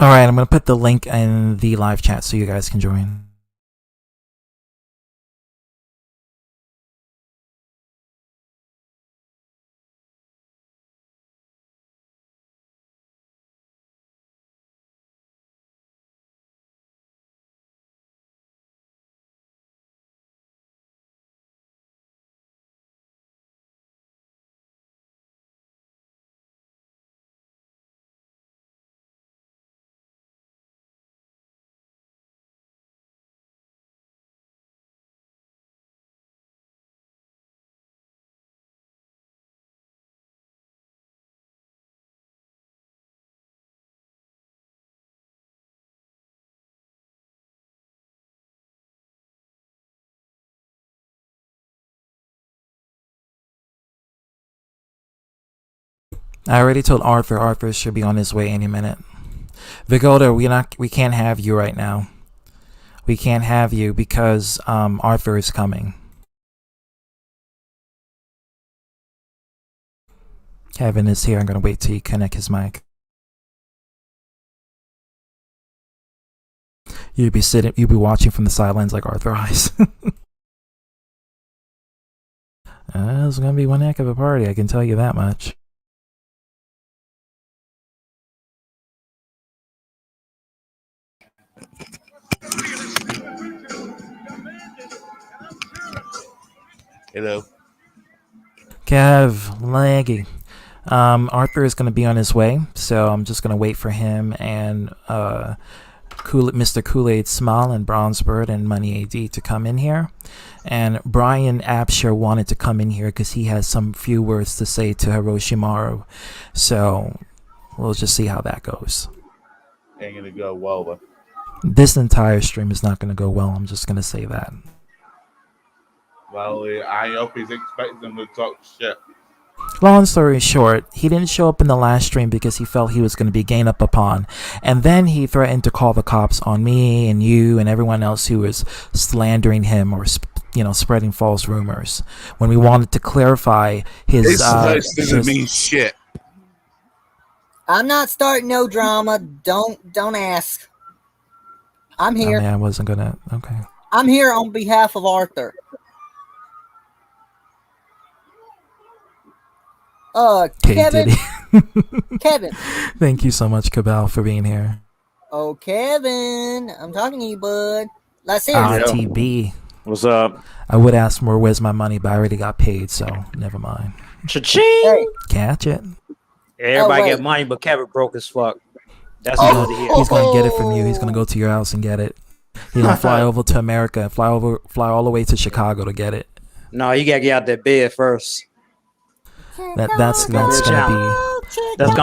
All right, I'm gonna put the link in the live chat so you guys can join. I already told Arthur. Arthur should be on his way any minute. Vigoda, we can't have you right now. We can't have you because Arthur is coming. Kevin is here. I'm gonna wait till you connect his mic. You'd be watching from the sidelines like Arthur Eyes. It's gonna be one heck of a party, I can tell you that much. Hello. Kev, laggy. Arthur is gonna be on his way, so I'm just gonna wait for him and Mr. Kool-Aid Smile and Bronzebird and Money AD to come in here. And Brian Absher wanted to come in here because he has some few words to say to Hiroshimaru. So we'll just see how that goes. Ain't gonna go well, but This entire stream is not going to go well. I'm just going to say that. well, I hope he's expecting them to talk shit. Long story short, he didn't show up in the last stream because he felt he was going to be gained up upon. And then he threatened to call the cops on me and you and everyone else who was slandering him or spreading false rumors. When we wanted to clarify his... This doesn't mean shit. I'm not starting no drama. Don't ask. I'm here. I mean, I wasn't going to... Okay. I'm here on behalf of Arthur. Kevin. Kevin. Thank you so much, Cabal, for being here. Oh, Kevin. I'm talking to you, bud. Let's hear it. it. TB. What's up? I would ask more, where's my money, but I already got paid, so never mind. Cha-ching! Hey. Catch it. Everybody get money, but Kevin broke as fuck. That's he's gonna get it from you. He's gonna go to your house and get it. He's gonna fly over to America, fly all the way to Chicago to get it. No, you gotta get out that bed first. That's gonna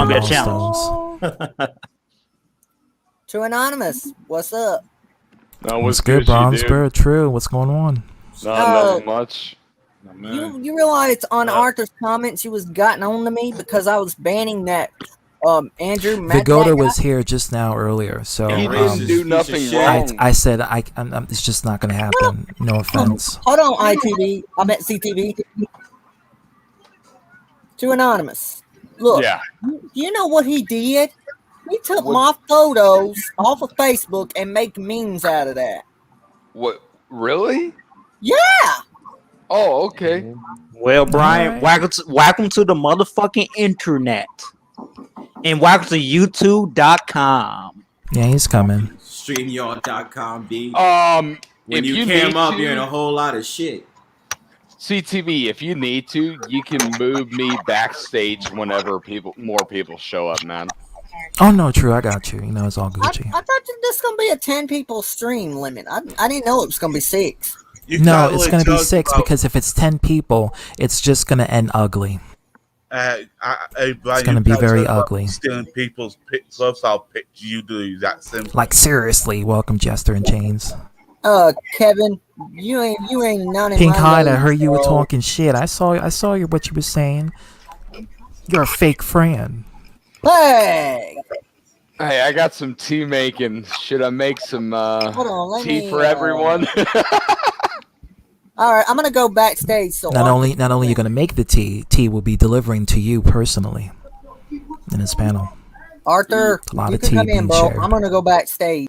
be a challenge. To Anonymous, what's up? What's good, Bronzebird? True. What's going on? Nothing much. You realize on Arthur's comments he was gotten on to me because I was banning that Andrew Vigoda was here just now earlier, so he didn't do nothing wrong. I said it's just not gonna happen. No offense. Hold on, ITV. I'm at CTV. To Anonymous. Look, you know what he did? He took my photos off of Facebook and make memes out of that. What? Really? Yeah. Oh, okay. Well, Brian, welcome to the motherfucking internet. And welcome to YouTube.com. Yeah, he's coming. StreamYard.com, B. When you came up, you're in a whole lot of shit. CTV, if you need to, you can move me backstage whenever more people show up, man. Oh no, true. I got you. You know, it's all Gucci. I thought this was gonna be a 10 people stream limit. I didn't know it was gonna be 6. No, it's gonna be 6 because if it's 10 people, it's just gonna end ugly. It's gonna be very ugly. Stealing people's profile pictures, you do that simple. Like seriously, welcome Jester and Chains. Kevin, you ain't none of Pink my Hyde, I ways, heard you were bro. talking shit. I saw what you were saying. You're a fake friend. Hey, I got some tea making. Should I make some hold on, tea for everyone? All right, I'm gonna go backstage. So Not only you're gonna make the tea will be delivering to you personally in his panel. Arthur, A lot you of can tea come in, being bro. shared. I'm gonna go backstage.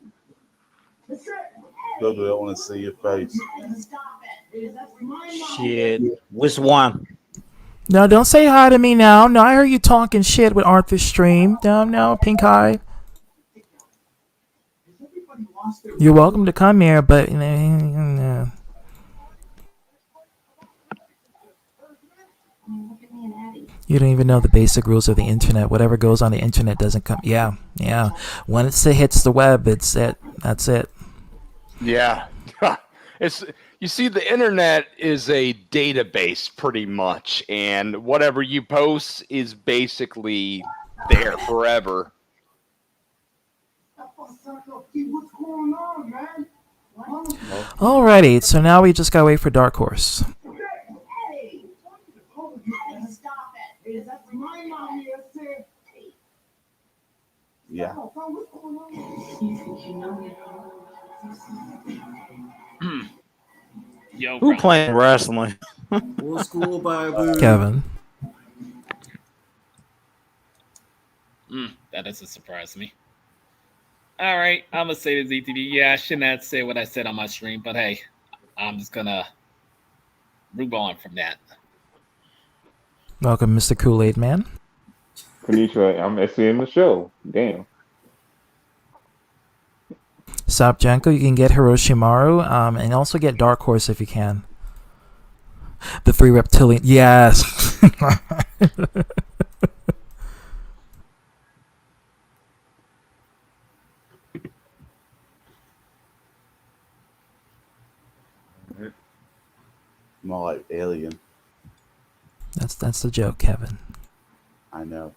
Look, I don't want to see your face. Shit. Which one? No, don't say hi to me now. No, I heard you talking shit with Arthur's stream. No, pink eye. You're welcome to come here, but you don't even know the basic rules of the internet. Whatever goes on the internet doesn't come. Yeah. Once it hits the web, it's it. That's it. Yeah. It's you see, the internet is a database pretty much, and whatever you post is basically there forever. Alrighty, so now we just gotta wait for Dark Horse. Yeah. Yo, Who playing wrestling? Old school Bible. Kevin. That doesn't surprise me. All right, I'm gonna say to ZTV. Yeah, I shouldn't have said what I said on my stream, but hey, I'm just gonna move on from that. Welcome, Mr. Kool-Aid Man. Konnichiwa, I'm actually in the show. Damn. Sapjenko, you can get Hiroshimaru, and also get Dark Horse if you can. The 3 reptilian. Yes. More like alien. That's the joke, Kevin. I know.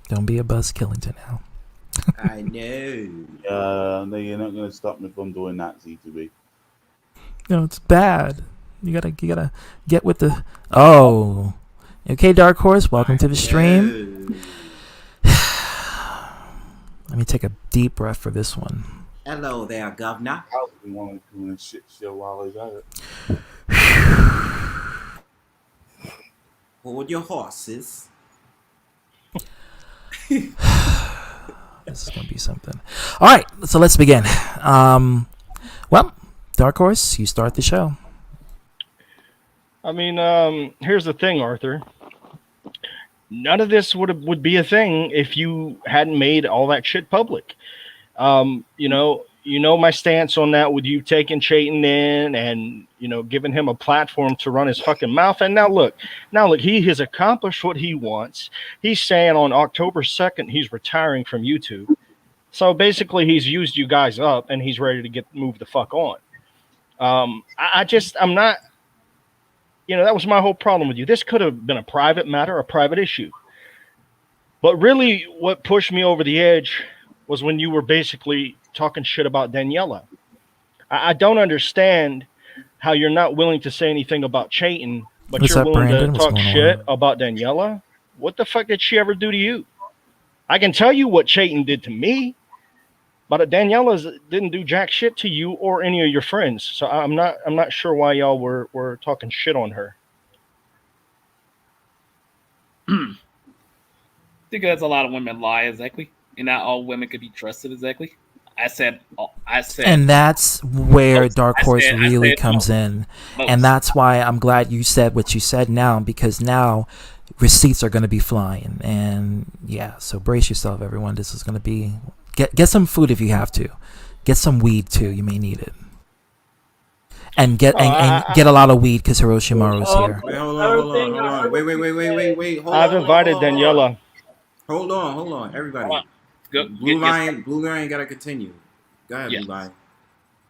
Don't be a Buzz Killington now. I know. No, you're not going to stop me from doing that, Z2B. No, it's bad. You gotta get with the. Oh, okay, Dark Horse. Welcome to the stream. Let me take a deep breath for this one. Hello there, Governor. I was want to do a shit show while he's at it. Hold your horses. This is gonna be something. All right, so let's begin. Well, Dark Horse, you start the show. I mean, here's the thing, Arthur. None of this would be a thing if you hadn't made all that shit public. You know my stance on that with you taking Chayton in and, giving him a platform to run his fucking mouth. And now look, he has accomplished what he wants. He's saying on October 2nd, he's retiring from YouTube. So basically he's used you guys up and he's ready to move the fuck on. I'm not, that was my whole problem with you. This could have been a private matter, a private issue. But really what pushed me over the edge was when you were basically talking shit about Daniela. I don't understand how you're not willing to say anything about Chayton, but What's you're up, willing Brandon? to What's talk going shit on? about Daniela. What the fuck did she ever do to you? I can tell you what Chayton did to me, but Daniela didn't do jack shit to you or any of your friends. So I'm not sure why y'all were talking shit on her. Because a lot of women lie, exactly, and not all women could be trusted, exactly. I said, and that's where most. Dark Horse really comes most. in, and that's why I'm glad you said what you said now, because now receipts are going to be flying, and yeah, so brace yourself, everyone. This is going to be get some food if you have to, get some weed too. You may need it, and get a lot of weed because Hiroshimaru is here. Wait, hold on. Wait. Hold I've on, invited Daniela. Hold on, everybody. Blue Lion gotta continue. Go ahead, Yes. Blue Lion.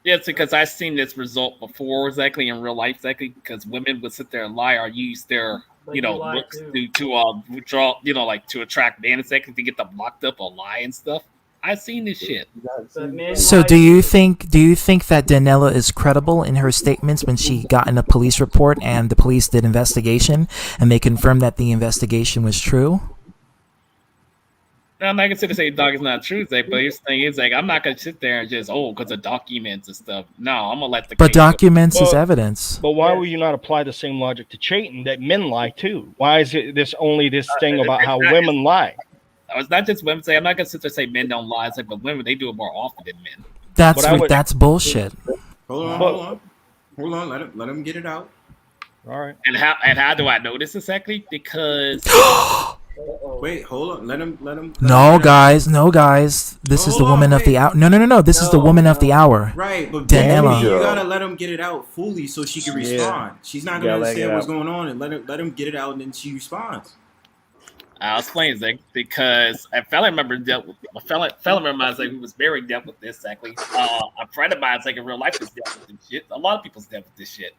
Yes, because I've seen this result before, exactly in real life, exactly. Because women would sit there and lie or use their, looks to withdraw, to attract men, exactly, to get them locked up or lie and stuff. I've seen this shit. So do you think that Daniela is credible in her statements when she got in a police report and the police did investigation and they confirmed that the investigation was true? I'm not gonna sit and say dog is not true, but here's the thing is I'm not gonna sit there and just because of documents and stuff. No, I'm gonna let the. But documents is evidence. But why will you not apply the same logic to Chayton that men lie too? Why is it this thing about how women lie? it's not just women. Say I'm not gonna sit there and say men don't lie. It's like, but women they do it more often than men. That's bullshit. Hold on. Let him get it out. All right. And how do I know this exactly? Because wait, hold on. Let him. No, guys. This is the woman of the hour. No. This is the woman of the hour. Right, but Daniela. you gotta let him get it out fully so she can respond. She's not gonna understand what's going on, and let him get it out, and then she responds. I'll explain, Zach, because a fella member dealt with a fella member of mine, like, who was married, dealt with this exactly. A friend of mine, like, in real life, has dealt with this shit. A lot of people's dealt with this shit.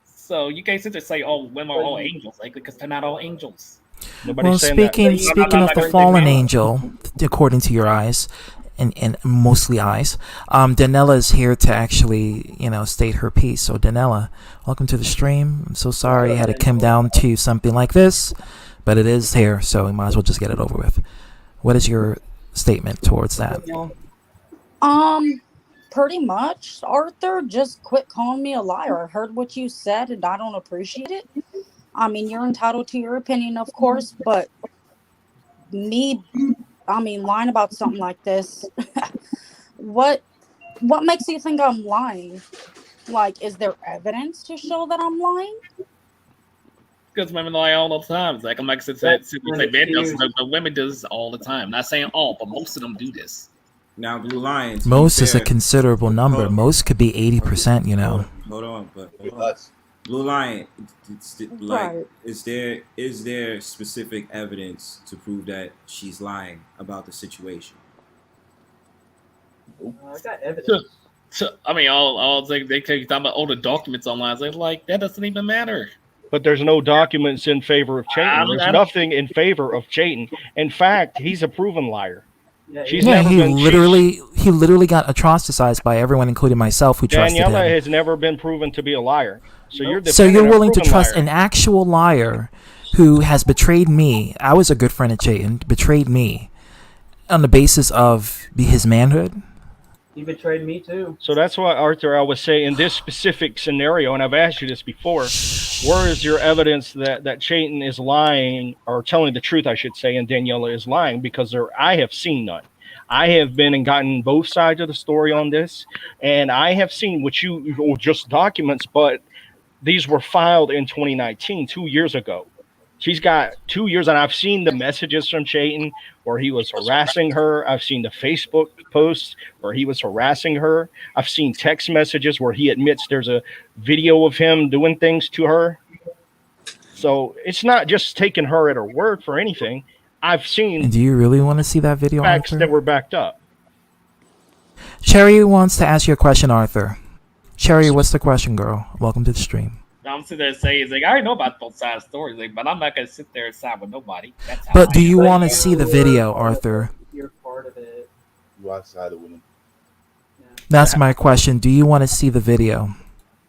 So you can't sit there and say, "Oh, women are all angels," like, because they're not all angels. Well, speaking of the fallen angel, according to your eyes, and mostly eyes, Daniela is here to actually, state her piece. So Daniela, welcome to the stream. I'm so sorry I had to come down to something like this, but it is here, so we might as well just get it over with. What is your statement towards that? Pretty much, Arthur, just quit calling me a liar. I heard what you said, and I don't appreciate it. I mean, you're entitled to your opinion, of course, but lying about something like this, what makes you think I'm lying? Like, is there evidence to show that I'm lying? Because women lie all the time. It's like, I'm like, men does, but women do this all the time. Not saying all, but most of them do this. Now, Blue Lions. Most is a considerable number. Most could be 80%. Hold on, but Blue Lion, Right. is there specific evidence to prove that she's lying about the situation? I got evidence. All they talking about the documents online. They're like, that doesn't even matter. But there's no documents in favor of Chayton. There's nothing in favor of Chayton. In fact, he's a proven liar. He literally got ostracized by everyone, including myself, who trusted him. Daniela has never been proven to be a liar. So you're willing to trust an actual liar who has betrayed me. I was a good friend of Chayton, betrayed me on the basis of his manhood. He betrayed me too. So that's why, Arthur, I would say in this specific scenario, and I've asked you this before, where is your evidence that Chayton is lying, or telling the truth, I should say, and Daniela is lying? Because I have seen none. I have been and gotten both sides of the story on this, and I have seen just documents, but these were filed in 2019, 2 years ago. She's got 2 years, and I've seen the messages from Chayton where he was harassing her. I've seen the Facebook posts where he was harassing her. I've seen text messages where he admits there's a video of him doing things to her. So it's not just taking her at her word for anything. I've seen. And do you really want to see that video, facts Arthur? that were backed up. Cherry wants to ask you a question, Arthur. Cherry, what's the question, girl? Welcome to the stream. I'm sitting there saying, I already know about both sides of the story, but I'm not going to sit there and side with nobody. That's how But do you want to see the video, Arthur? You're part of it. You are sided with him. That's my question. Do you want to see the video?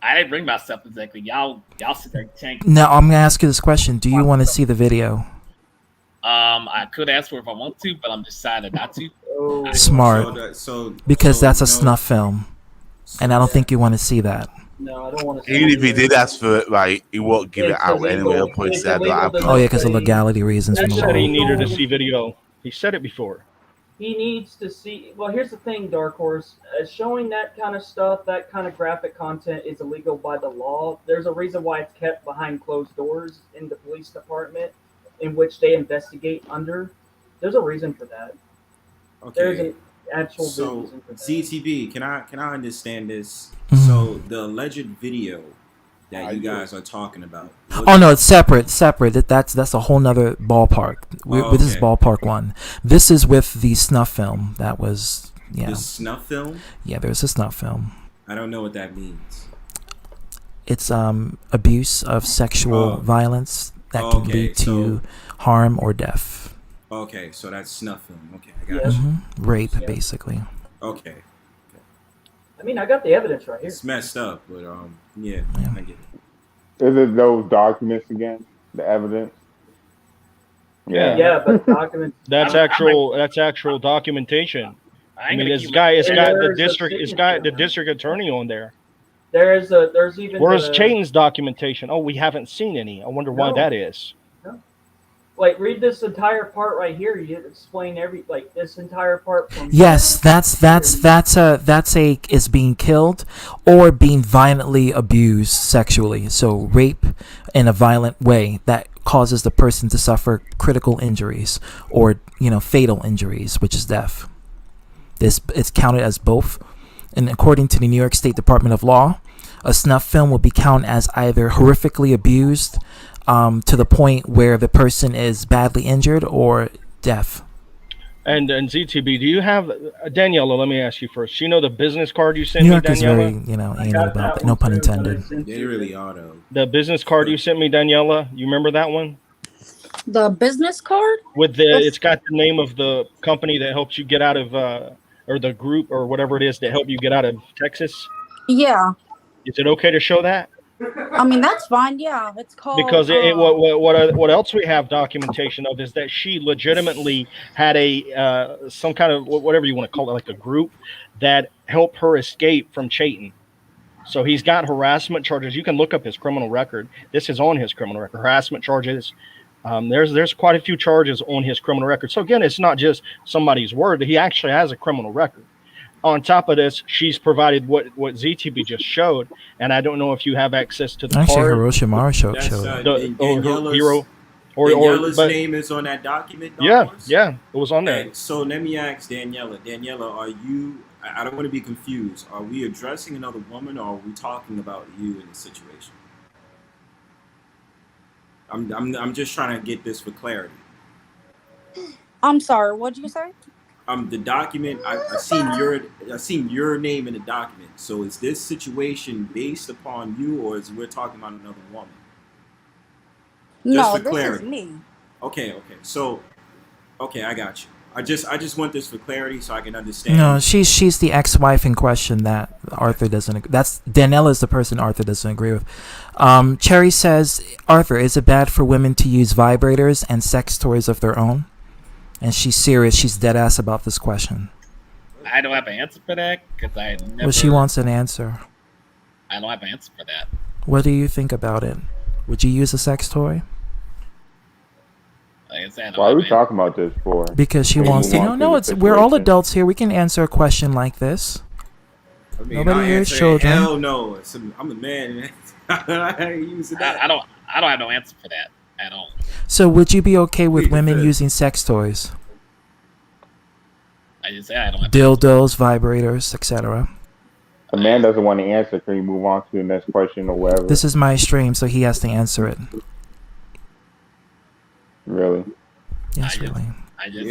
I didn't bring myself exactly. Y'all sit there and tank. No, I'm going to ask you this question. Do you want to see the video? I could ask for if I want to, but I'm decided not to. Smart. Because that's a snuff film. And I don't think you want to see that. No, I don't want to see Even it. if he did ask for it, like, he won't give it out anyway. He'll put it there, Oh, yeah, because of legality reasons. He From the said he law. needed to see video. He said it before. He needs to see. Well, here's the thing, Dark Horse. Showing that kind of stuff, that kind of graphic content is illegal by the law. There's a reason why it's kept behind closed doors in the police department, in which they investigate under. There's a reason for that. Okay. There's an actual So reason for that. ZTB, can I understand this? Mhm. So the alleged video that you guys are talking about. Oh no, it's separate. That's a whole nother ballpark. This is ballpark one. This is with the snuff film. That was The snuff film? Yeah, there's a snuff film. I don't know what that means. It's abuse of sexual violence that can lead to harm or death. Okay, so that's snuff film. Okay, I got you. Rape, basically. Okay. I mean, I got the evidence right here. It's messed up, but yeah, I get it. Is it those documents again? The evidence? Yeah, but documents. That's actual documentation. I mean, it's got the district attorney on there. There's even. Where's Chayton's documentation? Oh, we haven't seen any. I wonder why that is. No. Like, read this entire part right here. You explain this entire part from. Yes, that's is being killed or being violently abused sexually. So rape in a violent way that causes the person to suffer critical injuries or fatal injuries, which is death. It's counted as both. And according to the New York State Department of Law, a snuff film will be counted as either horrifically abused to the point where the person is badly injured or deaf. And ZTB, do you have Daniela? Let me ask you first. You know the business card you sent New me, York Daniela? is very anal about that. No pun intended. They really are though. The business card you sent me, Daniela. You remember that one? The business card With it's got the name of the company that helps you get out of, or the group or whatever it is that help you get out of Texas. Yeah. Is it okay to show that? I mean, that's fine. Yeah, it's called. Because what else we have documentation of is that she legitimately had a some kind of whatever you want to call it, like a group that helped her escape from Chayton. So he's got harassment charges. You can look up his criminal record. This is on his criminal record. Harassment charges. There's quite a few charges on his criminal record. So again, it's not just somebody's word. He actually has a criminal record. On top of this, she's provided what ZTB just showed, and I don't know if you have access to the Actually, card. Hiroshima showed Daniela's name is on that document. Yeah, it was on there. And so let me ask Daniela. Daniela, are you? I don't want to be confused. Are we addressing another woman, or are we talking about you in the situation? I'm just trying to get this for clarity. I'm sorry. What did you say? The document I seen your name in the document. So is this situation based upon you, or is we're talking about another woman? No, this is me. Okay. So, I got you. I just want this for clarity so I can understand. No, she's the ex-wife in question that Arthur doesn't. That's Daniela's the person Arthur doesn't agree with. Cherry says, Arthur, is it bad for women to use vibrators and sex toys of their own? And she's serious. She's dead ass about this question. I don't have an answer for that because I never. Well, she wants an answer. I don't have an answer for that. What do you think about it? Would you use a sex toy? Like I said, why are we talking about this for? Because she wants to know. No, we're all adults here. We can answer a question like this. I mean, Nobody here is children. Hell no. I'm a man. I ain't using that. I don't have no answer for that at all. So would you be okay with women using sex toys? I just say I don't have dildos, vibrators, etc. The man doesn't want to answer. Can you move on to the next question or whatever? This is my stream, so he has to answer it. Really? Yes, really. I just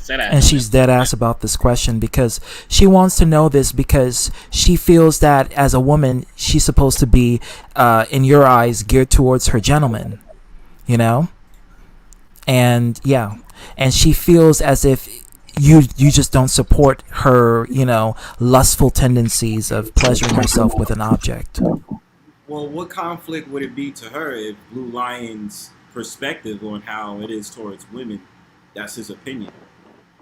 said and she's dead ass about this question because she wants to know this because she feels that as a woman she's supposed to be in your eyes geared towards her gentleman, and and she feels as if you just don't support her lustful tendencies of pleasuring herself with an object. Well, what conflict would it be to her if Blue Lion's perspective on how it is towards women, that's his opinion?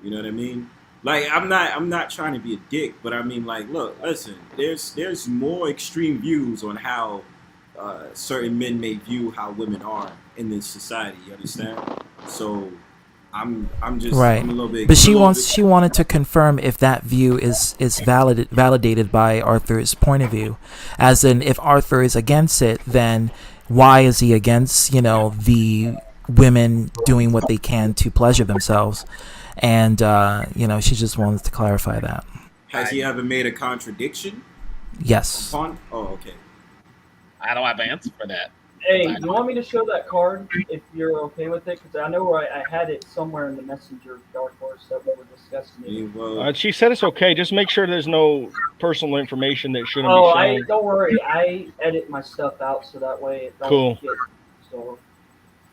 You know what I mean? Like, I'm not trying to be a dick, but I mean, like, look, listen, there's more extreme views on how certain men may view how women are in this society. You understand? So I'm just right. I'm a little bit. But she wanted to confirm if that view is validated by Arthur's point of view, as in if Arthur is against it, then why is he against the women doing what they can to pleasure themselves? And she just wanted to clarify that. Has he ever made a contradiction? Yes. Oh, okay. I don't have an answer for that. Hey, you want me to show that card if you're okay with it? Because I know I had it somewhere in the messenger, Dark Horse, that we were discussing. She said it's okay. Just make sure there's no personal information that shouldn't be shown. Don't worry. I edit my stuff out so that way it doesn't cool. get stolen.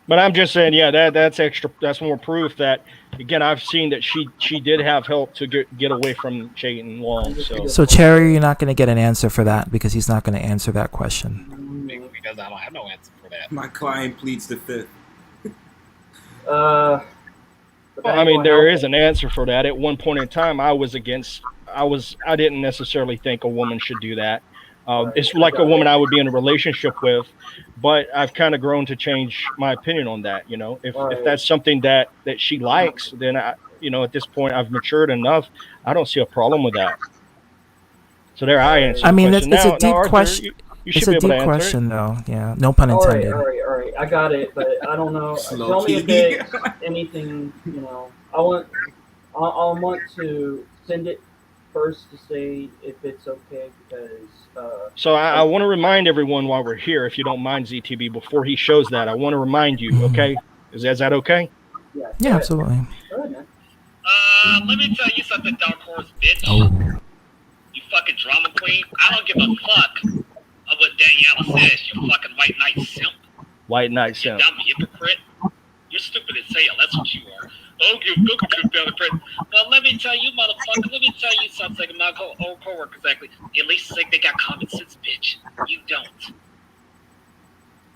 But I'm just saying, that's extra. That's more proof that, again, I've seen that she did have help to get away from Chayton Long. So Cherry, you're not going to get an answer for that because he's not going to answer that question. Because I don't have no answer for that. My client pleads the fifth. I mean, there is an answer for that. At one point in time, I didn't necessarily think a woman should do that. It's like a woman I would be in a relationship with, but I've kind of grown to change my opinion on that. You know, if that's something that she likes, then at this point I've matured enough. I don't see a problem with that. So there, I answer. I mean, it's a deep Arthur, question. It's a deep question, though. Yeah, no pun intended. All right. I got it, but I don't know. Tell me if it's anything. I want to send it first to say if it's okay because. So I want to remind everyone while we're here, if you don't mind, ZTB, before he shows that, I want to remind you. Okay, is that okay? Yeah, absolutely. Go ahead, man. Let me tell you something, Dark Horse, bitch. Oh. You fucking drama queen. I don't give a fuck of what Daniela says. You fucking white knight simp. White knight simp. You dumb hypocrite. You're stupid as hell. That's what you are. Oh, you look at your hypocrite. Well, let me tell you, motherfucker. Let me tell you something. My old coworker exactly. At least think they got common sense, bitch. You don't. You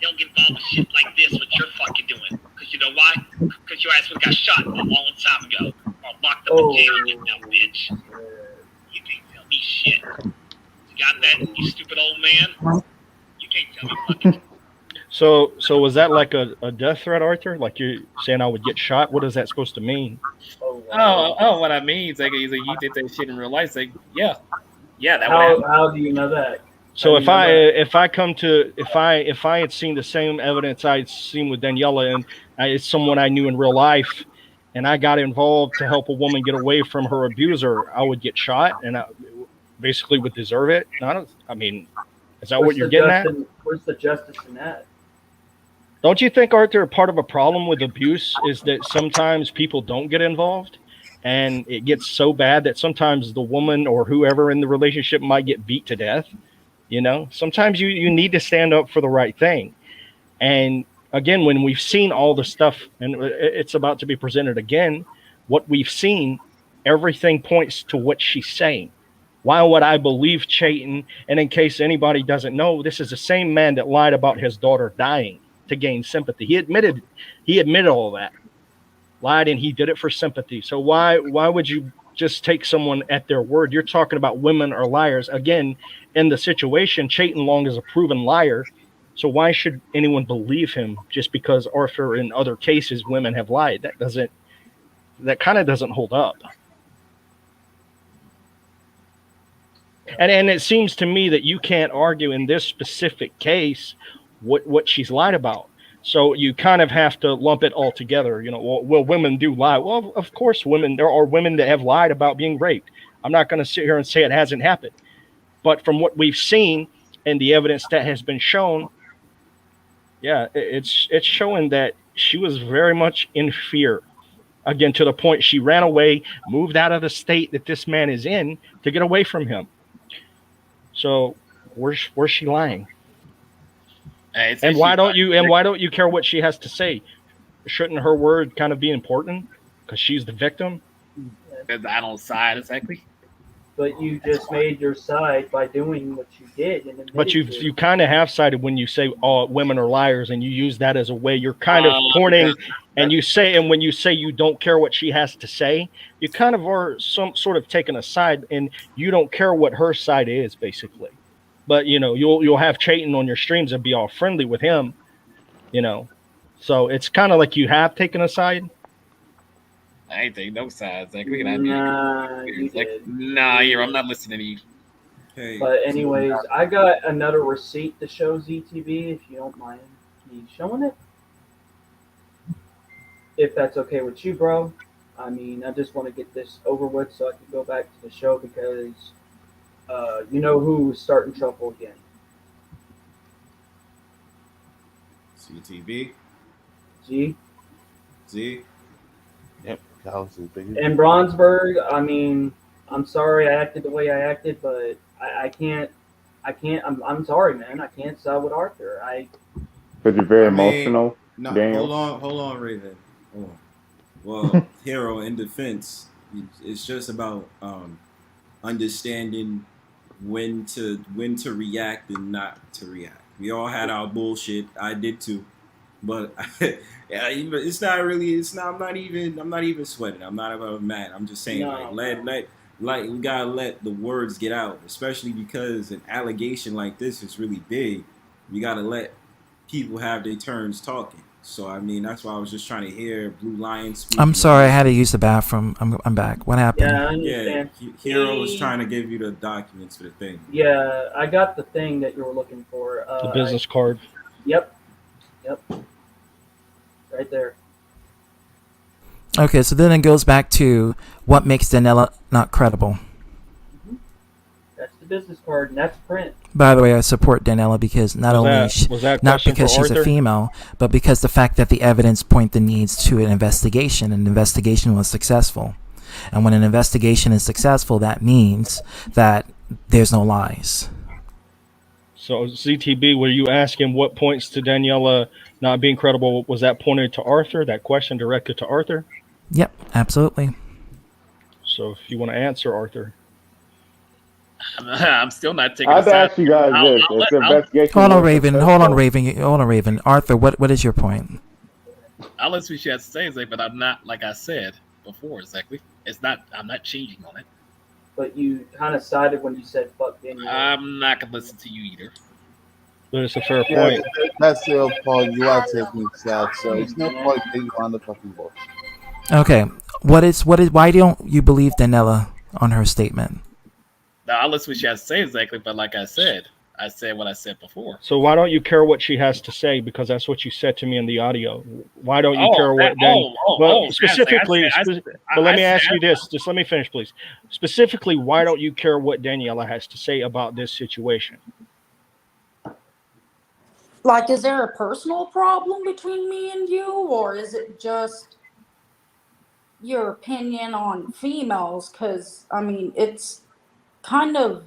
don't get involved with shit like this. What you're fucking doing. Because you know why? Because your ass would got shot a long time ago. Or locked up in jail, you dumb bitch. You can't tell me shit. You got that, you stupid old man? You can't tell me fucking. So was that like a death threat, Arthur? Like you're saying I would get shot? What is that supposed to mean? Oh, what I mean is like you did that shit in real life. It's like, yeah, that would happen. How do you know that? So if I had seen the same evidence I'd seen with Daniela and it's someone I knew in real life, and I got involved to help a woman get away from her abuser, I would get shot and I basically would deserve it. I mean, is that what you're getting at? Where's the justice in that? Don't you think, Arthur, part of a problem with abuse is that sometimes people don't get involved and it gets so bad that sometimes the woman or whoever in the relationship might get beat to death? You know, sometimes you need to stand up for the right thing. And again, when we've seen all the stuff and it's about to be presented again, what we've seen, everything points to what she's saying. Why would I believe Chayton? And in case anybody doesn't know, this is the same man that lied about his daughter dying to gain sympathy. He admitted all that. Lied, and he did it for sympathy. So why would you just take someone at their word? You're talking about women are liars. Again, in the situation, Chayton Long is a proven liar. So why should anyone believe him just because Arthur in other cases women have lied? That kind of doesn't hold up. And it seems to me that you can't argue in this specific case what she's lied about. So you kind of have to lump it all together. You know, well, women do lie. Well, of course, there are women that have lied about being raped. I'm not going to sit here and say it hasn't happened. But from what we've seen and the evidence that has been shown, yeah, it's showing that she was very much in fear. Again, to the point she ran away, moved out of the state that this man is in to get away from him. So where's she lying? And why don't you care what she has to say? Shouldn't her word kind of be important because she's the victim? I don't side exactly. But you just made your side by doing what you did. But you kind of have sided when you say all women are liars, and you use that as a way. You're kind of pointing, and when you say you don't care what she has to say, you kind of are some sort of taking a side, and you don't care what her side is, basically. But you know, you'll have Chayton on your streams and be all friendly with him, you know. So it's kind of like you have taken a side. I ain't taking no sides. Like, I'm not listening to you. Okay. But anyways, I got another receipt to show ZTV if you don't mind me showing it. If that's okay with you, bro. I mean, I just want to get this over with so I can go back to the show because you know who's starting trouble again. CTV. Z. Yep. And Bronsberg, I mean, I'm sorry I acted the way I acted, but I can't. I'm sorry, man. I can't side with Arthur. Because you're very emotional. No, Daniel. hold on, Raven. Hold on. Well, Hero, in defense, it's just about understanding when to react and not to react. We all had our bullshit. I did too. But it's not really. I'm not even sweating. I'm not about mad. I'm just saying, like, like we gotta let the words get out, especially because an allegation like this is really big. You gotta let people have their turns talking. So I mean, that's why I was just trying to hear Blue Lion speak. I'm sorry, I had to use the bathroom. I'm back. What happened? Yeah, I Yeah, understand. Hero was trying to give you the documents for the thing. Yeah, I got the thing that you were looking for. The business card. Yep. Right there. Okay, so then it goes back to what makes Daniela not credible. That's the business card, and that's print. By the way, I support Daniela because not not because she's a female, but because the fact that the evidence point the needs to an investigation, and the investigation was successful. And when an investigation is successful, that means that there's no lies. So ZTB, were you asking what points to Daniela not being credible? Was that pointed to Arthur? That question directed to Arthur? Yep, absolutely. So if you want to answer, Arthur. I'm still not taking. I've asked you guys this. It's an investigation. Hold on, Raven. Arthur, what is your point? I'll let what she has to say, Zach, but I'm not, like I said before, exactly. I'm not changing on it. But you kind of sided when you said fuck Daniela. I'm not gonna listen to you either. But it's a fair point. That's your point. You are taking sides, so it's no point being on the fucking board. Okay, why don't you believe Daniela on her statement? Now, I'll listen what she has to say, exactly, but like I said what I said before. So why don't you care what she has to say? Because that's what you said to me in the audio. Why don't you care what? Specifically, but let me ask you this. Just let me finish, please. Specifically, why don't you care what Daniela has to say about this situation? Like, is there a personal problem between me and you, or is it just your opinion on females? Because, I mean, it's kind of,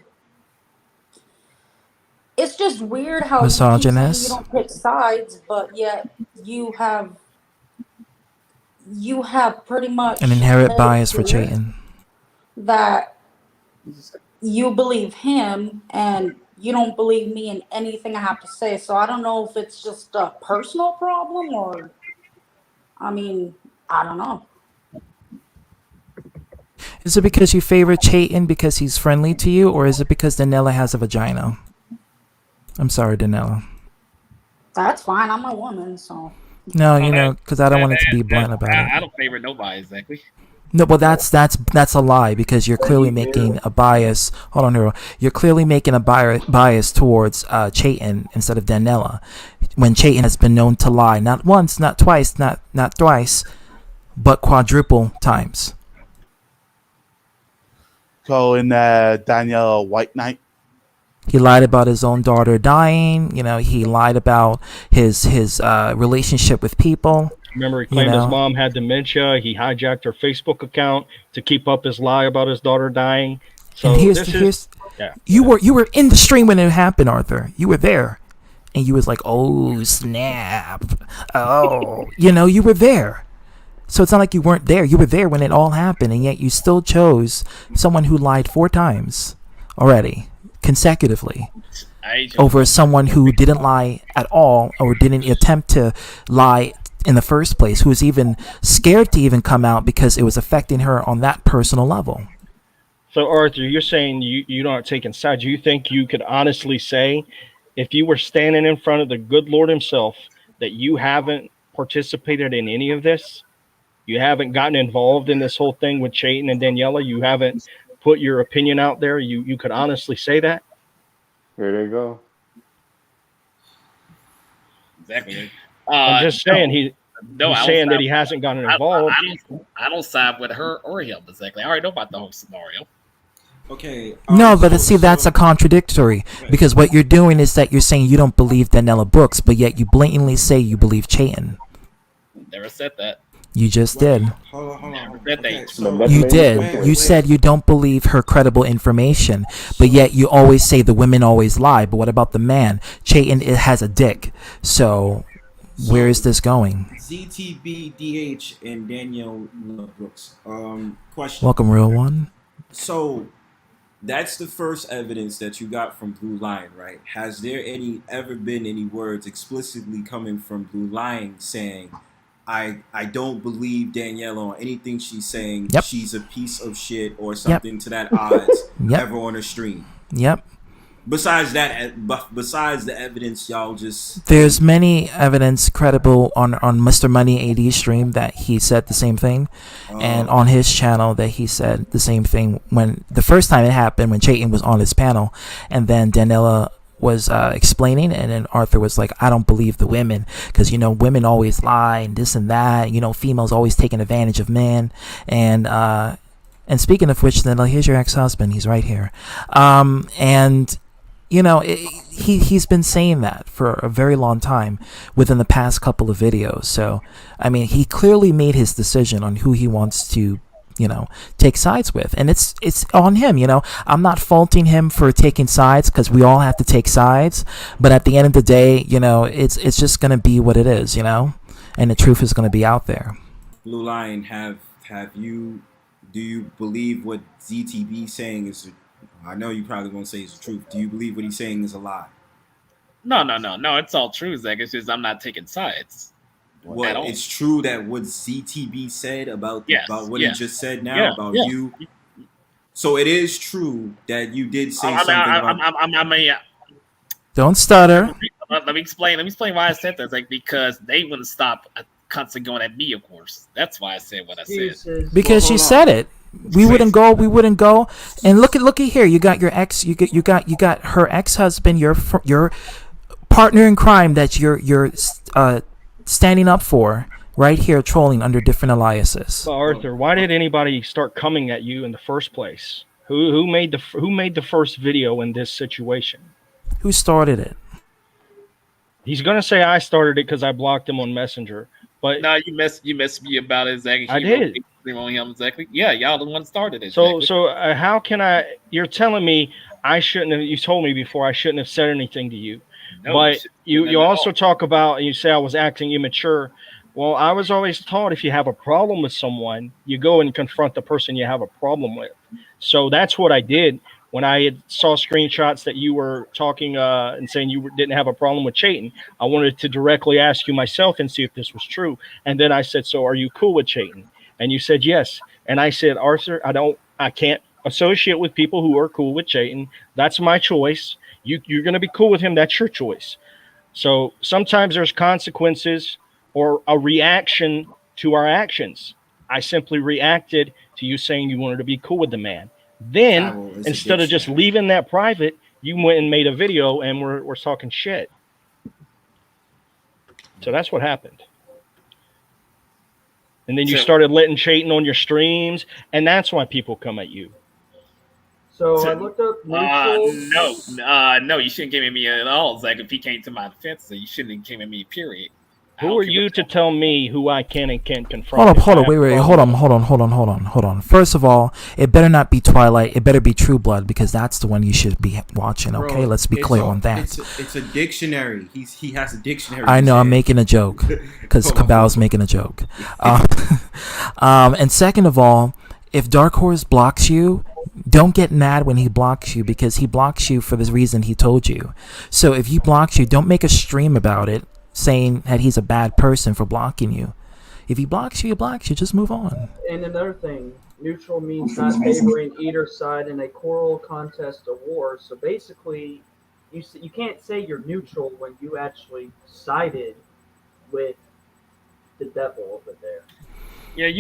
it's just weird how misogynist. You don't pick sides, but yet you have pretty much An inherent bias for Chayton. That you believe him and you don't believe me in anything I have to say. So I don't know if it's just a personal problem or, I mean, I don't know. Is it because you favor Chayton because he's friendly to you, or is it because Daniela has a vagina? I'm sorry, Daniela. That's fine. I'm a woman, so. No, because I don't want it to be blunt about it. I don't favor nobody, exactly. No, but that's a lie because you're clearly making a bias. Hold on, Hero. You're clearly making a bias towards Chayton instead of Daniela, when Chayton has been known to lie not once, not twice, not thrice, but quadruple times. Calling Daniela White Knight. He lied about his own daughter dying. He lied about his relationship with people. Remember, he claimed his mom had dementia. He hijacked her Facebook account to keep up his lie about his daughter dying. So you were in the stream when it happened, Arthur. You were there, and you was like, "Oh snap! Oh, you were there." So it's not like you weren't there. You were there when it all happened, and yet you still chose someone who lied 4 times already, consecutively, over someone who didn't lie at all or didn't attempt to lie in the first place, who was even scared to even come out because it was affecting her on that personal level. So, Arthur, you're saying you're not taking sides. Do you think you could honestly say, if you were standing in front of the good Lord himself, that you haven't participated in any of this? You haven't gotten involved in this whole thing with Chayton and Daniela? You haven't put your opinion out there? You could honestly say that? Here they go. Exactly. I'm just saying he's saying that he hasn't gotten involved. I don't side with her or him, exactly. I already know about the whole scenario. Okay. No, but see, that's a contradictory, because what you're doing is that you're saying you don't believe Daniela books, but yet you blatantly say you believe Chayton. Never said that. You just did. Hold on. Okay, you did. You said you don't believe her credible information, but yet you always say the women always lie. But what about the man? Chayton has a dick. So where is this going? ZTB, DH, and Danielle Brooks. Question. Welcome, real one. So that's the first evidence that you got from Blue Lion, right? Has there ever been any words explicitly coming from Blue Lion saying I don't believe Daniela on anything she's saying. Yep. She's a piece of shit or something to that odds ever on her stream. Yep. Besides the evidence, y'all just there's many evidence credible on Mr. Money AD's stream that he said the same thing, and on his channel that he said the same thing when the first time it happened when Chayton was on his panel, and then Daniela was explaining, and then Arthur was like, I don't believe the women because women always lie and this and that, females always taking advantage of men, and speaking of which, then here's your ex-husband, he's right here, and he's been saying that for a very long time within the past couple of videos. So, I mean, he clearly made his decision on who he wants to, take sides with. And it's on him, I'm not faulting him for taking sides because we all have to take sides. But at the end of the day, it's just going to be what it is, and the truth is going to be out there. Blue Lion, do you believe what ZTB saying is I know you probably won't say it's the truth. Do you believe what he's saying is a lie? No. It's all true, Zach. It's just I'm not taking sides. Well, it's true that what ZTB said about what he just said now about you. So it is true that you did say something. Don't stutter. Let me explain. Let me explain why I said that. Like because they wouldn't stop constantly going at me. Of course, that's why I said what I said. Because she said it. We wouldn't go. And look at here. You got your ex. You got her ex-husband. Your partner in crime that you're standing up for right here, trolling under different aliases. So Arthur, why did anybody start coming at you in the first place? Who made the first video in this situation? Who started it? He's gonna say I started it because I blocked him on Messenger. But no, you messed me about it, Zach. I did. On him exactly. Yeah, y'all the one started it. So how can I? You're telling me I shouldn't have. You told me before I shouldn't have said anything to you. No, but you also talk about and you say I was acting immature. Well, I was always taught if you have a problem with someone, you go and confront the person you have a problem with. So that's what I did when I saw screenshots that you were talking and saying you didn't have a problem with Chayton. I wanted to directly ask you myself and see if this was true. And then I said, so are you cool with Chayton? And you said yes. And I said, Arthur, I can't associate with people who are cool with Chayton. That's my choice. You're going to be cool with him. That's your choice. So sometimes there's consequences or a reaction to our actions. I simply reacted to you saying you wanted to be cool with the man. Then instead of just leaving that private, you went and made a video and we're talking shit. So that's what happened. And then you started letting Chayton on your streams, and that's why people come at you. So I looked up neutral. No, you shouldn't give me at all. It's like if he came to my defense, so you shouldn't have came at me, period. Who are you to tell me who I can and can't confront? Hold on, wait, hold on. First of all, it better not be Twilight. It better be True Blood because that's the one you should be watching. Okay, Bro, let's be clear on that. It's a dictionary. He has a dictionary. I know. I'm making a joke because Cabal's making a joke. And second of all, if Dark Horse blocks you, don't get mad when he blocks you because he blocks you for the reason he told you. So if he blocks you, don't make a stream about it saying that he's a bad person for blocking you. If he blocks you, he blocks you. Just move on. And another thing, neutral means not favoring either side in a quarrel, contest, or war. So basically, you can't say you're neutral when you actually sided with the devil over there. Yeah,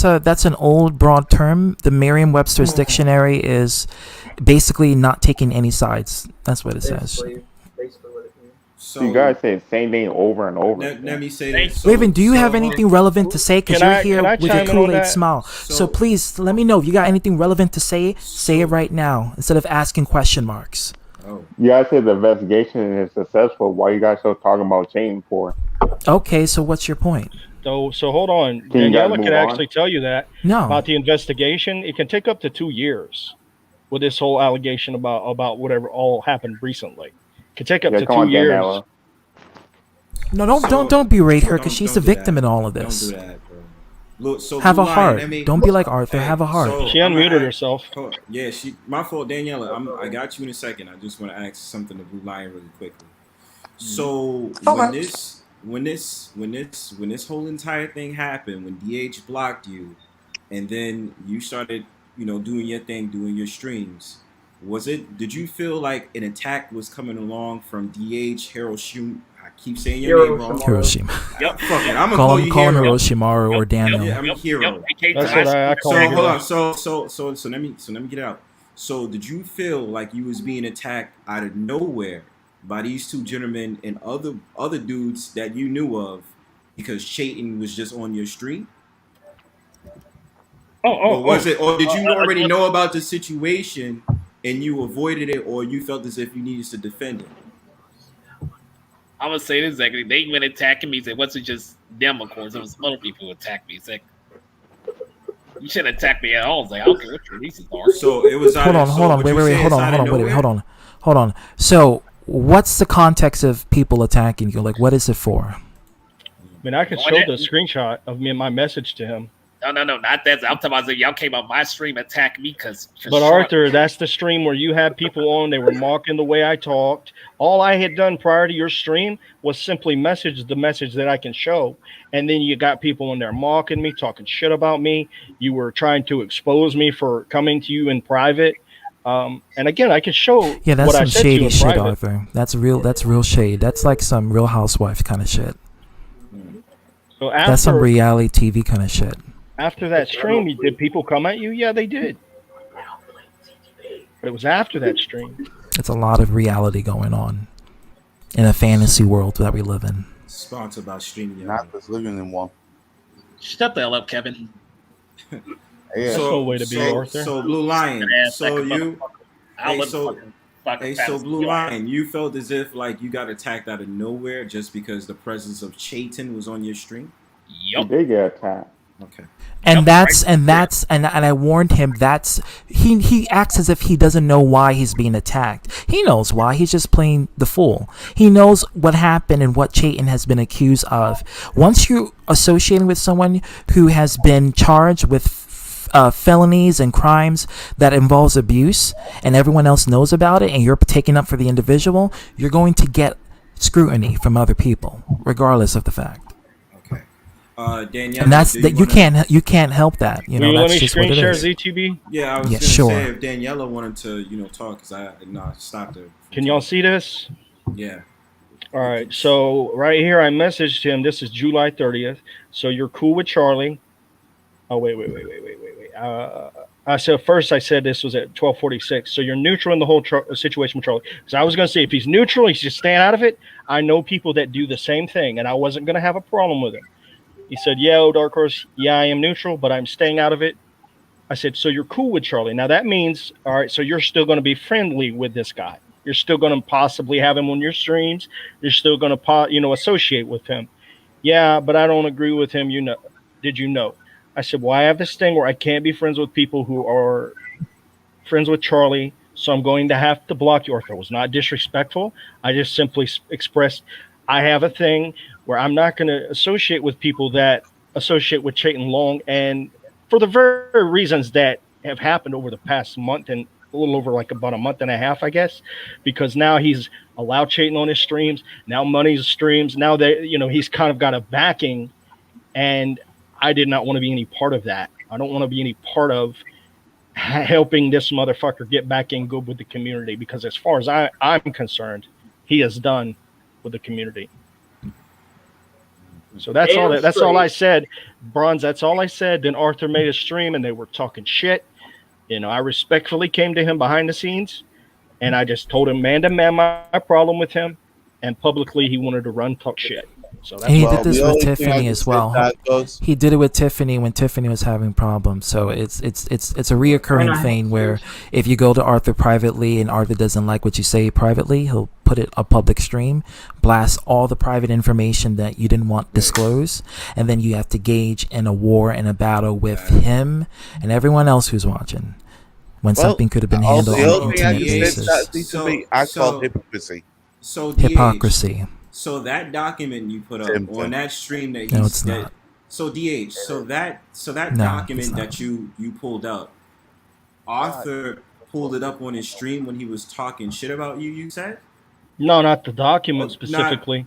that's an old broad term. The Merriam-Webster's dictionary is basically not taking any sides. That's what it says. Basically what it means. So you guys say the same thing over and over. Let me say this. Raven, do you have anything relevant to say? Because you're here with your Kool-Aid smile. So please let me know if you got anything relevant to say. Say it right now instead of asking question marks. You guys said the investigation is successful. Why you guys still talking about Chayton for? Okay, so what's your point? So hold on. Daniela can actually tell you that about the investigation. It can take up to 2 years with this whole allegation about whatever all happened recently. It can take up to 2 years. Daniela. No, don't berate her because she's the victim in all of this. Don't do that, bro. Have a heart. Don't be like Arthur. Have a heart. She unmuted herself. Yeah, my fault, Daniela. I got you in a second. I just want to ask something to Blue Lion really quickly. So when this whole entire thing happened, when DH blocked you, and then you started, doing your thing, doing your streams, did you feel like an attack was coming along from DH, Hiroshima? I keep saying your name wrong. Hiroshima. Yep. Fuck it. I'm gonna Call call him you Call him Hero. Hiroshima or Daniel. Yeah, I'm Hero. That's what I call So him. hold on. So let me get it out. So did you feel like you was being attacked out of nowhere by these two gentlemen and other dudes that you knew of because Chayton was just on your street? Or was it? Or did you already know about the situation and you avoided it, or you felt as if you needed to defend it? I'm gonna say this exactly. They went attacking me. It wasn't just them, of course. It was other people who attacked me. It's like, you shouldn't attack me at all. I was like, I don't care what your reasons are. So it was. Hold on. Wait. Hold on. So, what's the context of people attacking you? Like, what is it for? I mean, I could show the screenshot of me and my message to him. No, not that. I'm talking about y'all came on my stream attack me because. But Arthur, that's the stream where you had people on. They were mocking the way I talked. All I had done prior to your stream was simply message the message that I can show, and then you got people in there mocking me, talking shit about me. You were trying to expose me for coming to you in private. And again, I can show. Yeah, that's what some I said to you shady in shit, private. Arthur. That's real shade. That's like some Real Housewife kind of shit. So That's some reality TV kind of shit. After that stream, did people come at you? Yeah, they did. But it was after that stream. It's a lot of reality going on in a fantasy world that we live in. Sponsored by streaming. Not just living in one. Shut the hell up, Kevin. Yeah. That's no way to be, Arthur. So Blue Lion. So you. I'll So Blue Lion, you felt as if like you got attacked out of nowhere just because the presence of Chayton was on your stream? You did get attacked. Okay. And I warned him he acts as if he doesn't know why he's being attacked. He knows why. He's just playing the fool. He knows what happened and what Chayton has been accused of. Once you're associating with someone who has been charged with felonies and crimes that involves abuse, and everyone else knows about it, and you're taking up for the individual, you're going to get scrutiny from other people, regardless of the fact. Daniela, and that's that you can't help that. You know, Will you that's let me just screen what it share is. Yeah, ZTB? I was gonna say if Daniela wanted to, talk, because I stopped her. Can y'all see this? Yeah. All right. So right here, I messaged him. This is July 30th. So you're cool with Charlie? Oh wait. I said this was at 12:46. So you're neutral in the whole situation with Charlie. Because I was gonna say if he's neutral, he's just staying out of it. I know people that do the same thing, and I wasn't gonna have a problem with it. He said, yeah, Dark Horse, yeah, I am neutral, but I'm staying out of it. I said, so you're cool with Charlie. Now that means, all right, so you're still going to be friendly with this guy. You're still going to possibly have him on your streams. You're still going to, associate with him. Yeah, but I don't agree with him. Did you know? I said, well, I have this thing where I can't be friends with people who are friends with Charlie, so I'm going to have to block you. Arthur, it was not disrespectful. I just simply expressed, I have a thing where I'm not going to associate with people that associate with Chayton Long, and for the very reasons that have happened over the past month and a little over like about a month and a half, I guess, because now he's allowed Chayton on his streams. Now Money's streams. Now that he's kind of got a backing, and I did not want to be any part of that. I don't want to be any part of helping this motherfucker get back in good with the community, because as far as I'm concerned, he is done with the community. So that's all I said. Bronze, that's all I said. Then Arthur made a stream and they were talking shit. I respectfully came to him behind the scenes and I just told him man to man my problem with him, and publicly he wanted to talk shit. So that's and he did this with Tiffany as well. He did it with Tiffany when Tiffany was having problems. So it's a reoccurring thing where if you go to Arthur privately and Arthur doesn't like what you say privately, he'll put it a public stream, blast all the private information that you didn't want disclosed, and then you have to gauge in a war and a battle with him and everyone else who's watching. When something could have been handled on an intimate basis. I call hypocrisy. Hypocrisy. So that document you put up on that stream that no, it's not. So DH, so that No, document that you pulled up, Arthur pulled it up on his stream when he was talking shit about you. You said? No, not the document specifically.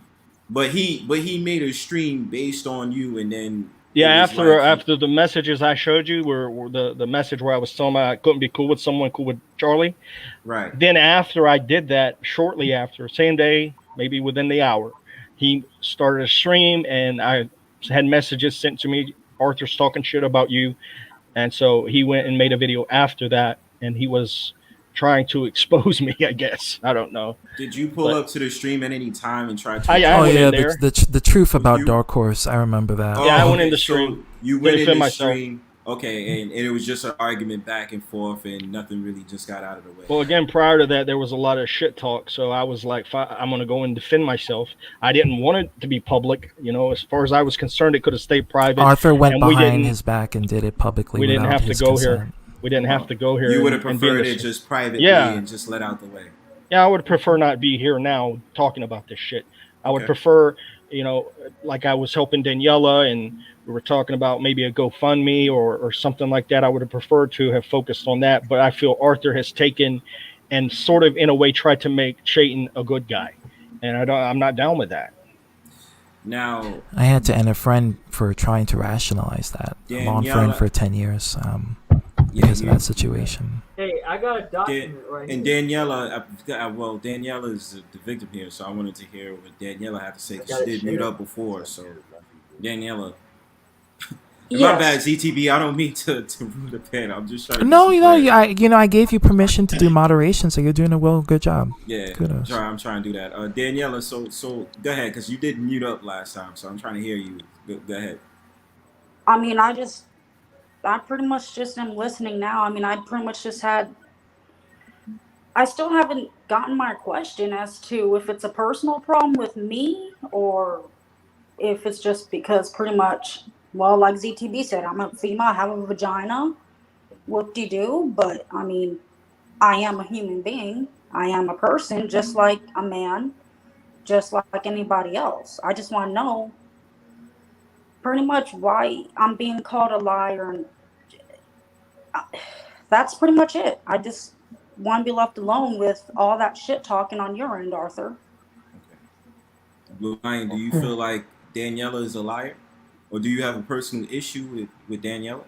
But he made a stream based on you, and then yeah, after the messages I showed you were the message where I was telling him I couldn't be cool with someone cool with Charlie. Right. Then after I did that, shortly after, same day, maybe within the hour, he started a stream, and I had messages sent to me. Arthur's talking shit about you, and so he went and made a video after that, and he was trying to expose me. I guess I don't know. Did you pull up to the stream at any time and try to? Oh yeah, the truth about Dark Horse. I remember that. Yeah, I went in the stream. So you went in the stream. Okay, and it was just an argument back and forth, and nothing really just got out of the way. Well, again, prior to that, there was a lot of shit talk, so I was like, I'm going to go and defend myself. I didn't want it to be public. You know, as far as I was concerned, it could have stayed private. Arthur went behind his back and did it publicly. We didn't have to go consent. here. We didn't have to go here. You would have preferred it just privately and just let out the way. Yeah, I would prefer not be here now talking about this shit. I would prefer, you know, like I was helping Daniela and we were talking about maybe a GoFundMe or something like that. I would have preferred to have focused on that. But I feel Arthur has taken and sort of in a way tried to make Chayton a good guy. And I'm not down with that. Now, I had to end a friend for trying to rationalize that. A long friend for 10 years because of that situation. Hey, I got a document right and here. Daniela, Daniela is the victim here, so I wanted to hear what Daniela had to say because she did mute up before. So, Daniela. My bad, ZTB. I don't mean to rude the pen. I'm just trying to. No, I gave you permission to do moderation, so you're doing a good job. Yeah, kudos. I'm trying to do that. Daniela, so go ahead, because you did mute up last time, so I'm trying to hear you. Go ahead. I mean, I pretty much just am listening now. I mean, I pretty much just I still haven't gotten my question as to if it's a personal problem with me or if it's just because pretty much, well, like ZTB said, I'm a female, I have a vagina, whoop-de-doo, but I mean, I am a human being. I am a person just like a man, just like anybody else. I just want to know pretty much why I'm being called a liar, and that's pretty much it. I just want to be left alone with all that shit talking on your end, Arthur. Blue Lion, do you feel like Daniela is a liar? Or do you have a personal issue with Daniela?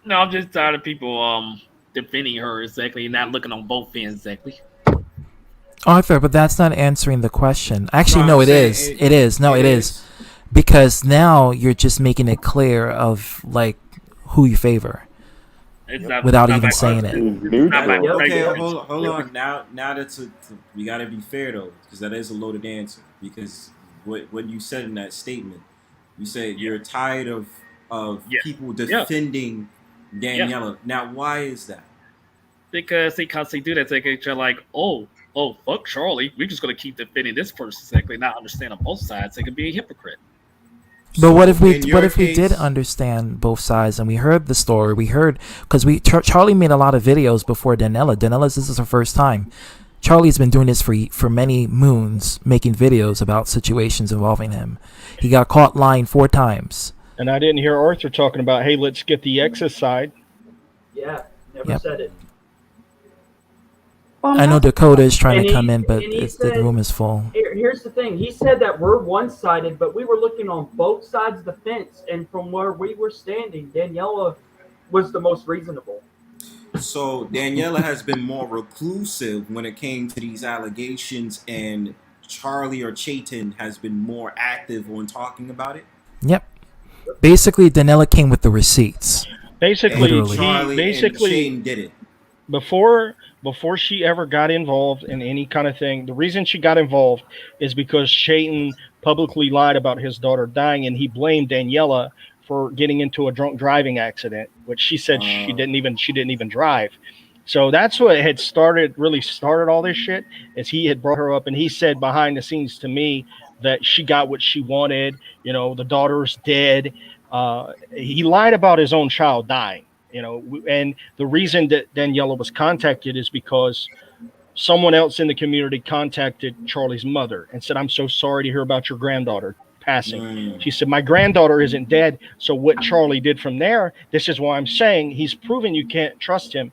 No, I'm just tired of people defending her exactly, not looking on both ends exactly. Arthur, but that's not answering the question. Actually, no, it is. It is. No, it is. Because now you're just making it clear of like who you favor. Without even saying it. Okay, hold on. Now that's we gotta be fair though, because that is a loaded answer. Because what you said in that statement, you said you're tired of people defending Daniela. Now, why is that? Because they constantly do that. They're like, oh, fuck Charlie. We're just gonna keep defending this person exactly, not understand on both sides. They could be a hypocrite. But what if we did understand both sides and we heard the story? We heard because Charlie made a lot of videos before Daniela. Daniela's this is her first time. Charlie's been doing this for many moons, making videos about situations involving him. He got caught lying 4 times. And I didn't hear Arthur talking about, hey, let's get the ex's side. Yeah, never said it. I know Dakota is trying to come in, but the room is full. Here's the thing. He said that we're one-sided, but we were looking on both sides of the fence, and from where we were standing, Daniela was the most reasonable. So Daniela has been more reclusive when it came to these allegations, and Charlie or Chayton has been more active on talking about it? Yep. Basically, Daniela came with the receipts. Basically, Chayton did it. Before she ever got involved in any kind of thing, the reason she got involved is because Chayton publicly lied about his daughter dying, and he blamed Daniela for getting into a drunk driving accident, which she said she didn't even drive. So that's what had really started all this shit, is he had brought her up, and he said behind the scenes to me that she got what she wanted. You know, the daughter's dead. He lied about his own child dying. You know, and the reason that Daniela was contacted is because someone else in the community contacted Charlie's mother and said, I'm so sorry to hear about your granddaughter passing. She said, my granddaughter isn't dead. So what Charlie did from there, this is why I'm saying he's proven you can't trust him.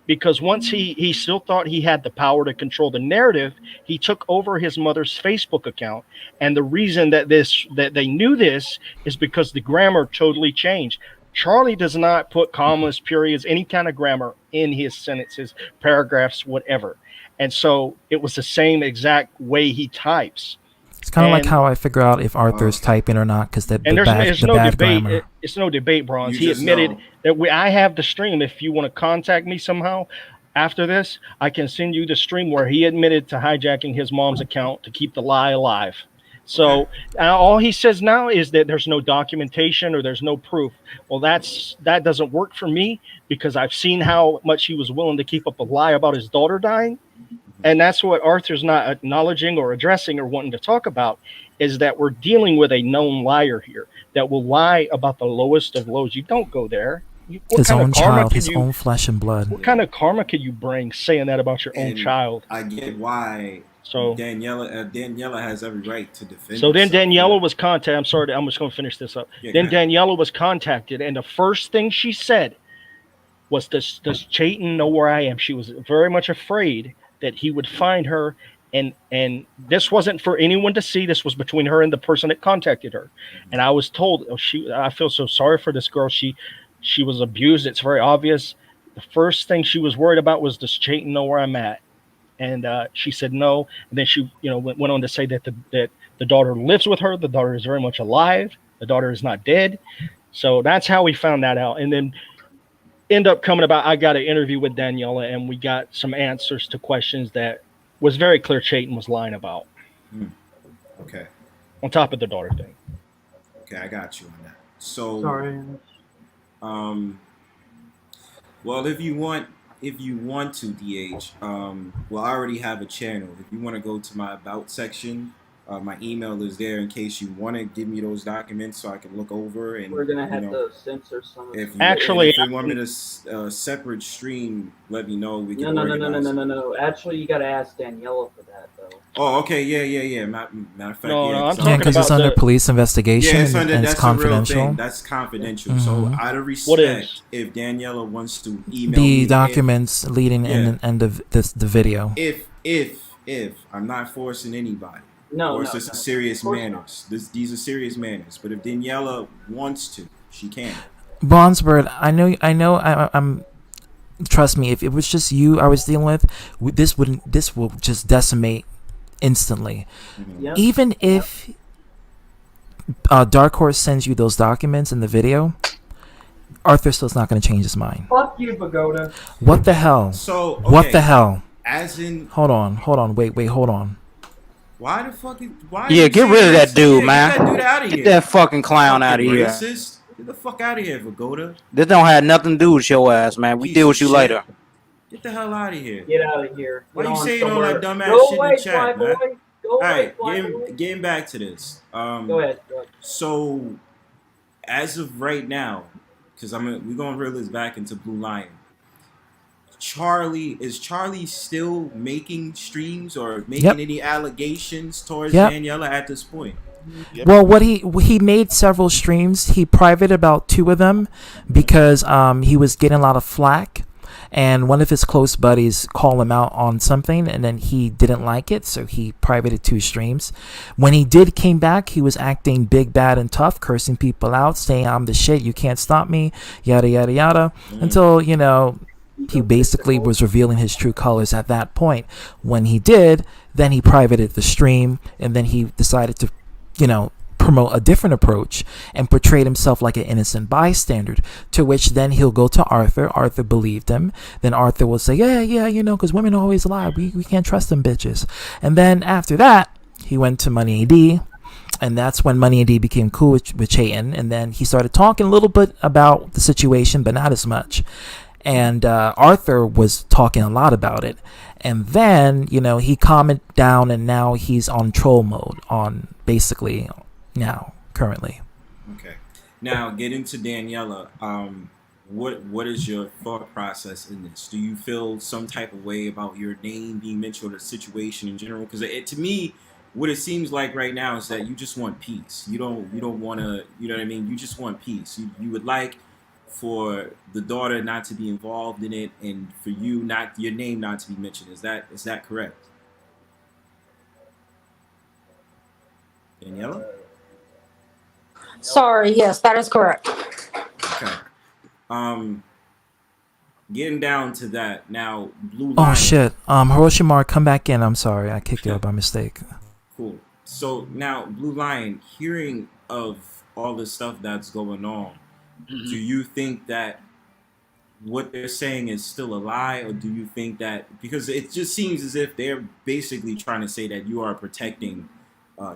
because once he still thought he had the power to control the narrative, he took over his mother's Facebook account. And the reason that they knew this is because the grammar totally changed. Charlie does not put commas, periods, any kind of grammar in his sentences, paragraphs, whatever. And so it was the same exact way he types. It's kind of like how I figure out if Arthur's typing or not, because there's no bad debate. grammar. It's no debate, Bronze. He admitted that I have the stream. If you want to contact me somehow after this, I can send you the stream where he admitted to hijacking his mom's account to keep the lie alive. So all he says now is that there's no documentation or there's no proof. Well, that doesn't work for me, because I've seen how much he was willing to keep up a lie about his daughter dying. And that's what Arthur's not acknowledging or addressing or wanting to talk about, is that we're dealing with a known liar here that will lie about the lowest of lows. You don't go there. His own child, his own flesh and blood. What kind of karma could you bring saying that about your own child? I get why Daniela has every right to defend So then herself. Daniela was contacted. I'm sorry, I'm just going to finish this up. Then Daniela was contacted, and the first thing she said was, does Chayton know where I am? She was very much afraid that he would find her, and this wasn't for anyone to see. This was between her and the person that contacted her. And I was told, I feel so sorry for this girl. She was abused. It's very obvious. The first thing she was worried about was, does Chayton know where I'm at? And she said no. And then she went on to say that the daughter lives with her. The daughter is very much alive. The daughter is not dead. So that's how we found that out. And then end up coming about, I got an interview with Daniela, and we got some answers to questions that was very clear Chayton was lying about. Okay. On top of the daughter thing. Okay, I got you on that. So sorry. Well, if you want to, DH, well, I already have a channel. If you want to go to my about section, my email is there in case you want to give me those documents so I can look over. And we're gonna have to censor some of if them. you want me to separate stream, let me know. We can No. Actually, you got to ask Daniela for that, though. Oh, okay, yeah. Matter of fact, I'm talking because it's under police investigation and it's confidential. That's confidential. So out of respect, if Daniela wants to email me documents leading in the end of the video. If I'm not forcing anybody. No, of course, this is serious manners. These are serious manners. But if Daniela wants to, she can. Bronzebird, I know. I'm. Trust me. If it was just you I was dealing with, this will just decimate instantly. Yep. Even if Dark Horse sends you those documents in the video, Arthur still's not going to change his mind. Fuck you, Pagoda. What the hell? So what the hell? As in, hold on. Wait, hold on. Why the fuck? Get rid of that dude, man. Get that dude out of here. Get that fucking clown out of here. Racist. Get the fuck out of here, Pagoda. This don't have nothing to do with your ass, man. We deal with you later. Get the hell out of here. Get out of here. Why you saying all that dumbass shit in the chat, man? All right, getting back to this. Go ahead. So, as of right now, because we're gonna reel this back into Blue Lion. Is Charlie still making streams or making any allegations towards Daniela at this point? Yep. Well, what he made several streams. He privated about 2 of them because he was getting a lot of flack, and one of his close buddies called him out on something, and then he didn't like it, so he privated 2 streams. When he came back, he was acting big, bad, and tough, cursing people out, saying I'm the shit, you can't stop me, yada yada yada, until he basically was revealing his true colors at that point. When he did, then he privated the stream, and then he decided to promote a different approach and portrayed himself like an innocent bystander, to which then he'll go to Arthur believed him, then Arthur will say yeah because women always lie, we can't trust them bitches. And then after that he went to Money AD, and that's when Money AD became cool with Chayton, and then he started talking a little bit about the situation, but not as much. And Arthur was talking a lot about it. And then, he calmed down, and now he's on troll mode basically now, currently. Okay. Now, getting to Daniela, what is your thought process in this? Do you feel some type of way about your name being mentioned or the situation in general? Because to me, what it seems like right now is that you just want peace. You don't want to, you know what I mean? You just want peace. You would like for the daughter not to be involved in it, and for you not your name not to be mentioned. Is that correct, Daniela? Sorry, yes, that is correct. Okay. Getting down to that now, Blue Oh Lion. shit. Hiroshima, come back in. I'm sorry, I kicked you out by mistake. Cool. So now, Blue Lion, hearing of all the stuff that's going on, do you think that what they're saying is still a lie, or do you think that, because it just seems as if they're basically trying to say that you are protecting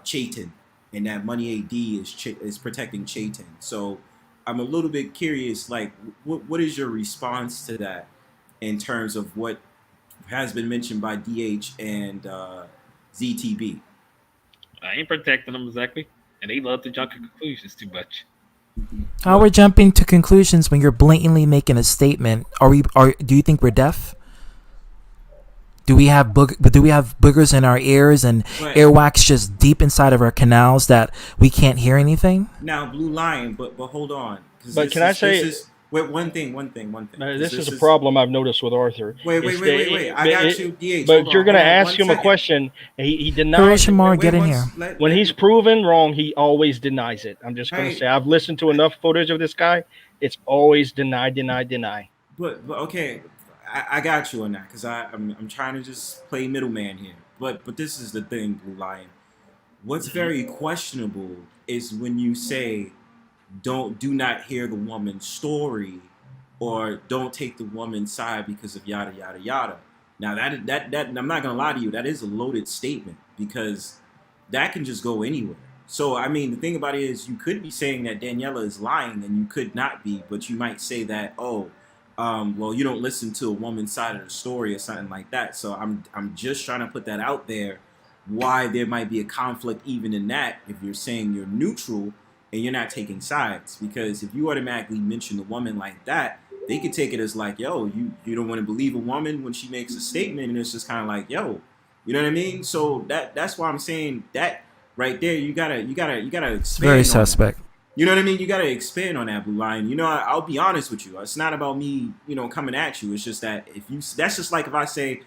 Chayton, and that Money AD is protecting Chayton. So I'm a little bit curious, like, what is your response to that in terms of what has been mentioned by DH and ZTB? I ain't protecting them exactly, and they love to jump to conclusions too much. How we're jumping to conclusions when you're blatantly making a statement? Do you think we're deaf? Do we have boogers in our ears and earwax just deep inside of our canals that we can't hear anything? Now, Blue Lion, but hold on. But can I say? Wait, one thing. This is a problem I've noticed with Arthur. Wait. I got you, DH. But you're going to ask him a question, and he denies it. Get in here. When he's proven wrong, he always denies it. I'm just going to say, I've listened to enough footage of this guy. It's always deny. But okay, I got you on that, because I'm trying to just play middleman here. But this is the thing, Blue Lion. What's very questionable is when you say, do not hear the woman's story, or don't take the woman's side because of yada yada yada. Now that I'm not gonna lie to you, that is a loaded statement, because that can just go anywhere. So I mean, the thing about it is, you could be saying that Daniela is lying, and you could not be, but you might say that, well, you don't listen to a woman's side of the story or something like that. So I'm just trying to put that out there, why there might be a conflict even in that, if you're saying you're neutral and you're not taking sides. Because if you automatically mention a woman like that, they could take it as like, yo, you don't want to believe a woman when she makes a statement, and it's just kind of like, yo, you know what I mean? So that's why I'm saying that right there, you gotta expand. Very suspect. That. You know what I mean? You gotta expand on that, Blue Lion. You know, I'll be honest with you. It's not about me, coming at you. It's just that that's just like if I say,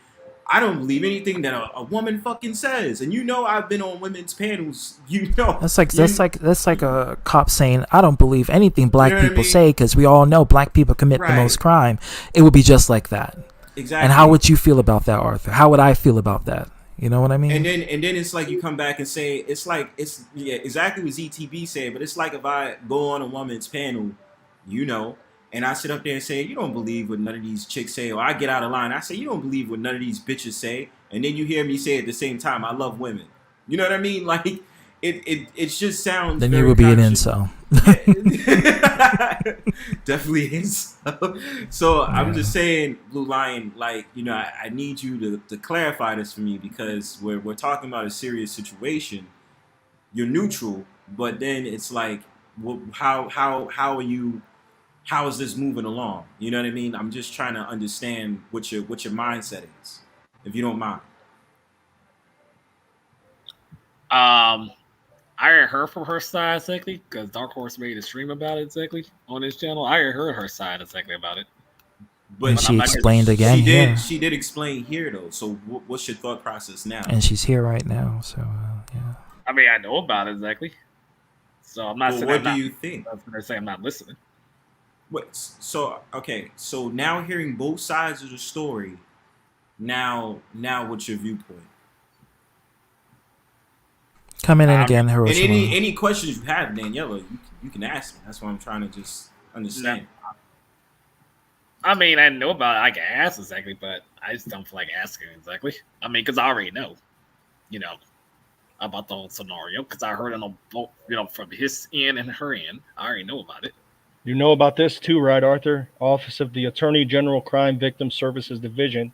I don't believe anything that a woman fucking says, and I've been on women's panels. That's like a cop saying, I don't believe anything black people say, because we all know black people commit the most crime. It would be just like that. Exactly. And how would you feel about that, Arthur? How would I feel about that? You know what I mean? And then it's like you come back and say, it's exactly what ZTB said, but it's like if I go on a woman's panel, and I sit up there and say, you don't believe what none of these chicks say, or I get out of line, I say, you don't believe what none of these bitches say, and then you hear me say at the same time, I love women. You know what I mean? Like, it just sounds. Then you would be an incel. Definitely incel. So yeah. I'm just saying, Blue Lion, like, I need you to clarify this for me, because we're talking about a serious situation. You're neutral, but then it's like, how are you? How is this moving along? You know what I mean? I'm just trying to understand what your mindset is, if you don't mind. I already heard from her side exactly, because Dark Horse made a stream about it exactly on his channel. I already heard her side exactly about it. But she explained again. She did explain here though. So what's your thought process now? And she's here right now. So yeah. I mean, I know about it exactly. So I'm not saying. What do you think? I was going to say I'm not listening. So now hearing both sides of the story, now what's your viewpoint? Come in again, Hiroshima. And any questions you have, Daniela, you can ask me. That's what I'm trying to just understand. I mean, I know about it. I can ask exactly, but I just don't feel like asking exactly. I mean, because I already know, about the whole scenario, because I heard it on both, from his end and her end. I already know about it. You know about this too, right, Arthur? Office of the Attorney General Crime Victim Services Division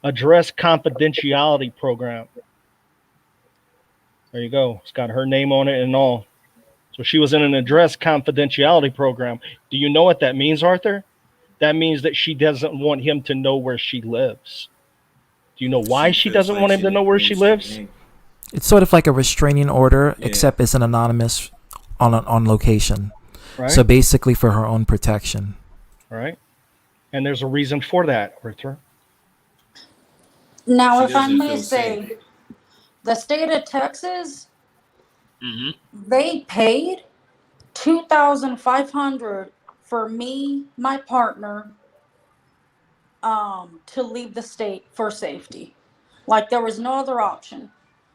Address Confidentiality Program. There you go. It's got her name on it and all. So she was in an address confidentiality program. Do you know what that means, Arthur? That means that she doesn't want him to know where she lives. Do you know why she doesn't want him to know where she lives? It's sort of like a restraining order, except it's an anonymous on location. Right. So basically for her own protection. All right, and there's a reason for that, Arthur. Now, She if I doesn't may feel safe. say, the state of Texas, Mm-hmm. they paid 2,500 for me, my partner, to leave the state for safety. Like there was no other option.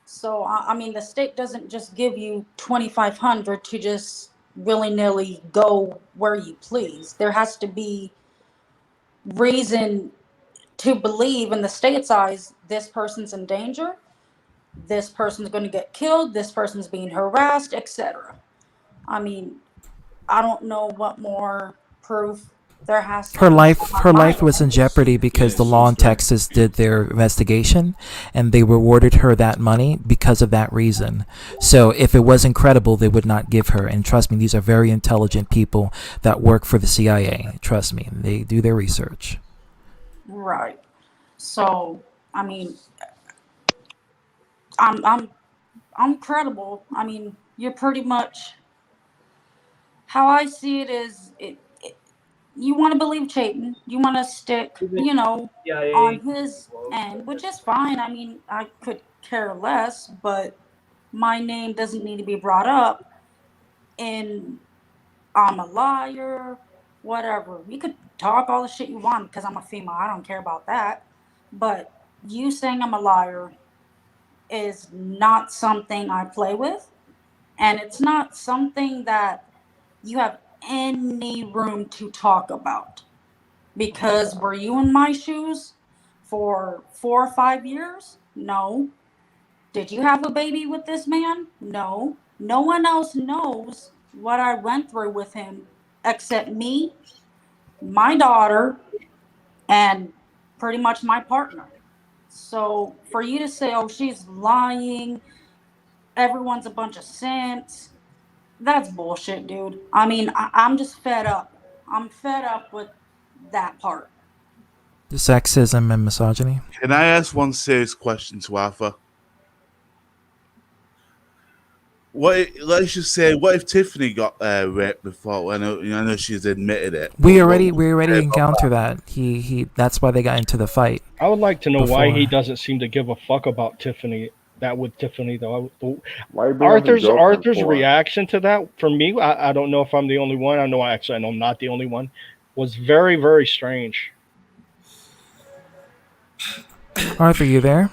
So I mean, the state doesn't just give you 2,500 to just willy nilly go where you please. There has to be reason to believe in the state's eyes this person's in danger, this person's going to get killed, this person's being harassed, etc. I mean, I don't know what more proof there has to Her be life, for my her life client. was in jeopardy because the law in Texas did their investigation, and they rewarded her that money because of that reason. So if it wasn't credible, they would not give her. And trust me, these are very intelligent people that work for the CIA. Trust me, they do their research. Right. So, I mean, I'm credible. I mean, you're pretty much how I see it is you want to believe Chayton. You want to stick, on his end, which is fine. I mean, I could care less, but my name doesn't need to be brought up in I'm a liar, whatever. You could talk all the shit you want because I'm a female. I don't care about that. But you saying I'm a liar is not something I play with. And it's not something that you have any room to talk about. Because were you in my shoes for 4 or 5 years? No. Did you have a baby with this man? No. No one else knows what I went through with him except me, my daughter, and pretty much my partner. So for you to say, oh, she's lying, everyone's a bunch of simps, that's bullshit, dude. I mean, I'm just fed up. I'm fed up with that part. The sexism and misogyny. Can I ask one serious question to Arthur? Let's just say, what if Tiffany got raped before? I know she's admitted it. We already encountered that. He that's why they got into the fight. I would like to know why before. he doesn't seem to give a fuck about Tiffany. That with Tiffany though. Why you bring up his girlfriend Arthur's for? reaction to that, for me, I don't know if I'm the only one. I know I'm not the only one. Was very, very strange. Arthur, you there?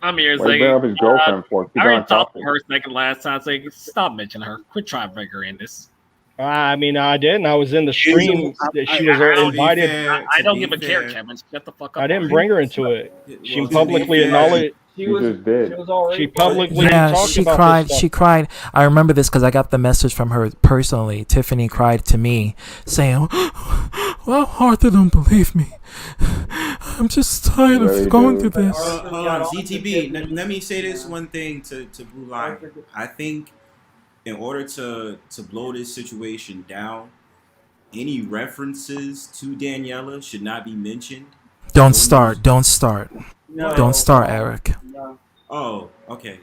I'm here. Why you bring up his girlfriend for? Keep I already on talked to talking. her second last time. So stop mentioning her. Quit trying to bring her in this. I mean, I didn't. I was in the stream. She was invited. I don't give a care, Kevin. Shut the fuck up. I didn't bring her into it. She Well, publicly acknowledged. She just did. She publicly Yeah, talked she about cried. this stuff. She cried. I remember this because I got the message from her personally. Tiffany cried to me, saying, "Well, Arthur don't believe me. I'm just tired of going through this." Hold on, ZTB. Let me say this one thing to Blue Line. I think in order to blow this situation down, any references to Daniela should not be mentioned. Don't start. Don't start. No. Don't start, Eric. No. Oh, okay.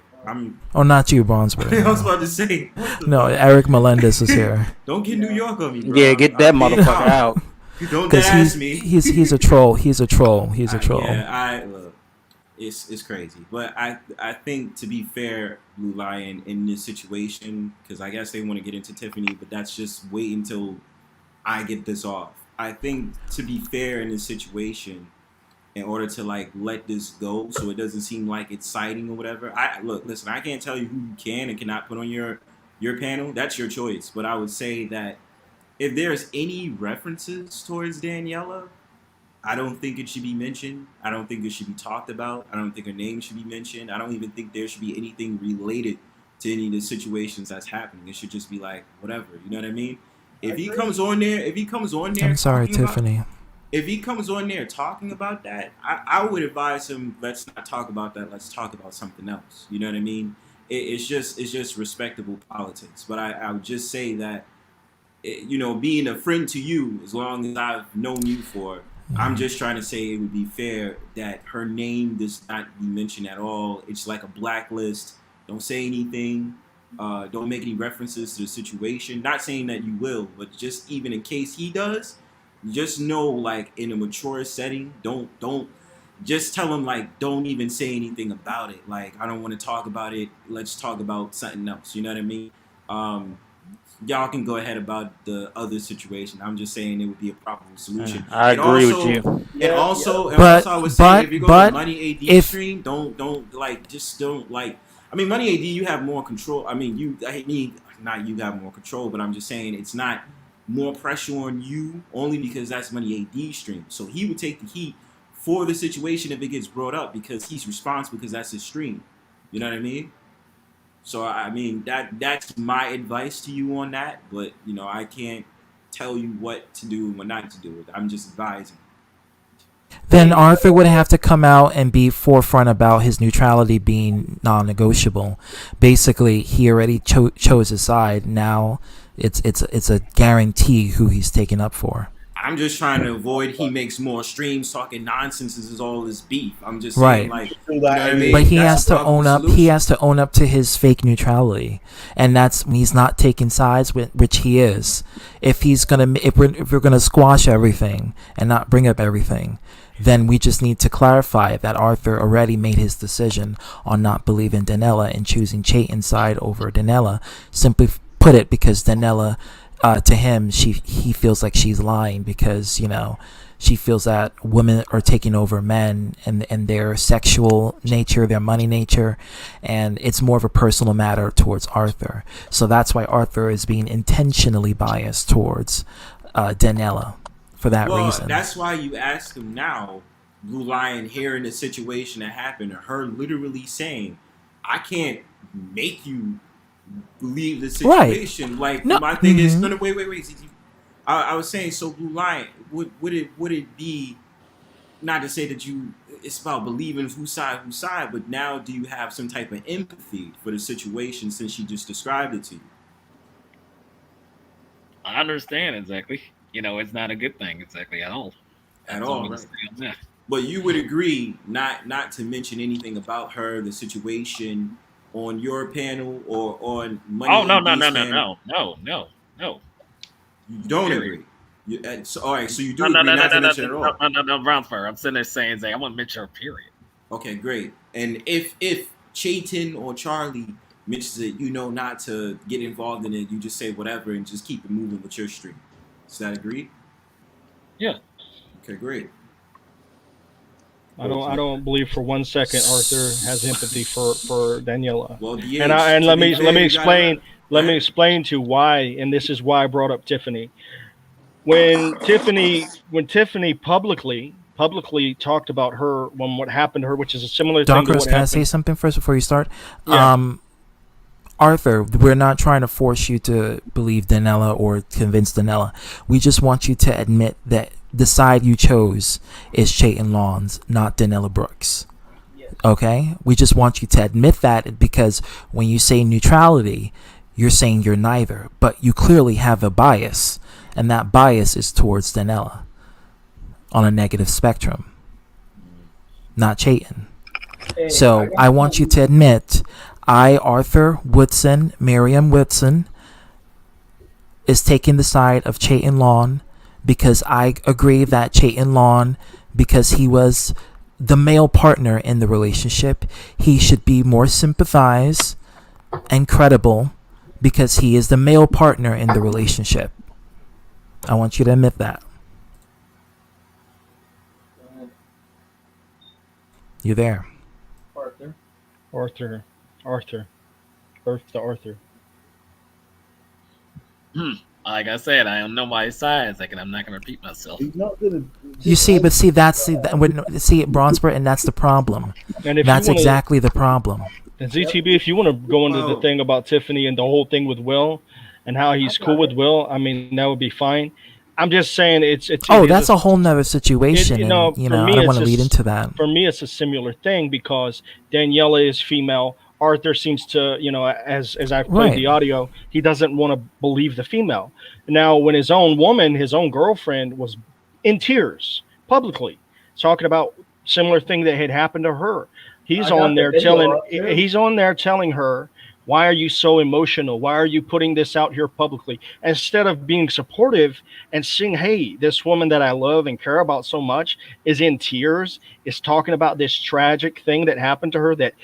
Oh, not you, Bronsberg. I was about to say. No, Eric Melendez is here. Don't get New York on me, bro. Yeah, get that motherfucker out. Don't ask me. He's a troll. He's a troll. He's a troll. Yeah, look. It's crazy, but I think, to be fair, Blue Lion, in this situation, because I guess they want to get into Tiffany, but that's just wait until I get this off. I think, to be fair, in this situation, in order to let this go, so it doesn't seem like it's citing or whatever. Listen, I can't tell you who you can and cannot put on your panel. That's your choice. But I would say that if there's any references towards Daniela, I don't think it should be mentioned. I don't think it should be talked about. I don't think her name should be mentioned. I don't even think there should be anything related to any of the situations that's happening. It should just be whatever. You know what I mean? If he comes on there, I'm sorry, Tiffany. If he comes on there talking about that, I would advise him, let's not talk about that. Let's talk about something else. You know what I mean? It's just respectable politics. But I would just say that, being a friend to you, as long as I've known you for, I'm just trying to say it would be fair that her name does not be mentioned at all. It's like a blacklist. Don't say anything. Don't make any references to the situation. Not saying that you will, but just even in case he does, just know, like, in a mature setting, don't just tell him, like, don't even say anything about it. Like, I don't want to talk about it. Let's talk about something else. You know what I mean? Um, y'all can go ahead about the other situation. I'm just saying it would be a proper solution. I And agree also, with you. and also, I was But saying, if you go to Money AD stream, don't like, just don't like. I mean, Money AD, you have more control. I mean, not you have more control, but I'm just saying it's not more pressure on you only because that's Money AD stream. So he would take the heat for the situation if it gets brought up because he's responsible because that's his stream. You know what I mean? So I mean that's my advice to you on that. But you know, I can't tell you what to do and what not to do. I'm just advising. Then Arthur would have to come out and be forefront about his neutrality being non-negotiable. Basically, he already chose his side. Now it's a guarantee who he's taking up for. I'm just trying to avoid he makes more streams talking nonsense. This is all this beef. I'm just saying, Right. like, you know what I mean? But he That's has to own up. He has to own up to his fake neutrality, and that's he's not taking sides, which he is. If we're gonna squash everything and not bring up everything, then we just need to clarify that Arthur already made his decision on not believing Daniela and choosing Chayton's side over Daniela. Simply put it, because Daniela, to him, he feels like she's lying because, you know, she feels that women are taking over men and their sexual nature, their money nature, and it's more of a personal matter towards Arthur. So that's why Arthur is being intentionally biased towards Daniela for that reason. That's why you ask him now, Blue Lion, hearing the situation that happened, and her literally saying, I can't make you believe the situation. Right. Like, no. My thing is, no, wait. I was saying, so Blue Lion, would it be, not to say that it's about believing whose side, but now do you have some type of empathy for the situation since she just described it to you? I understand exactly. You know, it's not a good thing exactly at all. At all, right? But you would agree not to mention anything about her, the situation, on your panel or on Money. Oh no! You don't agree. All right, so you do agree not to mention it at all. No, Brownsford. I'm sitting there saying, I want to mention her, period. Okay, great. And if Chayton or Charlie mentions it, you know not to get involved in it. You just say whatever and just keep it moving with your stream. Is that agreed? Yeah. Okay, great. I don't believe for 1 second Arthur has empathy for Daniela. Well, and let me explain to why, and this is why I brought up Tiffany. When Tiffany publicly talked about her, when what happened to her, which is a similar thing to what happened. Can I say something first before you start? Yeah. Arthur, we're not trying to force you to believe Daniela or convince Daniela. We just want you to admit that the side you chose is Chayton Lawns, not Daniela Brooks. Yes. Okay? We just want you to admit that, because when you say neutrality, you're saying you're neither, but you clearly have a bias, and that bias is towards Daniela on a negative spectrum, not Chayton. So I want you to admit, Arthur Woodson, Miriam Woodson, is taking the side of Chayton Lawn, because I agree that Chayton Lawn, because he was the male partner in the relationship, he should be more sympathized and credible because he is the male partner in the relationship. I want you to admit that. You there? Arthur. Earth to Arthur. Like I said, I don't know my sides. I'm not gonna repeat myself. He's not gonna. You see, but see, Bronzebert, and that's the problem. And that's exactly the problem. And ZTB, if you want to go into the thing about Tiffany and the whole thing with Will and how he's cool with Will, I mean, that would be fine. I'm just saying it's. Oh, that's a whole nother situation. I don't want to lead into that. For me, it's a similar thing because Daniela is female. Arthur seems to, as I've played the audio, he doesn't want to believe the female. Now, when his own woman, his own girlfriend, was in tears publicly talking about similar thing that had happened to her, he's on there telling her Why are you so emotional? Why are you putting this out here publicly? Instead of being supportive and seeing, hey, this woman that I love and care about so much is in tears, is talking about this tragic thing that happened to her that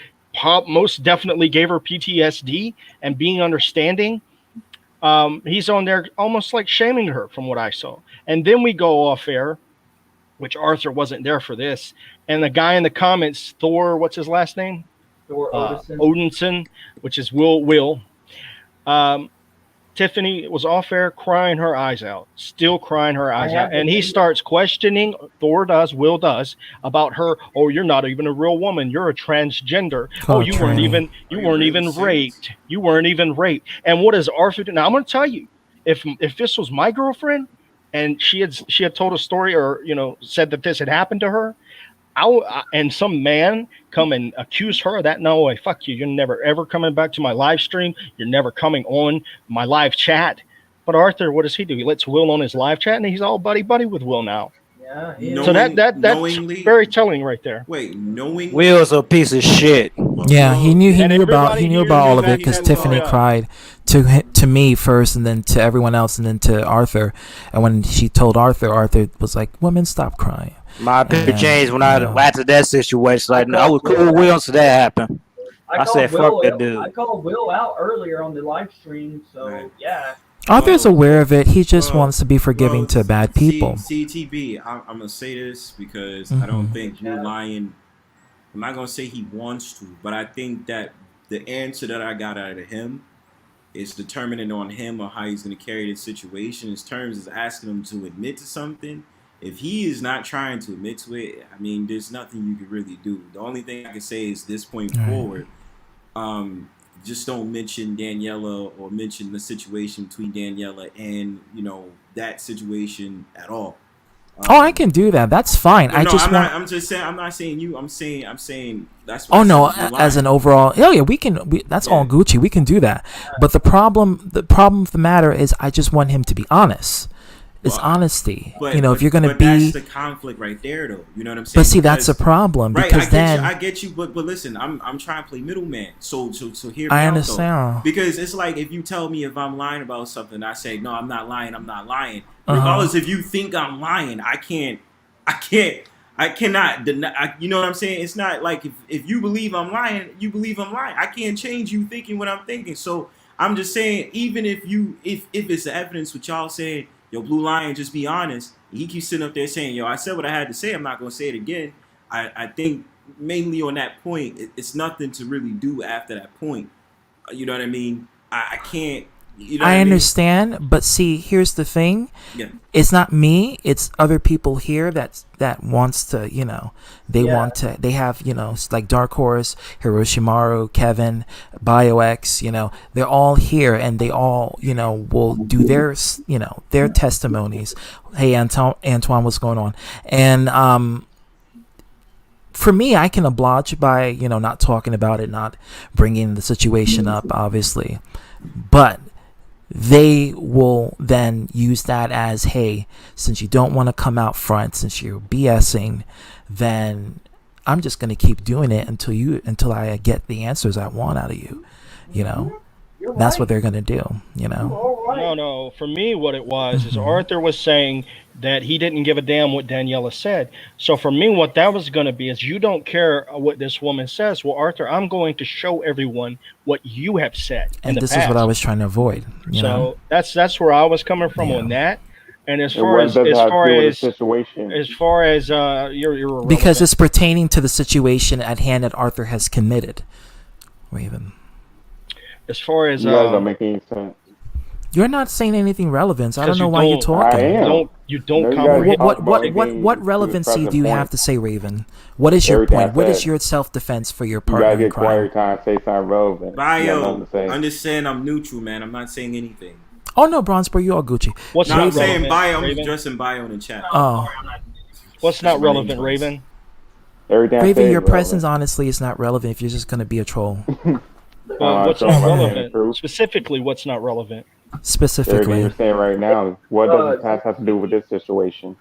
most definitely gave her PTSD, and being understanding. He's on there almost like shaming her from what I saw. And then we go off air, which Arthur wasn't there for this. And the guy in the comments, Thor, what's his last name? Thor Odinson, which is Will. Tiffany was off air crying her eyes out, still crying her eyes out. And he starts questioning, Will does, about her. Oh, you're not even a real woman. You're a transgender. Oh, you weren't even raped. You weren't even raped. And what is Arthur do? Now I'm going to tell you, if this was my girlfriend and she had told a story or, said that this had happened to her, and some man come and accuse her of that, no way, fuck you. You're never, ever coming back to my live stream. You're never coming on my live chat. But Arthur, what does he do? He lets Will on his live chat, and he's all buddy-buddy with Will now. Yeah. So that's very telling right there. Wait, knowing Will's a piece of shit. Yeah, he knew about all of it because Tiffany cried to me first, and then to everyone else, and then to Arthur. And when she told Arthur was like, "Women, stop crying." My opinion changed when after that situation. Like, I was cool with Will until that happened. I said, "Fuck that dude." I called Will out earlier on the live stream, so yeah. Arthur's aware of it. He just wants to be forgiving to bad people. CTB, I'm gonna say this because I don't think Blue Lion. I'm not gonna say he wants to, but I think that the answer that I got out of him is determining on him or how he's gonna carry the situation. His terms is asking him to admit to something. If he is not trying to admit to it, I mean, there's nothing you can really do. The only thing I can say is this point forward, just don't mention Daniela or mention the situation between Daniela and, that situation at all. I can do that. That's fine. I'm just saying. I'm not saying you. I'm saying that's. Oh no! As an overall, we can. That's all Gucci. We can do that. But the problem of the matter is, I just want him to be honest. It's honesty. But, if you're gonna be, that's the conflict right there, though. You know what I'm saying? But see, that's a problem because I get you. But listen, I'm trying to play middleman. So hear me I out, understand. though. Because it's like if you tell me if I'm lying about something, I say no, I'm not lying. I'm not lying. Regardless, if you think I'm lying, I cannot deny. You know what I'm saying? It's not like if you believe I'm lying, you believe I'm lying. I can't change you thinking what I'm thinking. So I'm just saying, even if it's the evidence what y'all saying. Yo, Blue Lion, just be honest. He keeps sitting up there saying, yo, I said what I had to say. I'm not going to say it again. I think mainly on that point, it's nothing to really do after that point. You know what I mean? I can't. I understand, but see, here's the thing. Yeah. It's not me. It's other people here that wants to, they have, like Dark Horse, Hiroshimaru, Kevin, BioX, they're all here and they all, will do their testimonies. Hey, Antoine, what's going on? And, for me, I can oblige by, not talking about it, not bringing the situation up, obviously, but they will then use that as, hey, since you don't want to come out front, since you're BSing, then I'm just going to keep doing it until I get the answers I want out of you. That's what they're going to do, No. For me, what it was is Arthur was saying that he didn't give a damn what Daniela said. So for me, what that was going to be is you don't care what this woman says. Well, Arthur, I'm going to show everyone what you have said. And this is what I was trying to avoid. So that's where I was coming from on that. And as far as you're because it's pertaining to the situation at hand that Arthur has committed, Raven. As far as you guys don't make any sense. You're not saying anything relevant. I don't know why you're talking. I am. You don't comprehend. What relevancy do you have to say, Raven? What is your point? What is your self-defense for your partner? You gotta get quiet time, say something relevant. Bio, understand I'm neutral, man. I'm not saying anything. Oh no, Bronzeboro, you all Gucci. I'm saying bio. I'm addressing bio in the chat. Oh, what's not relevant, Raven? Raven, your presence honestly is not relevant if you're just gonna be a troll. What's not relevant? Specifically, what's not relevant? Specifically, you're saying right now, what does it have to do with this situation?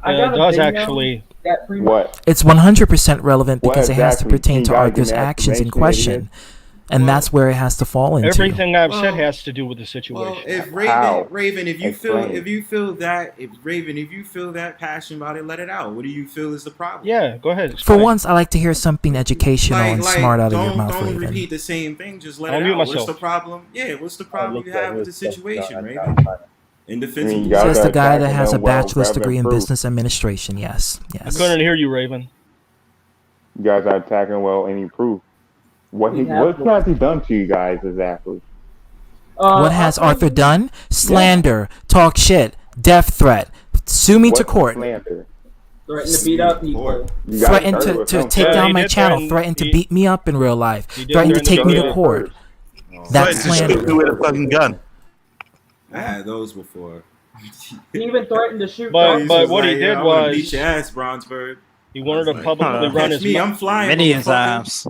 It does actually. What? It's 100% relevant because it has to pertain to Arthur's actions in question. And that's where it has to fall into. Everything I've said has to do with the situation. Well, if How? Raven, if you Explain. feel that passion about it, let it out. What do you feel is the problem? Yeah, go ahead. For explain. once, I like to hear something educational and smart out of your mouth, Don't Raven. repeat the same thing. Just let I'll it mute out. myself. What's the problem? Yeah, what's the problem you have with the situation, Raven? In defense I of mean, yourself. y'all Says the got guy that attacking has a them well, bachelor's grab degree in and proof. business administration. Yes, I yes. couldn't hear you, Raven. You guys are attacking well any proof. What We have has he done to you guys exactly? What has Arthur done? Slander, talk shit, death threat, sue me to What's court, slander? Threatened to beat up people. You guys threatened started to, with to him take first. down he my did channel, threaten- threatened to he- beat me up in real life, He did threatened to threaten take me to to go court. Threatened That's to shoot slander. me with a fucking gun. I had those before. He even threatened to shoot. But Dark but Horse. what he Like, did I'm gonna was beat your ass, Bronzeberg. he wanted to Like, publicly run catch his me, mouth. I'm flying. Many motherfucker. times.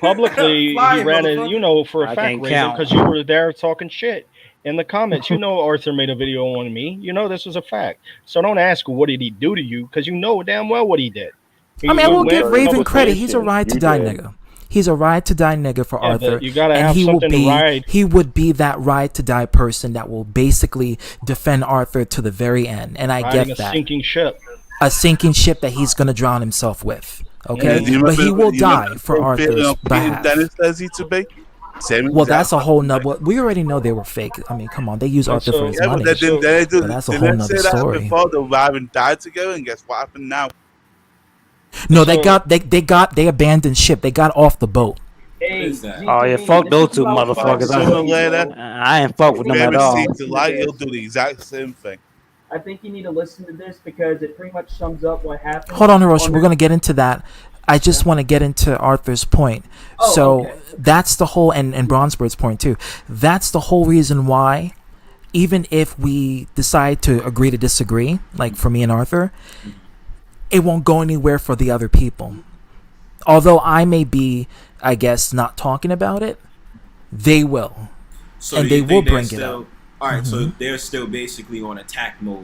Publicly, Flying, he ran it. motherfucker. You know for a I fact, can't Raven, count. because you were there talking shit in the comments. You know Arthur made a video on me. You know this was a fact. So don't ask what did he do to you, because you know damn well what he did. I mean, I will went give Raven publicly- credit. He's a ride to You die did. nigga. He's a ride to die nigga for Yeah, Arthur, but you gotta and have he will something to be ride. he would be that ride to die person that will basically defend Arthur to the very end. And I riding get a that. sinking ship. A sinking ship that he's gonna drown himself with. Okay, Yeah, but he will you die remember for the Arthur's feeling of beating behalf. Dennis says he to be? Same Well, that's a exact whole nother. We already know they were fake. I mean, come on, they use And Arthur so- for his Yeah, money. but But that's a whole didn't nother say that story. before the Raven died together, and guess what happened now? No, So- they abandoned ship. They got off the boat. Hey, is that? Oh yeah, GTV, fuck this those is two about motherfuckers. five Sooner or minutes later, ago. I ain't fuck with them at Famous all. sees the light, he'll do the exact same thing. I think you need to listen to this because it pretty much sums up what happened. Hold on, Hiroshi. We're the- going to get into that. I just want to get into Arthur's point. Oh, So okay. that's the whole, and Bronzebird's point too. That's the whole reason why, even if we decide to agree to disagree, like for me and Arthur, it won't go anywhere for the other people. Although I may be, I guess, not talking about it, they will. So And do you they will think they're bring it still, up. All right, so they're still basically on attack mode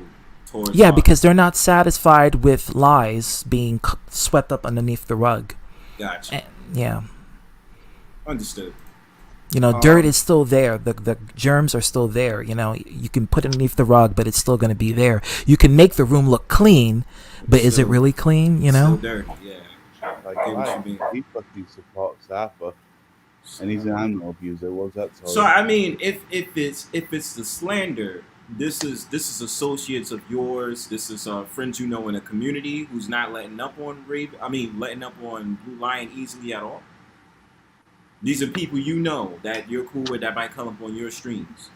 towards. Yeah, Arthur. because they're not satisfied with lies being swept up underneath the rug. Gotcha. And, yeah. Understood. You know, dirt is still there. The germs are still there. You know, you can put it underneath the rug, but it's still going to be there. You can make the room look clean, but is it really clean? You know? Still dirty, yeah. Like, I get what you mean. he fucking supports Arthur, and he's an animal abuser. What's that? So I mean, if it's the slander, this is associates of yours. This is friends you know in a community who's not letting up on letting up on Blue Lion easily at all. These are people you know that you're cool with that might come up on your streams.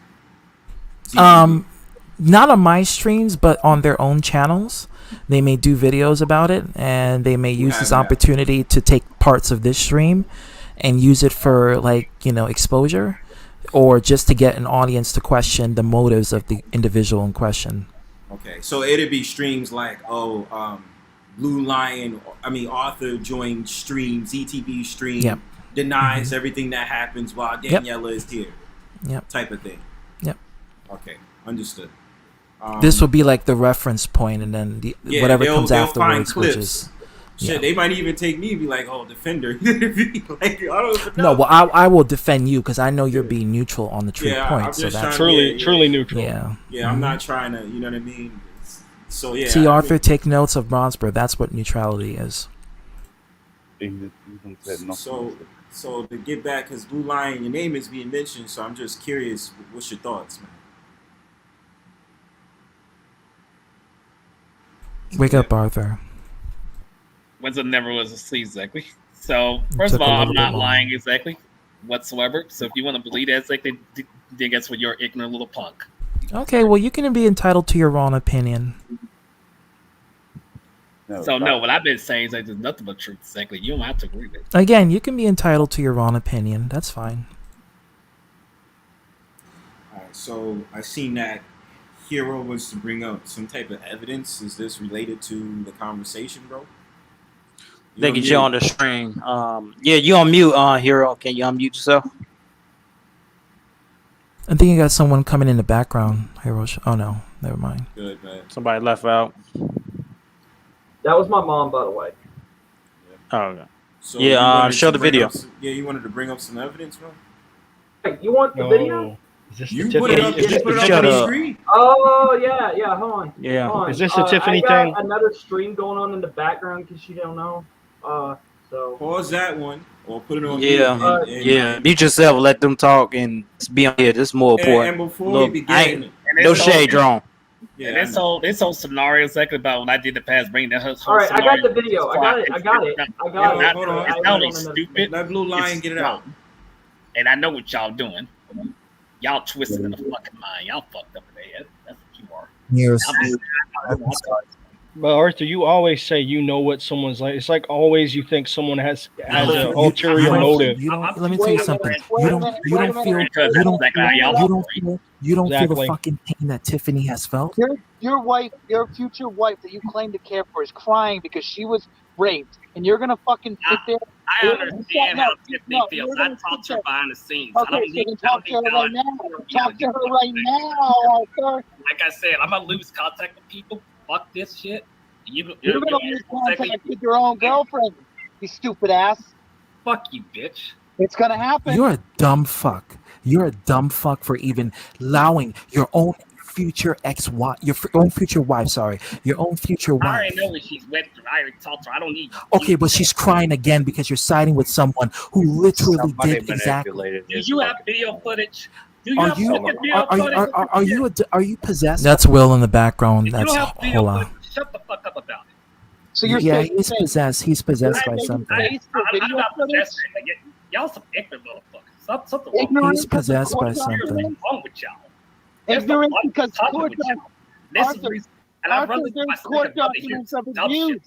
Not on my streams, but on their own channels. They may do videos about it, and they may use this opportunity to take parts of this stream and use it for, like, you know, exposure, or just to get an audience to question the motives of the individual in question. Okay, so it'd be streams like, Blue Lion, Arthur joined stream, ZTV stream, Yep. denies everything that happens while Daniela is here. Yep. Type of thing. Yep. Okay, understood. This will be like the reference point, and then whatever comes they'll afterwards, find which clips. is... Shit, Yeah. they might even take me and be like, "Oh, defender." Like, I don't even No, know. well, I will defend you because I know you're being neutral on the truth Yeah, point. I'm So just that's trying to- Truly neutral. Yeah. Yeah, I'm not trying to. You know what I mean? So yeah. See, I Arthur, mean, take notes of Bronzeberg. That's what neutrality is. So to get back, because Blue Lion, your name is being mentioned, so I'm just curious. What's your thoughts, man? Wake up, Arthur. Winston never was asleep exactly. So first Took of a all, I'm little not bit long. lying exactly whatsoever. So if you want to believe that exactly, then guess what? You're ignorant little punk. Okay, well, you can be entitled to your own opinion. What I've been saying is like there's nothing but truth exactly. You don't have to agree with it. Again, you can be entitled to your own opinion. That's fine. All right, so I seen that Hero wants to bring up some type of evidence. Is this related to the conversation, bro? They get you on the stream. Yeah, you on mute, Hero. Can you unmute yourself? I think you got someone coming in the background, Hiroshi. Oh, no. Never mind. Good, man. Somebody left out. That was my mom, by the way. Oh, okay. So Yeah, you wanted show to the bring video. up you wanted to bring up some evidence, bro. Wait, you want the video? Is this You the put it Tiffany? up. Is You this put the it up on Tiffany? the screen. Oh yeah. Hold on. Yeah. Hold on. Is this a Tiffany I got thing? another stream going on in the background because you don't know. So pause that one or put it on Yeah, mute. yeah. Mute yourself. Let them talk and be on here. This is more important. And before Look, we begin, no shade, Drone. And this whole scenario exactly about what I did in the past, bringing that whole all right, I got scenario the video. I got it. Hold on. It's not only stupid. Let Blue Lion get it out. And I know what y'all doing. Y'all twisted in the fucking mind. Y'all fucked up in the head. That's what you are. But Arthur, you always say you know what someone's like. It's like always you think someone has an ulterior motive. Let me tell you something. You don't feel the fucking pain that Tiffany has felt. Your wife, your future wife that you claim to care for, is crying because she was raped, and you're gonna fucking sit there. I understand how Tiffany feels. I talked to her behind the scenes. Okay, talk to her right now. Talk to her right now, Arthur. Like I said, I'm gonna lose contact with people. Fuck this shit. You're gonna lose contact with your own girlfriend, you stupid ass. Fuck you, bitch. It's gonna happen. You're a dumb fuck. You're a dumb fuck for even allowing your own future ex-wife, your own future wife. Sorry, your own future I wife. already know what she's went through. I already talked to her. I don't need. Okay, but she's crying again because you're siding with someone who literally did exactly. Do you have video footage? Do you have fucking video footage? Are you possessed? That's Will in the background. If you That's don't have video hold on. footage, shut the fuck up about it. So you're Yeah, saying he's possessed. He's possessed by something. I'm not possessed. Y'all some ignorant motherfuckers. Something wrong. He's possessed by something. What's wrong with y'all? ignorant because court documents. there's court documents of abuse.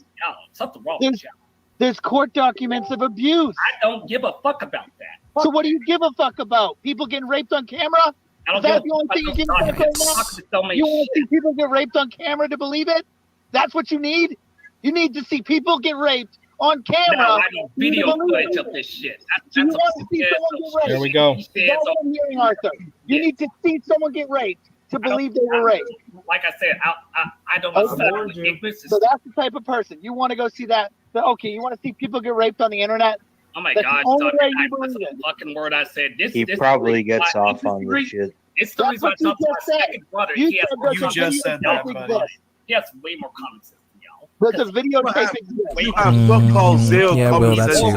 Something wrong with y'all. There's court documents of abuse. I don't give a fuck about that. So what do you give a fuck about? People getting raped on camera? Is that the only thing you give a fuck right now? You want to see people get raped on camera to believe it? That's what you need? You need to see people get raped on camera. No, I need video footage of this shit. You want to see someone get raped? There we go. That's what I'm hearing, Arthur. You need to see someone get raped to believe they were raped. Like I said, I don't understand. So that's the type of person. You want to go see that? Okay, you want to see people get raped on the internet? Oh my That's gosh, the only son, way you believe it. fucking word I said. He probably gets off on this shit. It's the reason I talked to my second brother. He just said that, buddy. He has way more common sense than y'all. But the videotape exists. You have fuck all zero yeah, common Will, that's sense.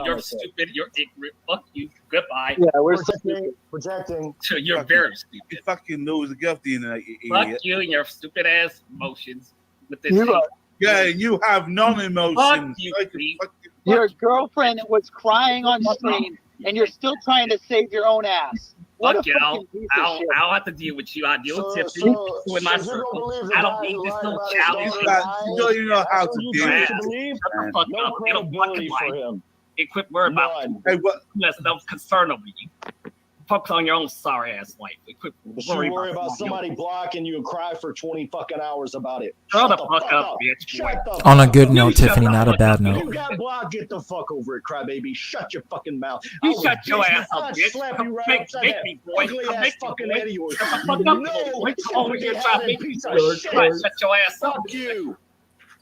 You're stupid. You're ignorant. Fuck you. Goodbye. Yeah, we're projecting. You're very stupid. You fucking knows the gift, you know, Fuck idiot. you and your stupid ass emotions with this. Yeah, you have none emotions. Fuck you, Your girlfriend was crying on screen, and you're still trying to save your own ass. What Fuck a you. fucking piece of shit. I'll have to deal with you. I deal with Tiffany with my circle. I don't need this little challenge. You don't even know how to deal with Shut the fuck No up. They don't fucking credibility for like. him. They quit worrying about Hey, what? that's no concern over you. Focus on your own sorry ass life. They quit But you worrying worry about you. somebody blocking you and cry for 20 fucking hours about it. Shut the fuck up, bitch. Shut the On a fuck good up. note, You Tiffany, shut not the a bad fuck up. note. You got blocked. Get the fuck over it, crybaby. Shut your fucking mouth. You I would shut your bitch ass you. up, I'd bitch. slap you right Make upside me, that boy. ugly Come ass make me, fucking boy. head of yours. Shut the fuck You up. know Wait it's till over gonna here be trying to happening, make me piece of shit. shut your ass up. Fuck you.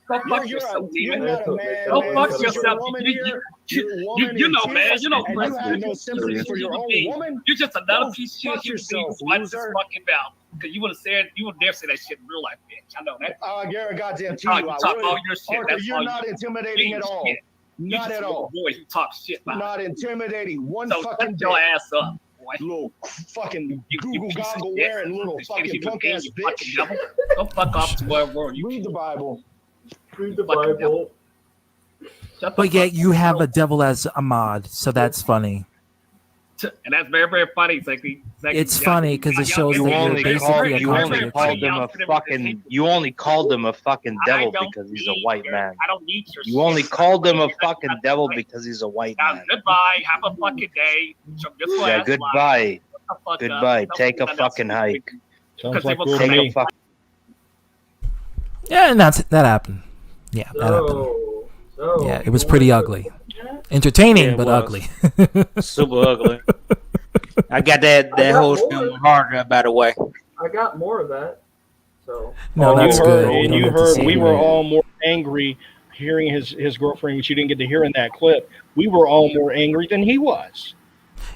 Go fuck yourself, You're demon. not a man. Go man. fuck This is your yourself. woman here. You're a woman You in know, man. tears, You know, and you have no sympathy for your own woman. You're just another Go piece of shit. fuck You yourself, watch this loser. fucking mouth. Because you would have said, you would never say that shit in real life, bitch. I know that. Gary, goddamn to talk, you. you I talk would. all your shit. Arthur, That's you're all not you intimidating at all. shit. You Not just at a all. boy who talks shit about Not intimidating. One so fucking shut your bit. ass up, boy. Little fucking Google piece of goggle shit. wearing little You fucking human punk being, ass you bitch. fucking devil. Go fuck off to where world you Read the Bible. Read the fucking Bible. devil. Shut the But yet fuck you up. have a devil as a mod, so that's funny. And that's very, very funny. Exactly. It's funny because it shows You that you're only basically a called you only called him a fucking devil because he's a white man. I don't need your You only called him a fucking devil because he's a white Now, man. goodbye. Have a fucking day. Yeah, goodbye. Goodbye. Take a fucking hike. Sounds like will cool to take me. fucking Yeah, and that happened. Yeah, that happened. Yeah, it was pretty ugly. Entertaining, Yeah, it but was. ugly. Super ugly. I got that whole film hard, by the way. I got more of that. So No, that's you good. heard, We and don't you have to heard see we it. were all more angry hearing his girlfriend, which you didn't get to hear in that clip, we were all more angry than he was.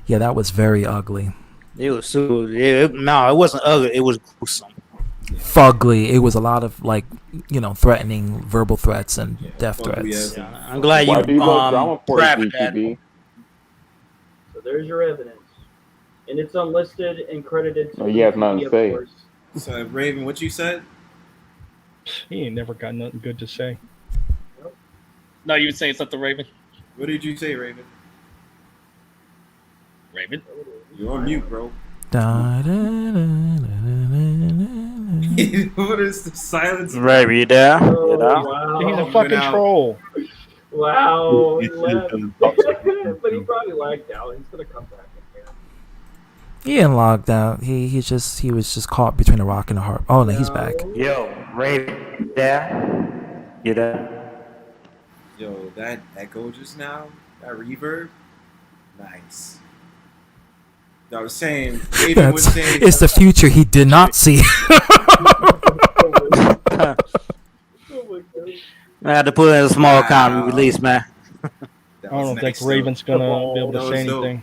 Yeah, that was very ugly. It was so. No, it wasn't ugly. It was gruesome. Fugly. It was a lot of threatening verbal threats and death threats. Yeah, I'm glad you grabbed that. So there's your evidence, and it's unlisted and credited to he has nothing to say. So Raven, what you said? He ain't never got nothing good to say. No, you were saying something, Raven? What did you say, Raven? Raven? You're on mute, bro. What is the silence? Raven, you there? Wow. He's a fucking troll. Wow, he left. But he probably lagged out. He's gonna come back in here. He didn't log out. He was just caught between a rock and a hard. Oh no, he's back. Yo, Raven, there? You there? Yo, that echo just now, that reverb, nice. I was saying, Raven was saying, it's the future he did not see. I had to put in a small comment release, man. I don't think Raven's gonna be able to say anything.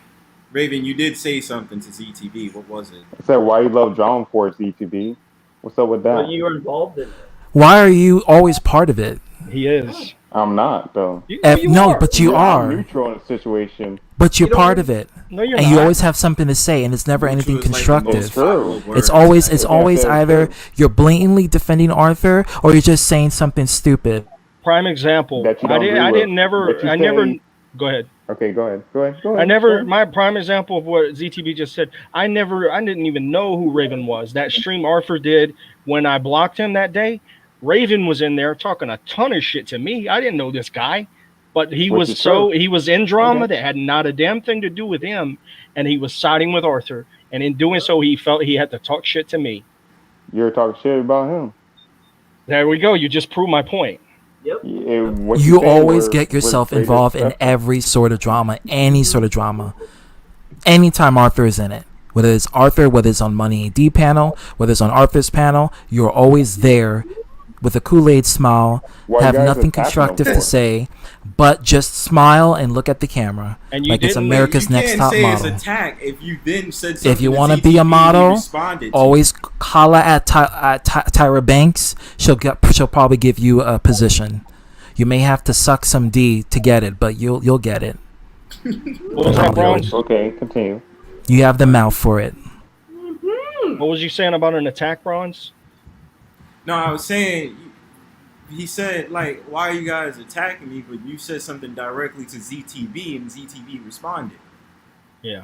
Raven, you did say something to ZTV. What was it? I said, why you love drawing for ZTV? What's up with that? But you were involved in it. Why are you always part of it? He is. I'm not, though. No, but you are. I'm neutral in the situation. But you're part of it. No, you're and not. you always have something to say, and it's never anything constructive. True. It's always either you're blatantly defending Arthur or you're just saying something stupid. Prime example. I never. Go ahead. Okay, go ahead. I never. My prime example of what ZTB just said. I didn't even know who Raven was. That stream Arthur did when I blocked him that day. Raven was in there talking a ton of shit to me. I didn't know this guy, but he was in drama that had not a damn thing to do with him, and he was siding with Arthur. And in doing so, he felt he had to talk shit to me. You're talking shit about him. There we go. You just proved my point. Yep. You always get yourself involved in every sort of drama, any sort of drama. Anytime Arthur is in it, whether it's Arthur, whether it's on Money AD panel, whether it's on Arthur's panel, you're always there with a Kool-Aid smile, have nothing constructive to say, but just smile and look at the camera like it's America's Next Top Model. It's attack if you then said something. If you want to be a model, always holla at Tyra Banks. She'll probably give you a position. You may have to suck some D to get it, but you'll get it. What was that, Bronze? Okay, continue. You have the mouth for it. What was you saying about an attack, Bronze? No, I was saying, he said, like, why are you guys attacking me? But you said something directly to ZTV, and ZTV responded. Yeah.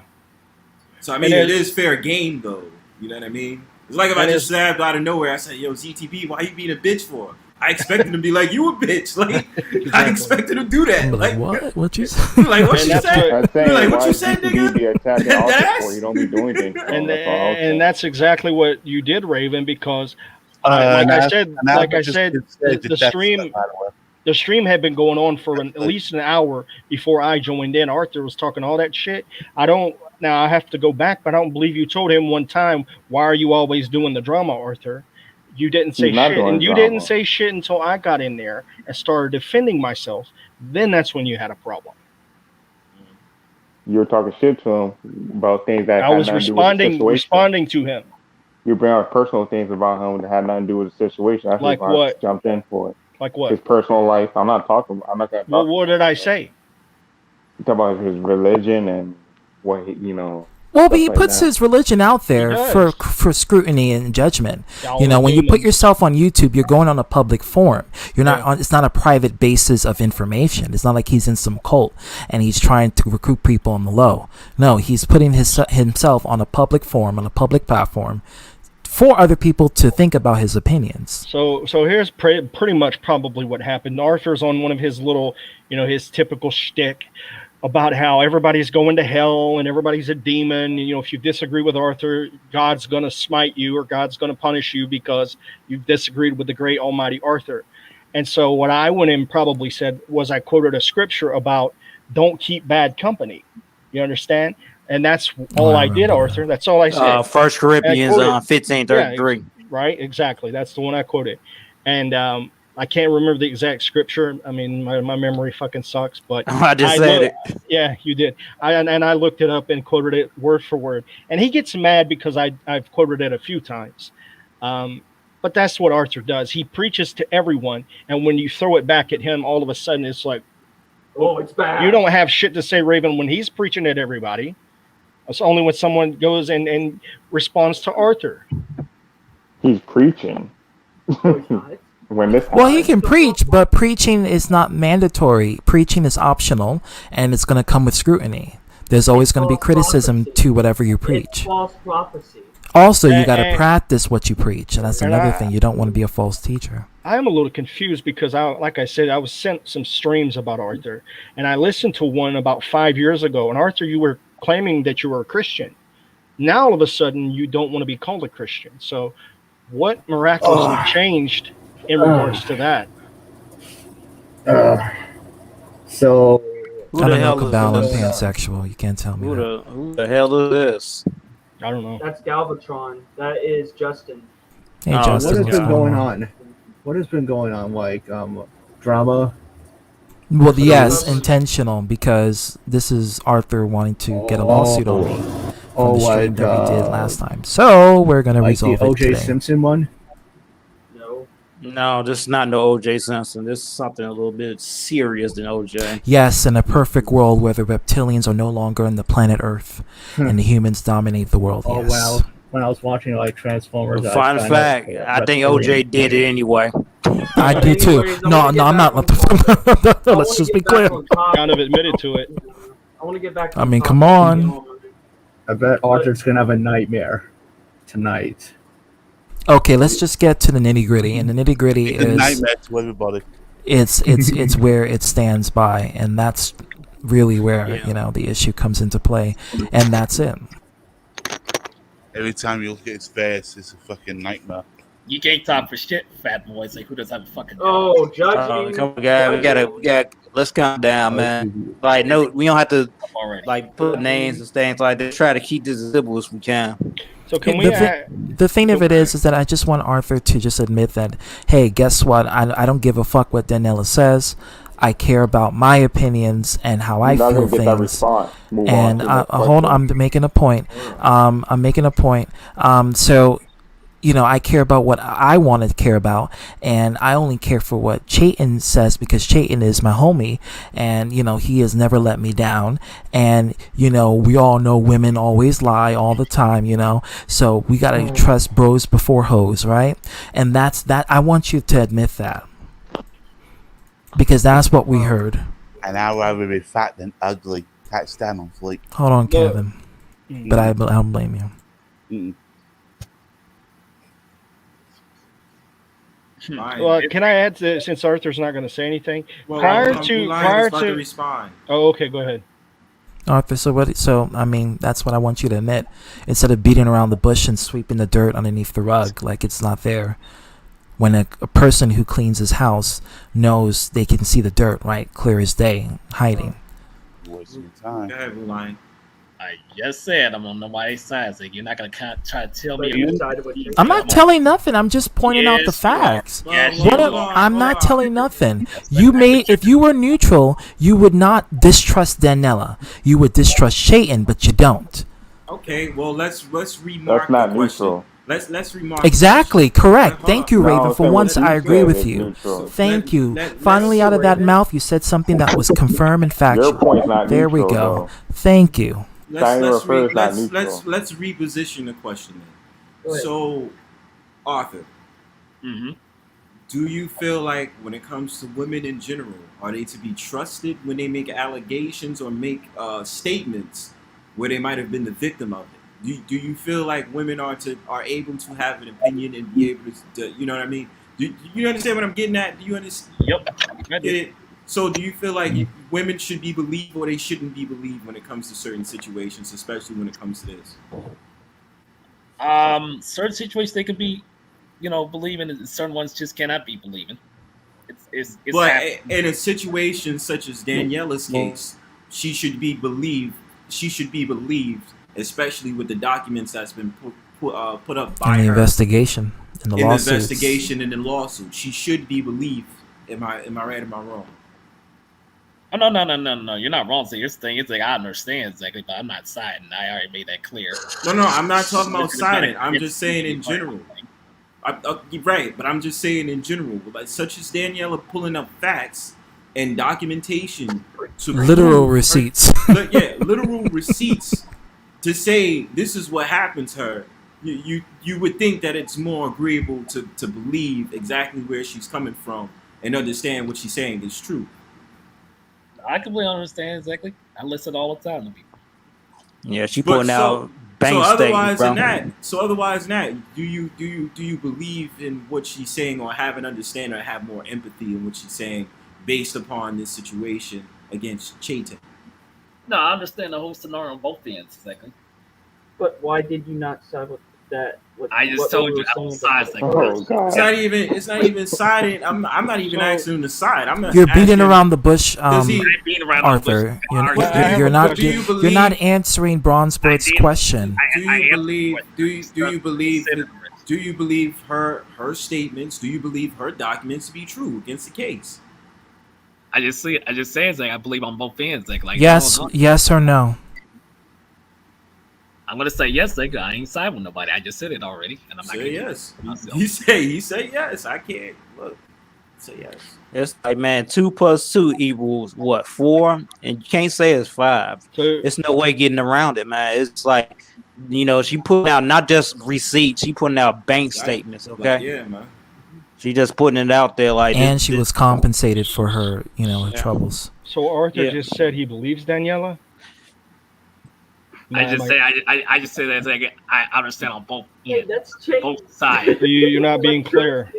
So, I mean, it is fair game, though. You know what I mean? It's like if I just stabbed out of nowhere, I said, yo, ZTV, why you being a bitch for? I expected him to be like, you a bitch. Like, exactly. I expected him to do that. Like what? What you say? Like, what you said? Like, what you said, nigga? Be attacking Arthur, you don't be doing anything. And that's exactly what you did, Raven, because... like I said, the stream had been going on for at least an hour before I joined in. Arthur was talking all that shit. I have to go back, but I don't believe you told him one time, why are you always doing the drama, Arthur? You didn't say shit, and you didn't say shit until I got in there and started defending myself. Then that's when you had a problem. You were talking shit to him about things that I was responding to him. You bring up personal things about him that had nothing to do with the situation. That's like why what? I jumped in for it. Like what? His personal life. I'm not gonna talk. Well, what did I say? You talk about his religion and what Well, but he puts his religion out there for scrutiny and judgment. When you put yourself on YouTube, you're going on a public forum. You're not on. It's not a private basis of information. It's not like he's in some cult and he's trying to recruit people on the low. No, he's putting himself on a public forum, on a public platform, for other people to think about his opinions. So here's pretty much probably what happened. Arthur's on one of his little, his typical shtick about how everybody's going to hell and everybody's a demon. If you disagree with Arthur, God's going to smite you or God's going to punish you because you've disagreed with the great almighty Arthur. And so what I went and probably said was I quoted a scripture about don't keep bad company. You understand? And that's all I did, Arthur. That's all I said. 1 Corinthians 15:33. Yeah, right, exactly. That's the one I quoted. And I can't remember the exact scripture. I mean, my memory fucking sucks, but I just said it. Yeah, you did. I looked it up and quoted it word for word. And he gets mad because I've quoted it a few times. But that's what Arthur does. He preaches to everyone, and when you throw it back at him, all of a sudden it's like, oh, it's bad. You don't have shit to say, Raven, when he's preaching at everybody. It's only when someone goes and responds to Arthur. He's preaching. When this Well, he can preach, but preaching is not mandatory. Preaching is optional, and it's going to come with scrutiny. There's always going to be criticism to whatever you preach. False prophecy. Also, you got to practice what you preach, and that's another thing. You don't want to be a false teacher. I am a little confused because, like I said, I was sent some streams about Arthur, and I listened to one about 5 years ago. And Arthur, you were claiming that you were a Christian. Now, all of a sudden, you don't want to be called a Christian. So, what miraculously changed in regards to that? So, I don't know Cabal and pansexual. You can't tell me. Who the hell is this? I don't know. That's Galvatron. That is Justin. Hey, Justin, what has been going on? What has been going on? Like drama? Well, yes, intentional, because this is Arthur wanting to get a lawsuit on me from the stream that we did last time. So we're gonna resolve the it O.J. today. Simpson one? No, this is not no O.J. Simpson. This is something a little bit serious than O.J. Yes, in a perfect world where the reptilians are no longer on the planet Earth and the humans dominate the world. Oh Yes. wow! When I was watching like Transformers, Fun fact, I think O.J. did it anyway. I do too. No, I'm not. Let's just be clear. Kind of admitted to it. I want to get back to I mean, come on. I bet Arthur's gonna have a nightmare tonight. Okay, let's just get to the nitty gritty, and the nitty gritty It's a is nightmare to everybody. it's where it stands by, and that's really where the issue comes into play, and that's it. Every time you look at his face, it's a fucking nightmare. You can't talk for shit, fat boy. It's like, who doesn't have a fucking job? Oh, judging. Come on, guys. We gotta let's calm down, man. Like, no, we don't have to like put names and things like that. Try to keep this as simple as we can. So can we? The thing of it is that I just want Arthur to just admit that, hey, guess what? I don't give a fuck what Daniela says. I care about my opinions and how I feel things. And hold on, I'm making a point. So, I care about what I want to care about, and I only care for what Chayton says because Chayton is my homie, and he has never let me down. And we all know women always lie all the time, so we gotta trust bros before hoes, right? And that's that. I want you to admit that because that's what we heard. And I'd rather be fat than ugly. Catch down on fleek. Hold on, Kevin, but I don't blame you. Mm-mm. Well, can I add to, since Arthur's not going to say anything prior to respond? Oh, okay, go ahead. Arthur, so I mean, that's what I want you to admit. Instead of beating around the bush and sweeping the dirt underneath the rug like it's not there. When a person who cleans his house knows they can see the dirt, right, clear as day, hiding. Wasting time. Go ahead, Line. I just said I'm on nobody's side. So you're not gonna try to tell me. I'm not telling nothing. I'm just pointing out the facts. I'm not telling nothing. If you were neutral, you would not distrust Daniela. You would distrust Chayton, but you don't. Okay, well let's remark. That's not neutral. Let's remark. Exactly, correct. Thank you, Raven. For once, I agree with you. Thank you. Finally, out of that mouth, you said something that was confirmed and factual. Your point's not there we neutral, go. though. Thank you. Let's reposition the question then. So, Arthur, do you feel like when it comes to women in general, are they to be trusted when they make allegations or make statements where they might have been the victim of it? Do you feel like women are able to have an opinion and be able to you know what I mean? Do you understand what I'm getting at? Do you understand? Yep. I get it. So do you feel like women should be believed or they shouldn't be believed when it comes to certain situations, especially when it comes to this? Certain situations they can be, believing, and certain ones just cannot be believing. It's but happening. In a situation such as Daniela's case, she should be believed. She should be believed, especially with the documents that's been put up by In the her investigation, in the in the lawsuits. investigation and in lawsuit. She should be believed. Am I right? Am I wrong? Oh, no. You're not wrong. So here's the thing. It's like I understand exactly, but I'm not siding. I already made that clear. No, I'm not talking about siding. I'm just saying in general. You're right, but I'm just saying in general, like such as Daniela pulling up facts and documentation to Literal prove receipts. Literal receipts to say this is what happened to her. You would think that it's more agreeable to believe exactly where she's coming from and understand what she's saying is true. I completely understand exactly. I listen all the time to people. Yeah, she putting out bank so otherwise statements, than that, do you believe in what she's saying or have an understanding or have more empathy in what she's saying based upon this situation against Chayton? No, I understand the whole scenario on both ends exactly. But why did you not side with that? I just told you I was siding. It's not even siding. I'm not even asking him to side. You're beating around the bush, Arthur. You're not answering Bronsberg's question. Do you believe her statements? Do you believe her documents to be true against the case? I just say it's like I believe on both ends. Like yes or no. I'm gonna say yes. Like I ain't side with nobody. I just said it already, and I'm not gonna yes. He say yes. I can't look. Say yes. It's like, man, 2 + 2 equals what, 4? And you can't say it's 5. It's no way getting around it, man. It's like, she putting out not just receipts, she putting out bank statements. Okay. Yeah, man. She just putting it out there like. And she was compensated for her, her troubles. So Arthur just said he believes Daniela. I just say that it's like I understand on both both sides. You're not being clear.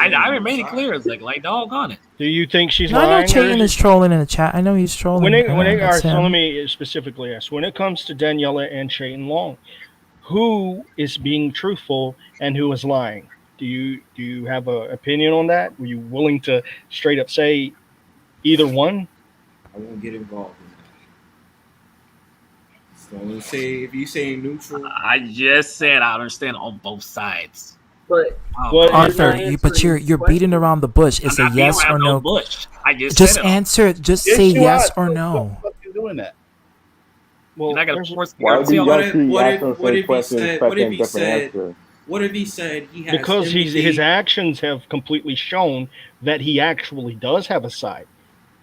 I remain it clear. It's like doggone it. Do you think she's I know lying? Chayton is trolling in the chat. I know he's trolling. So let me specifically ask: when it comes to Daniela and Chayton Long, who is being truthful and who is lying? Do you have an opinion on that? Were you willing to straight up say either one? I won't get involved. So I'm gonna say if you say neutral. I just said I understand on both sides. But Arthur, you're beating around the bush. It's a yes or no. I just said answer. Just say yes or no. What you doing that? Well, you're not gonna force me. What if he said he has? Because his actions have completely shown that he actually does have a side.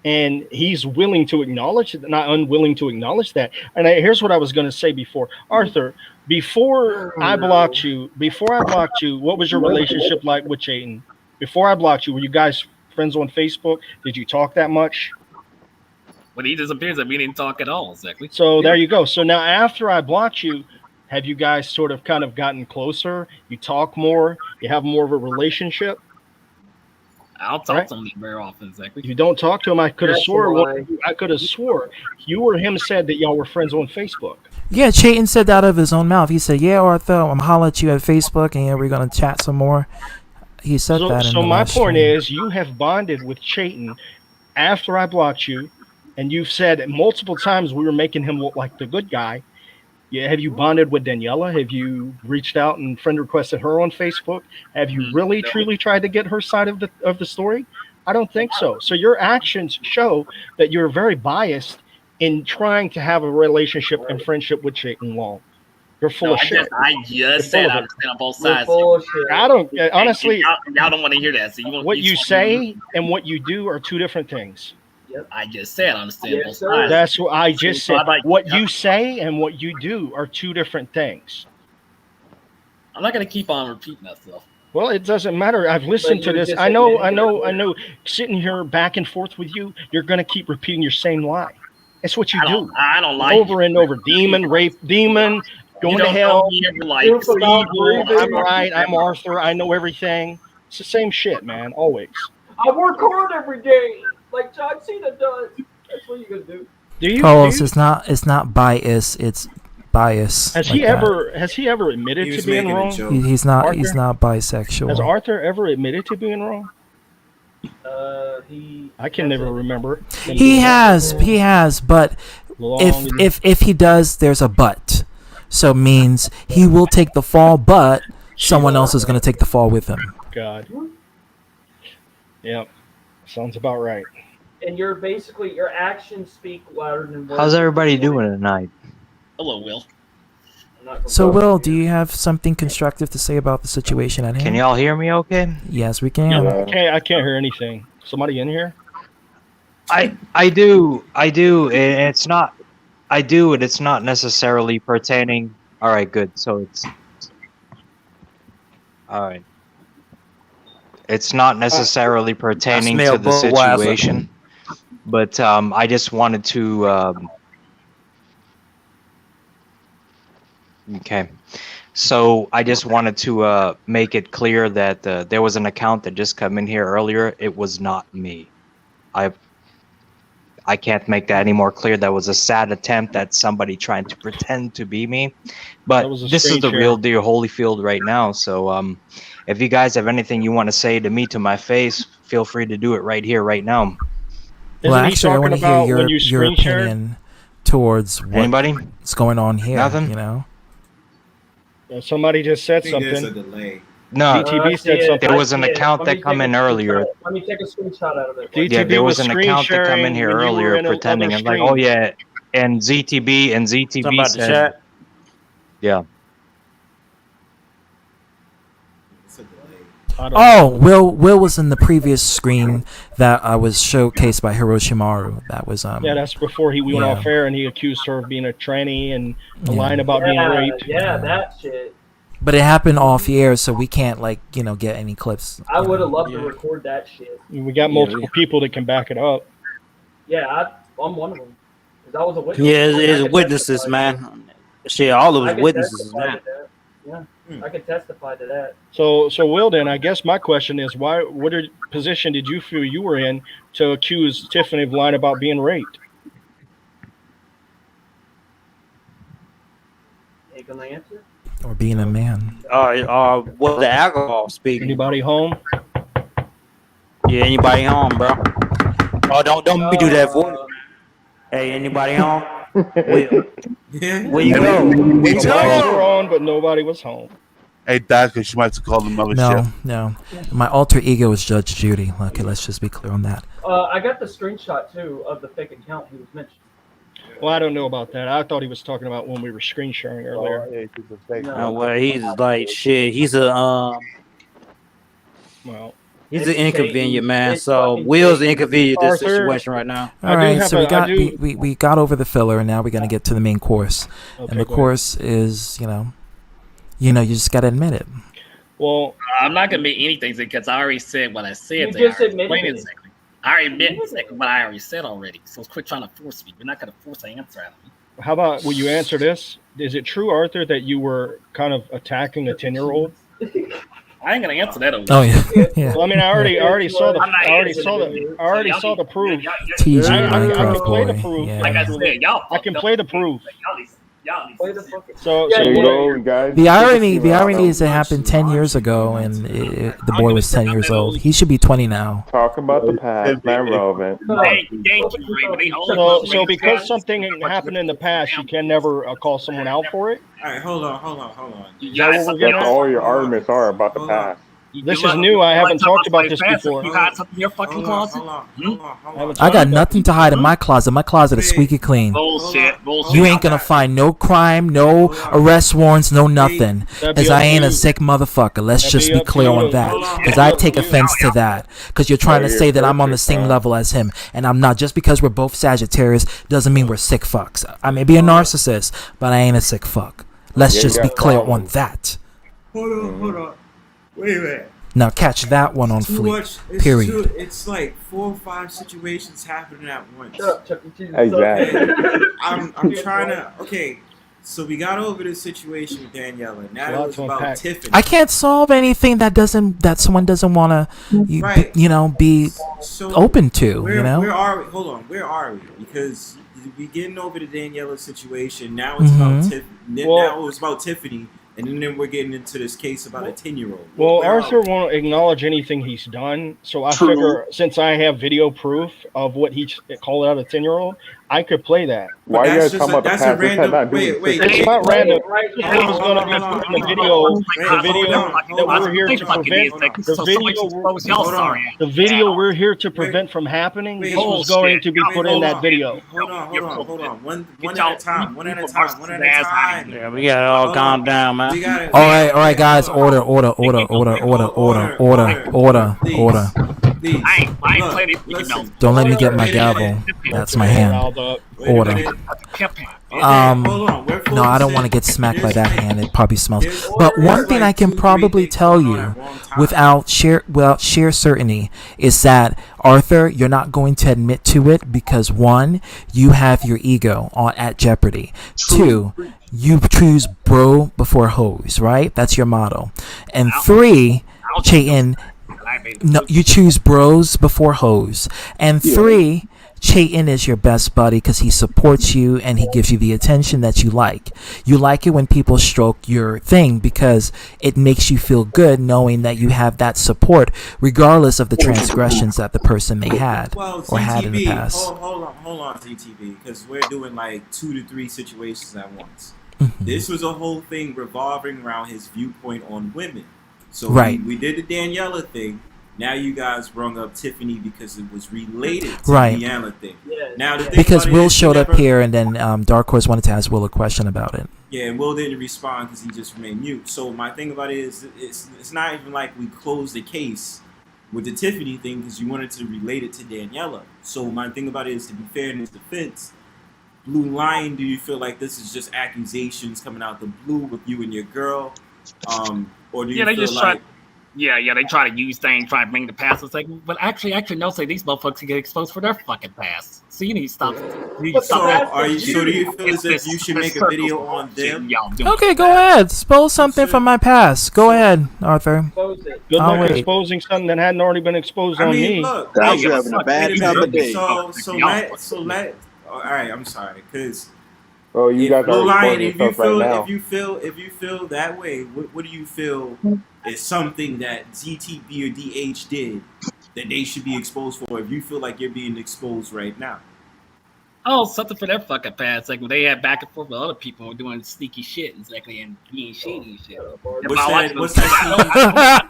And he's willing to acknowledge it, not unwilling to acknowledge that. And here's what I was going to say before. Arthur, before I blocked you, what was your relationship like with Chayton? Before I blocked you, were you guys friends on Facebook? Did you talk that much? When he disappears, we didn't talk at all, exactly. So there you go. So now after I blocked you, have you guys sort of kind of gotten closer? You talk more? You have more of a relationship? I'll talk to him very often, exactly. You don't talk to him. I could have swore you or him said that y'all were friends on Facebook. Yeah, Chayton said that out of his own mouth. He said, "Yeah, Arthur, I'm holla at you at Facebook, and we're gonna chat some more." He said that. So my point is, you have bonded with Chayton after I blocked you, and you've said multiple times we were making him look like the good guy. Yeah, have you bonded with Daniela? Have you reached out and friend requested her on Facebook? Have you really truly tried to get her side of the story? I don't think so. So your actions show that you're very biased in trying to have a relationship and friendship with Chayton Long. You're full of shit. I just said I understand on both sides. I don't honestly. Y'all don't want to hear that. So what you say and what you do are two different things. I just said I understand both sides. That's what I just said. What you say and what you do are two different things. I'm not going to keep on repeating that stuff. Well, it doesn't matter. I've listened to this. I know. Sitting here back and forth with you, you're going to keep repeating your same lie. That's what you do. I don't like over and over. Demon, rape, demon, going to hell. I'm right. I'm Arthur. I know everything. It's the same shit, man. Always. I work hard every day, like John Cena does. That's what you're gonna do. Carlos, it's not bias. It's bias. Has he ever admitted to being wrong? He's not bisexual. Has Arthur ever admitted to being wrong? I can never remember. He has, but if he does, there's a but. So it means he will take the fall, but someone else is going to take the fall with him. God. Yep. Sounds about right. And you're basically, your actions speak louder than words. How's everybody doing tonight? Hello, Will. So, Will, do you have something constructive to say about the situation at hand? Can y'all hear me okay? Yes, we can. I can't hear anything. Somebody in here? I do, and it's not. I do, and it's not necessarily pertaining. All right, good. So it's all right. It's not necessarily pertaining to the situation, but I just wanted to. Okay, so I just wanted to make it clear that there was an account that just come in here earlier. It was not me. I can't make that any more clear. That was a sad attempt at somebody trying to pretend to be me. But this is the real deal Holyfield right now. So if you guys have anything you want to say to me to my face, feel free to do it right here, right now. Well, actually, I want to hear your opinion towards what's going on here. Nothing? You know? Somebody just said something. There's a delay. No, DTB said something. there was an account that come in earlier. Let me take a screenshot out of it. Yeah, there was an account that come in here earlier pretending and like, oh yeah, and ZTB said, yeah. Oh, Will was in the previous screen that was showcased by Hiroshimaru. That was yeah, that's before he went off air and he accused her of being a tranny and lying about being raped. Yeah, that shit. But it happened off the air, so we can't get any clips. I would have loved to record that shit. We got multiple people that can back it up. Yeah, I'm one of them. 'Cause I was a witness. Yeah, it's witnesses, man. Shit, all of us witnesses, man. Yeah, I can testify to that. So Will, then I guess my question is, what position did you feel you were in to accuse Tiffany of lying about being raped? You gonna answer? Or being a man. What the alcohol speaking? Anybody home? Yeah, anybody home, bro? Oh, don't me do that voice. Hey, anybody home? Where you go? We were on, but nobody was home. Hey, Dad, because you might have to call the mothership. No. My alter ego is Judge Judy. Okay, let's just be clear on that. I got the screenshot too of the fake account he was mentioning. Well, I don't know about that. I thought he was talking about when we were screen sharing earlier. No, well, he's like shit. He's a he's an inconvenient man. So Will's inconvenient in this situation right now. All right, so we got over the filler, and now we're gonna get to the main course. And the course is, you just gotta admit it. Well, I'm not gonna admit anything because I already said what I said. You just admitted it. Exactly. I already admit exactly what I already said already. So quit trying to force me. You're not gonna force an answer out of me. How about, will you answer this? Is it true, Arthur, that you were kind of attacking a 10-year-old? I ain't gonna answer that. Oh yeah. Well, I mean, I already saw the proof. Tease you, I can Minecraft play the boy. proof. Yeah. Like I said, y'all. I can play the proof. There you go, guys. The irony is it happened 10 years ago, and the boy was 10 years old. He should be 20 now. Talk about the past, not relevant. So because something happened in the past, you can never call someone out for it? All right, hold on. That's all your arguments are about the past. This is new. I haven't talked about this before. You hide something in your fucking closet? I got nothing to hide in my closet. My closet is squeaky clean. Bullshit. You ain't gonna find no crime, no arrest warrants, no nothing. Cause I ain't a sick motherfucker. Let's just be clear on that. Cause I take offense to that. Cause you're trying to say that I'm on the same level as him, and I'm not. Just because we're both Sagittarius doesn't mean we're sick fucks. I may be a narcissist, but I ain't a sick fuck. Let's just be clear on that. Hold on. Wait a minute. Now catch that one on fleek. Period. It's like 4 or 5 situations happening at once. Exactly. I'm trying to. Okay, so we got over this situation with Daniela. Now it was about Tiffany. I can't solve anything that someone doesn't want to, be open to. Where are we? Hold on. Where are we? Because we're getting over the Daniela situation. Now it's about Tiffany. Now it was about Tiffany. And then we're getting into this case about a 10-year-old. Well, Arthur won't acknowledge anything he's done, so I figure since I have video proof of what he called out a 10-year-old, I could play that. Why are you guys talking about the past? This had not to do with wait. It's not random. Tiffany was Hold going to on, be putting the video that we're here to Fucking prevent. is that- so somebody should expose y'all sorry ass. The video we're here to prevent from happening. This was going to be put in that video. Hold on. One at a time. Yeah, we got it all calm down, man. All right, guys. Order. Please. I ain't playing it. You know. Don't let me get my gavel. That's my hand. Order. No, I don't want to get smacked by that hand. It probably smells. But one thing I can probably tell you without sheer certainty is that, Arthur, you're not going to admit to it because, one, you have your ego at jeopardy. Two, you choose bro before hoes, right? That's your motto. And three, Chayton, no, you choose bros before hoes. And three, Chayton is your best buddy because he supports you and he gives you the attention that you like. You like it when people stroke your thing because it makes you feel good knowing that you have that support regardless of the transgressions that the person may had or had in the past. Hold on, ZTV, because we're doing like 2 to 3 situations at once. Mm-hmm. This was a whole thing revolving around his viewpoint on women. So we did the Daniela thing. Now you guys brung up Tiffany because it was related to the Daniela thing. Yeah. Now the thing because Will showed up here and then Dark Horse wanted to ask Will a question about it. Yeah, and Will didn't respond because he just remained mute. So my thing about it is it's not even like we closed the case with the Tiffany thing because you wanted to relate it to Daniela. So my thing about it is, to be fair in his defense, Blue Lion, do you feel like this is just accusations coming out the blue with you and your girl? Or do you feel like... Yeah, they try to use things, try to bring the past. It's like, but actually, no, say these motherfuckers can get exposed for their fucking past. So you need to stop. Do you feel as if you should make a video on them? Okay, go ahead. Expose something from my past. Go ahead, Arthur. Good luck exposing something that hadn't already been exposed on me. Look, you're having a bad time of day. So let. All right, I'm sorry, because. Oh, you guys are lying. If you feel that way, what do you feel is something that ZTB or DH did that they should be exposed for? If you feel like you're being exposed right now, something for their fucking past. Like when they had back and forth with other people and doing sneaky shit, exactly, and being shady and shit. What's that?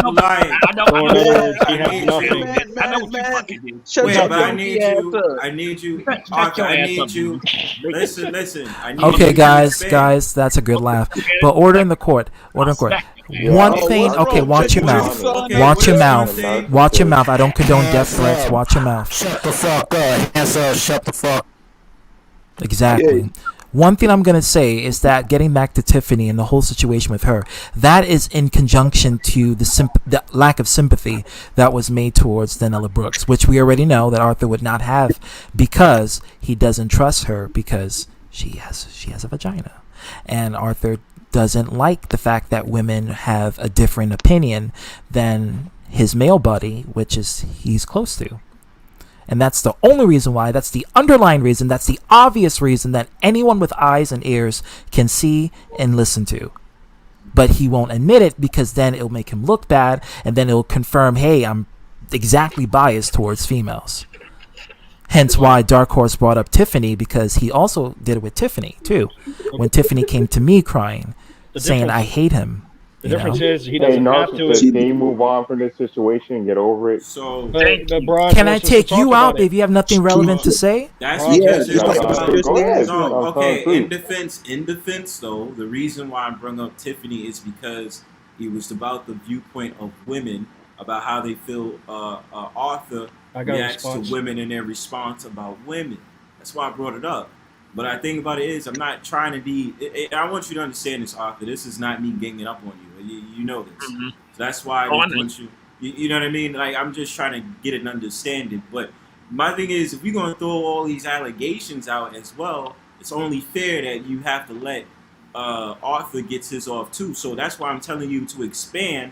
Lying. I know what you fucking did. Wait, but I need you. Listen. Okay, guys, that's a good laugh. But order in the court. One thing, okay, watch your mouth. Watch your mouth. I don't condone death threats. Watch your mouth. Shut the fuck up. Hands up, shut the fuck. Exactly. One thing I'm going to say is that getting back to Tiffany and the whole situation with her, that is in conjunction to the lack of sympathy that was made towards Daniela Brooks, which we already know that Arthur would not have because he doesn't trust her because she has a vagina. And Arthur doesn't like the fact that women have a different opinion than his male buddy, which is he's close to. And that's the only reason why, that's the underlying reason, that's the obvious reason that anyone with eyes and ears can see and listen to. But he won't admit it because then it'll make him look bad and then it'll confirm, hey, I'm exactly biased towards females. Hence why Dark Horse brought up Tiffany, because he also did it with Tiffany too. When Tiffany came to me crying, saying I hate him. The difference is he doesn't have to. They move on from this situation and get over it. So, can I take you out if you have nothing relevant to say? That's okay. In defense, though, the reason why I bring up Tiffany is because it was about the viewpoint of women, about how they feel Arthur reacts to women and their response about women. That's why I brought it up. But I think about it is, I'm not trying to be. I want you to understand this, Arthur. This is not me ganging up on you. You know this. Mm-hmm. So that's why I want you. You know what I mean? Like, I'm just trying to get an understanding. But my thing is, if we're gonna throw all these allegations out as well, it's only fair that you have to let Arthur gets his off too. So that's why I'm telling you to expand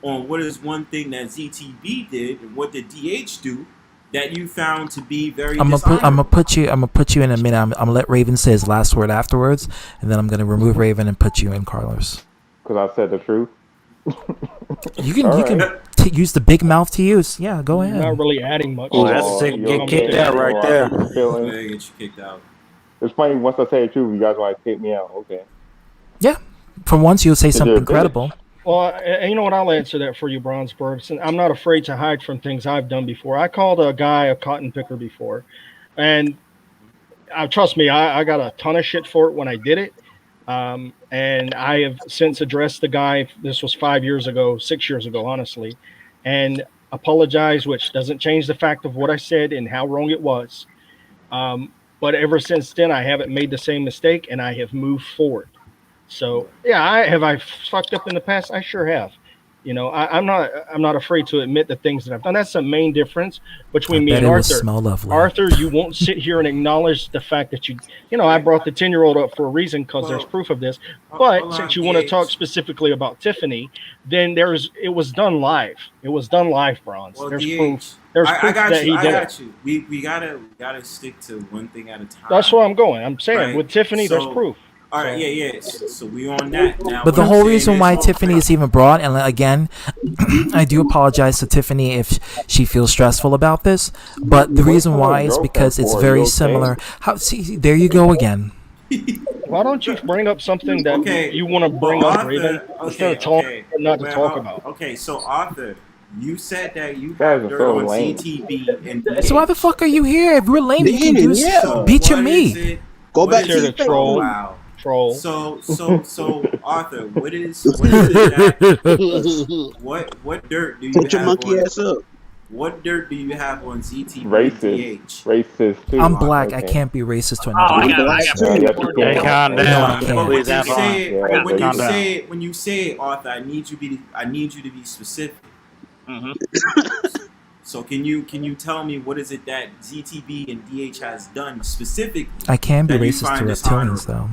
on what is one thing that ZTB did and what did DH do that you found to be very I'm gonna put you in a minute. I'm gonna let Raven say his last word afterwards, and then I'm gonna remove Raven and put you in, Carlos. Because I said the truth. You can use the big mouth to use. Yeah, go ahead. Not really adding much. Oh, that's sick. Get kicked out right there. Yeah, get you kicked out. It's funny once I say the truth, you guys want to kick me out. Okay. Yeah. For once, you'll say something credible. Well, and you know what? I'll answer that for you, Bronzeberg. I'm not afraid to hide from things I've done before. I called a guy a cotton picker before, and trust me, I got a ton of shit for it when I did it. And I have since addressed the guy. This was 6 years ago, honestly, and apologized, which doesn't change the fact of what I said and how wrong it was. But ever since then, I haven't made the same mistake, and I have moved forward. So yeah, I fucked up in the past? I sure have. You know, I'm not afraid to admit the things that I've done. That's the main difference between me and Arthur. Smell lovely. Arthur, you won't sit here and acknowledge the fact that I brought the 10-year-old up for a reason because there's proof of this. But since you want to talk specifically about Tiffany, then it was done live. It was done live, Bronze. Well, there's DH, proof. There's proof that he did I it. got you. We gotta stick to one thing at a time. That's where I'm going. I'm saying Right. with Tiffany, there's So- proof. All right, yeah. So we on that now. But the what whole I'm saying reason is- why Tiffany is even brought, and again, I do apologize to Tiffany if she feels stressful about this, but the reason why is because it's very similar. See, there you go again. Why don't you bring up something that you want to bring up, Raven, instead of talking not to talk about? Okay, so Arthur, you said that you Guys have are dirt so on lame. CTB and So why the fuck are you here? If we're lame, you can Demon, do yeah. beat your What is meat. it? Go What back is to it? the troll. Wow. Troll. So Arthur, what is it that, what dirt do you Put your have monkey on, ass up. What dirt do you have on ZTB and Racist. DH? Racist too. I'm black. I Okay. can't be racist to Oh, another. I got Yeah, calm No, down. I can't. Please, calm down. When you say it, Arthur, I need you to be specific. Mm-hmm. So can you tell me what is it that ZTB and DH has done specifically? I can be that you racist to find reptilians, dishonorable? though.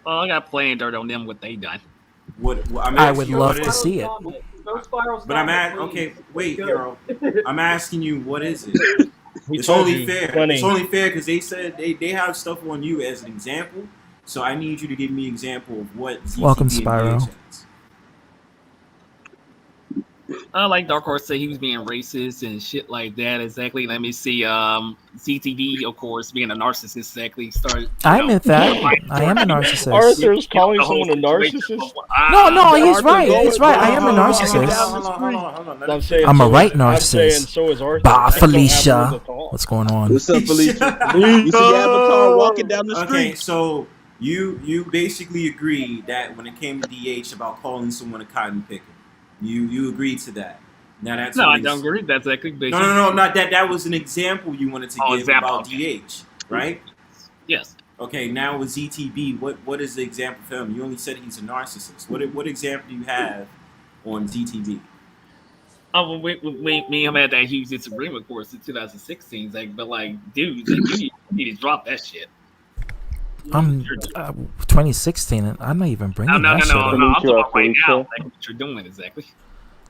Well, I got plenty of dirt on them. What they done? I would love to see it. But I'm at wait, Hero. I'm asking you, what is it? We It's told only you fair. plenty. It's only fair because they said they have stuff on you as an example. So I need you to give me an example of what ZTB Welcome, and Spyro. DH has. Like Dark Horse said, he was being racist and shit like that. Exactly. Let me see. ZTV, of course, being a narcissist. Exactly. Started. I admit that. I am a narcissist. Arthur's calling someone a narcissist? No, he's Arthur, right. go He's with right. Arthur. I am a narcissist. I'm saying I'm a so right is- I'm saying narcissist. so is Arthur. Bah, I just don't have Felicia. rules at all. What's going on? What's up, Felicia? You see Avatar walking down the street. Okay, so you basically agree that when it came to DH about calling someone a cotton picker, you agreed to that. Now that's No, what I he's- don't agree. That's exactly. No, not that. That was an example you wanted to give example, about DH, right? Yes. Okay, now with ZTB, what is the example for him? You only said he's a narcissist. What example do you have on ZTB? Oh, well, me and him had that huge disagreement, of course, in 2016. But dude, you need to drop that shit. I'm 2016, and I'm not even bringing No, that shit up. I'm talking about right now. Like what you're doing exactly.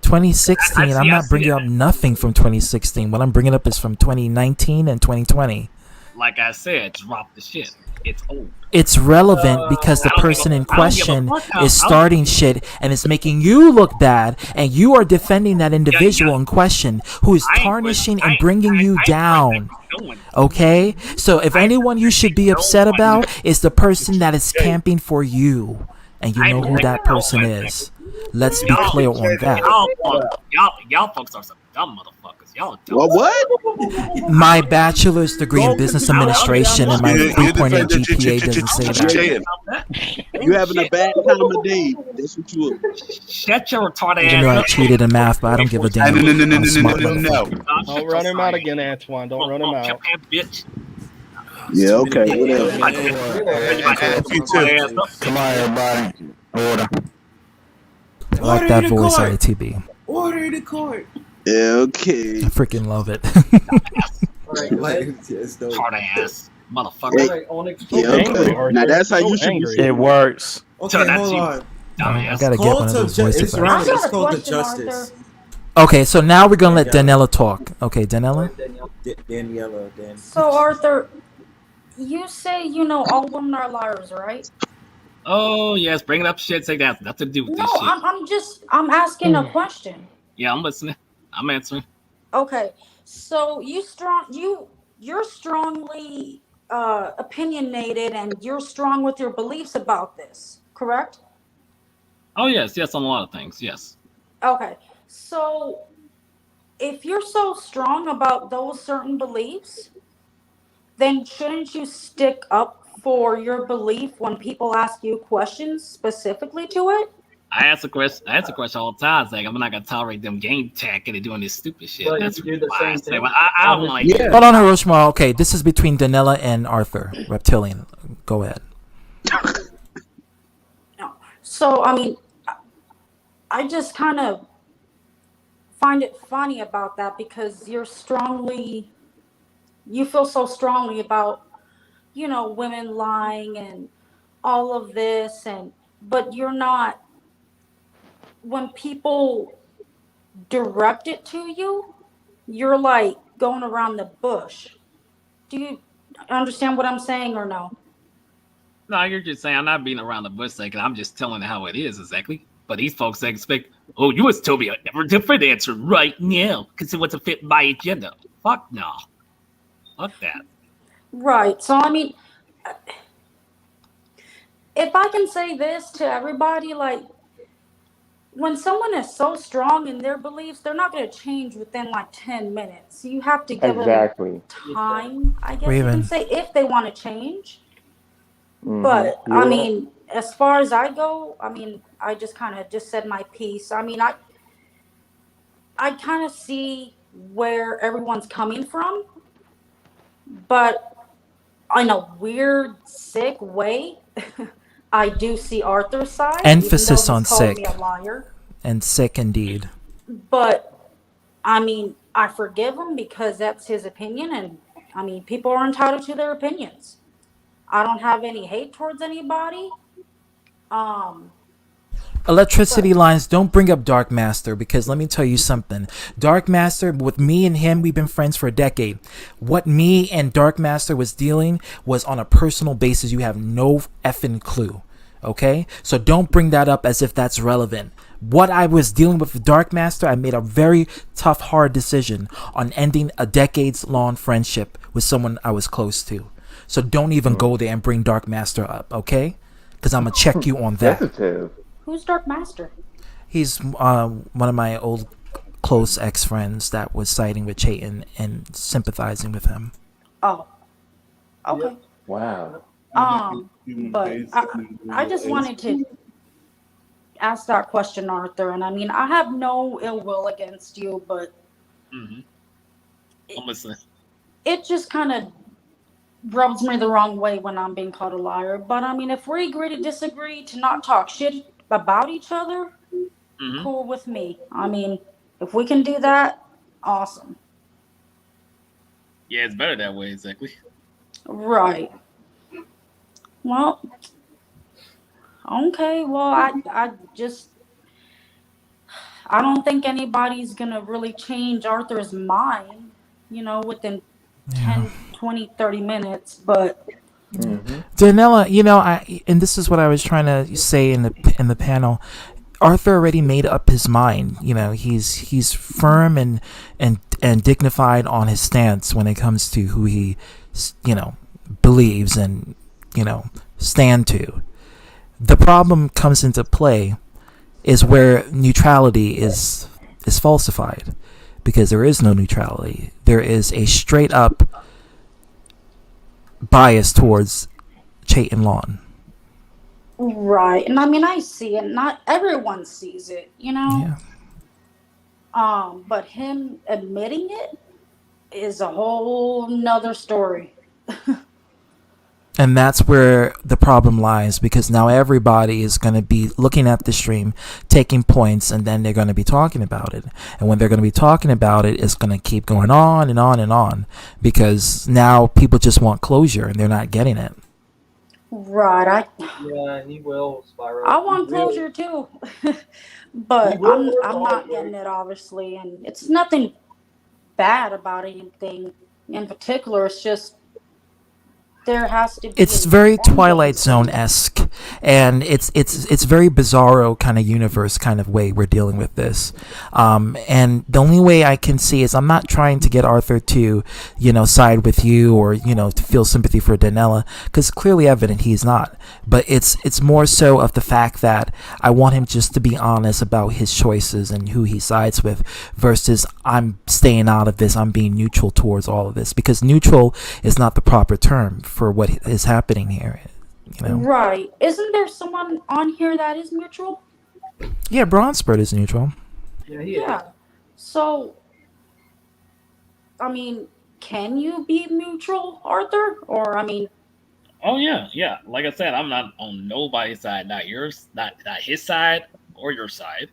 2016, I'm I not see bringing it. up nothing from 2016. What I'm bringing up is from 2019 and 2020. Like I said, drop the shit. It's old. It's relevant because the I don't person give a- in I don't give a question fuck how- is starting shit and it's making you look bad, and you are defending that individual in question who is tarnishing and bringing you down. Okay? So if anyone you should be upset about is the person that is camping for you, and you know who that person is. Let's be clear on that. Y'all folks are some dumb motherfuckers. Y'all dumb. Well, what? My bachelor's degree in business administration and my 3.8 GPA doesn't say that. You having a bad time of day. That's what you are. Shut your retarded Even though I ass cheated in math, but I don't give a damn. I'm a smart motherfucker. Don't run him out again, Antoine. Don't run him out. Bitch. Yeah, okay, whatever. Come on, everybody. Order. I like that voice out of TB. Order the court. Yeah, okay. I freaking love it. Hard ass motherfucker. Yeah, okay. Now that's how you should be. It works. Okay, hold on. I gotta get one of those voice It's effects. right. It's called the justice. Okay, so now we're gonna let Daniela talk. Okay, Daniela? Daniela. So Arthur, you say all women are liars, right? Oh yes, bringing up shit like that has nothing to do with No, this shit. I'm asking a question. Yeah, I'm listening. I'm answering. Okay, so you're strongly opinionated, and you're strong with your beliefs about this, correct? Oh yes, on a lot of things. Yes. Okay, so if you're so strong about those certain beliefs, then shouldn't you stick up for your belief when people ask you questions specifically to it? I ask a question all the time. It's like I'm not gonna tolerate them game tacking and doing this stupid shit. Well, That's you do the why I same say, thing. well, I don't like. Yeah. Hold on, Hiroshima. Okay, this is between Daniela and Arthur, Reptilian. Go ahead. So, I mean, I just kind of find it funny about that because you feel so strongly about, women lying and all of this, but you're not, when people direct it to you, you're like going around the bush. Do you understand what I'm saying or no? No, you're just saying I'm not being around the bush second. I'm just telling how it is exactly. But these folks expect, oh, you must tell me a different answer right now because it wasn't fit my agenda. Fuck no. Fuck that. Right. So, I mean, if I can say this to everybody, like, when someone is so strong in their beliefs, they're not going to change within like 10 minutes. You have to give them Exactly. time, I guess you can Raven. say, if they want to change. But Mm-hmm. I Yeah. mean, as far as I go, I mean, I just kind of just said my piece. I mean, I kind of see where everyone's coming from, but in a weird, sick way, I do see Arthur's side, even though Emphasis he's on called me a sick. liar. And sick indeed. But I mean, I forgive him because that's his opinion, and I mean, people are entitled to their opinions. I don't have any hate towards anybody. Um, Electricity lines, don't bring up Dark Master because let me tell you something. Dark Master, with me and him, we've been friends for a decade. What me and Dark Master was dealing was on a personal basis. You have no effing clue. Okay? So don't bring that up as if that's relevant. What I was dealing with Dark Master, I made a very tough, hard decision on ending a decades-long friendship with someone I was close to. So don't even go there and bring Dark Master up, okay? Because I'm going to check you on that. Sensitive. who's Dark Master? He's one of my old close ex-friends that was siding with Chayton and sympathizing with him. Oh, okay. Wow. But I just wanted to ask that question, Arthur. And I mean, I have no ill will against you, but I'm listening. it just kind of rubs me the wrong way when I'm being called a liar. But I mean, if we agree to disagree, to not talk shit about each other, cool with me. I mean, if we can do that, awesome. Yeah, it's better that way, exactly. Right. Well, okay. Well, I don't think anybody's gonna really change Arthur's mind, within 10, 20, 30 minutes. But Daniela, and this is what I was trying to say in the panel. Arthur already made up his mind. He's firm and dignified on his stance when it comes to who he, believes and stand to. The problem comes into play is where neutrality is falsified, because there is no neutrality. There is a straight up bias towards Chayton Lawn. right, and I mean, I see it. Not everyone sees it, Yeah. But him admitting it is a whole nother story. And that's where the problem lies, because now everybody is going to be looking at the stream, taking points, and then they're going to be talking about it. And when they're going to be talking about it, it's going to keep going on and on and on, because now people just want closure and they're not getting it. Right. Yeah, he will spiral. I want closure too, but I'm not getting it, obviously, and it's nothing bad about anything in particular. It's just there has to be. It's very Twilight Zone-esque, and it's very bizarro kind of universe kind of way we're dealing with this. And the only way I can see is I'm not trying to get Arthur to, side with you or to feel sympathy for Daniela, because clearly evident he's not. But it's more so of the fact that I want him just to be honest about his choices and who he sides with, versus I'm staying out of this. I'm being neutral towards all of this, because neutral is not the proper term for what is happening here. Right. Isn't there someone on here that is neutral? Yeah, Bronzebird is neutral. Yeah. So, I mean, can you be neutral, Arthur? Or, I mean... Oh, yeah. Like I said, I'm not on nobody's side. Not yours, not his side or your side.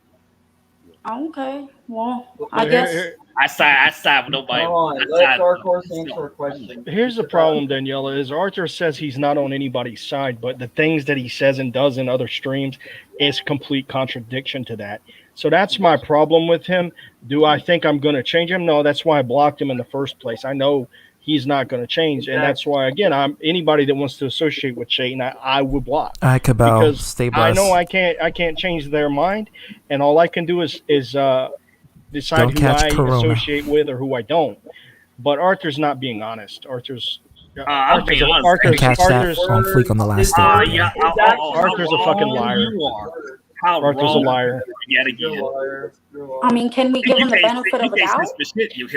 Okay. Well, I guess... I side with nobody. Let Dark Horse answer a question. Here's the problem, Daniela, is Arthur says he's not on anybody's side, but the things that he says and does in other streams is complete contradiction to that. So that's my problem with him. Do I think I'm going to change him? No, that's why I blocked him in the first place. I know he's not going to change, and that's why, again, anybody that wants to associate with Chayton, I would block. I could because stay blessed. I know I can't change their mind, and all I can do is decide who I associate with or who I don't. But Arthur's not being honest. Arthur's on fleek on the last day. Arthur's a fucking liar. Arthur's a liar. I mean, can we give him the benefit of a doubt?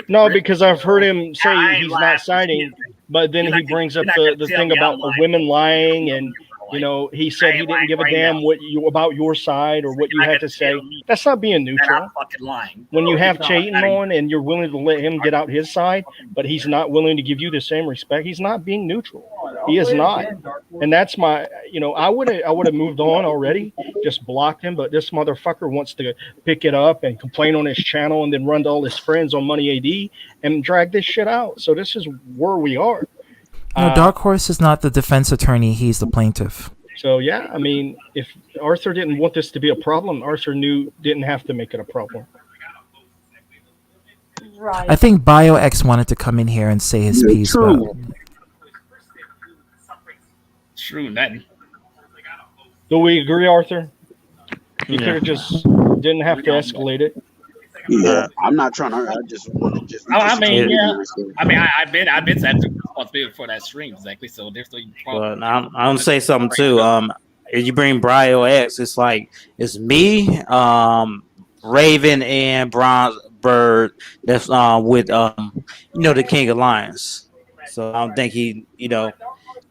No, because I've heard him say he's not siding, but then he brings up the thing about the women lying, and he said he didn't give a damn about your side or what you had to say. That's not being neutral. When you have Chayton on and you're willing to let him get out his side, but he's not willing to give you the same respect, he's not being neutral. He is not. And that's my, I would have moved on already, just blocked him, but this motherfucker wants to pick it up and complain on his channel and then run to all his friends on Money AD and drag this shit out. So this is where we are. No, Dark Horse is not the defense attorney. He's the plaintiff. So, yeah, I mean, if Arthur didn't want this to be a problem, Arthur didn't have to make it a problem. Right. I think BioX wanted to come in here and say his piece. True. True, nothing. Do we agree, Arthur? You could have just didn't have to escalate it. Yeah, I'm not trying to. I just want to I mean, I've been acting responsibility for that stream exactly. So there's no problem. But I'm gonna say something too. If you bring Brio X, it's like it's me, Raven, and Bronze Bird. That's with the King of Lions. So I don't think he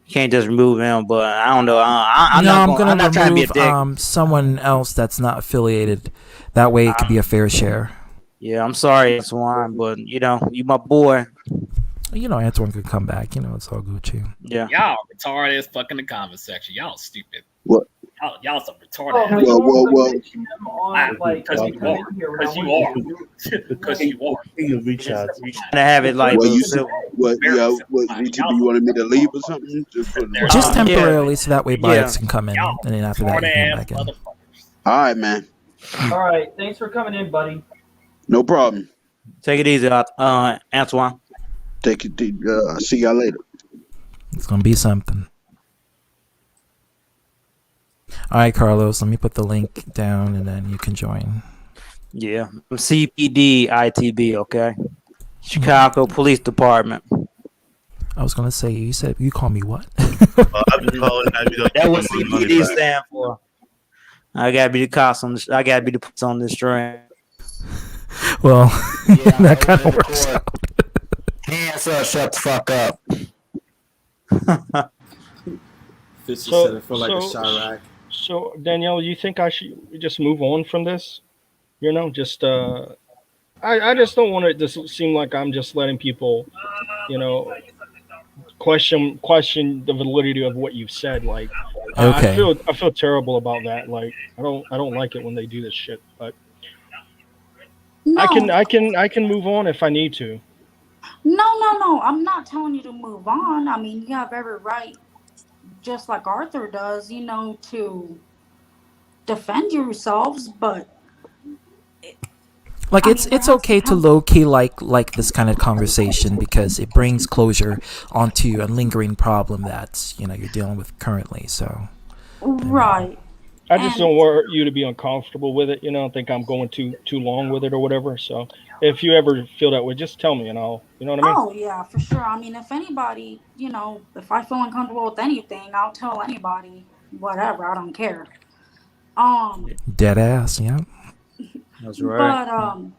can't just remove him. But I don't know. I'm not trying to be a dick. Someone else that's not affiliated. That way, it could be a fair share. Yeah, I'm sorry, Antoine, but you my boy. Antoine could come back. It's all Gucci. Yeah. Y'all retarded as fuck in the comment section. Y'all stupid. What? Y'all some retarded. Because you are. Because you are. Richard. To have it like. What you wanted me to leave or something? Just temporarily, so that way BioX can come in, and then after that, you can come back in. All right, man. All right, thanks for coming in, buddy. No problem. Take it easy, Antoine. Take it. See y'all later. It's gonna be something. All right, Carlos. Let me put the link down, and then you can join. Yeah, CPD ITB. Okay, Chicago Police Department. I was gonna say you said you call me what? That was CPD stand for. I gotta be the cops on this. I gotta be the police on this train. Well, that kind of works out. Hands up, shut the fuck up. So Danielle, you think I should just move on from this? I just don't want it to seem like I'm just letting people, question the validity of what you've said. Like, okay. I feel terrible about that. Like, I don't like it when they do this shit. But no. I can move on if I need to. No. I'm not telling you to move on. I mean, you have every right, just like Arthur does, to defend yourselves. But Like it's okay to low key like this kind of conversation because it brings closure onto a lingering problem that you're dealing with currently. So Right. I just don't want you to be uncomfortable with it. Think I'm going too long with it or whatever. So if you ever feel that way, just tell me, and I'll. You know what I mean? Oh yeah, for sure. I mean, if anybody, if I feel uncomfortable with anything, I'll tell anybody. Whatever, I don't care. dead ass, yeah. That's right. But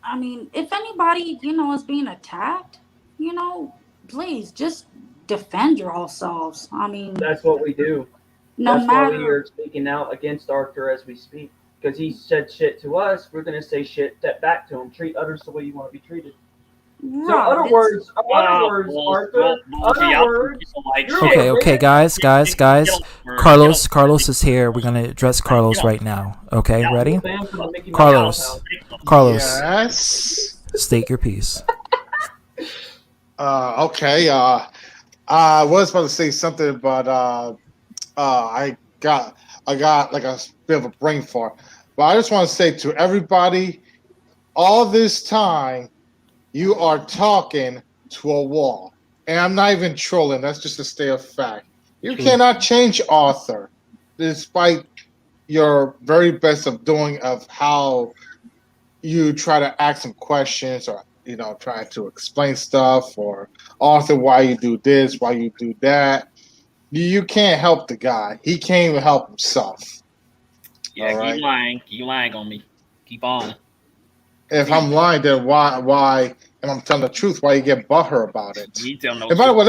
I mean, if anybody, is being attacked, please just defend yourselves. I mean, That's what we do. No That's why we matter. are speaking out against Arthur as we speak. Because he said shit to us, we're going to say shit back to him. Treat others the way you want to be treated. So, Right, other it's- words, Arthur. Other words. Okay, guys. Carlos is here. We're gonna address Carlos right now. Okay, ready? Carlos. Yes. State your piece. Okay. I was about to say something, but I got like a bit of a brain fart. But I just want to say to everybody, all this time you are talking to a wall, and I'm not even trolling. That's just a state of fact. You cannot change Arthur, despite your very best of how you try to ask some questions or try to explain stuff, or Arthur, why you do this, why you do that. You can't help the guy. He can't even help himself. Yeah, All right? keep lying on me. Keep on. If I'm lying, then why? And I'm telling the truth. Why you get butthurt about it? You tell no And by the truth. way,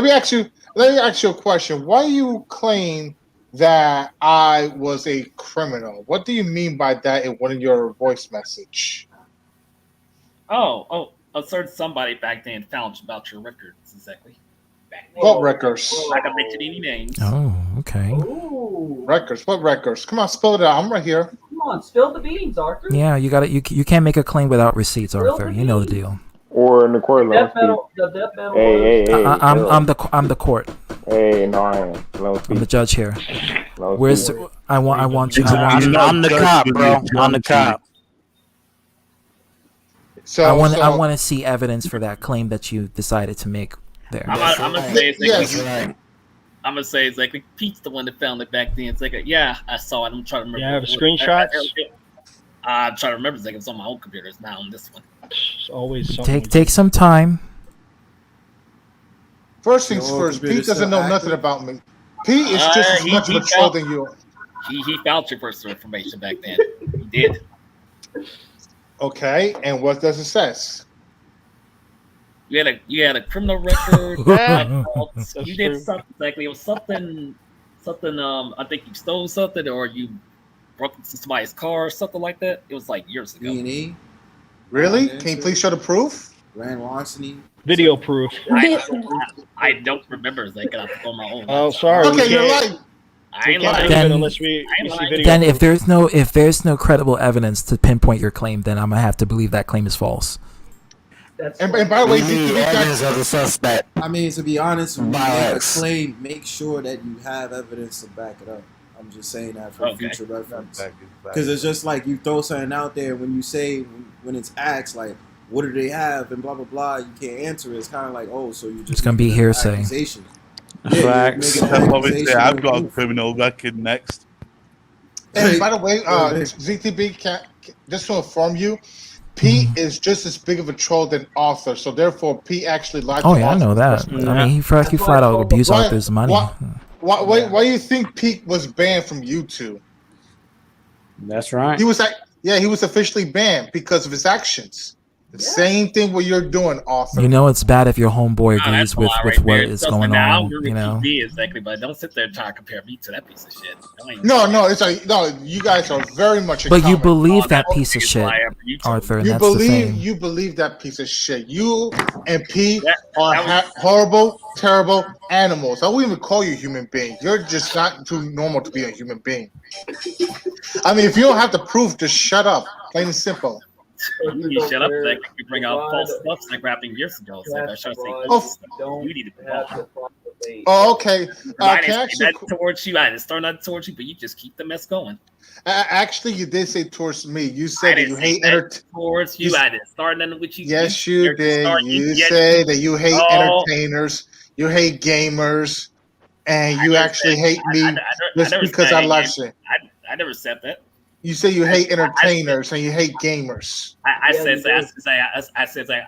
let me ask you a question. Why you claim that I was a criminal? What do you mean by that in one of your voice message? A certain somebody back then found about your records exactly. What records? Not gonna mention any names. Oh, okay. Records. What records? Come on, spell it out. I'm right here. Come on, spill the beans, Arthur. Yeah, you got it. You can't make a claim without receipts, Arthur. You know the deal. Or in the court, let him Death metal, speak. the death metal. Hey, I'm the court. Hey, no, I am. Let him I'm speak. the judge here. Let him Where's speak. I want you. I'm the cop, bro. I'm the cop. So I want to see evidence for that claim that you decided to make there. I'm gonna say Yes. I'm gonna say exactly. Pete's the one that found it back then. It's like, yeah, I saw it. I'm trying to remember. You have what- screenshots? I'm trying to remember. It's like it's on my own computer. It's not on this one. It's always something. Take some time. First things Your first, computer Pete doesn't still know nothing active? about me. Pete is just as much of a troll than you. He found your personal information back then. He did. Okay, and what does it say? You had a criminal record. You did something exactly. It was something. I think you stole something, or you broke into somebody's car, or something like that. It was like years ago. E&E, Really? Can you please show the proof? grand larceny. Video proof. I don't remember. It's like I have to go on my own. Oh, sorry. Okay, we you're can't- lying. I ain't we can't lying. do it Then- unless we I ain't see lying. video. Then proof. if there's no credible evidence to pinpoint your claim, then I'm gonna have to believe that claim is false. That's And by the way, We need evidence of the suspect. I mean, to be honest, when you By make a X. claim, make sure that you have evidence to back it up. I'm just saying that for Okay. future reference. Because it's just like you throw something out there when you say, when it's asked, like, what do they have and blah, blah, blah, you can't answer it. It's kind of like, oh, so you just. It's gonna be making an hearsay. accusation. Facts. you're making an Obviously, accusation I've of got a proof. criminal record next. And by the way, ZTB, just to inform you, Pete is just as big of a troll than Arthur, so therefore Pete actually lied. Oh to yeah, I Arthur. know that. I mean, he flat out abused Why- Arthur's money. Why do you think Pete was banned from YouTube? That's right. He was he was officially banned because of his actions. The same thing what you're doing, Arthur. You know it's bad if your homeboy Nah, agrees that's a with lie with right what there. is Trust going me, now, I on. agree You with know. TV exactly, but don't sit there and try to compare me to that piece of shit. No, it's like no. You guys are very much. In But you common. believe that piece of shit, Arthur, and You that's the believe thing. you believe that piece of shit. You and Pete are horrible, terrible animals. I wouldn't even call you a human being. You're just not too normal to be a human being. I mean, if you don't have the proof, just shut up. Plain and simple. You shut up, like you bring out false stuff like rapping years ago. So I should say Oh, false stuff. You need to be have the proper Oh, okay. I Can I didn't say that towards you. I didn't start nothing towards you, but you just keep the mess going. Actually, you did say towards me. You said that you hate towards you. I didn't start nothing with you. Yes, you did. You say that you hate entertainers, you hate gamers, and you actually hate me just because I love you. I never said that. You say you hate entertainers and you hate gamers. I said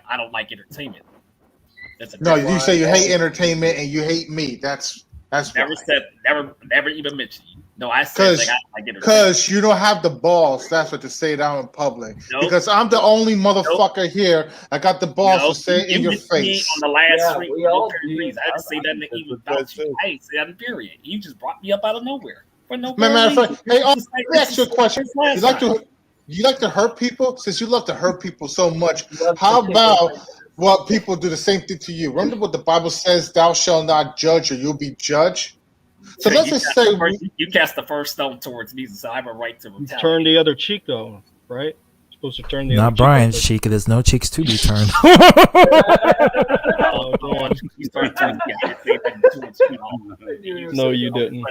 I don't like entertainment. No, you say you hate entertainment and you hate me. That's never even mentioned you. No, I said like, I like entertainment. Because you don't have the balls. That's what to say it out in public. Nope. Because I'm the only motherfucker here. I got the balls to say it in your face. On the last street, I didn't say that even about you. I ain't say that in period. You just brought me up out of nowhere. For no matter of fact, hey, let me ask you a question. You like to hurt people? Since you love to hurt people so much, how about what people do the same thing to you? Remember what the Bible says, thou shalt not judge or you'll be judged? So let's just say you cast the first stone towards me, so I have a right to retaliate. Turn the other cheek, though, right? You're supposed to turn the not other Brian's cheek. There's no cheeks to be turned. No, you didn't.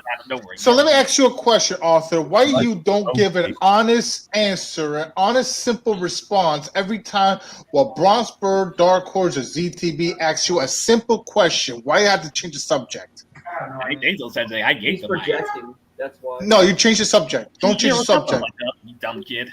So let me ask you a question, Arthur. Why you don't give an honest answer, an honest, simple response every time? Well, Bronzebird, Dark Horse, or ZTB asks you a simple question. Why you have to change the subject? I gave them projecting. That's why. No, you change the subject. Don't change the subject. You dumb kid.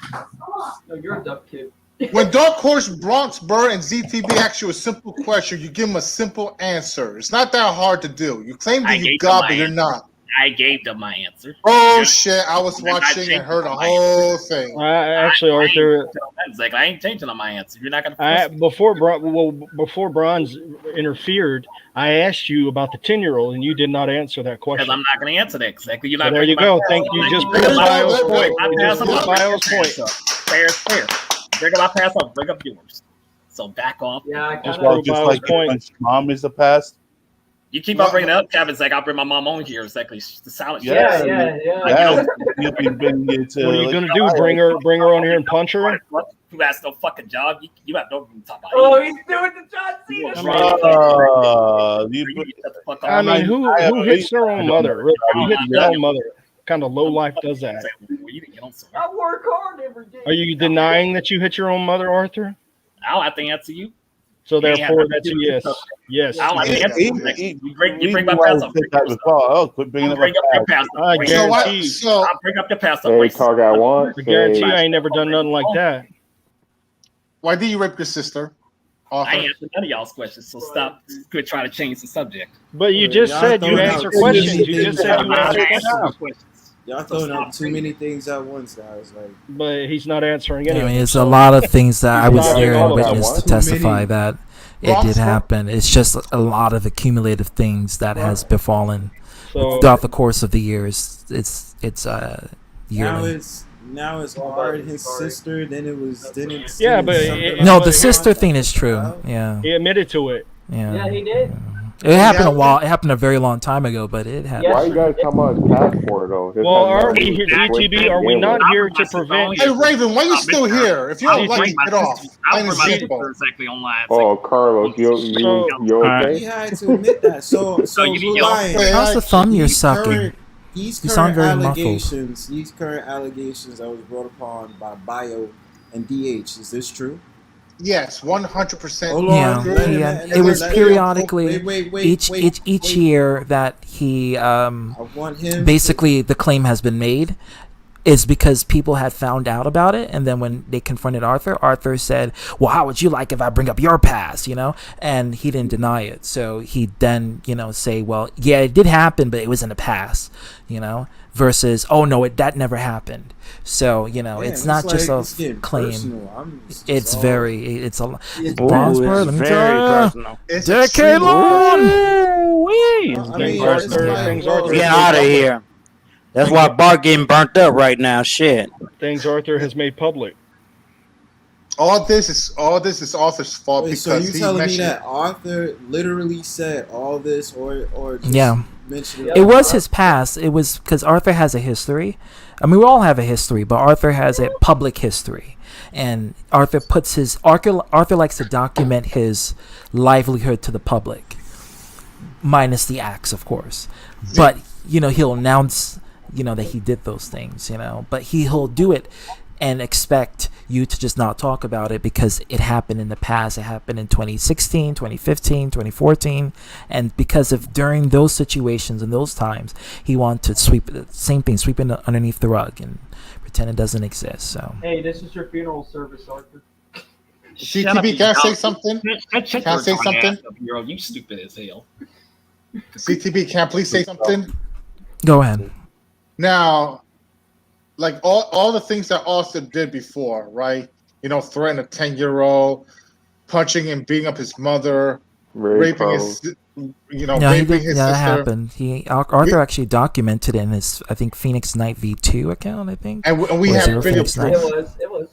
No, you're a dumb kid. When Dark Horse, Bronzebird, and ZTB ask you a simple question, you give them a simple answer. It's not that hard to do. You claim that you got, but you're not. I gave them my answer. Oh shit! I was watching and heard the whole thing. Actually, Arthur, I ain't changing on my answer. You're not gonna. Before Bronze interfered, I asked you about the 10-year-old, and you did not answer that question. Because I'm not going to answer that exactly. You're not. So there you go. Thank you. Just bring up Bio's point. Fair. Bring up my past up. Bring up yours. So back off. Yeah, just like mom is the past. You keep on bringing it up, Kevin's like, I'll bring my mom on here. It's like the silent shit. Yeah. You'll be bringing it to. What are you gonna do? Bring her on here and punch her? Who has no fucking job? You have no talk about. Oh, he's doing the John Cena. I mean, who hits their own mother? Who hits their own mother? What kind of low life does that? I work hard every day. Are you denying that you hit your own mother, Arthur? I don't have to answer you. So therefore, that's a yes. Yes. I don't have to answer you. You bring my past up. Quit bringing up your past up. I guarantee. I'll bring up your past up. Hey, talk I want. I guarantee I ain't never done nothing like that. Why did you rape your sister? I ain't answered none of y'all's questions, so quit trying to change the subject. But you just said you answer questions. You just said you answer questions. Y'all throwing out too many things at once, guys. Like, but he's not answering anything. I mean, it's a lot of things that I was there and witness to testify that it did happen. It's just a lot of accumulative things that has befallen throughout the course of the years. It's yearly. Now it's hard. His sister. Then it was. Yeah, but the sister thing is true. Yeah, he admitted to it. Yeah, he did. It happened a while. It happened a very long time ago, but it happened. Why you guys come on his passport though? Well, are we here, GTB? Are we not here to prevent? Hey, Raven, why are you still here? If you don't like it, get off. Oh, Carlos, you okay? He had to admit that. So how's the thumb you're sucking? You sound very muffled. These current allegations that was brought upon by Bio and DH. Is this true? Yes, 100%. Yeah. It was periodically each year that he basically the claim has been made is because people had found out about it, and then when they confronted Arthur said, well, how would you like if I bring up your past, and he didn't deny it. So he then say, well, yeah, it did happen, but it was in the past, versus, oh no, that never happened. So it's not just a claim. It's very Bronzebird, let me tell you, decade long. Get out of here. That's why Bart getting burnt up right now. Shit. Things Arthur has made public. All this is Arthur's fault. Wait, because so you telling me that Arthur literally said all this, or just mentioned it? It was his past. It was because Arthur has a history. I mean, we all have a history, but Arthur has a public history, and Arthur likes to document his livelihood to the public. minus the acts, of course. But he'll announce that he did those things, but he'll do it and expect you to just not talk about it because it happened in the past. It happened in 2016, 2015, 2014. And because of during those situations and those times, he wanted to sweep it underneath the rug and pretend it doesn't exist. So Hey, this is your funeral service, Arthur. CTB, can I say something? Can I say something? You stupid as hell. CTB, can I please say something? Go ahead. Now, like all the things that Austin did before, right? Threatening a 10-year-old, punching and beating up his mother, raping his, raping his that sister. happened. Arthur actually documented in his, I think, Phoenix Night V2 account, I think. And we have video proof. It was.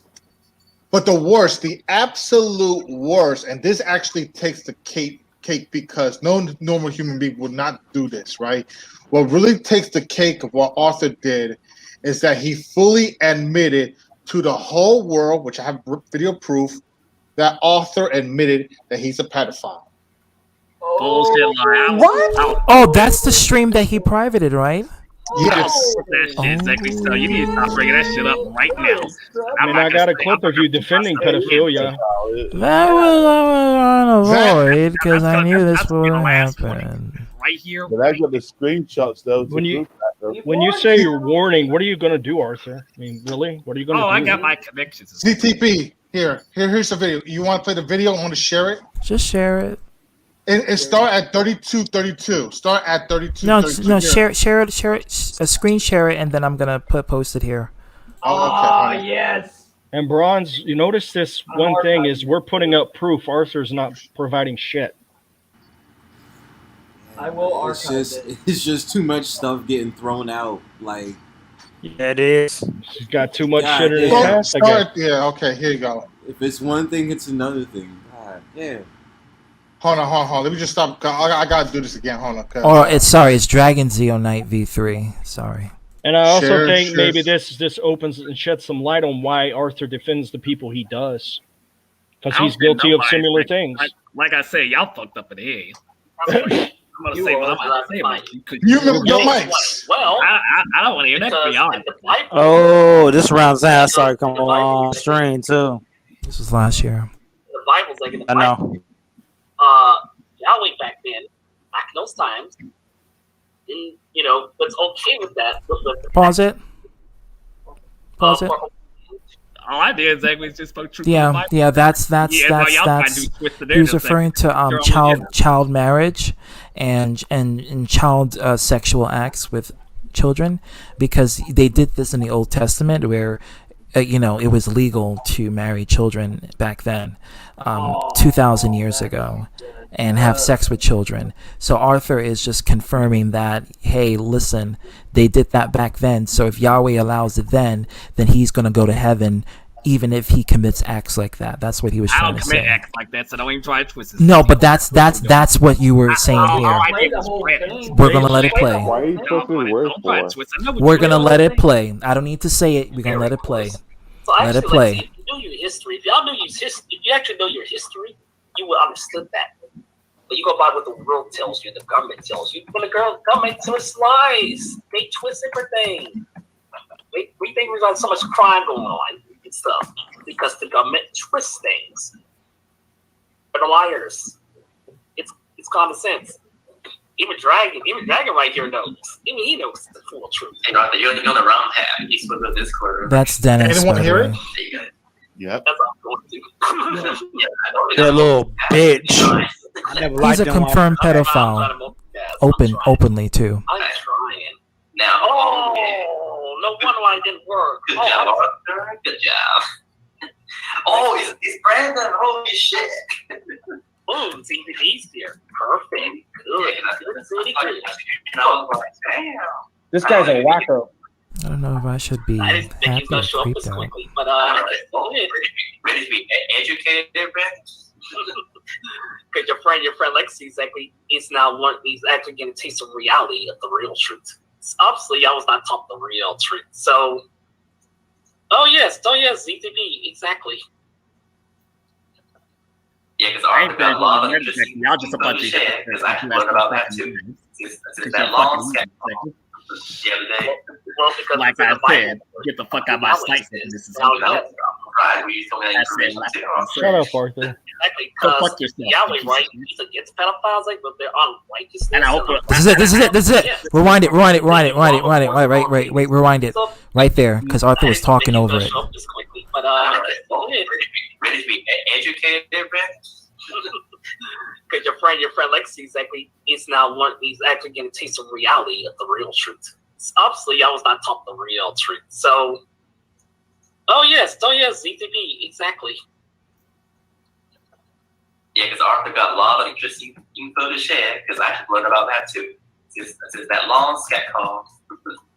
But the absolute worst, and this actually takes the cake because no normal human being would not do this, right? What really takes the cake of what Arthur did is that he fully admitted to the whole world, which I have video proof, that Arthur admitted that he's a pedophile. Bullshit lie. What? Oh, that's the stream that he privated, right? Yes. That shit, exactly. So you need to stop bringing that shit up right now. I got a clip of you defending pedophilia. That was on avoid because I knew this would happen. Right here. But I got the screenshots though. When you say you're warning, what are you going to do, Arthur? I mean, really? What are you going to do? I got my connections. CTP, here's the video. You want to play the video? I want to share it. Just share it. And start at 32:32. Start at 32. No, 32. no, share it, screen share it, and then I'm gonna post it here. Oh, yes. And Bronze, you notice this one thing is we're putting up proof. Arthur's not providing shit. I will archive It's just too much stuff getting thrown out. Like, yeah, it is. He's got too much shit in his past. I guess. Yeah. Okay. Here you go. If it's one thing, it's another thing. God damn. Hold on. Let me just stop. I gotta do this again. Hold on. It's Dragon Zeo Night V3. Sorry. And I also think maybe this opens and sheds some light on why Arthur defends the people he does, because he's guilty of similar things. Like I said, y'all fucked up in the head. I'm gonna say what I'm gonna say about you. You your mics. Well, I don't want to hear that from y'all. Oh, this round sound started coming on stream too. This was last year. The Bible's like in the I Bible. know. Yahweh back in those times, and was okay with that. Pause it. Pause it. All I did exactly is just spoke truth. Yeah. That's. He was referring to child marriage, and child sexual acts with children, because they did this in the Old Testament where. It was legal to marry children back then, 2,000 years ago, and have sex with children. So Arthur is just confirming that, hey, listen, they did that back then. So if Yahweh allows it then he's going to go to heaven, even if he commits acts like that. That's what he was trying to say. I don't commit acts like that, so don't even try to twist it. No, but that's what you were saying here. We're gonna let it play. Why are you twisting words for? We're gonna let it play. I don't need to say it. We're gonna let it play. So let it play. If you knew your history, if you actually know your history, you would understood that. But you go by what the world tells you, the government tells you. When the government tells lies, they twist everything. We think we've got so much crime going on and stuff because the government twists things. But the liars, it's common sense. Even Dragon right here knows. Even he knows the full truth. Hey, Arthur, you're on the wrong path. He's supposed to Discord. That's Dennis. Anyone hear it? Yep. That's all I'm going to. That little bitch. He's a confirmed pedophile. Openly too. I'm trying. Now, no wonder why it didn't work. Good job, Arthur. Good job. Oh, it's Brandon. Holy shit. Boom, he's here. Perfect. Good. This guy's a wacko. I don't know if I should be I didn't think happy he's going or to show up creeped this out. quickly, but Ready to be educated there, Brandon? because your friend Lexi is he's actually getting a taste of reality of the real truth. Obviously, I was not taught the real truth. So, oh yes, ZTV, exactly. Yeah, because I Arthur ain't got a lot of saying interesting y'all just a info bunch to of share, because I learned about that too. Since that long sketch the other day. Well, because like it's in I the Bible. said, get the fuck out of my sight. This is Now, about. yes, right, we told me that information too. Shut up, Arthur. exactly. Go Because fuck yourself. Yahweh, right? He's against pedophiles, like, but they're on righteousness. And I hope This is it. Rewind it. Rewind it. Wait, rewind it. Right there, because Arthur was talking over it. But ready to be educated there, man? because your friend Lexi exactly he's actually getting a taste of reality of the real truth. Obviously, I was not taught the real truth. So, oh yes, ZTP, exactly. Yeah, because Arthur got a lot of interesting info to share, because I just learned about that too. Since that long scat call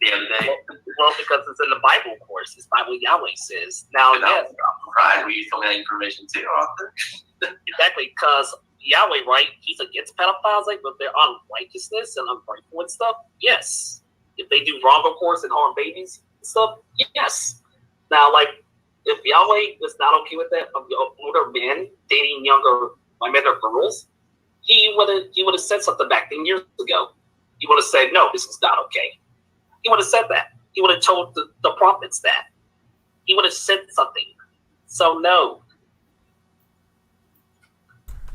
the other day. Well, because it's in the Bible, of course. It's Bible Yahweh says. Now, yes. Right, we told me that information too, Arthur. Exactly, because Yahweh, right, he's against pedophiles, like, but they're on righteousness and ungrateful and stuff. Yes. If they do wrong, of course, and harm babies and stuff, yes. Now, like, if Yahweh was not okay with that, of older men dating younger women or girls, he would have said something back then years ago. He would have said, no, this is not okay. He would have said that. He would have told the prophets that. He would have said something. So, no.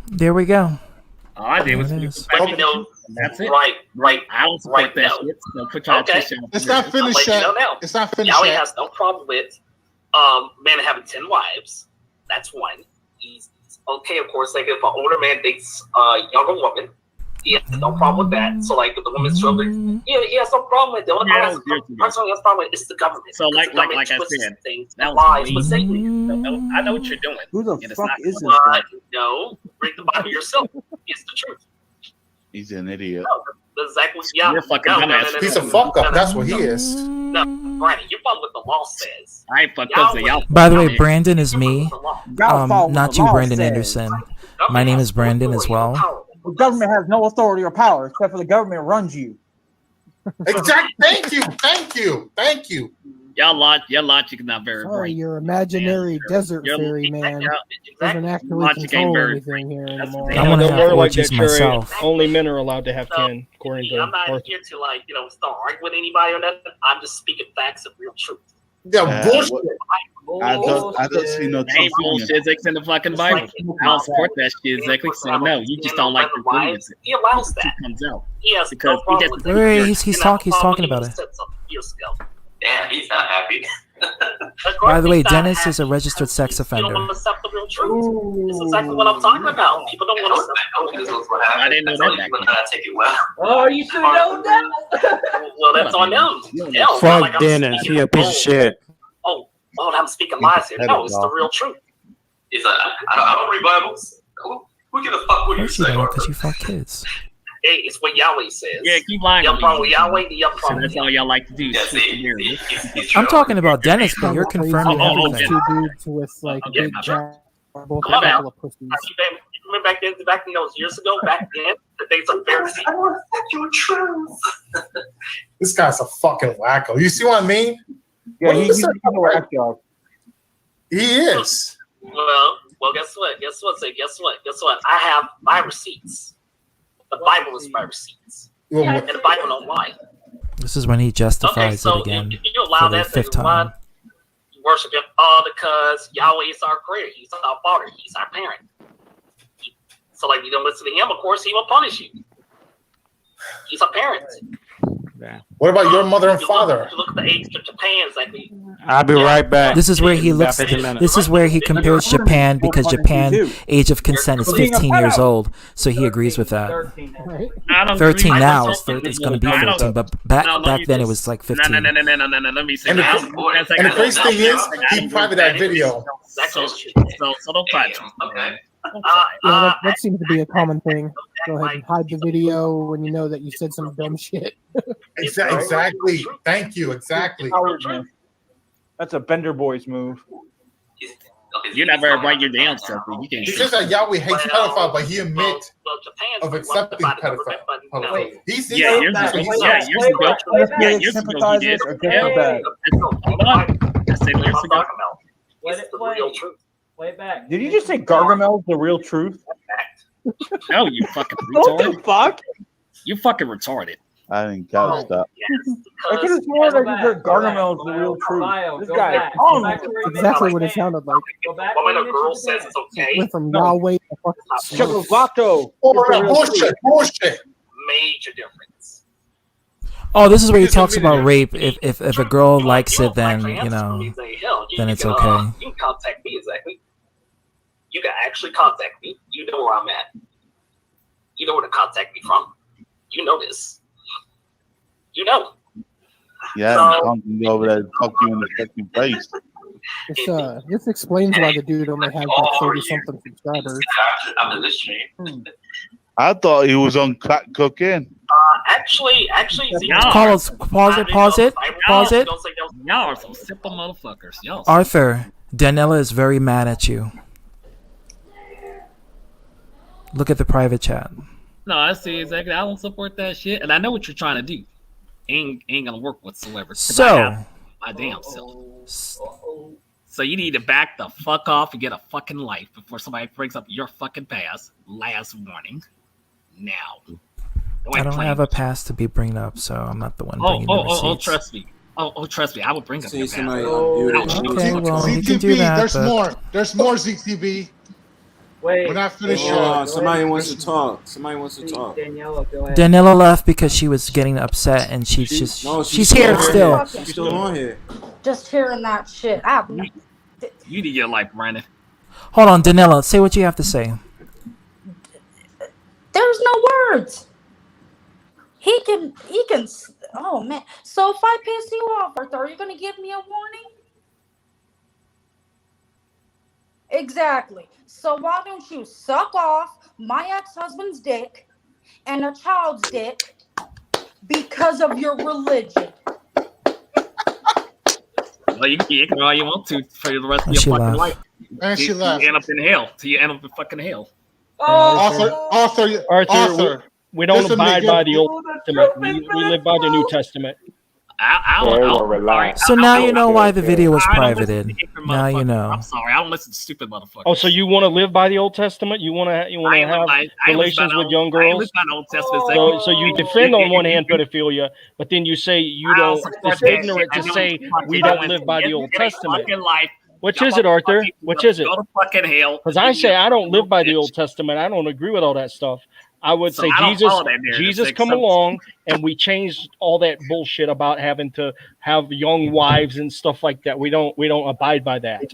There we go. All I did was that's it. Right. I don't support that shit. So put your attention on It's not finished yet. It's not finished Yahweh yet. has no problem with men having 10 wives. That's one. He's okay, of course. Like if an older man dates a younger woman, he has no problem with that. So like if the woman's children, he has no problem with it. The only person who has a problem with is the government. So like I said, that lies, was but I know what you're doing. Who the fuck is this guy? No, read the Bible yourself. It's the truth. He's an idiot. No, exactly. Yeah. You're a fucking dumbass. He's a fuck up. That's what he is. No, Brandon, you follow what the law says. I ain't fucked up. Y'all. By the way, Brandon is me. Follow Not what you, the law Brandon says. Anderson. My name is Brandon as well. The government has no authority or power except for the government runs you. Exactly. Thank you. Your logic is not very Sorry, bright. your imaginary desert fairy man doesn't actually Logic ain't control very anything here anymore. I want to have like orgies that, Jerry. myself. Only men are allowed to have 10, according to I'm not Arthur. here to start arguing with anybody or nothing. I'm just speaking facts of real truth. Yeah, bullshit. I don't see no Ain't bullshit. It's in the fucking Bible. I don't support that shit exactly. So no, you just don't like the things He allows that. comes out. He has Because no he problem gets with Wait, it. he's talking about it. Years ago. Damn, he's not happy. By the way, Dennis is a registered sex offender. You don't want to accept the real truth. This is exactly what I'm talking about. People don't want to accept This is what happened. I didn't know That's that all you not take it well. Oh, you should know that. Well, that's on them. Hell, Fuck like I'm Dennis. speaking- He a piece of shit. Oh, I'm speaking lies here. No, it's the real truth. He's like, I don't read Bibles. Who give a fuck what you Of course you say? don't, because you fuck kids. Hey, it's what Yahweh says. Yeah, keep lying. Your problem with Yahweh, your So problem that's with all y'all like to do. Yeah, I'm talking about Dennis, but you're confirming everything. Two dudes with like a big jaw, both a Come on. couple of pussies. You remember back in those years ago, back then, the days of Pharisee? I want to set your truth. This guy's a fucking wacko. You see what I mean? Yeah, he's a whack job. He is. Well, guess what? Guess what? I have my receipts. The Bible is my receipts. And the Bible don't lie. This is when he justifies it again You allow for the that fifth to time. you worship him all because Yahweh is our creator. He's our father. He's our parent. So, like, you don't listen to him, of course, he will punish you. He's a parent. What about your mother and father? Look at the age of Japan. Like, I'll be right back. This is where he About looks. 15 minutes. This is where he compares Japan because Japan age of consent is 15 years old, so he agrees with that. 13 now is it's going to be 13, but back then it was like 15. No. Let me say And the, that. and the crazy thing is, he private that video. So don't try to. Okay. Yeah, that seems to be a common thing. Go ahead and hide the video when you know that you said some dumb shit. Exactly. Thank you. Exactly. That's a Bender Boys move. You're not very bright your damn self. You can't. He says that Yahweh hates pedophiles, but he admits of accepting pedophiles. He's Yeah, years ago. Yeah, years ago he did. Or good or bad? Hold on. I said years ago. it's the real truth. Play it back. Did you just say Gargamel's the real truth? No, you fucking What retarded. the fuck? You fucking retarded. I didn't catch that. I could have sworn that you heard Gargamel's the real truth. This guy is Go back to where you Exactly what it sounded like. Go back But when to a where girl you says it's okay, Went from Yahweh to fucking Czechoslovakia. Bullshit. major difference. Oh, this is where he talks about rape. If a girl likes it, then then it's okay. You can contact me exactly. You can actually contact me. You know where I'm at. You know where to contact me from. You know this. You know. Yeah, So- I'm going over there and fuck you in the fucking face. This explains why the dude only has like 30-something subscribers. After this stream. I thought he was on crack cocaine. Actually, Pause it. Y'all are some simple motherfuckers. Y'all. Arthur, Daniela is very mad at you. Look at the private chat. No, I see exactly. I don't support that shit, and I know what you're trying to do. Ain't gonna work whatsoever. 'Cause So- I have my damn self. So you need to back the fuck off and get a fucking life before somebody brings up your fucking past. Last warning. Now. I don't have a past to be bringing up, so I'm not the one bringing the receipts. Trust me. Trust me. I would bring up your past. Okay, well, you can do ZTB, that. there's but- more. There's more ZTB. Wait. We're not finished Hold on, yet. somebody wants to talk. Somebody wants to talk. Daniela, go ahead. Daniela left because she was getting upset, and she's here still. She's still on here. Just hearing that shit. You need your life, Brandon. Hold on, Daniela, say what you have to say. There's no words. He can. Oh man. So if I piss you off, Arthur, are you gonna give me a warning? Exactly. So why don't you suck off my ex-husband's dick and a child's dick because of your religion? Well, you can kick all you want to for the rest of And your she fucking left. life. And she left. You end up in hell. Till you end up in fucking hell. Arthur, we don't listen to me, abide get- by the Old Testament. We live by the New Testament. So now you know why the video was privated. Now you know. I'm sorry. I don't listen to stupid motherfuckers. Oh, so you want to live by the Old Testament? You want to have relations with young girls? So you defend on one hand pedophilia, but then you say you don't. It's ignorant to say we don't live by the Old Testament. Which is it, Arthur? Which is it? Go to fucking hell. Because I say I don't live by the Old Testament. I don't agree with all that stuff. I would So say I don't follow that narrative, Jesus six come cents. along and we changed all that bullshit about having to have young wives and stuff like that. We don't abide by that.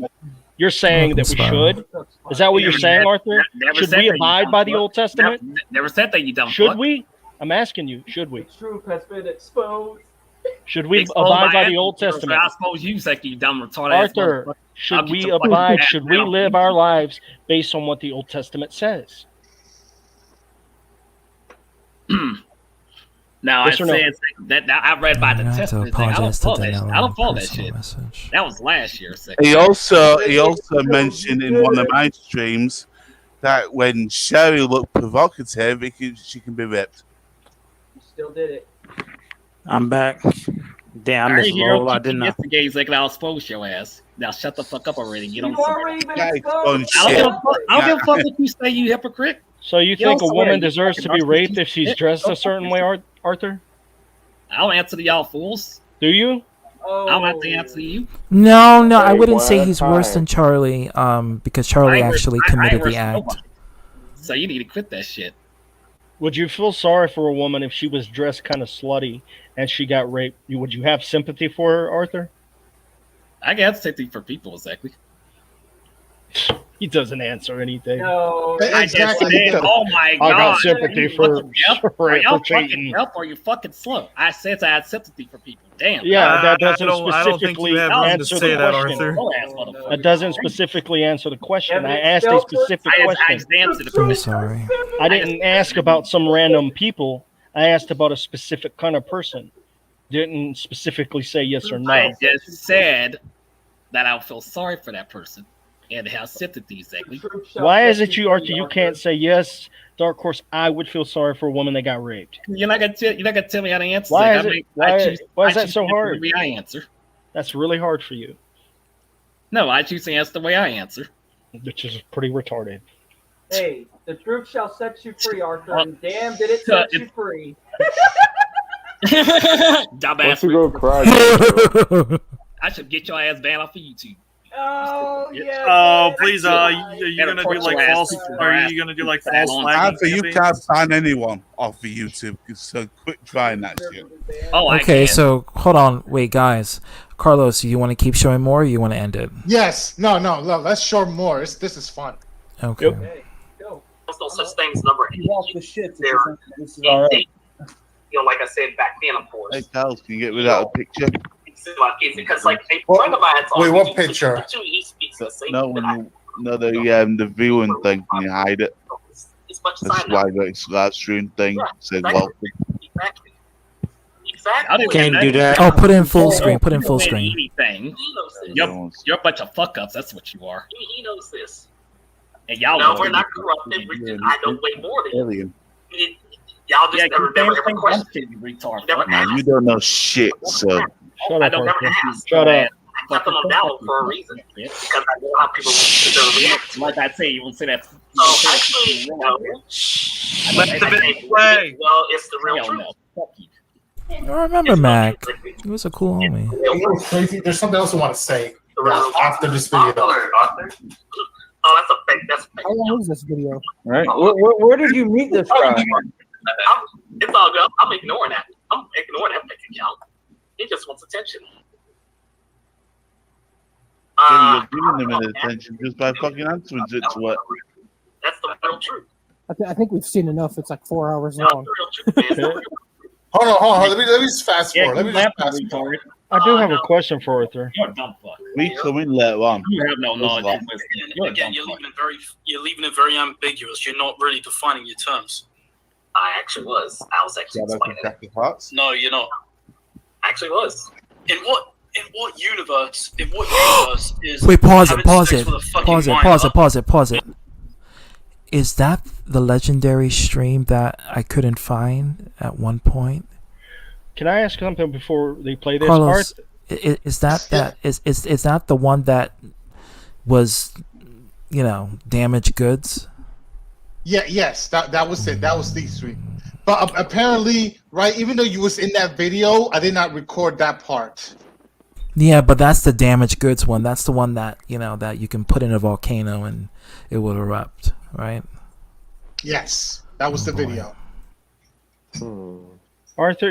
You're saying that we should? Is that what you're saying, Arthur? Never Should said we that you abide dumb by the fuck. Old Testament? Never said that, you dumb Should fuck. we? I'm asking you. Should we? The truth has been exposed. Should we Exposed abide by my the Old answer, so Testament? I suppose you say you dumb retarded. Arthur, should we abide? Should we live our lives based on what the Old Testament says? Now Yes I or no? said that I read by the I have to Testament. Thing. I don't apologize to follow that. Daniela I don't in follow that personal shit. message. That was last year. He also mentioned in one of my streams that when Sherry looked provocative, she can be ripped. Still did it. I'm back. Damn, I missed Lowell. I didn't know. Investigates like I'll expose your ass. Now shut the fuck up already. You don't. You've already been I exposed. don't give a fuck. I don't give a fuck what you say, you hypocrite. So you don't think a swear, woman you deserves to fucking be raped narcissist. if she's dressed a certain way, Arthur? I don't answer to y'all fools. Do you? Oh. I don't have to answer to you. No, I Wait, wouldn't one say at a he's worse time. than Charlie, because Charlie actually committed the act. Nobody. So you need to quit that shit. Would you feel sorry for a woman if she was dressed kind of slutty and she got raped? Would you have sympathy for her, Arthur? I got sympathy for people, exactly. He doesn't answer anything. No. I just said, oh my god. I got sympathy for Are y'all Chayton. fucking up or you fucking slow? I said I had sympathy for people. Damn. Yeah, that I doesn't don't think specifically you have room to answer say the that, question. Arthur. That doesn't specifically answer the question. I asked a specific question. I'm sorry. I didn't ask about some random people. I asked about a specific kind of person. Didn't specifically say yes or no. I just said that I feel sorry for that person and have sympathy, exactly. Why is it you, Arthur? You can't say yes, Dark Horse. I would feel sorry for a woman that got raped. You're not gonna tell me how to answer. Why that. is I it? mean, Why, I choose, why I is that choose so to answer hard? The way I answer. That's really hard for you. No, I choose to answer the way I answer. which is pretty retarded. Hey, the truth shall set you free, Arthur. And damn, did it set you free. Dumbass. Go cry. I should get your ass banned off of YouTube. Oh yeah. Oh please, you're gonna do like false? Are you gonna do like false flagging? Arthur, you can't sign anyone off of YouTube. So quit trying that shit. Oh, Okay, so hold on, wait, guys. Carlos, you want to keep showing more, or you want to end it? Yes. No. Let's show more. This is fun. Okay. Hey, go. There's no such thing as number 8. the shit. This is all right. You know, like I said back then, of course. Hey, Carlos, can you get rid of that picture? Because like a friend of mine's on Wait, what YouTube, picture? He speaks the same No, that when the viewing thing, can you hide it? It's much That's why the live stream thing says welcome. Exactly. Exactly. Can't do that. Oh, put in full screen. Put in full screen. Anything. You're a bunch of fuck ups. That's what you are. He knows this. And y'all No, know we're it. not corrupted. I know way more than Alien. you. Y'all just never ever questioned. You retard. Never Man, you don't know shit, so. Shut I up, don't never Arthur. ask. Shut up. I put them down for a reason because I know how people will react. Like I say, you won't say that. So actually, no. Well, it's the real truth. I remember Mac. He was a cool homie. You know what's crazy? There's something else I want to say after this video. Oh, that's a fake. That's a fake. How long is this video? Right. Where did you meet this guy? It's all good. I'm ignoring that. I'm ignoring that fake account. He just wants attention. You're giving them an attention just by fucking answering it to what? That's the real truth. I think we've seen enough. It's like 4 hours That's long. the real truth, man. It's the real truth. Hold on. Let me just fast forward. Let me just fast forward. I do have a question for Arthur. You're a dumb fuck. We come in later on. You have no knowledge. Again, you're leaving it very ambiguous. You're not really defining your terms. I actually was. I was actually explaining it. No, you're not. I actually was. In what universe is Wait, pause it. having Pause sex it. with a fucking Pause it. minor? Pause it. Pause it. Pause it. Is that the legendary stream that I couldn't find at one point? Can I ask something before they play this? Carlos, is that the one that was, damaged goods? Yeah, yes, that was it. That was these three. But apparently, right, even though you was in that video, I did not record that part. Yeah, but that's the damaged goods one. That's the one that, that you can put in a volcano and it will erupt, right? Yes, that was the video. Arthur,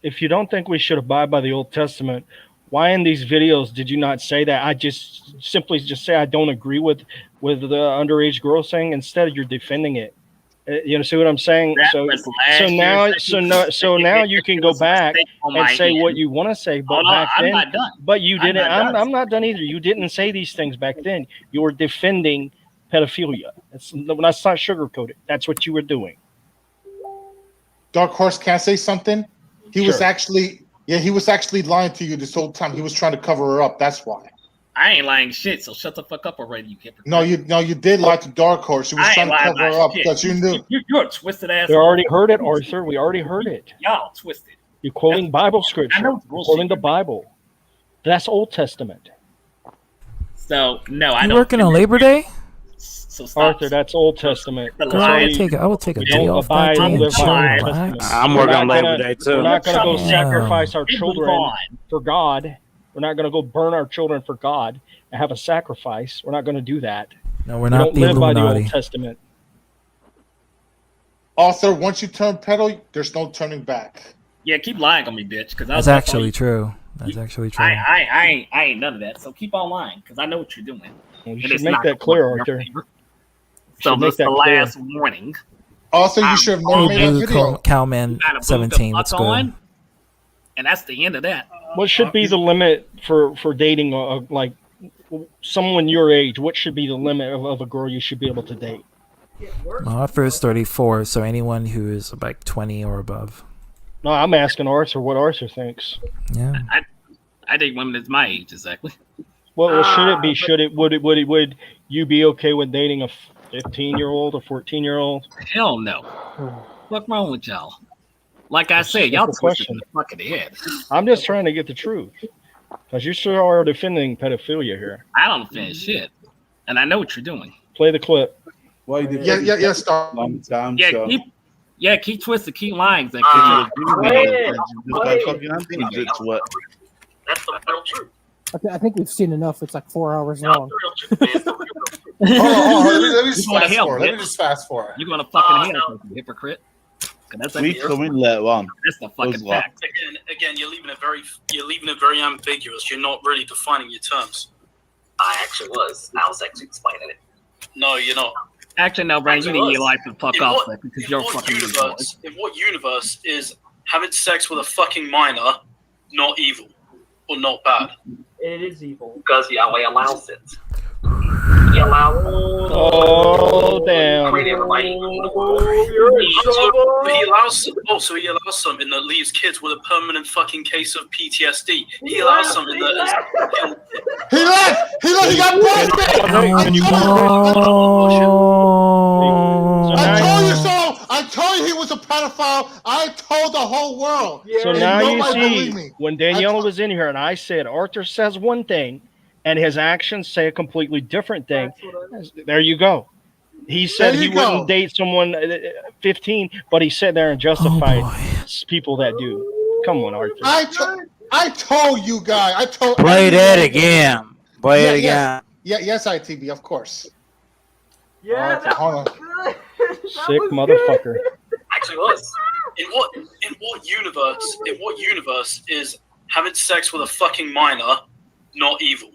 if you don't think we should abide by the Old Testament, why in these videos did you not say that? I just simply say I don't agree with the underage girl thing. Instead, you're defending it. See what I'm saying? So now you can go back and say what you want to say, but back then, but you didn't. I'm not done either. You didn't say these things back then. You were defending pedophilia. That's not sugarcoated. That's what you were doing. Dark Horse, can I say something? He Sure. was actually lying to you this whole time. He was trying to cover her up. That's why. I ain't lying shit, so shut the fuck up already, you hypocrite. No, you did lie to Dark Horse. He was trying to cover her up because you knew. You're a twisted ass. We already heard it, Arthur. We already heard it. Y'all twisted. You're quoting Bible scripture. You're quoting the Bible. That's Old Testament. So no, I You don't. working on Labor Day? So stop. Arthur, that's Old Testament. Girl, I will take a We day don't off abide that day and and live chill by and Old relax. Testament. I'm working on Labor Day too. We're not going to go Yeah. sacrifice our Move children on. for God. We're not going to go burn our children for God and have a sacrifice. We're not going to do that. No, we're We not don't the live by the Illuminati. Old Testament. Arthur, once you turn pedo, there's no turning back. Yeah, keep lying on me, bitch. Because That's actually true. That's actually true. I ain't none of that. So keep on lying, because I know what you're doing. You And should it's make not that gonna clear, work in your Arthur. favor. should So make this that the clear. last warning. Arthur, you should have never made that Blue video. Cowman Kinda moved 17. the What's fuck good? on, and that's the end of that. What should be the limit for dating like someone your age? What should be the limit of a girl you should be able to date? Well, Arthur is 34, so anyone who is like 20 or above. No, I'm asking Arthur what Arthur thinks. Yeah. I date women that's my age exactly. Well, should it be? Would you be okay with dating a 15-year-old, a 14-year-old? Hell no. What's wrong with y'all? Like I said, y'all twisted in the fucking head. I'm just trying to get the truth, because you sure are defending pedophilia here. I don't defend shit. and I know what you're doing. Play the clip. Why you did Yeah, start. Long time, Yeah, so. keep twisting, keep lying. That's the real truth. I think we've seen enough. It's like 4 hours long. Hold on. Let me just fast forward. You're gonna fucking hell, you hypocrite. That's We come in later on. That's the fucking fact. Again, you're leaving it very ambiguous. You're not really defining your terms. I actually was. I was actually explaining it. No, you're not. Actually, no, Brian, you need your life to fuck off because you're fucking in what universe is having sex with a fucking minor not evil or not bad? It is evil. Because Yahweh allows it. He allows it. Oh, damn. He allows something that leaves kids with a permanent fucking case of PTSD. He allows something that He left. He got busted. I told you so. I told you he was a pedophile. I told the whole world. So And now you nobody believed see, me. when Daniela was in here and I said Arthur says one thing and his actions say a completely different thing, there you go. He said he wouldn't date someone 15, but he sat there and justified people that do. Come on, Arthur. I told you guys. I told. Play that again. Play it again. Yes, ITB, of course. Yeah. Okay, hold on. Sick motherfucker. actually was. In what universe is having sex with a fucking minor not evil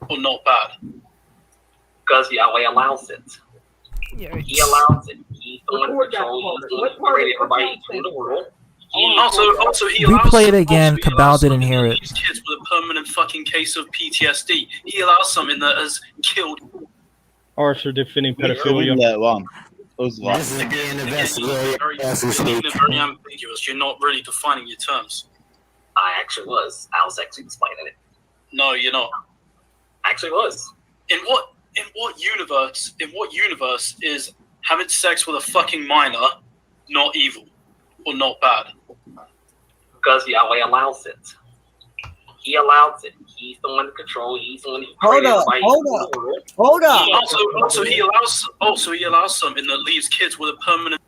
or not bad? Because Yahweh allows it. He allows it. He's the one in control. He's the one who created everybody in the world. Also, he allows Replay it again. Cabal didn't hear it. kids with a permanent fucking case of PTSD. He allows something that has killed. Arthur defending pedophilia. This is again investigating. Very ambiguous. You're not really defining your terms. I actually was. I was actually explaining it. No, you're not. Actually was. In what universe is having sex with a fucking minor not evil or not bad? Because Yahweh allows it. He allows it. He's the one in control. He's the one who created everybody in the world. Hold up. Also, he allows something that leaves kids with a permanent.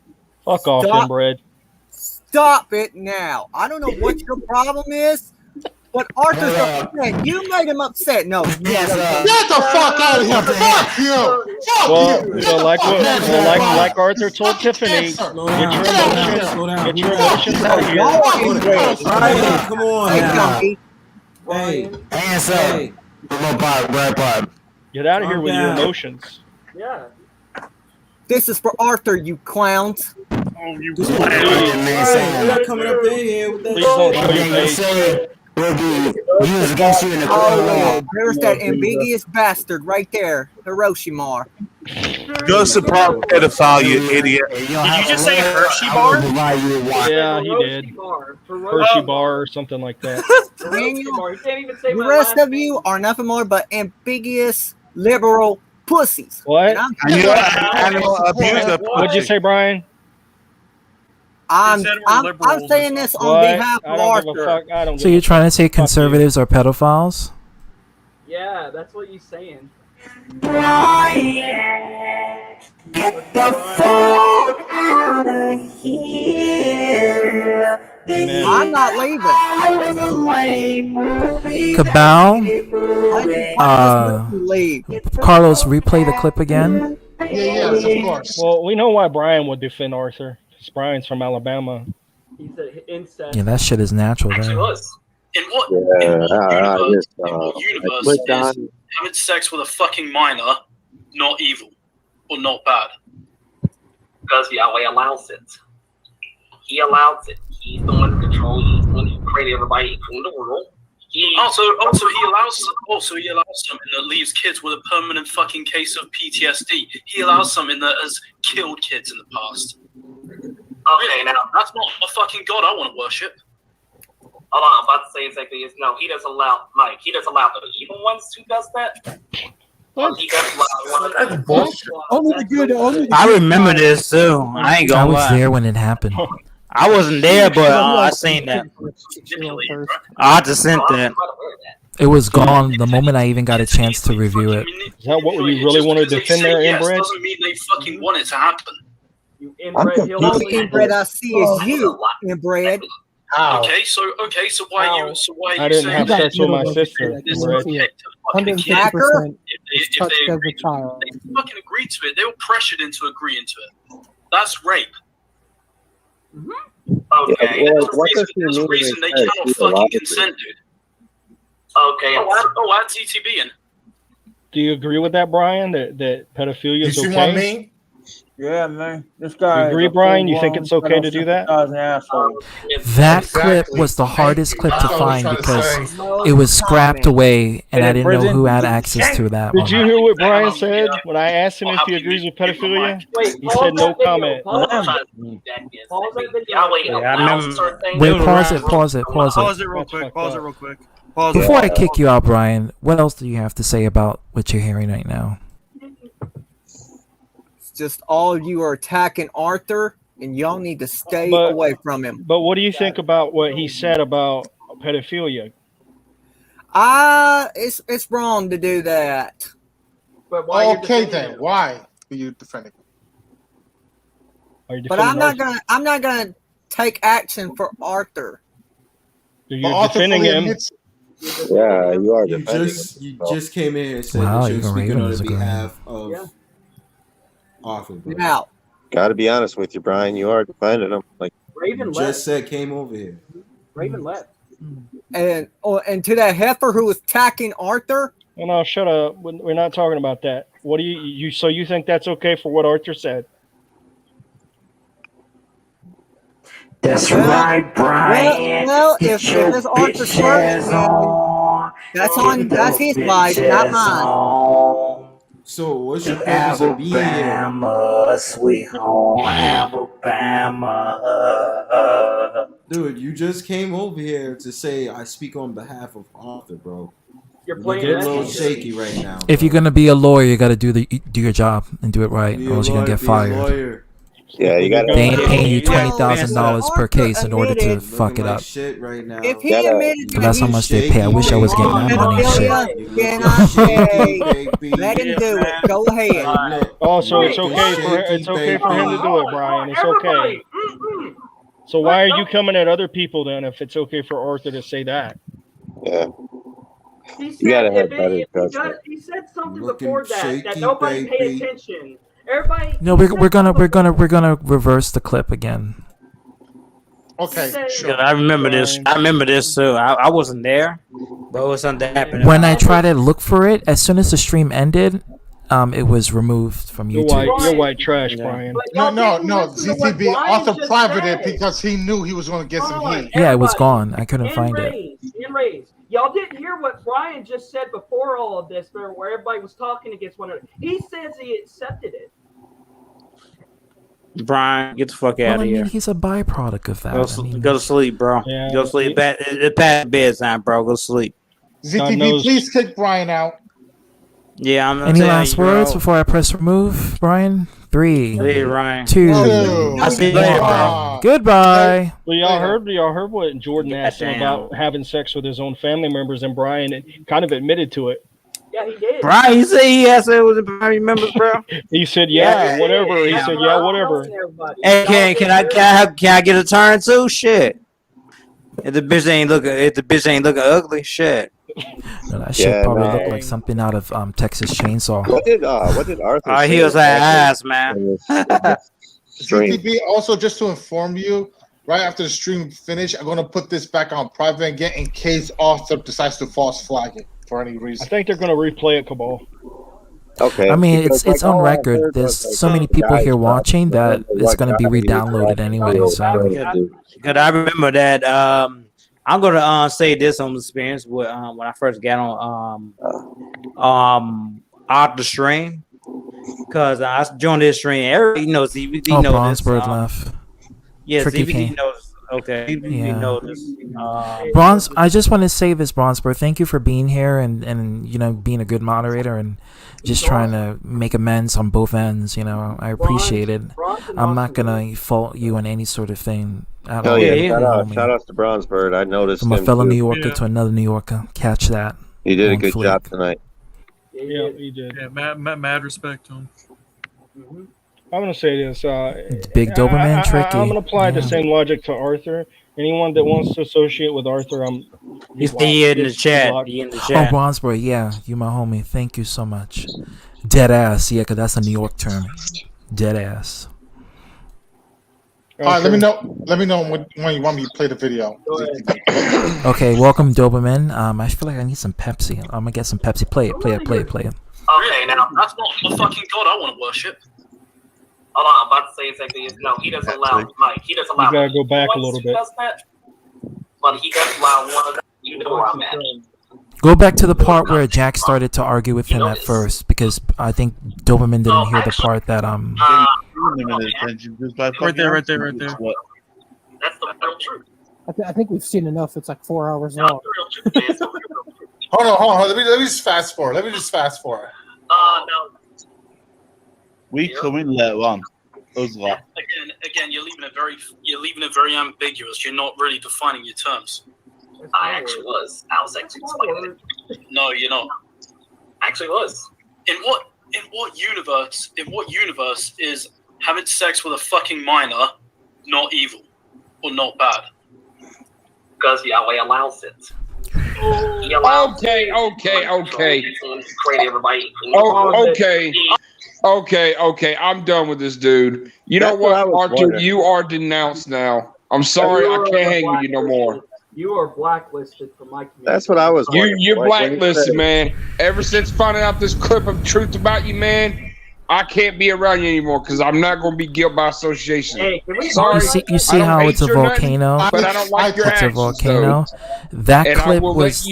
Fuck off, Stop. inbred. Stop it now. I don't know what your problem is, but Arthur's upset. You made him upset. No. Get the fuck out of here. Fuck you. Fuck Well, you. so like Arthur told Tiffany, get your emotions out of here. Right, come on. Hey, Hey, Hands up. Get out of here Calm with down. your emotions. Yeah. this is for Arthur, you clowns. Oh, you Hey, you're not coming up in here with that Please don't show your They face. say will be used against you in the court of law. There's that ambiguous bastard right there, Hiroshima. Just a part pedophile, you idiot. Did you just say Hershey bar? Yeah, he did. Hershey bar or something like that. Daniel, You can't even say the my rest last of you are nothing more but ambiguous liberal pussies. What? And I'm And you're an animal abuser. What'd you say, Brian? I'm said we're liberals saying or this on What? behalf I of don't give a Arthur. fuck. I don't So give you're a trying to say fuck you. conservatives are pedophiles? Yeah, that's what you're saying. I'm not leaving. Cabal? Leave. Carlos, replay the clip again. Yes, of course. Well, we know why Brian would defend Arthur. Because Brian's from Alabama. He's an incest. Yeah, that shit is natural. Actually There. was. In what universe is having sex with a fucking minor not evil or not bad? Because Yahweh allows it. He allows it. He's the one in control. He's the one who created everybody in the world. Also, he allows something that leaves kids with a permanent fucking case of PTSD. He allows something that has killed kids in the past. Okay, now, That's not a fucking god I want to worship. hold on, I'm about to say exactly this. No, he doesn't allow, Mike, he doesn't allow the evil ones who does that. Or he does allow one of them. Only the good. Only the I good. remember this too. I ain't I gonna was lie. there when it happened. I wasn't there, but I seen that. I just sent that. It was gone the moment I even got a chance to review it. Is that what you really want to defend there, inbred? Doesn't mean they fucking want it to happen. You I'm inbred confused. The only hillbilly. inbred I see is you, inbred. Okay, so why are you I didn't have sex with my sister. Inbred. 150% is if touched they as a child. fucking agreed to it, they were pressured into agreeing to it. That's rape. Okay, there's a reason they cannot fucking consent, dude. Okay. Add TTB in. Do you agree with that, Brian? That pedophilia is You see okay? what I mean? Yeah, man. This guy. You agree, Brian? You think it's okay to do that? That clip was the hardest clip to find because it was scrapped away, and I didn't know who had access to that one. Did you hear what Brian said when I asked him if he agrees with pedophilia? He said no comment. Wait, pause it. Pause it real quick. Before I kick you out, Brian, what else do you have to say about what you're hearing right now? It's just all of you are attacking Arthur, and y'all need to stay away from him. But what do you think about what he said about pedophilia? It's wrong to do that. But why? Okay, then why are you defending? But I'm not gonna take action for Arthur. You're defending him. Yeah, you are You defending just came in and said Wow, that you're even speaking on Raven the is behalf of Arthur. Bro. Now, Gotta be honest with you, Brian. You are defending him. Like Raven You left. just said came over here. Raven left. and to that heifer who was attacking Arthur. Oh, no, shut up. We're not talking about that. What do you? So you think that's okay for what Arthur said? That's right, Brian. Well, if it's Arthur's words, that's his life, not mine. So what's your purpose of being here? Alabama, sweet home, Alabama. Dude, you just came over here to say I speak on behalf of Arthur, bro. You're You're playing getting a that little game. shaky right now. If you're gonna be a lawyer, you gotta do your job and do it right, or else you're gonna get fired. Yeah, you got. They ain't paying you $20,000 per case in order to fuck it up. Shit right now. If he admitted So that's how much they pay. I wish I was getting that money. Shit. Can I say, let him do it. Go ahead. Oh, so it's okay for him to do it, Brian. It's okay. So why are you coming at other people then if it's okay for Arthur to say that? Yeah. He You gotta said, have better judgment. he said something Looking before that shaky, nobody paid baby. attention. Everybody. No, we're gonna reverse the clip again. Okay, sure. I remember this. I remember this too. I wasn't there, but it was something that happened. When I tried to look for it, as soon as the stream ended, it was removed from YouTube. You're white trash, Brian. No, ZTB Arthur private it because he knew he was going to get some heat. Yeah, it was gone. I couldn't find it. Y'all didn't hear what Brian just said before all of this, where everybody was talking against one another. He says he accepted it. Brian, get the fuck out of here. He's a byproduct of that. Go to sleep, bro. Yeah, go to sleep. It's past bedtime, bro. Go to sleep. ZTB, please kick Brian out. Yeah, I'm. Any last words before I press remove, Brian? 3, Ryan. 2, I see you later, bro. Goodbye. Well, y'all heard what Jordan asked him about having sex with his own family members, and Brian kind of admitted to it. Yeah, he did. Brian, he said he asked it with the family members, bro. He said, "Yeah, whatever." He said, "Yeah, whatever." Hey, can I get a turn too? Shit. If the bitch ain't looking ugly, shit. No, that shit probably looked like something out of Texas Chainsaw. What did Arthur say? He was like ass, man. ZTB, also just to inform you, right after the stream finish, I'm going to put this back on private again in case Arthur decides to false flag it for any reason. I think they're going to replay it, Cabal. Okay. I mean, it's on record. There's so many people here watching that it's going to be re-downloaded anyway. So Good. I remember that. I'm gonna say this on the experience when I first got on out the stream because I joined this stream. Everybody knows CBD knows Bronzebird left. Yeah, Tricky CBD King. knows Okay, you Yeah. notice. Bronze, I just want to say this, Bronzebird. Thank you for being here and being a good moderator and just trying to make amends on both ends. I appreciate it. I'm not gonna fault you on any sort of thing at all. Hell yeah! homie. Shout out to Bronzebird. I noticed From a him fellow too. New Yorker to another New Yorker. Catch that. He did a on good fleek. job tonight. Yeah, he did. Yeah, mad respect to him. I'm gonna say this. Big Doberman tricky. I'm gonna apply the same logic to Arthur. Anyone that wants to associate with Arthur, He's in the chat. He in the Oh, chat. Bronzebird, yeah, you my homie. Thank you so much. Dead ass, yeah, because that's a New York term. Dead ass. All right, let me know when you want me to play the video. Okay, welcome, Doberman. I feel like I need some Pepsi. I'm gonna get some Pepsi. Play it. Okay, now that's not the fucking god I want to worship. Hold on, I'm about to say exactly. No, he doesn't allow Mike. He doesn't allow. You gotta go back a little bit. But he does allow one of them. You know where I'm at. Go back to the part where Jack started to argue with him at first, because I think Doberman didn't hear the part that Right there. That's the real truth. I think we've seen enough. It's like 4 hours long. Hold on. Let me just fast forward. No. We come in later on. Us lot. Again, you're leaving it very ambiguous. You're not really defining your terms. I actually was. I was actually explaining it. No, you're not. Actually was. In what universe is having sex with a fucking minor not evil or not bad? Because Yahweh allows it. Okay. Okay. I'm done with this dude. You know what, Arthur? wondering. You are denounced now. I'm sorry, I can't hang with you no more. You are blacklisted from my community. That's what I was wondering. You're blacklisted, man. Ever since finding out this clip of truth about you, man, I can't be around you anymore because I'm not going to be guilt by association. Hey, sorry. You see how it's a volcano? But I don't like your It's a actions, volcano. though. That And clip I will was.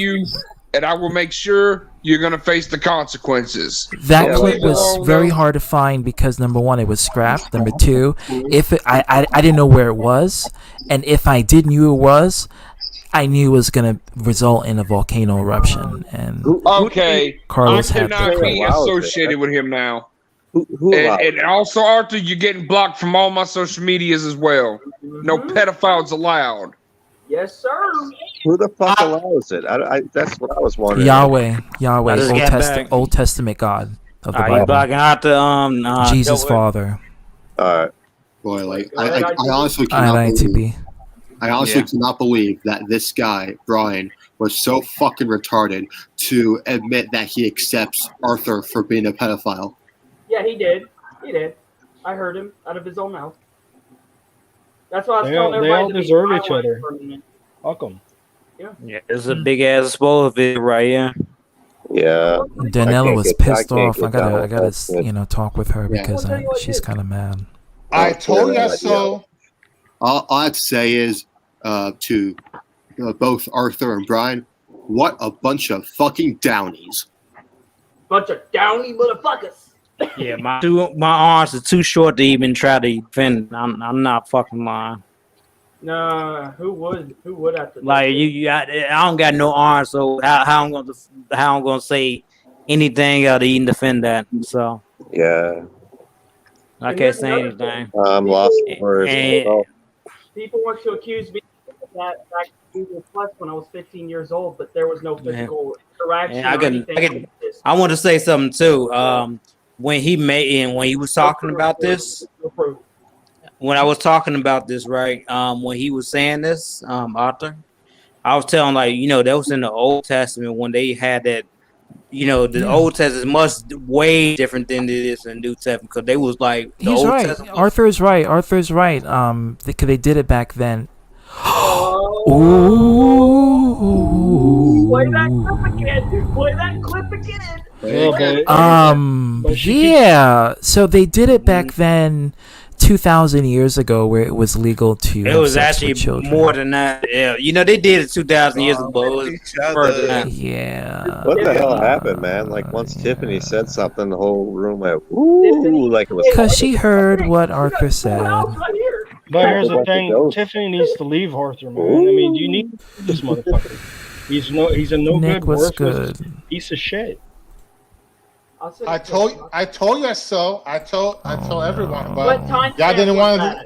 I will make sure you're going to face the consequences. That clip was very hard to find because number one, it was scrapped. Number two, I didn't know where it was, and if I did knew it was, I knew it was gonna result in a volcano eruption. And Okay, Carlos I had cannot the be clip. associated with him now. Who And also, Arthur, you're getting blocked from all my social medias as well. No pedophiles allowed. Yes, sir. Who the fuck allows it? That's what I was wondering. Yahweh, I just got back. Old Testament God of the You Bible. blocking out the Jesus Father. All right. Boy, like I honestly cannot believe that this guy Brian was so fucking retarded to admit that he accepts Arthur for being a pedophile. Yeah, he did. I heard him out of his own mouth. That's why I was telling They everybody. all to be deserve silent each other. for a minute. Welcome. Yeah, it's a big ass exposed video right here. Yeah. Daniela was pissed off. I gotta get talk with her Yeah. because she's kind of mad. I told you so. All I have to say is to both Arthur and Brian, what a bunch of fucking downies. Bunch of downy motherfuckers. Yeah, my arms are too short to even try to defend. I'm not fucking lying. Nah, who would have to? Like I don't got no arms, so how I'm gonna say anything to even defend that? So Yeah. I can't say anything. I'm lost for words. People want to accuse me of that back in Google Plus when I was 15 years old, but there was no physical interaction. And or anything. I want to say something too. When he was talking about this, when I was talking about this, right? When he was saying this, Arthur, I was telling that was in the Old Testament when they had that. The Old Testament is much way different than it is in the New Testament because they was like the He's Old right. Testament. Arthur's right. Because they did it back then. Ooh. Play that clip again. Yeah. So they did it back then, 2,000 years ago, where it was legal to. It was actually more than that. Yeah, they did it 2,000 years ago. But it was further than that. Yeah. What the hell happened, man? Like once Tiffany said something, the whole room went ooh, like it was. Because she heard what Arthur said. But here's the thing: Tiffany needs to leave Arthur, man. I mean, you need this motherfucker. He's a no Nick, good, what's worthless good? piece of shit. I told you so. I told everyone, but What time y'all didn't want to.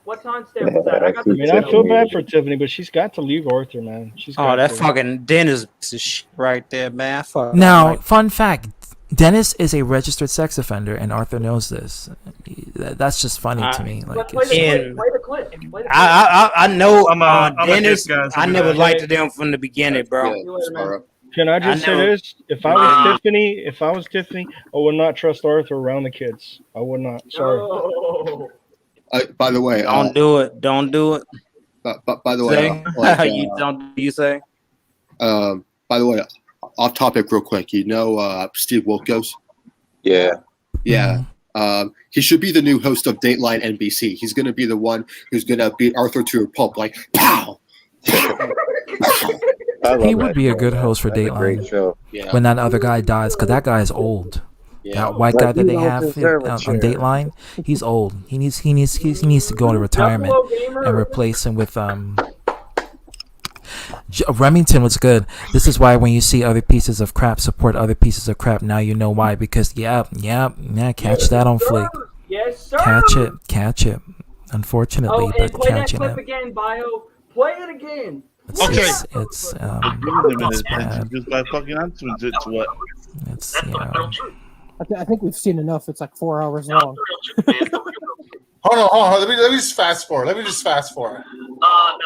What timestamp was that? I mean, I feel bad for Tiffany, but she's got to leave Arthur, man. She's got that to. fucking Dennis piece of shit right there, man. Fuck. Now, fun fact: Dennis is a registered sex offender, and Arthur knows this. That's just funny to me. Like, Play the clip. I know I'm a Dennis. dick, guys. I never liked them from the beginning, bro. Can I just say this? If I was Tiffany, I would not trust Arthur around the kids. I would not. Sorry. No. By the way, Don't do it. Don't do it. By the way, you don't. You say. By the way, off topic, real quick. You know Steve Wilkos? Yeah. Yeah. He should be the new host of Dateline NBC. He's going to be the one who's going to beat Arthur to a pulp, like pow. He would be a good host for Dateline Yeah. when that other guy dies, because that guy is old. That white guy that they have on Dateline, he's old. He needs to go into retirement and replace him with Remington was good. This is why when you see other pieces of crap support other pieces of crap, now you know why. Because catch that on Flick. Yes, sir. Catch it. Unfortunately, and but play that catching clip it. again, Bio. Play it again. It's Just by fucking answering to what? It's I think we've seen enough. It's like 4 hours long. Hold on. Let me just fast forward. No.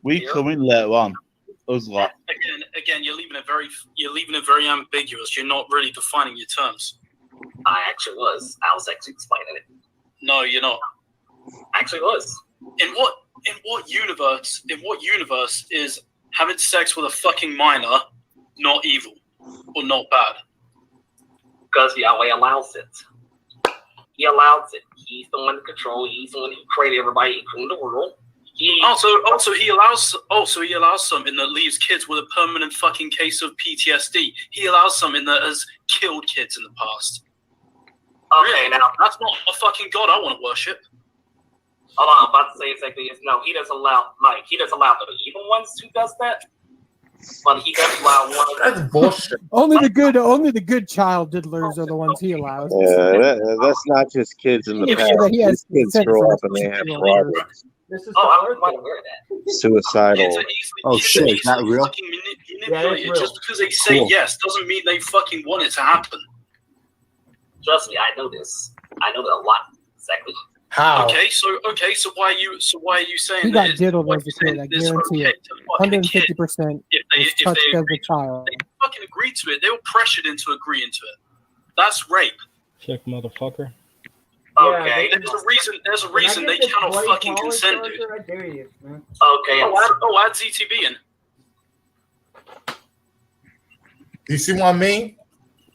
We come in later on. Us lot. Again, you're leaving it very ambiguous. You're not really defining your terms. I actually was. I was actually explaining it. No, you're not. Actually was. In what universe is having sex with a fucking minor not evil or not bad? Because Yahweh allows it. He allows it. He's the one in control. He's the one who created everybody, including the world. Also he allows something that leaves kids with a permanent fucking case of PTSD. He allows something that has killed kids in the past. Okay, really? now That's not a fucking god I want to worship. Hold on, I'm about to say exactly this. No, he doesn't allow the evil ones who does that. But he does allow one. That's bullshit. Only the good child diddlers are the ones he allows. Yeah, that's not just kids in the past. These kids grow up and they have problems. I'm quite aware of that. Suicidal. Oh shit, is that real? Manipulated. Just because they say yes doesn't mean they fucking want it to happen. Trust me, I know this. I know that a lot. Exactly. How? Okay, so why are you saying He that? got diddled as a kid. I guarantee it. 150% If touched they as a child. They fucking agreed to it. They were pressured into agreeing to it. That's rape. Sick motherfucker. Okay. There's a reason they cannot fucking consent, dude. Okay. Add ZTB in. Do you see what I mean?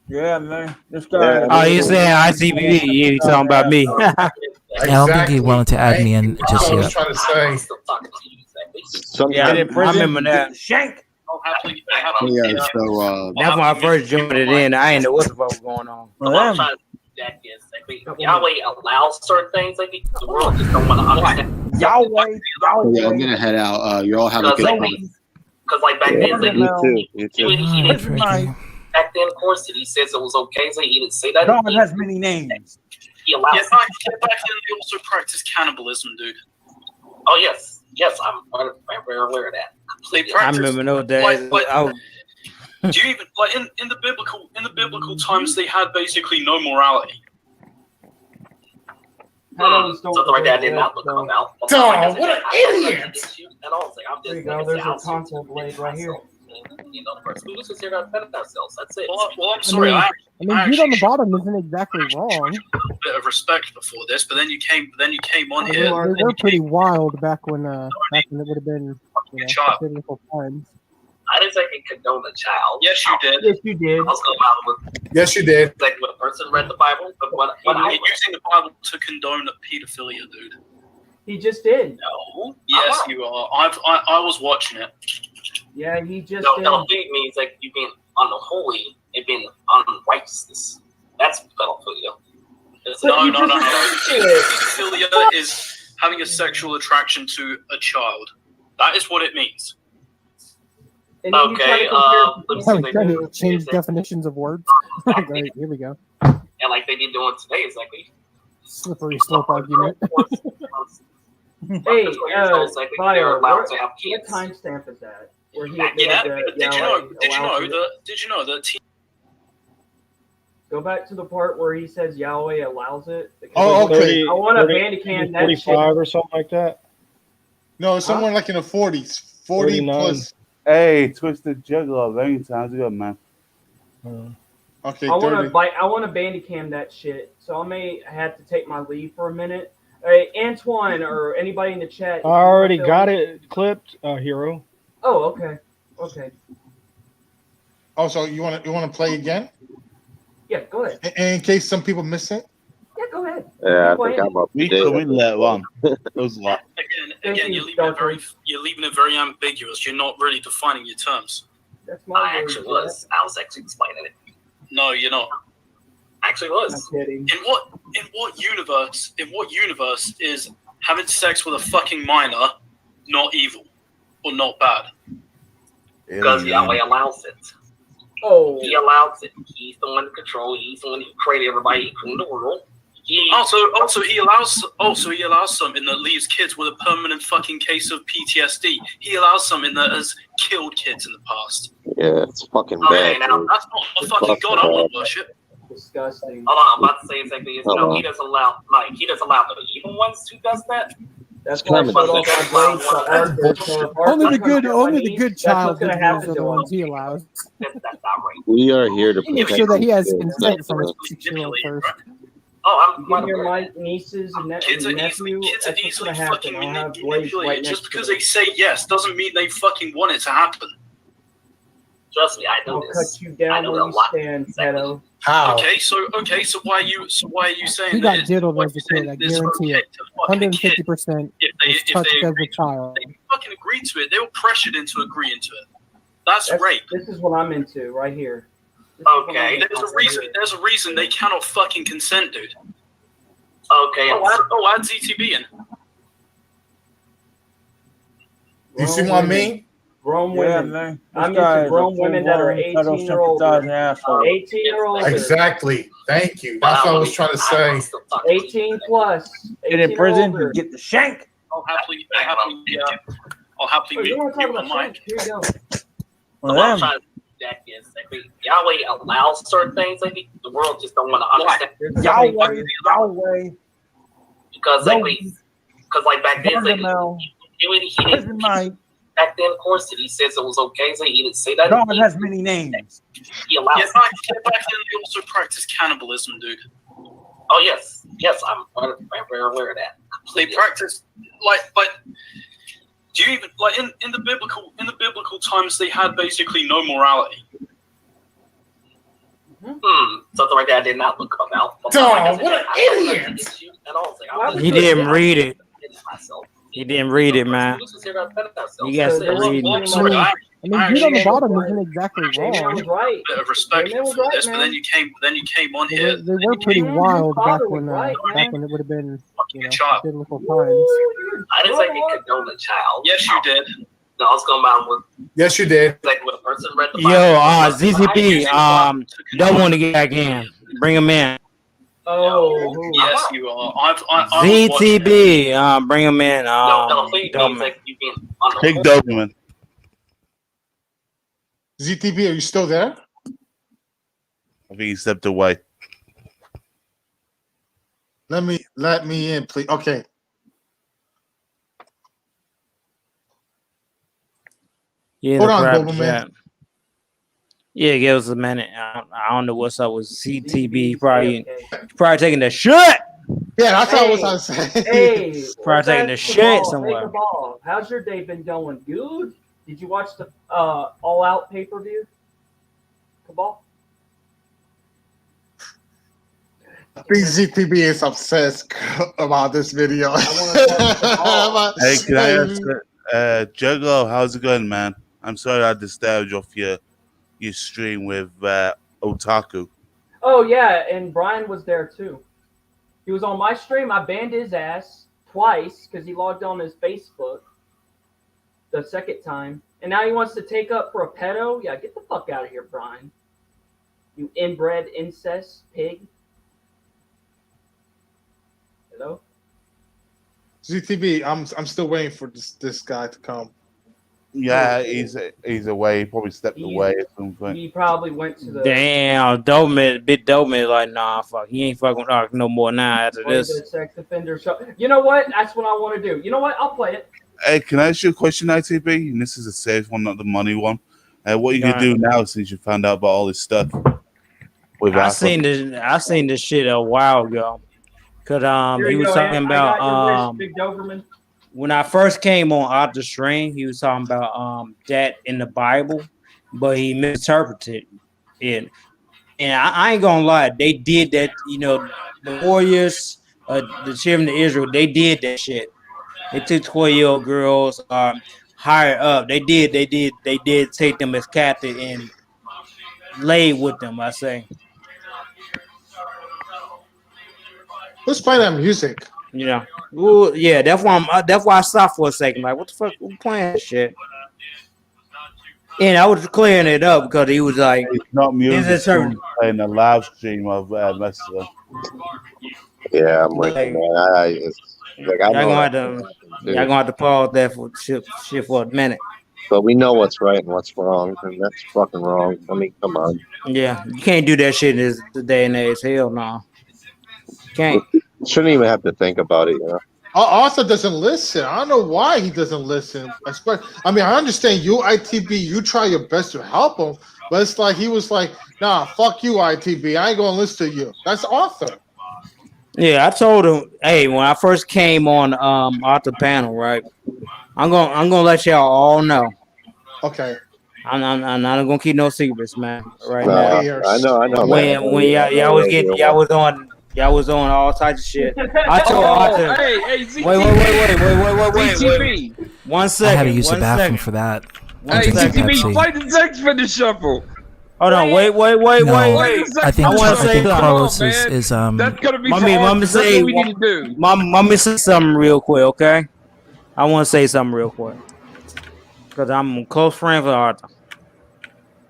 Yeah, man. This guy. Oh, you saying ICBD? You talking about me? I don't think he wanted to add me in just I was yet. trying to say. Yeah, I remember that. Shank. Yeah, so That's when I first jumped it in. I ain't know what the fuck was going on. Yahweh allows certain things. Like the world just don't want to understand. Yahweh. yeah, I'm gonna head out. You all have a good one. Because like back then, like, You too. he didn't. Back then, of course, he says it was okay. So he didn't say that. God has many names. He allows. Yeah, back then they also practiced cannibalism, dude. Oh yes, I'm very aware of that. I remember those days. Do you even like in the biblical times they had basically no morality? Something like that did not come out. Dog, what an idiot! And all, I'm just There's a console blade right here. You know, we just here to defend ourselves. That's it. Well, I'm sorry. I mean, dude on the bottom isn't exactly wrong. A bit of respect before this, but then you came on They here. were pretty wild back when it would have been biblical times. I didn't say he condoned a child. Yes, you did. Yes, you did. I was going out with. Yes, you did. Like when a person read the Bible, but when You're using the Bible to condone pedophilia, dude. He just did. No. Yes, you are. I was watching it. Yeah, he just did. No, it means like you being unholy and being unrighteousness. That's pedophilia. No. Pedophilia is having a sexual attraction to a child. That is what it means. Okay, trying to change definitions of words. Great, here we go. And like they be doing today, exactly. Slippery slope argument. Hey, Bio, what timestamp is that? Where he Did you know that Go back to the part where he says Yahweh allows it. Oh, okay. I want to bandicam that 45 shit. or something like that. No, it's somewhere like in the 40s. 40 49. plus. Hey, Twisted Juggler, very times ago, man. Okay, I want to bandicam that shit. So I may have to take my leave for a minute. Hey, Antoine or anybody in the chat. I already got it clipped, Hero. Oh, okay. Okay. Oh, so you want to play again? Yeah, go ahead. In case some people miss it. Yeah, go ahead. Yeah, I think I'm up to date. It was a lot. Again, you're leaving it very ambiguous. You're not really defining your terms. That's my I actually was. I was actually explaining it. No, you're not. Actually was. In what universe is having sex with a fucking minor not evil or not bad? Because Yahweh allows it. Oh. He allows it. He's the one to control. He's the one who created everybody from the world. Also he allows something that leaves kids with a permanent fucking case of PTSD. He allows something that has killed kids in the past. Yeah, it's fucking Okay, bad. now that's not a fucking god I want to worship. Disgusting. Hold on, I'm about to say exactly. He doesn't allow the evil ones who does that. That's why I showed all that blades to Arthur. Only the good child are the ones he allows. We are here to Make protect sure that he has the consent from his 6-year-old first. Oh, I'm hear my nieces and nephew. Kids are That's what's easily gonna happen. fucking I'll have blades right manipulated. next Just to because them. they say yes doesn't mean they fucking want it to happen. Trust me, I know I'll this. cut you down where you stand, pedo. How? Okay, so why are you saying He that got diddled as a kid, I guarantee it. 150% was touched as a child. they fucking agreed to it? They were pressured into agreeing to it. That's rape. This is what I'm into right here. Okay. There's a reason they cannot fucking consent, dude. Okay. Add ZTB in. You see what I mean? Grown women. man. I'm into grown women that are 18 or older. 18 or older. Exactly. Thank you. That's what I was trying to say. 18 plus. Get in prison, you get the shank. I'll happily You want to talk mute about my mic. shank? Here you go. What I'm trying to that is Yahweh allows certain things. I think the world just don't want to understand. Yahweh. Because like back then, back then, of course, he says it was okay. So he didn't say that. God has many names. He allows. Yeah, back then they also practiced cannibalism, dude. Oh yes, I'm very aware of that. They practiced but do you even in the biblical times they had basically no morality. Something like that I did not look about. Dog, what an idiot! He didn't read it. He didn't read it, man. You guys read it. I mean, dude on the bottom isn't exactly wrong. Right. Bit of respect for this, but then you came on here. They were pretty wild back when it would have been, biblical times. I didn't say he condoned a child. Yes, you did. No, I was going about with Yes, you did. like when a person read the Yo, Bible. ZZB, don't want to get back in. Bring him in. Oh, yes, you are. ZTB, bring him in. Big Doberman. ZTV, are you still there? I think he stepped away. Let me in, please. Okay. Yeah, Hold on, private Doberman. chat. Yeah, give us a minute. I don't know what's up with CTB. Probably taking the shit. Yeah, that's what I was trying to say. Hey, Probably taking the shit somewhere. How's your day been going, dude? Did you watch the All Out pay-per-view? Cabal? I think ZTB is obsessed about this video. Hey, can I ask Juggalo, how's it going, man? I'm sorry I disturbed you off your stream with Otaku. Oh yeah, and Brian was there too. He was on my stream. I banned his ass twice because he logged on his Facebook the second time. And now he wants to take up for a pedo? Yeah, get the fuck out of here, Brian. You inbred incest pig. Hello? ZTV, I'm still waiting for this guy to come. Yeah, he's away. He probably stepped away or something. He probably went to the... Damn, big dope man, like, nah, fuck, he ain't fucking talk no more now after this. The sex offender show. You know what? That's what I want to do. You know what? I'll play it. Hey, can I ask you a question, ITB? And this is a safe one, not the money one. What are you gonna do now since you found out about all this stuff? I seen this shit a while ago. Cause he was talking about Big Doberman. When I first came on Off the Stream, he was talking about that in the Bible, but he misinterpreted it. And I ain't gonna lie, they did that. You know, the warriors, the children of Israel, they did that shit. They took 12-year-old girls higher up. They did take them as captive and lay with them. I say. Let's play that music. Yeah. Well, yeah, that's why I stopped for a second. Like, what the fuck? Who playing this shit? And I was clearing it up because he was like, it's not music. It's playing a live stream of Messenger. Yeah, I'm with you, man. Y'all gonna have to pause that for shit for a minute. But we know what's right and what's wrong, and that's fucking wrong. I mean, come on. Yeah, you can't do that shit in this day and age. Hell no. Can't. Shouldn't even have to think about it, you know. Arthur doesn't listen. I don't know why he doesn't listen. I mean, I understand you, ITB. You try your best to help him, but it's like he was like, "Nah, fuck you, ITB. I ain't gonna listen to you." That's Arthur. Yeah, I told him, hey, when I first came on Arthur panel, right? I'm gonna let y'all all know. Okay. I'm not gonna keep no secrets, man. Right now. I know. When y'all was on all types of shit. I told Arthur. Hey, wait. ZTV. 1 second. I had to use the bathroom for that. Hey, ZTV, play the sex finish shuffle. Hold on, wait. I think Carlos is That's gonna be Let me say something real quick, okay? I want to say something real quick because I'm a close friend with Arthur.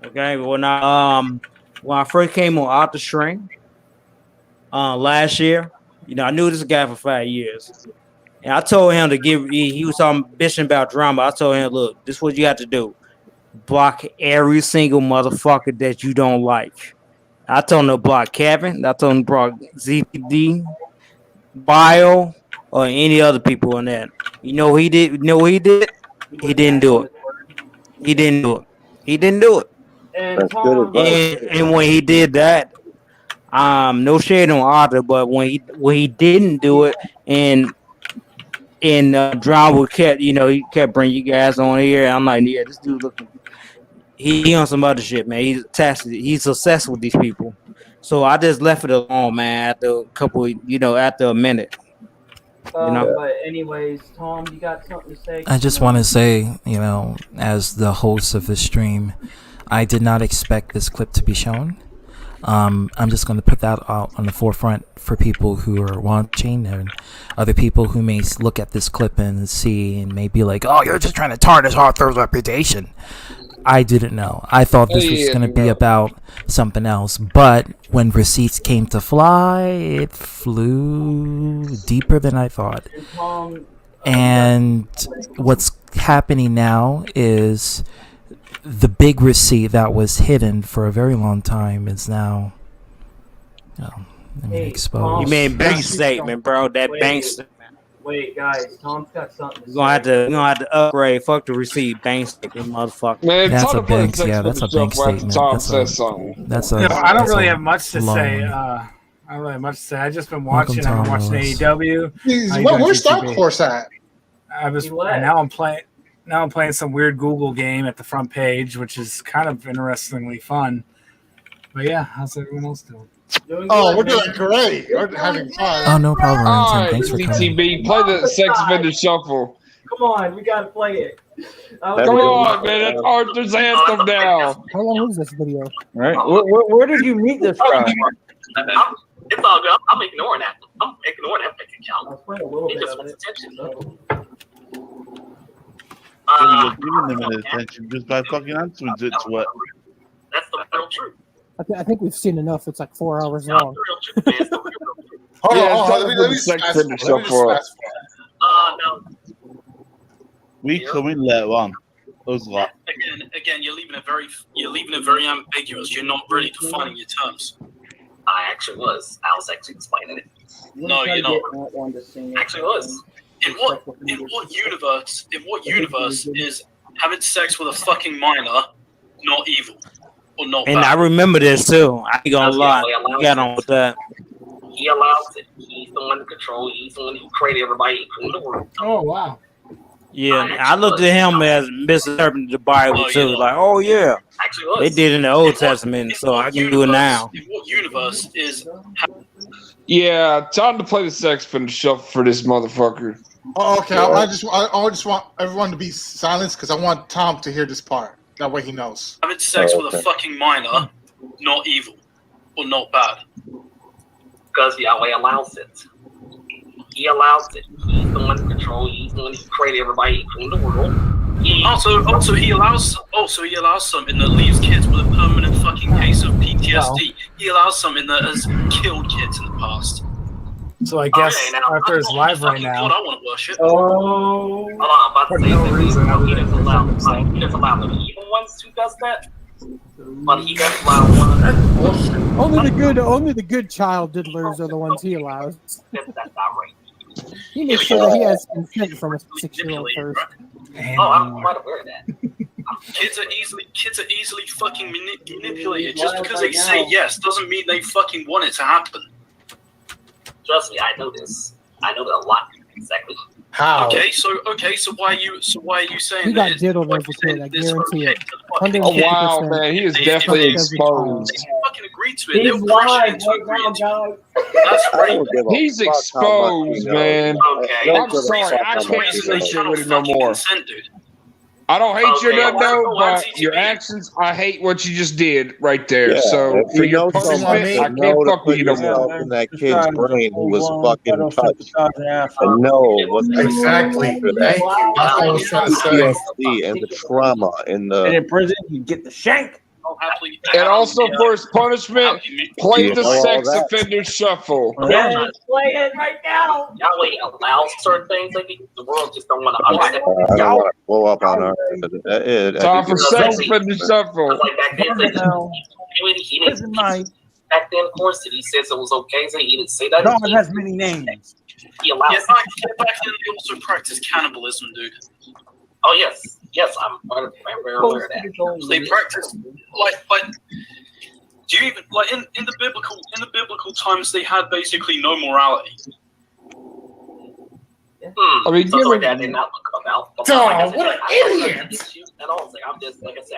Okay, but when I first came on Arthur String last year, you know, I knew this guy for 5 years, and I told him to give. He was talking bitching about drama. I told him, look, this is what you have to do. Block every single motherfucker that you don't like. I told him to block Kevin. I told him to block ZPD, Bio, or any other people in that. You know what he did? You know what he did? He didn't do it. He didn't do it. And when he did that, no shade on Arthur, but when he didn't do it, and Drown kept, you know, he kept bringing you guys on here. I'm like, yeah, this dude looking. He on some other shit, man. He's obsessed with these people. So I just left it alone, man. After a minute. But anyways, Tom, you got something to say? I just want to say, you know, as the host of the stream, I did not expect this clip to be shown. I'm just going to put that out on the forefront for people who are watching and other people who may look at this clip and see and may be like, oh, you're just trying to tarnish Arthur's reputation. I didn't know. I thought this was going to be about something else. But when receipts came to fly, it flew deeper than I thought. And what's happening now is the big receipt that was hidden for a very long time is now exposed. You made bank statement, bro. That bank statement. Wait, guys, Tom's got something to say. We're gonna have to upgrade. Fuck the receipt, bank statement, motherfucker. Man, that's a bank statement. That's a I don't really have much to say. I don't really have much to say. I just been watching. I've been watching AEW. Where's Dark Horse at? Now I'm playing some weird Google game at the front page, which is kind of interestingly fun. But yeah, how's everyone else doing? We're doing great. We're having fun. Oh, no problem. All right, Thanks for coming. CTB, play the sex offender shuffle. Come on, we gotta play it. Come on, man. That's Arthur's anthem now. How long is this video? All right. Where did you meet this guy? It's all good. I'm ignoring that. I'm He just wants attention. You're giving them an attention just by fucking answering to it. That's the real truth. I think we've seen enough. It's like 4 hours long. Hold on, let me sex fast finish forward. up for it. No. We come in later on. Those lot. Again, you're leaving it very ambiguous. You're not really defining your terms. I actually was. I was actually explaining it. No, you're not. Actually was. In what universe is having sex with a fucking minor not evil or not And bad? I remember this too. I ain't gonna lie. You got on with that. He allows it. He's the one to control. He's the one who created everybody, including the world. Oh wow. Yeah, I looked at him as misinterpreting the Bible too. Like, oh yeah, actually was. they did in the Old Testament, so I can do it now. In what universe is Yeah, time to play the sex finish shuffle for this motherfucker. Oh, okay, I just want everyone to be silent because I want Tom to hear this part. That way he knows. having sex with a fucking minor not evil or not bad? Because Yahweh allows it. He allows it. He's the one to control. He's the one who created everybody, including the world. Also, he allows something that leaves kids with a permanent fucking case of PTSD. He allows something that has killed kids in the past. So I guess Arthur is live right now. God, I want to worship. Oh. Hold on, I'm about to say that he doesn't allow the evil ones who does that. But he does allow one. Only the good child diddlers are the ones he allows. That's not right. He makes sure that he has consent from a 6-year-old first. Oh, I'm quite aware of that. Kids are easily fucking manipulated. Just because they say yes doesn't mean they fucking want it to happen. Trust me, I know this. I know that a lot. Exactly. How? Okay, so why are you saying He that? got diddled as a kid, I guarantee it. Oh wow, man, he is definitely exposed. Fucking agreed to it. They were pressured to agree to it. That's right. He's exposed, man. Okay. I'm sorry, I can't associate with it no more. I don't hate your nut though, but your actions, I hate what you just did right there. Yeah, so if for you your know punishment, somebody, I can't fuck with you no more. in that kid's brain who was fucking touched and know what exactly. for that. That's what I was trying to say. PTSD and the trauma and the. And in prison, you get the shank. And also for his punishment, play the all sex that. offender shuffle. Yeah, play it right now. Yahweh allows certain things. Like the world just don't want to understand. I don't want to blow up on our. Time for sex offender shuffle. Like back then, he didn't. Back then, of course, he says it was okay. So he didn't say that. God has many names. He allows. Yeah, back then they also practiced cannibalism, dude. Oh yes, I'm very aware of that. They practice like do you even like in the biblical times they had basically no morality. I mean, so like that did not look about. Oh, what an idiot! And also, I'm just like I said.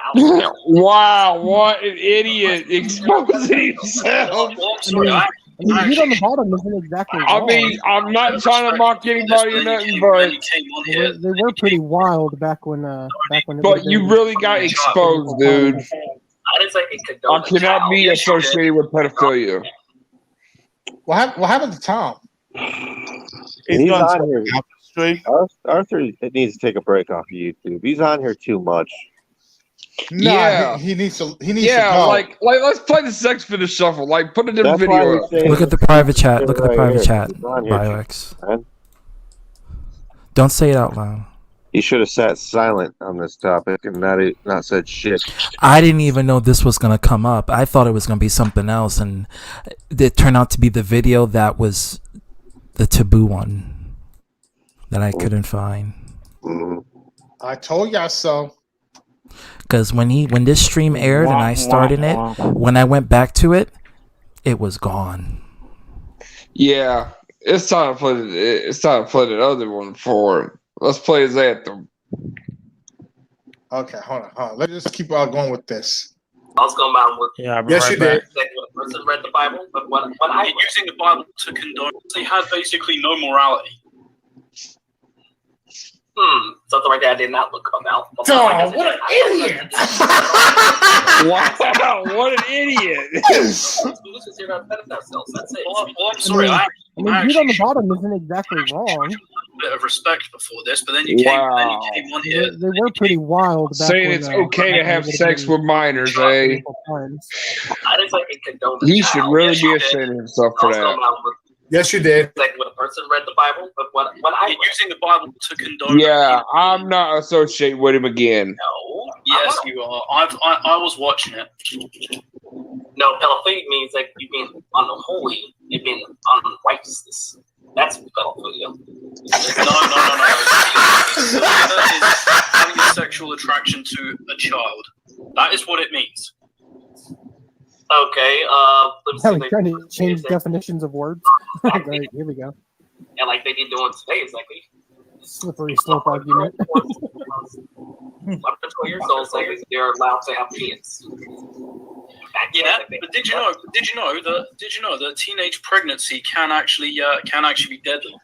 Wow, what an idiot exposing himself. He's on the bottom isn't exactly I wrong. mean, I'm not trying to mock anybody or nothing, but They were pretty wild back when. but you really got exposed, dude. I didn't say it could I cannot be associated with pedophilia. What happened to Tom? He's on here. Arthur needs to take a break off of YouTube. He's on here too much. No, Yeah. he needs to. He needs Yeah, to go. like let's play the sex finish shuffle. Like, put a different That's why video we up. say- Look at the private chat. Look at the Right private here. chat, He's on here. Biox. Man. Don't say it out loud. He should have sat silent on this topic and not said shit. I didn't even know this was gonna come up. I thought it was gonna be something else, and it turned out to be the video that was the taboo one that I couldn't find. I told y'all so. Because when this stream aired and I started it, when I went back to it, it was gone. Yeah, it's time to play. It's time to play the other one for it. Let's play his anthem. Okay, hold on. Let's just keep on going with this. I was going about with. Yeah, Yes, you did. When a person read the Bible, but when I Using the Bible to condone, they had basically no morality. Something like that I did not look about. Oh, what an idiot! Wow, what an idiot! Well, I'm sorry. I mean, dude on the bottom isn't exactly wrong. A bit of respect before this, but then you came on here. They were pretty wild. Back Saying when, it's okay to have sex with minors, eh? I didn't fucking condone He should really be ashamed of himself for that. Yes, you did. Like when a person read the Bible, but when I using the Bible to condone. Yeah, I'm not associating with him again. No. Yes, you are. I was watching it. No, pedophilia means like you being unholy, you being unrighteousness. That's pedophilia. No. That is having a sexual attraction to a child. That is what it means. Okay, let's I see. was trying to change definitions of words. Right, here we go. And like they be doing today, it's like Slippery slope argument. 11 to 12 years old, like they're allowed to have kids. Yeah, but did you know that teenage pregnancy can actually be deadly?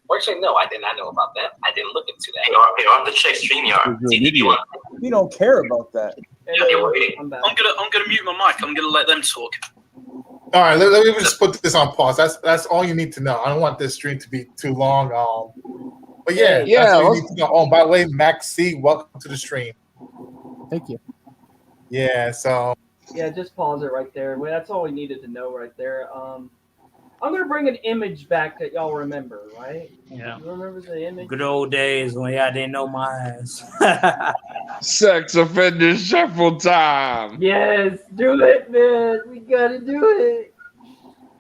Well, actually, no, I did not know about that. I didn't look into that. You're on the check StreamYard. You don't care about that. I'm gonna mute my mic. I'm gonna let them talk. All right, let me just put this on pause. That's all you need to know. I don't want this stream to be too long. But yeah. That's all you need to know. Oh, by the way, Max C, welcome to the stream. Thank you. Yeah. So. Yeah, just pause it right there. Well, that's all we needed to know right there. I'm gonna bring an image back that y'all remember, right? Yeah. You remember the image? Good old days when y'all didn't know my ass. Sex offender shuffle time. Yes, do it, man. We gotta do it.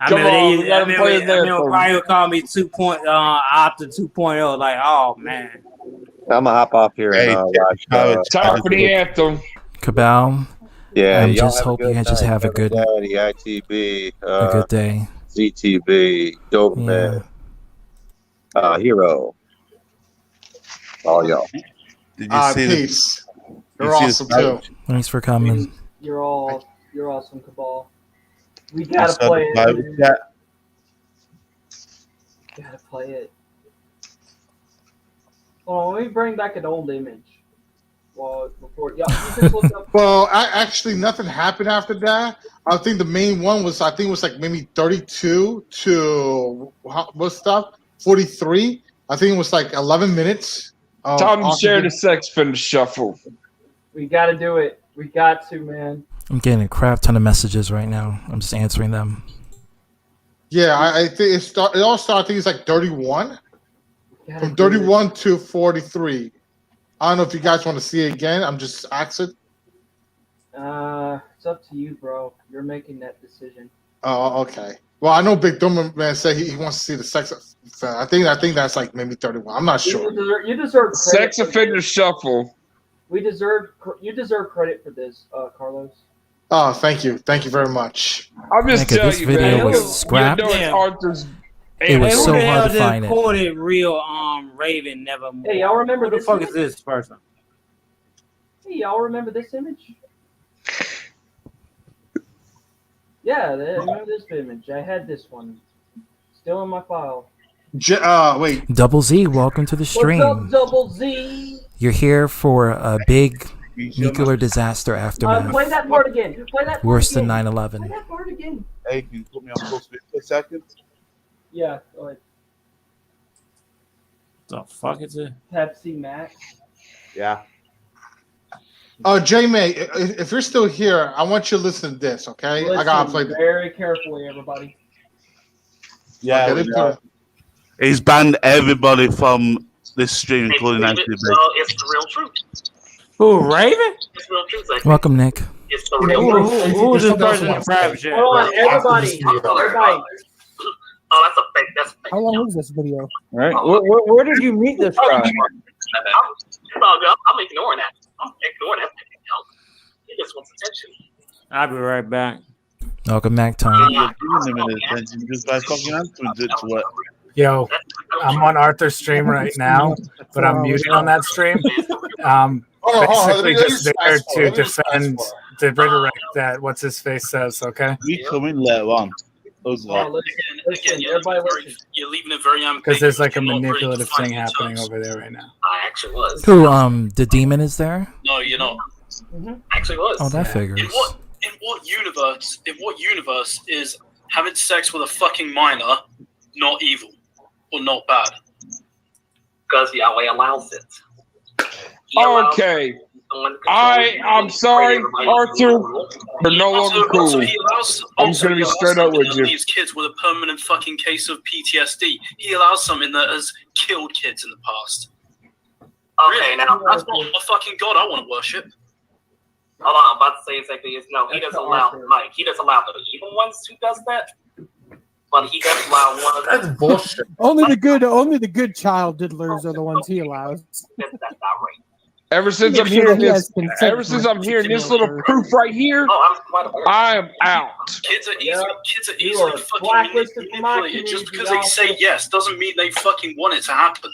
I remember Mario called me 2.0 after 2.0. Like, oh man. I'm gonna hop off here and watch. Time for the anthem. Cabal. Yeah, I y'all just have hope a good you guys just night. have a good ITB, a good day. ZTV, Dope Man, Hero, all y'all. Did you see peace. You're awesome too. Thanks for coming. You're awesome, Cabal. We gotta play it. Gotta play it. Oh, let me bring back an old image. Well, before you just look up. Well, actually, nothing happened after that. I think the main one was, like maybe 32 to what stuff? 43. I think it was like 11 minutes. Time to share the sex offender shuffle. We got to do it. We got to, man. I'm getting a crap ton of messages right now. I'm just answering them. Yeah, I think it all started. I think it's like 31. From 31 to 43. I don't know if you guys want to see it again. I'm just asking. It's up to you, bro. You're making that decision. Oh, okay. Well, I know Big Dumb Man said he wants to see the sex. I think that's like maybe 31. I'm not sure. You deserve credit. Sex offender shuffle. You deserve credit for this, Carlos. Oh, thank you very much. I'm just telling this you, video man. was scrapped. Arthur's. It was so hard to find it. Quoted real Raven Nevermore. Hey, y'all remember Who the this fuck image? is this person? Hey, y'all remember this image? Yeah, I remember this image. I had this one. Still in my file. Wait. Double Z, welcome to the stream. What's up, Double Z? You're here for a big nuclear disaster aftermath. Play that part again. Play that part Worse than again. 9/11. Play that part again. Hey, can you put me on post for a second? Yeah, go ahead. The fuck is it? Pepsi Max. Yeah. J-May, if you're still here, I want you to listen to this, okay? Listen I gotta play this. very carefully, everybody. Yeah. Okay, He's banned everybody from this stream, including ITB. It's the real truth. Who, Raven? It's real truth. Like, Welcome, Nick. it's the real truth. Who is this person in private chat? Hold on, everybody. Oh, that's a fake. That's a fake. How long is this video? Right. Where did you meet this guy? It's all good. I'm ignoring that. I'm ignoring that. He just wants attention. I'll be right back. Welcome back, Tom. Just by fucking answering it to what? Yo, I'm on Arthur's stream right now, but I'm muted on that stream. Basically just there to defend, to redirect that what's his face says, okay? We come in later on. Those Listen, everybody listen. You're leaving it very ambiguous. Because there's like a You're not really manipulative defining thing your happening terms. over there right now. I actually was. Who? The demon is there? No, you're not. Actually was. Oh, that figures. In what universe is having sex with a fucking minor not evil or not bad? Because Yahweh allows it. Okay. I'm sorry, Arthur. We're no longer cool. I'm just gonna be straight up with you. Leaves kids with a permanent fucking case of PTSD. He allows something that has killed kids in the past. Okay, now that's not a fucking god I want to worship. Hold on, I'm about to say exactly is no. He doesn't allow Mike. He doesn't allow the evil ones who does that. But he does allow one. That's bullshit. Only the good child diddlers are the ones he allows. That's not right. Ever since I'm hearing this, little proof right here, I am out. Kids are easily fucking manipulated. Just because they say yes doesn't mean they fucking want it to happen.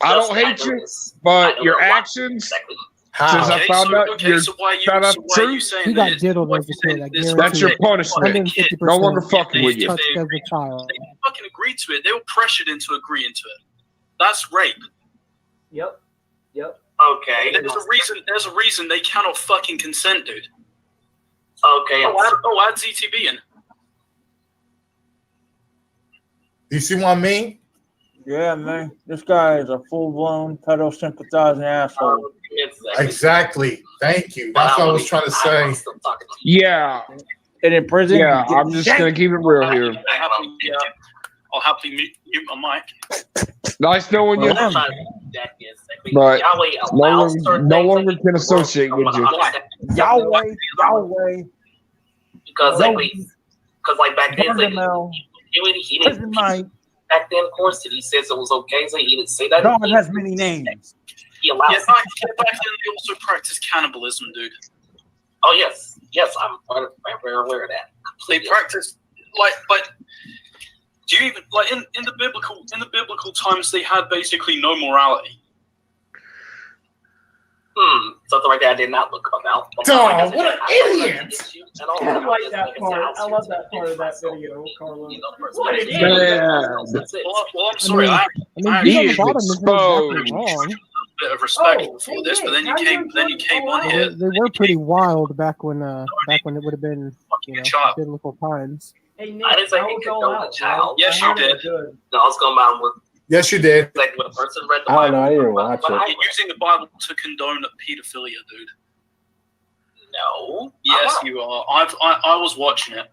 I don't hate you, but your actions. Since I found out you're found out the truth, He got diddled as a kid. I guarantee that's your it. punishment. 150% No longer fucking with you. touched as a child. They fucking agreed to it. They were pressured into agreeing to it. That's rape. Yep. Okay. There's a reason they cannot fucking consent, dude. Okay. Add ZTB in. Do you see what I mean? Yeah, man. This guy is a full-blown pedo sympathizing asshole. Exactly. Thank you. That's what I was trying to say. Yeah. And in prison, Yeah, I'm just gonna keep it real here. I'll happily mute my mic. Nice knowing you, but no longer can associate with you. Yahweh. Because like back then, he didn't. Back then, of course, he says it was okay, so he didn't say that. God has many names. He allows. Yeah, back then they also practiced cannibalism, dude. Oh yes, I'm very aware of that. They practiced but do you even in the biblical times they had basically no morality. Something like that I did not look about. Dog, what an idiot! I like that part. I love that part of that video, Carlo. What an Man. idiot! Well, I'm sorry. I He is exposed. bit of respect before this, but then you came on here. They were pretty wild back when it would have been biblical times. Hey, Nick, I didn't say I he was could all go out, with a child. Yes, you did. No, I was going about with Yes, you did. like when a person read the I don't Bible. know. I didn't watch But it. You're using the Bible to condone pedophilia, dude. No. Yes, you are. I was watching it.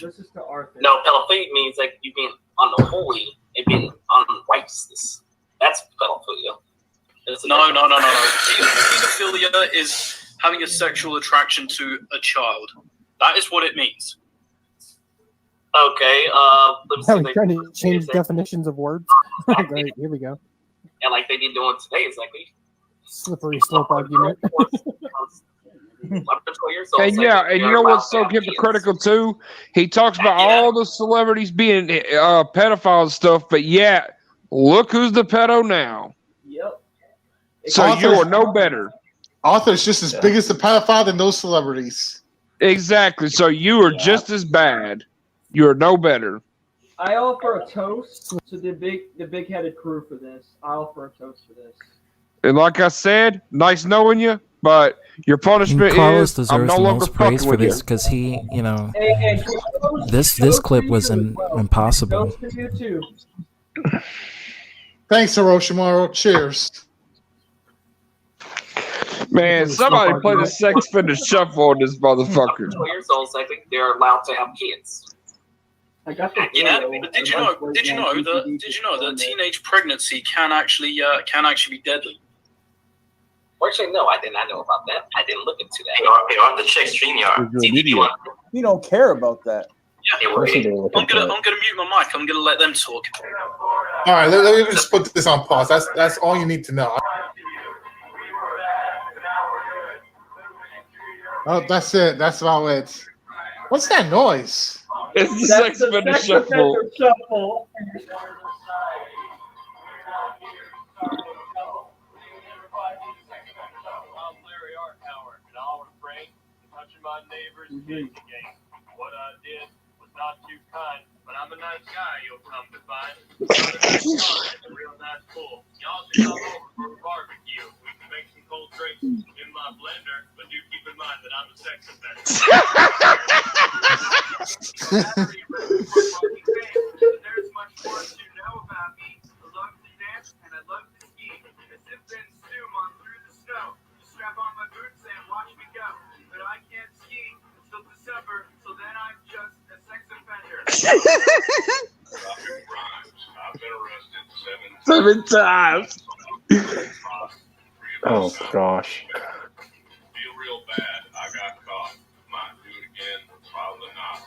This is to Arthur. No, pedophilia means like you being unholy and being unrighteousness. That's pedophilia. No. Pedophilia is having a sexual attraction to a child. That is what it means. Okay. Let me I see. was trying to change definitions of words. Great, here we go. And like they be doing today, exactly. Slippery slope argument. And yeah, and you know what's so hypocritical too? He talks about all the celebrities being pedophiles and stuff, but yeah, look who's the pedo now. Yep. So you are no better. Arthur's just as big as the pedophile than those celebrities. Exactly. So you are just as bad. You are no better. I offer a toast to the big-headed crew for this. I offer a toast for this. And like I said, nice knowing you, but your punishment Carlos is I'm deserves no the longer most praise fucking for with this you. because he, And this clip was impossible. Toast to you too. Thanks, Hiroshima. Cheers. Man, somebody play the sex offender shuffle on this motherfucker. 12 years old, so I think they're allowed to have kids. I got the But did you know that teenage pregnancy can actually be deadly? Well, actually, no, I did not know about that. I didn't look into that. Hey, on the check StreamYard. You don't care about that. Yeah, I'm gonna mute my mic. I'm gonna let them talk. All right, let me just put this on pause. That's all you need to know. Oh, that's it. That's about it. What's that noise? It's the sex offender shuffle. not too kind, but I'm a nice guy, you'll come to find. I'm a nice guy and a real nice fool. Y'all should come over for a barbecue. We can make some cold drinks in my blender, but do keep in mind that I'm a sex offender. There's much more to know about me. I love to dance and I love to ski. I sip and stew on through the snow. Just strap on my boots and watch me go. But I can't ski until December, so then I'm just a sex offender. I've been arrested 7 times. Oh gosh. Feel real bad. I got caught. Might do it again, probably not.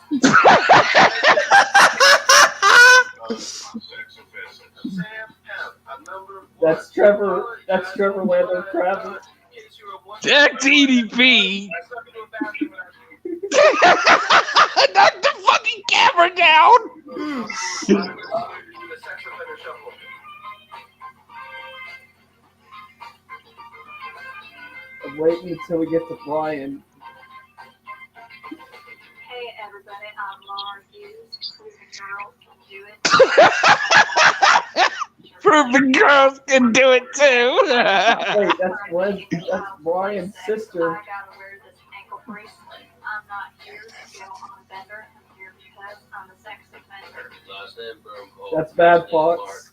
That's Trevor. That's Trevor Lando Kravitz. That's EDP. Knock the fucking camera down. I'm waiting until we get to Brian. Hey everybody, I'm Laura Hughes. Proven girls can do it too. Wait, that's Brian's sister. I gotta wear this ankle bracelet. I'm not here to go on a bender. I'm here because I'm a sex offender. That's Bad Fox.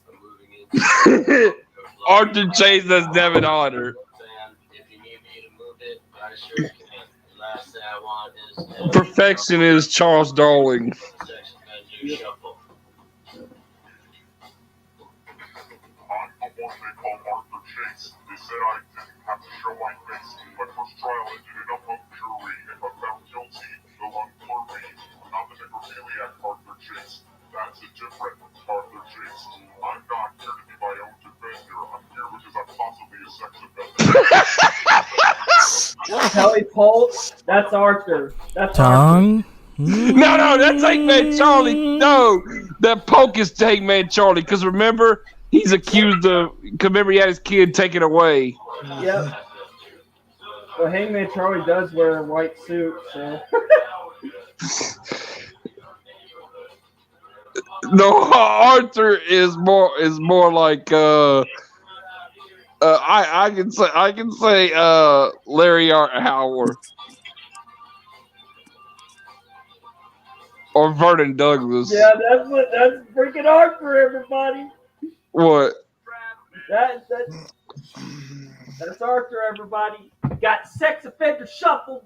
Arthur Chase as Devin Otter. Perfection is Charles Darling. They said I didn't have to show my face. My first trial ended in a hung jury. If I'm found guilty, they'll uncourt me. I'm not the necrophiliac Arthur Chase. That's a different Arthur Chase. I'm not here to be my own defender. I'm here because I'm possibly a sex offender. Kelly Polk, that's Arthur. That's Tongue. No, that's Eggman Charlie. No, that Polk is Eggman Charlie. Because remember, he's accused of. Remember, he had his kid taken away. Yep. Well, Hangman Charlie does wear a white suit, so. No, Arthur is more like I can say Larry Howard or Vernon Douglas. Yeah, that's freaking Arthur, everybody. What? That's Arthur, everybody. Got sex offender shuffle.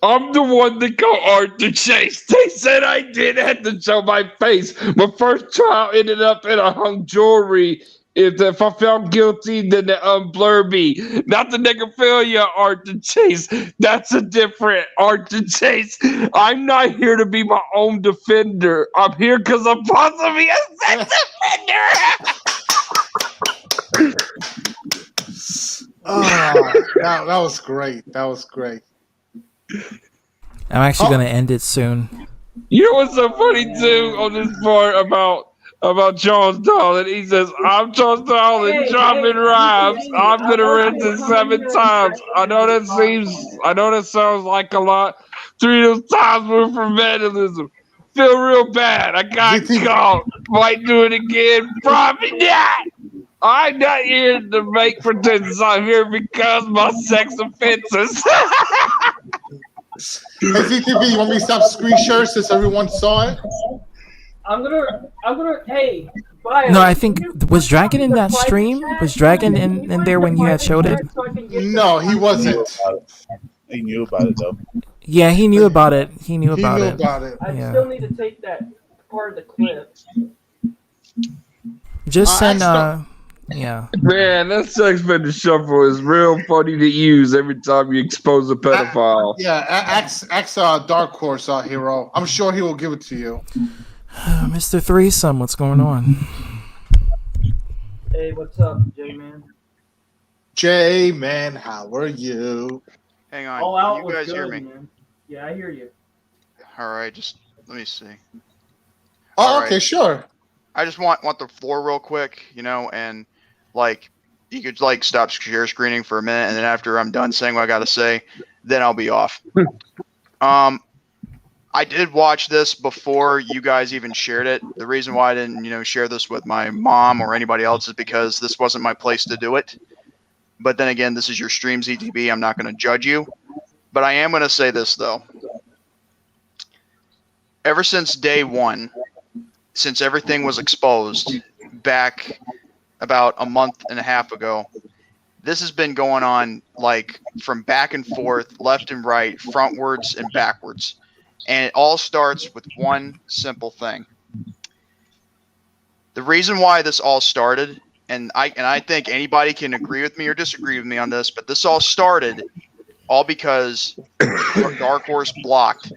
I'm the one that got Arthur Chase. They said I did have to show my face. My first trial ended up in a hung jury. If I found guilty, then they unblur me. Not the necrophilia Arthur Chase. That's a different Arthur Chase. I'm not here to be my own defender. I'm here because I'm possibly a sex offender. That was great. That was great. I'm actually going to end it soon. You know what's so funny too on this part about Charles Darling? He says, "I'm Charles Darling, dropping rhymes. I'm gonna rent it 7 times. I know that sounds like a lot. 3 of those times were for vandalism. Feel real bad. I got caught. Might do it again. Probably not. I'm not here to make pretenses. I'm here because my sex offenses." Hey, CTV, you want me to stop screen share since everyone saw it? I'm gonna, hey, Bio, No, I think was Dragon in that stream? Was Dragon in there when you had showed it? No, he wasn't. He knew about it though. Yeah, he knew about it. He knew about it. I Yeah. still need to take that part of the clip. Just send yeah. Man, that sex offender shuffle is real funny to use every time you expose a pedophile. Yeah, ask Dark Horse Hero. I'm sure he will give it to you. Mr. Threesome, what's going on? Hey, what's up, J-Man? J-Man, how are you? Hang on. All out You was guys good, hear me? man. Yeah, I hear you. All right, just let me see. Oh, All okay, right. sure. I just want the floor real quick, and like you could like stop share screening for a minute, and then after I'm done saying what I got to say, then I'll be off. I did watch this before you guys even shared it. The reason why I didn't, share this with my mom or anybody else is because this wasn't my place to do it. But then again, this is your stream, ZTB. I'm not going to judge you. But I am going to say this, though. Ever since day one, since everything was exposed back about a month and a half ago, this has been going on like from back and forth, left and right, frontwards and backwards. And it all starts with one simple thing. The reason why this all started, and I think anybody can agree with me or disagree with me on this, but this all started all because Dark Horse blocked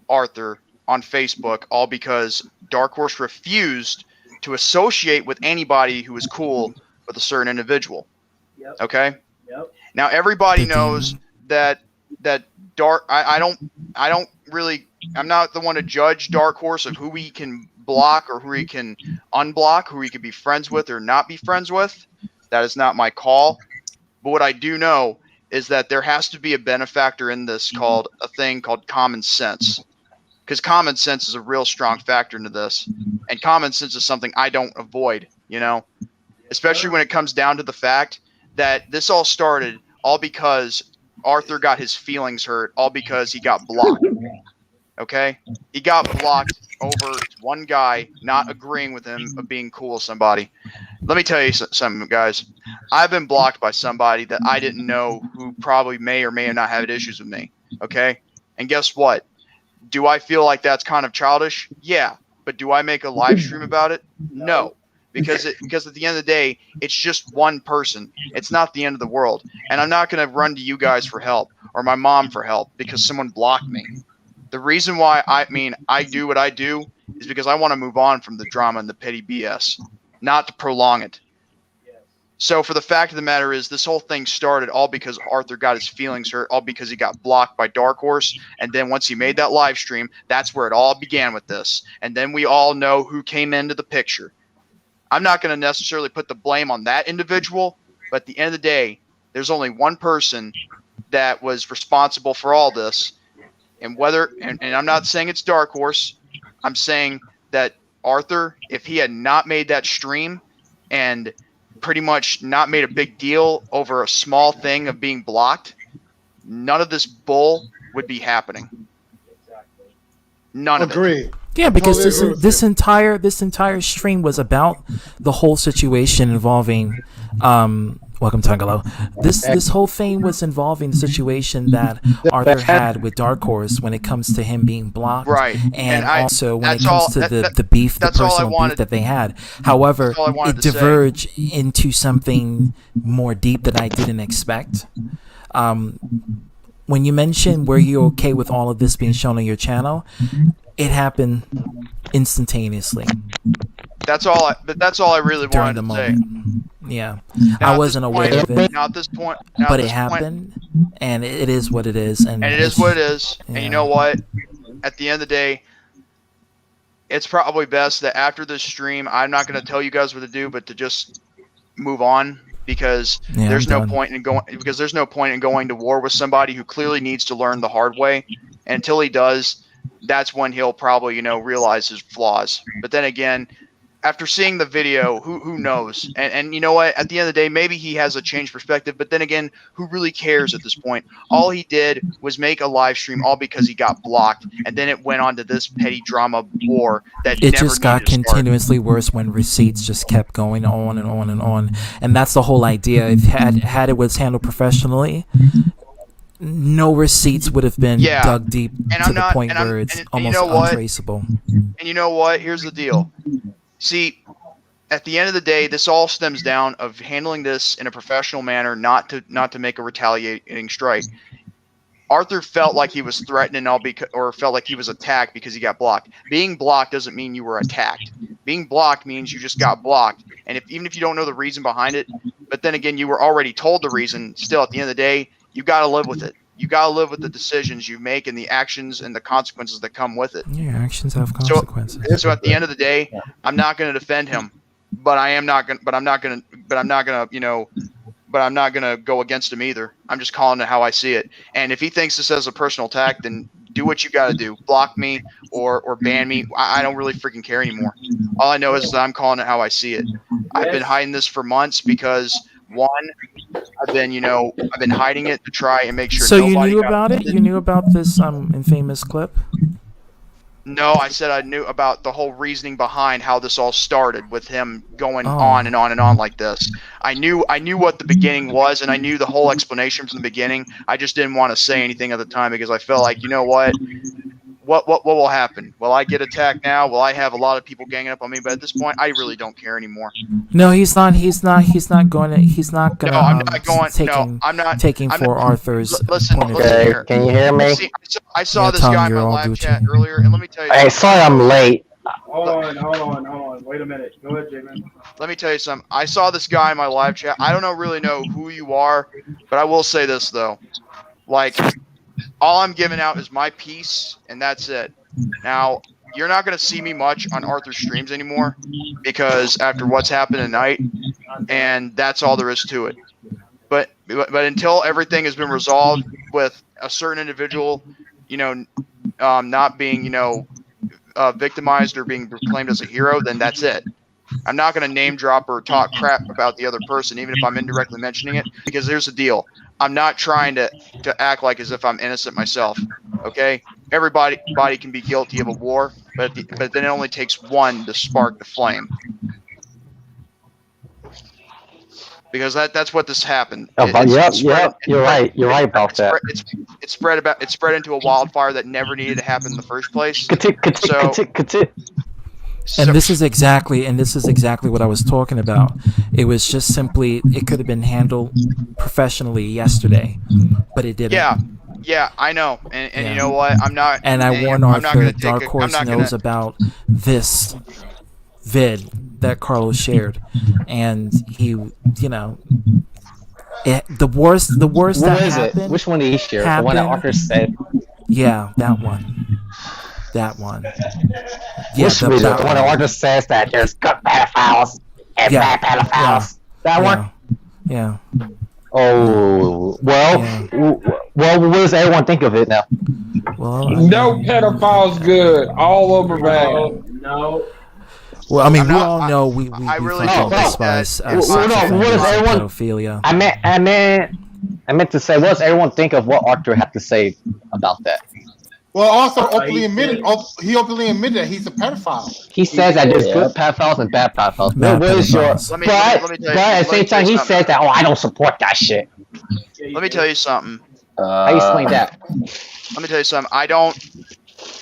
Arthur on Facebook, all because Dark Horse refused to associate with anybody who was cool with a certain individual. Yep. Okay? Yep. Now everybody knows that Dark I'm not the one to judge Dark Horse of who he can block or who he can unblock, who he can be friends with or not be friends with. That is not my call. But what I do know is that there has to be a benefactor in this called a thing called common sense. Because common sense is a real strong factor into this. And common sense is something I don't avoid, especially when it comes down to the fact that this all started all because Arthur got his feelings hurt, all because he got blocked. Okay? He got blocked over one guy not agreeing with him of being cool with somebody. Let me tell you something, guys. I've been blocked by somebody that I didn't know who probably may or may not have issues with me. Okay? And guess what? Do I feel like that's kind of childish? Yeah. But do I make a live stream about it? No. Because at the end of the day, it's just one person. It's not the end of the world. And I'm not going to run to you guys for help or my mom for help because someone blocked me. The reason why I do what I do is because I want to move on from the drama and the petty BS, not to prolong it. So for the fact of the matter is this whole thing started all because Arthur got his feelings hurt, all because he got blocked by Dark Horse. And then once he made that live stream, that's where it all began with this. And then we all know who came into the picture. I'm not going to necessarily put the blame on that individual, but at the end of the day, there's only one person that was responsible for all this. And I'm not saying it's Dark Horse. I'm saying that Arthur, if he had not made that stream and pretty much not made a big deal over a small thing of being blocked, none of this bull would be happening. None of it. Yeah, because this entire stream was about the whole situation involving welcome Tangalo. This whole thing was involving the situation that Arthur had with Dark Horse when it comes to him being blocked, right? And also when it comes to the beef, the personal beef that they had. However, it diverged into something more deep that I didn't expect. When you mentioned were you okay with all of this being shown on your channel, it happened instantaneously. That's all I really wanted to say. Yeah, I wasn't aware of it. Now at this point, but it happened, and it is what it is. And it is what it is. Yeah. And you know what? At the end of the day, it's probably best that after this stream, I'm not going to tell you guys what to do, but to just move on because there's no point in going to war with somebody who clearly needs to learn the hard way. And until he does, that's when he'll probably realize his flaws. But then again, after seeing the video, who knows? And you know what? At the end of the day, maybe he has a changed perspective. But then again, who really cares at this point? All he did was make a live stream all because he got blocked. And then it went on to this petty drama war that it just got continuously worse when receipts just kept going on and on and on. And that's the whole idea. If had it was handled professionally, no receipts would have been dug deep to the point where it's almost untraceable. And you know what? Here's the deal. See, at the end of the day, this all stems down of handling this in a professional manner, not to make a retaliating strike. Arthur felt like he was threatened or felt like he was attacked because he got blocked. Being blocked doesn't mean you were attacked. Being blocked means you just got blocked. And even if you don't know the reason behind it, but then again, you were already told the reason, still at the end of the day, you got to live with it. You got to live with the decisions you make and the actions and the consequences that come with it. Yeah, actions have consequences. So at the end of the day, I'm not going to defend him, but I'm not going to go against him either. I'm just calling it how I see it. And if he thinks this as a personal attack, then do what you got to do. Block me or ban me. I don't really freaking care anymore. All I know is that I'm calling it how I see it. I've been hiding this for months because one, I've been hiding it to try and make sure. So you nobody knew got about it? You knew about this infamous clip? No, I said I knew about the whole reasoning behind how this all started with him going on and on and on like this. I knew what the beginning was, and I knew the whole explanation from the beginning. I just didn't want to say anything at the time because I felt like, you know what? What will happen? Will I get attacked now? Will I have a lot of people ganging up on me? But at this point, I really don't care anymore. No, he's not going to. He's not going to. No, I'm not going. I'm not taking for Arthur's point of listen view. here. Can you hear me? See, I saw Yeah, this Tom, guy in you're my all live Gucci. chat earlier, and let me tell you. Hey, sorry I'm late. Hold on. Wait a minute. Go ahead, J-Man. Let me tell you something. I saw this guy in my live chat. I don't really know who you are, but I will say this though. Like, all I'm giving out is my piece, and that's it. Now, you're not going to see me much on Arthur's streams anymore because after what's happened tonight, and that's all there is to it. But until everything has been resolved with a certain individual, not being, victimized or being proclaimed as a hero, then that's it. I'm not going to name drop or talk crap about the other person, even if I'm indirectly mentioning it, because here's the deal. I'm not trying to act like as if I'm innocent myself. Okay? Everybody can be guilty of a war, but then it only takes one to spark the flame. Because that's what this happened. You're right about that. It spread into a wildfire that never needed to happen in the first place. And this is exactly what I was talking about. It was just simply, it could have been handled professionally yesterday, but it didn't. Yeah, I know. And you know what? I'm not. And I warned Arthur that Dark Horse knows about this vid that Carlos shared, and he, the worst that happened. Which one did he share? The one that Arthur said. Yeah, that one. Yeah, the one that Arthur says that there's good pedophiles and bad pedophiles. That one. Yeah. Oh well. Well, what does everyone think of it now? Well, no pedophiles good. All of them are bad. No. Well, I mean, we all know we really despise pedophilia. I meant to say, what does everyone think of what Arthur had to say about that? Well, Arthur openly admitted that he's a pedophile. He says that there's good pedophiles and bad pedophiles. But at the same time, he says that, I don't support that shit. Let me tell you something. How you explain that? Let me tell you something. I don't.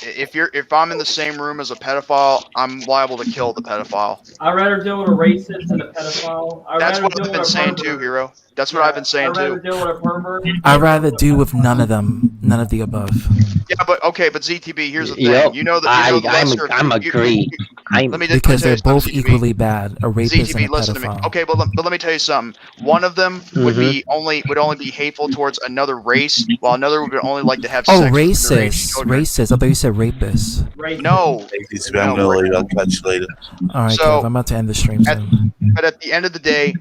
If I'm in the same room as a pedophile, I'm liable to kill the pedophile. I'd rather deal with a racist than a pedophile. That's what I've been saying too, Hero. That's what I've been saying too. I'd rather deal with a pervert. I'd rather do with none of them, none of the above. Yeah, but ZTB, here's the thing. You know that. I'm agree. Because they're both equally bad. A rapist ZTB, and a listen to me. pedophile. Okay, but let me tell you something. One of them would only be hateful towards another race, while another would only like to have sex. Oh, racist. I thought you said rapist. No. I'm gonna let you catch you later. All right, Kev, I'm about to end the stream soon. But at the end of the day,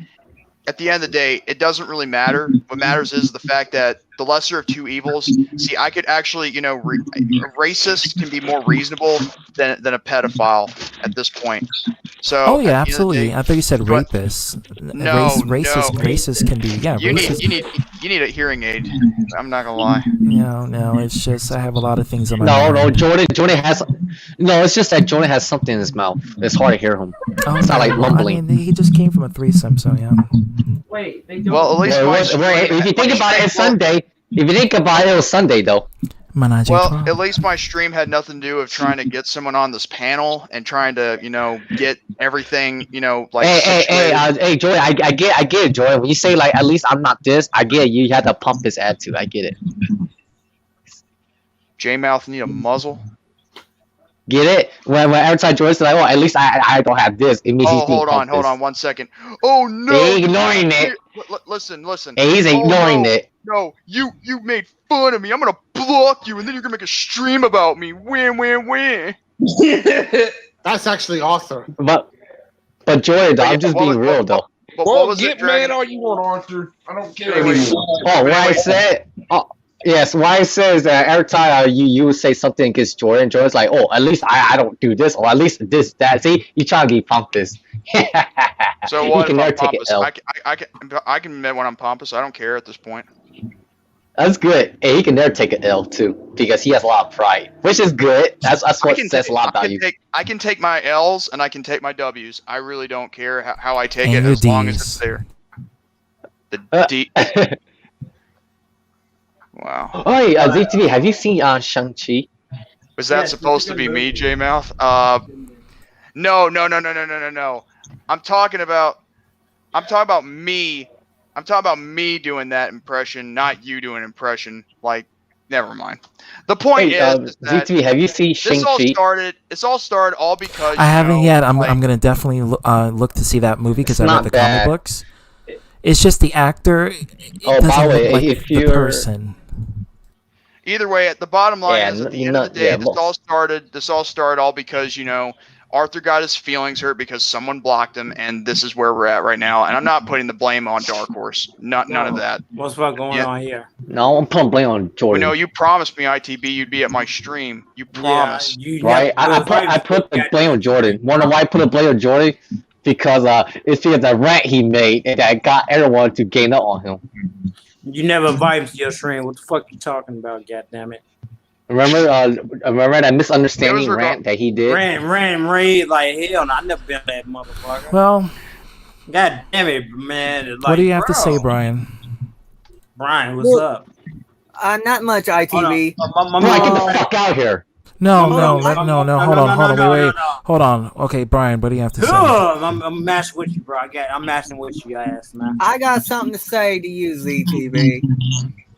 it doesn't really matter. What matters is the fact that the lesser of two evils. See, I could actually, a racist can be more reasonable than a pedophile at this point. So. Oh yeah, absolutely. I thought you said rapist. No, racist can be You need a hearing aid. I'm not gonna lie. No. It's just I have a lot of things in my mind. No. Jordan has. No, it's just that Jordan has something in his mouth. It's hard to hear him. It's not like mumbling. I mean, he just came from a threesome, so yeah. Wait, they don't. Well, at least if you think about it, it's Sunday. If you think about it, it was Sunday though. Well, at least my stream had nothing to do with trying to get someone on this panel and trying to, get everything, like. Hey, Joy, I get it, Joy. When you say like, at least I'm not this, I get it. You had to pump his attitude. I get it. J-Mouth need a muzzle. Get it? When every time Joy's like, at least I don't have this. It means hold on 1 second. Oh no! He's ignoring it. Listen. Hey, he's ignoring it. No, you made fun of me. I'm gonna block you, and then you're gonna make a stream about me. Win. That's actually Arthur. But Joy, I'm just being real though. Well, get mad all you want, Arthur. I don't care anymore. Oh, what I said. Yes, why it says that every time you say something against Jordan's like, oh, at least I don't do this, or at least this, that. See, you trying to be pompous. So He what can if never I'm take pompous? an L. I can admit when I'm pompous. I don't care at this point. That's good. Hey, he can never take an L too, because he has a lot of pride, which is good. That's what says a lot about you. I can take my L's and I can take my W's. I really don't care how I take And it your as long as Ds. it's there. The D. Wow. Oh, hey, ZTV, have you seen Shang-Chi? Was that supposed to be me, J-Mouth? No. I'm talking about me. I'm talking about me doing that impression, not you doing an impression. Like, never mind. The point is that ZTV, have you seen Shang-Chi? It's all started all because I haven't yet. I'm like, gonna definitely look to see that movie because It's I read not the bad. comic books. It's just the actor. It Oh, doesn't by the way, look like if the you're person. either way, at the bottom line Yeah, is at the you're end of not- the day, yeah, this all started all because Arthur got his feelings hurt because someone blocked him, and this is where we're at right now. And I'm not putting the blame on Dark Horse. None of that. What's fuck going on here? No, I'm putting blame on Jordan. No, you promised me, ITB, you'd be at my stream. You promised. Right? I put the blame on Jordan. Wanna know why I put the blame on Jordan? Because it's because the rant he made and that got everyone to gain up on him. You never vibes to your stream. What the fuck you talking about? Goddammit. Remember that misunderstanding rant that he did? Rant, like hell no, I never been that motherfucker. Well, God damn it, man. Like, what do you have to say, Brian? Brian, what's up? Not much, ITV. Brian, get the fuck out of here. No. Hold on. Wait. Hold on. Okay, Brian, what do you have to say? I'm mashing with you, bro. I'm mashing with you, ass man. I got something to say to you, ZTV.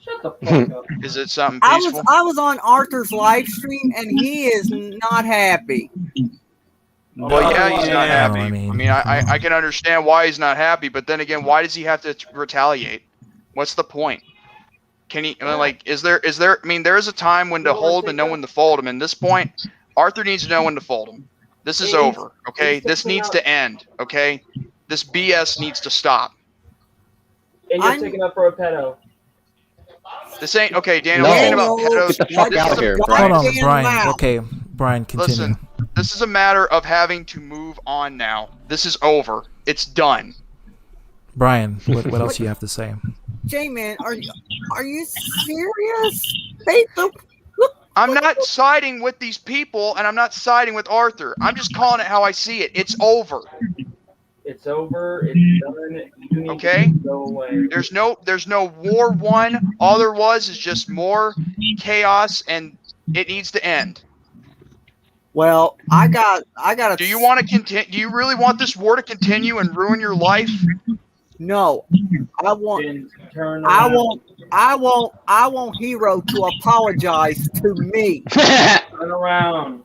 Shut the fuck up. Is it something I peaceful? was on Arthur's live stream and he is not happy. Well, yeah, he's not happy. I mean, I can understand why he's not happy, but then again, why does he have to retaliate? What's the point? Can he? I mean, like, is there? I mean, there is a time when to hold and know when to fold him. And this point, Arthur needs to know when to fold him. This is over. Okay, this needs to end. Okay, this BS needs to stop. And you're taking up for a pedo. This ain't okay, Daniel. We're saying about pedos. Get the fuck out of here, Hold on, Brian. Okay, Brian, continue. Listen, this is a matter of having to move on now. This is over. It's done. Brian, what else do you have to say? J-Man, are you serious? I'm not siding with these people, and I'm not siding with Arthur. I'm just calling it how I see it. It's over. It's over. It's done. You need Okay? to go away. There's no war won. All there was is just more chaos, and it needs to end. Well, I got. Do you want to continue? Do you really want this war to continue and ruin your life? No, I want. I want Hero to apologize to me. Turn around.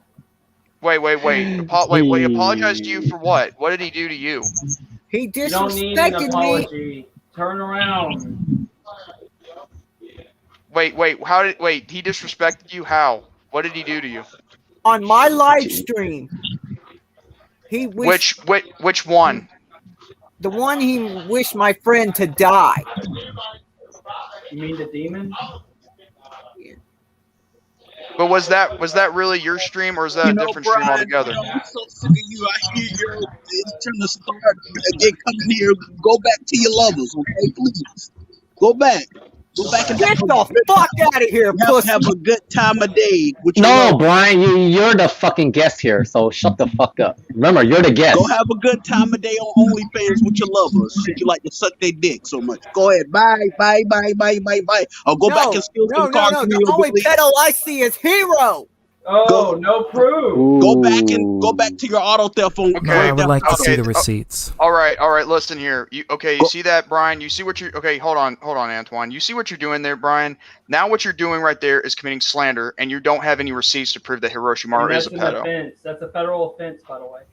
Wait. He apologized to you for what? What did he do to you? He You don't need an disrespected me. apology. Turn around. Wait, he disrespected you? How? What did he do to you? On my live stream. He wished, Which one? the one he wished my friend to die. You mean the demon? But was that really your stream, or is that a different stream altogether? I'm so sick of you. I hear you're trying to start again. Come in here. Go back to your lovers, okay? Please go back. Go back and get the fuck out of here, pussy. Have a good time of day. With your No, lovers. Brian, you're the fucking guest here, so shut the fuck up. Remember, you're the guest. Go have a good time of day on OnlyFans with your lovers. Should you like to suck their dick so much? Go ahead. Bye. I'll go back and steal some cards from The your only belief. pedo I see is Hero. Oh, no proof. Go back to your auto theft phone. Okay, I would like to see the receipts. All right. Listen here. You see that, Brian? You see what you're? Okay, hold on, Antoine. You see what you're doing there, Brian? Now what you're doing right there is committing slander, and you don't have any receipts to prove that Hiroshima is a pedo. Offense. That's a federal offense, by the way.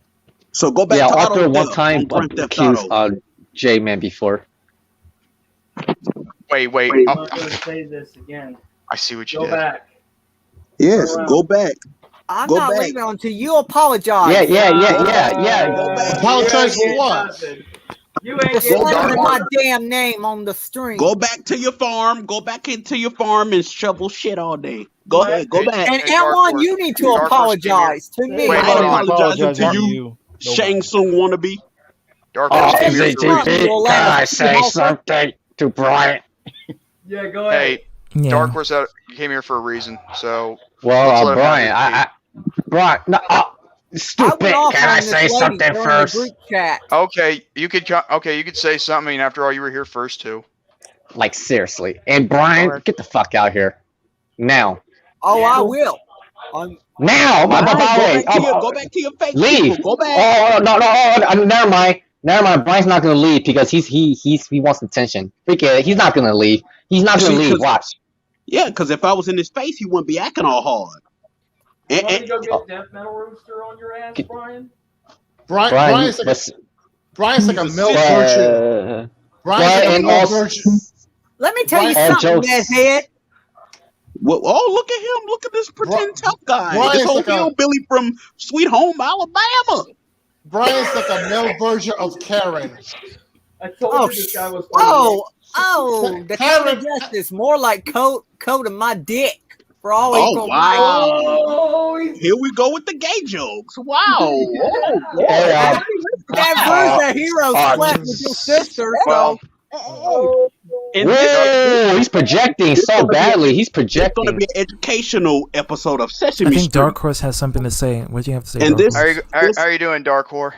So go back Yeah, to Arthur auto one theft time on Grand Theft accused Auto. J-Man before. Wait. I'm not going to say this again. I see what you Go did. back. Yes, go back. I'm Go not back. leaving until you apologize. Yeah. Go back. Apologize for what? You ain't slamming my damn name on the string. Go back to your farm. Go back into your farm and shovel shit all day. Go ahead. Go back. And L1, you need to apologize to me. I ain't apologizing to apologizing to you, you. Shang Tsung wannabe. Dark Oh, Horse came here for a reason. ZGP, can I say something to Brian? Yeah, go ahead. Hey, Dark Horse came here for a reason. So Well, let's let him have his Brian, no, stupid. Can I say something first? Okay, you could say something. I mean, after all, you were here first too. Like seriously. And Brian, get the fuck out here now. Oh, I will. Now, by the way, go back to your fake leave. people. Go back. Oh no, never mind. Never mind. Brian's not gonna leave because he wants attention. Forget it. He's not gonna leave. He's not gonna leave. Watch. Yeah, because if I was in his face, he wouldn't be acting all hard. You want me to go get Death Metal Rooster on your ass, Brian? Brian's like a milk version. Brian's like a milk version. Let me tell you something, Nedhead. Well, oh, look at him. Look at this pretend tough guy. This whole hillbilly from Sweet Home, Alabama. Brian's like a male version of Karen. I told you this guy was the Karen of justice. More like coat of my dick. For all equal rights. Here we go with the gay jokes. Wow. That version of hero slept with your sister, so... Whoa, he's projecting so badly. He's projecting. It's going to be an educational episode of Sesame I think Street. Dark Horse has something to say. What do you have to say? And Dark this, Horse? How are you doing, Dark Horse?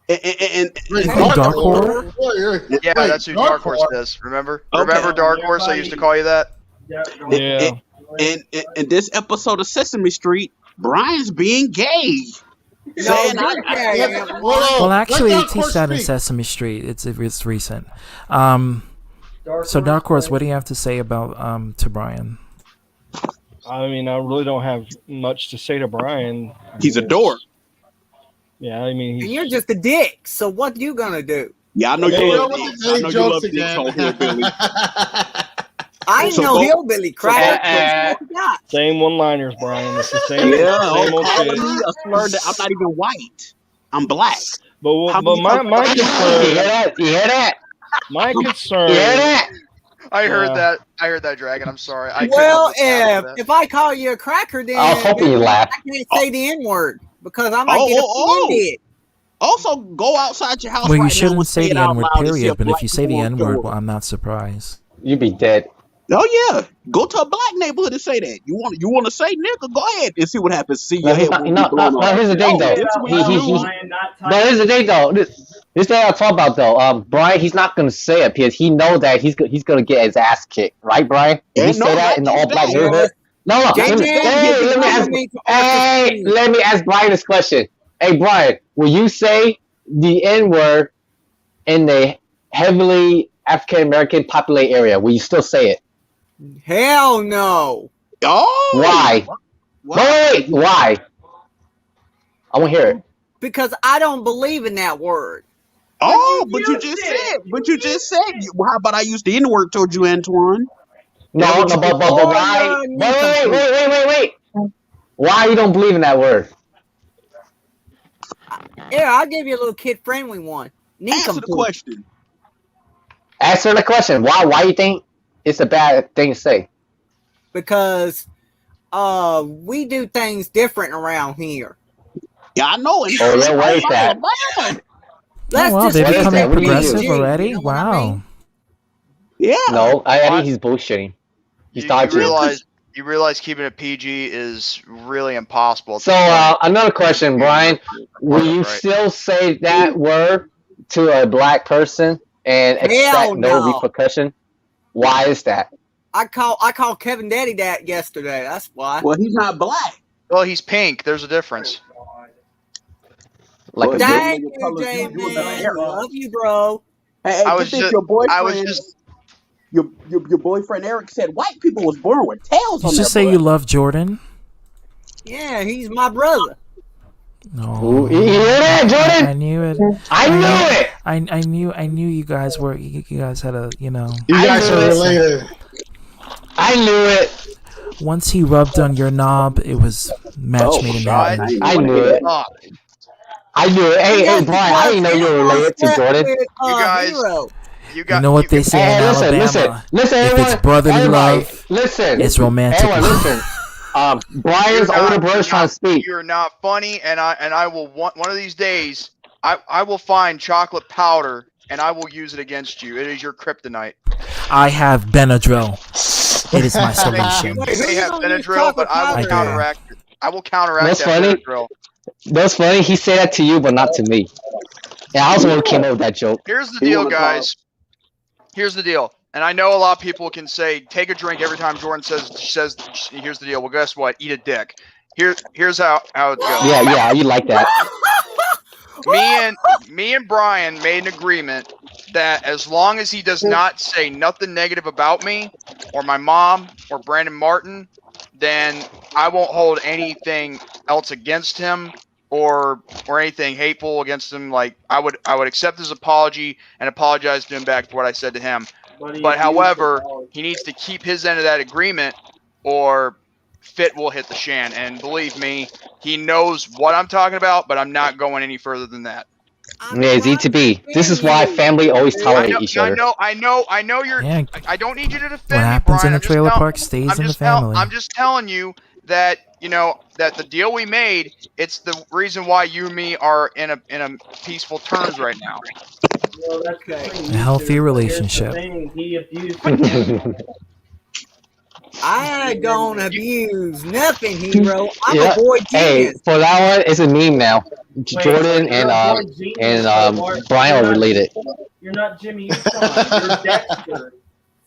Dark Horse? Yeah, that's who Dark Horse is. Remember? Remember Dark Horse? I used to call you that. Yeah. And in this episode of Sesame Street, Brian's being gay. Well, actually, they teach that in Sesame Street. It's recent. So, Dark Horse, what do you have to say about to Brian? I mean, I really don't have much to say to Brian. He's a dork. Yeah, I mean, and you're just a dick. So what you gonna do? Yeah, I know you love dicks. I know you love dicks on hillbilly. I know hillbilly crap. Same one-liners, Brian. It's the same. Yeah, same old shit. a slur that I'm not even white. I'm black. But my concern. You hear that? My concern. You hear that? I heard that. I heard that, Dragon. I'm sorry. Well, if I call you a cracker, then I was hoping you laughed. I can't say the N-word because I might get offended. Also, go outside your house. Well, you right shouldn't now say the N-word, period. But if you say the N-word, well, I'm not surprised. You'd be dead. Oh yeah, go to a black neighborhood and say that. You want to say nigga? Go ahead and see what happens. See your head. No, here's the thing though. But here's the thing though. This thing I'll talk about though. Brian, he's not gonna say it because he knows that he's gonna get his ass kicked, right, Brian? Did he say that in the all black neighborhood? No. Let me ask Brian this question. Hey, Brian, will you say the N-word in the heavily African American populated area? Will you still say it? Hell no. Oh, why? Wait, why? I want to hear it. Because I don't believe in that word. Oh, but you just said. How about I use the N-word towards you, Antoine? No, but why? Wait. Why you don't believe in that word? Yeah, I'll give you a little kid-friendly one. Answer the question. Answer the question. Why you think it's a bad thing to say? Because we do things different around here. Yeah, I know. Where is that? Wow, they're becoming progressive already? Wow. Yeah. No, I think he's bullshitting. You realize keeping it PG is really impossible. So another question, Brian. Will you still say that word to a black person and expect no repercussion? Why is that? I called Kevin Daddy that yesterday. That's why. Well, he's not black. Well, he's pink. There's a difference. Like thank you, J-Man. Love you, bro. Hey, your boyfriend Eric said white people was born with tails on their just say butt. you love Jordan? Yeah, he's my brother. No. You hear that, Jordan? I knew it. I knew you guys were. You guys had a. You guys are related. I knew it. Once he rubbed on your knob, it was match made in heaven. I knew it. I knew it. Hey, Brian, I didn't know you were related to Jordan. You know what they say in Alabama? Listen, if everyone, it's brotherly everybody, love, listen, it's romantic. Everyone, listen. Brian's older brother's trying to speak. You're not funny, and I will one of these days. I will find chocolate powder and I will use it against you. It is your kryptonite. I have Benadryl. It is my solution. You may have Benadryl, but I will counteract it. I will counteract That's that funny. Benadryl. That's funny. He said that to you, but not to me. And I also came up with that joke. Here's the deal, guys. Here's the deal. And I know a lot of people can say, take a drink every time Jordan says here's the deal. Well, guess what? Eat a dick. Here's how it goes. Yeah, you like that. Me and Brian made an agreement that as long as he does not say nothing negative about me or my mom or Brandon Martin, then I won't hold anything else against him or anything hateful against him. Like I would accept his apology and apologize to him back for what I said to him. But however, he needs to keep his end of that agreement or Fit will hit the shan. And believe me, he knows what I'm talking about, but I'm not going any further than that. Yeah, Z2B. This is why family always tolerate each other. I know you're. Yeah. I don't need you to defend What me, happens Brian. in the trailer park stays in the family. I'm just telling you that that the deal we made. It's the reason why you and me are in a peaceful terms right now. Well, that's A healthy relationship. He abused I don't abuse nothing, hero. I'm Yeah. a boy Hey, genius. for that one, it's a meme now. Jordan and Brian are related. You're not Jimmy Neutron. You're Dexter.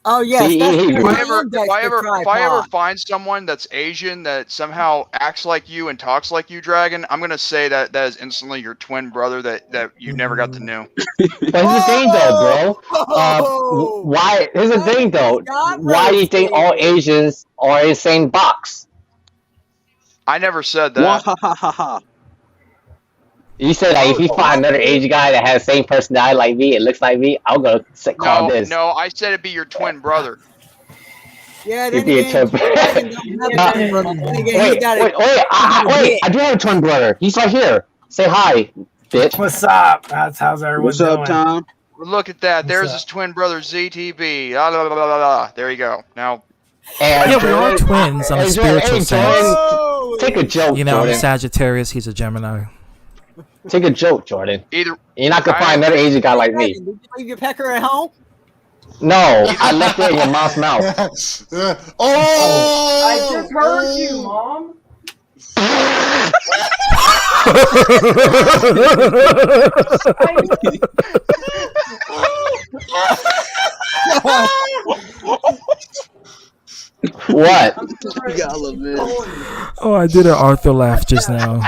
Oh yes, See, that's he- If my I ever, own if I Dexter ever, if I tripod. ever find someone that's Asian that somehow acts like you and talks like you, Dragon, I'm gonna say that is instantly your twin brother that you never got to know. But here's the thing, though, bro. Why? Here's the thing, though. Why do you think all Asians are in the same box? I never said that. You said that if you find another Asian guy that has the same personality like me, it looks like me, I'm gonna call this. No, I said it'd be your twin brother. Yeah, You'd then be a again, twin Dragon don't have a twin brother. Then again, he Wait, got wait, I do have a twin brother. He's right here. Say hi, bitch. What's up? How's everyone What's up, doing? Tom? Look at that. There's up? his twin brother ZTB. La, la, la, la, la. There you go. Now, And Yeah, we are twins on a spiritual sense. Take a joke, You know, I'm Jordan. Sagittarius. He's a Gemini. Take a joke, Jordan. either You're not gonna find another Asian guy like me. Dragon, did you leave your pecker at home? No, I left it in your mom's mouth. I just heard you, Mom. What? Oh, I did an Arthur laugh just now.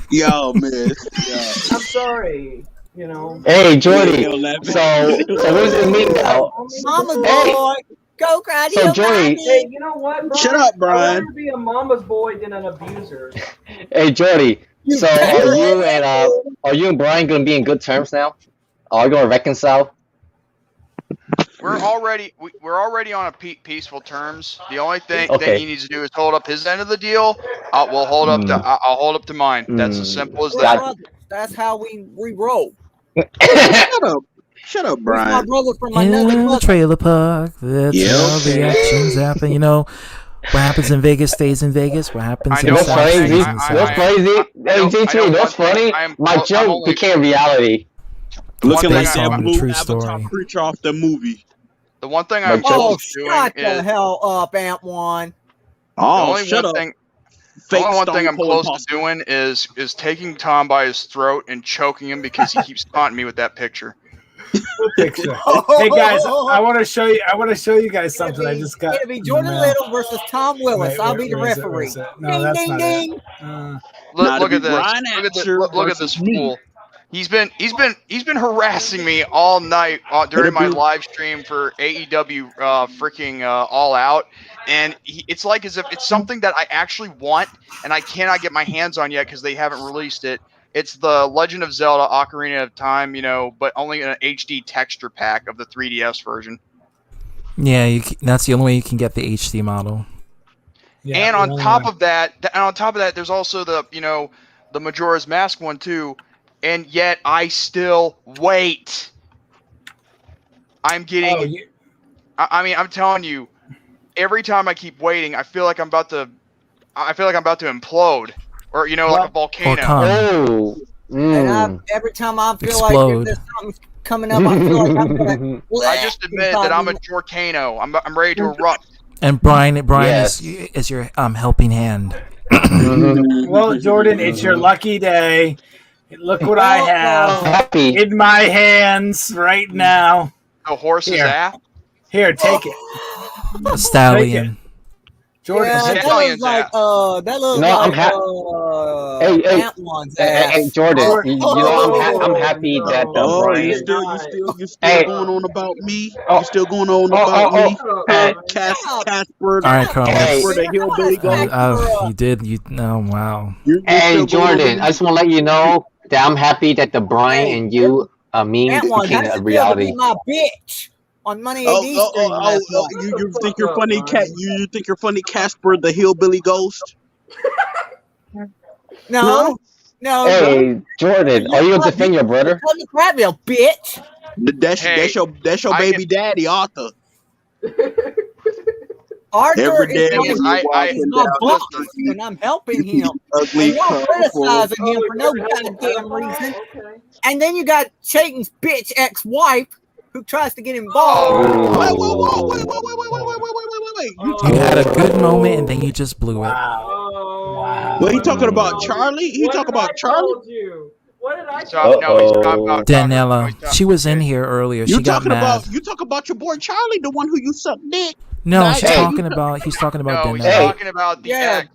Yo, man. I'm sorry. You know. Hey, Jordy. So where's the meat now? Mama's Hey. boy. Go cry to So, your Jordy. mommy. Hey, you know what, Brian? Shut up, I'd Brian. rather be a mama's boy than an abuser. Hey, Jordy. So are you and Brian gonna be in good terms now? Are you gonna reconcile? we're already on a peaceful terms. The only thing Okay. that he needs to do is hold up his end of the deal. We'll hold up to I'll hold up to mine. That's as simple as We're that. brothers. That's how we roll. Shut up, He's my Brian. brother from In another the mother. trailer park, that's Yeah, how the okay. actions happen. You know, what happens in Vegas stays in Vegas. What happens I in know, What's South crazy? stays in What's South. crazy? Hey, I know G2, what's one thing. funny? My I'm joke only- became reality. Looking One like thing that I'm- blue True Avatar story. creature off the movie. The one thing My I'm joke- Oh, close to doing shut the is hell up, Amp One. the Oh, only shut one up. thing. The Fake only one thing Stone I'm Cold close Imposter. to doing is taking Tom by his throat and choking him because he keeps taunting me with that picture. Picture. Hey guys, I want to show you. I want to show you guys something. I just got. It'll be Jordan No. Little versus Tom Willis. Wait, I'll be the where is it? referee. Where is it? No, Ding, that's ding, not ding. it. Look to be at this. Brian Look at this. Asher Look at this versus me. fool. He's been harassing me all night during my live stream for AEW freaking All Out, and it's like as if it's something that I actually want and I cannot get my hands on yet because they haven't released it. It's the Legend of Zelda: Ocarina of Time, but only in an HD texture pack of the 3DS version. Yeah, that's the only way you can get the HD model. And on top of that, there's also the the Majora's Mask one too, and yet I still wait. I'm getting. I mean, I'm telling you, every time I keep waiting, I feel like I'm about to implode, or like a volcano. Oh. And every time I feel Explode. like there's something coming up, I feel like I'm gonna. I just admit that I'm a volcano. I'm ready to erupt. And Brian is your helping hand. Well, Jordan, it's your lucky day. Look what I have in my hands right now. A horse's ass? Here, take it. A stallion. Jordan, that looks like Hey, Jordan, you know I'm happy that Brian. You still going on about me? You still going on about me? Casper, Carlos. the hillbilly ghost. You did. Wow. Hey, Jordan, I just want to let you know that I'm happy that the Brian and you, me, became a reality. My bitch. On Money AD you think you're funny, Cat? You think you're funny, Casper, the hillbilly ghost? No. Hey, Jordan, are you gonna defend your brother? Come to Crabville, bitch. That's your baby daddy, Arthur. Arthur Every day is my boss, and I'm helping him. Ugly, and y'all criticizing him for no goddamn reason. And then you got Chayton's bitch ex-wife who tries to get involved. You had a good moment and then you just blew it. Wow. What he talking about, Charlie? He talking about Charlie? What did I he's talking about Daniela, she was in here earlier. She got mad. You talking about your boy Charlie, the one who you suck dick? No, he's talking about Daniela. He's talking about the ex.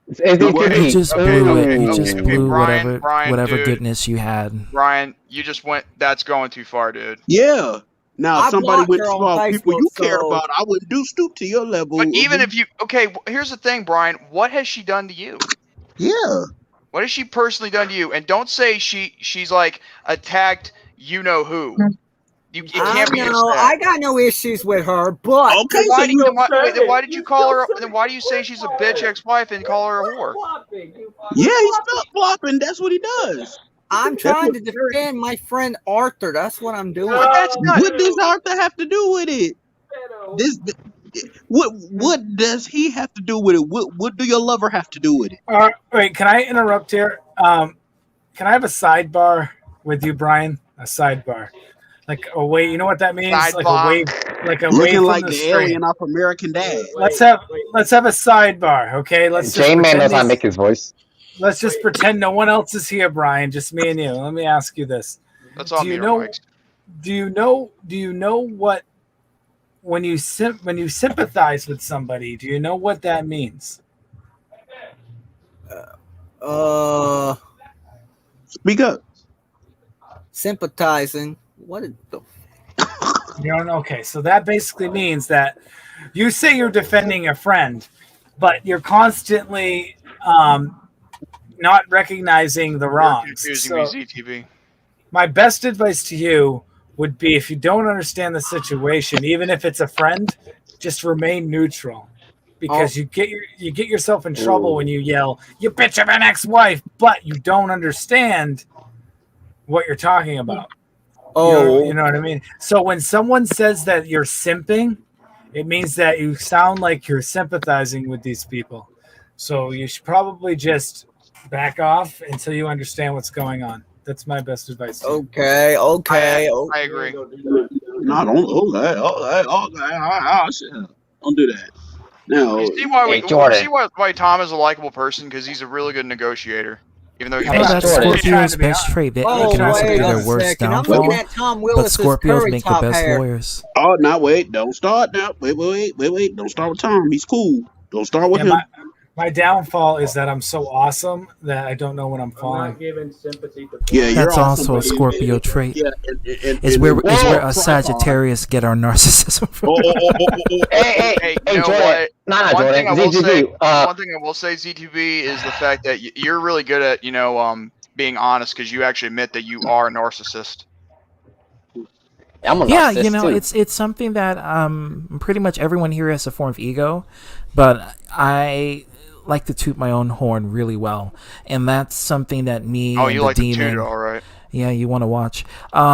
You just blew it. You just blew Brian, whatever dude. goodness you had. Brian, you just went. That's going too far, dude. Yeah. Now, if somebody with small Facebook, people you care about, I wouldn't stoop to your level. But even if you, here's the thing, Brian. What has she done to you? Yeah. What has she personally done to you? And don't say she's like attacked. You know who? It can't be yourself. I got no issues with her, but then why did you call her? Then why do you say she's a bitch ex-wife and call her a whore? Yeah, he's flip flopping. That's what he does. I'm trying to defend my friend Arthur. That's what I'm doing. What does Arthur have to do with it? What does he have to do with it? What do your lover have to do with it? Wait, can I interrupt here? Can I have a sidebar with you, Brian? A sidebar. Like a wave, you know what that means? Sidebar. Like a wave, Looking wave from like the the stream. alien off American Dad. Let's have a sidebar, okay? J-Man knows how to make his voice. Let's just pretend no one else is here, Brian. Just me and you. Let me ask you this: That's all. Do you know what when you sympathize with somebody? Do you know what that means? Speak up. Sympathizing. What is the? You don't know? Okay, so that basically means that you say you're defending a friend, but you're constantly not recognizing the wrongs. Confusing me, ZTV. My best advice to you would be, if you don't understand the situation, even if it's a friend, just remain neutral, because you get yourself in trouble when you yell, "You bitch of an ex-wife," but you don't understand what you're talking about. You know what I mean? So when someone says that you're simping, it means that you sound like you're sympathizing with these people. So you should probably just back off until you understand what's going on. That's my best advice. Okay. I agree. No, don't do that. Don't do that. No. You see why Jordan. see why Tom is a likable person? Because he's a really good negotiator. Even though That's Scorpio's best trait. They can also be their worst downfall. But Scorpios make the best lawyers. Oh, now wait. Don't start now. Wait. Don't start with Tom. He's cool. Don't start with him. My downfall is that I'm so awesome that I don't know when I'm falling. I'm not giving sympathy to That's also a Scorpio trait. Is where a Sagittarius get our narcissism from. Hey, you know what? One thing I will say, ZTV, is the fact that you're really good at being honest, because you actually admit that you are a narcissist. Yeah, it's something that pretty much everyone here has a form of ego, but I like to toot my own horn really well, and that's something that me Oh, and you the like to demon. toot it, all right. Yeah, you want to watch. No, I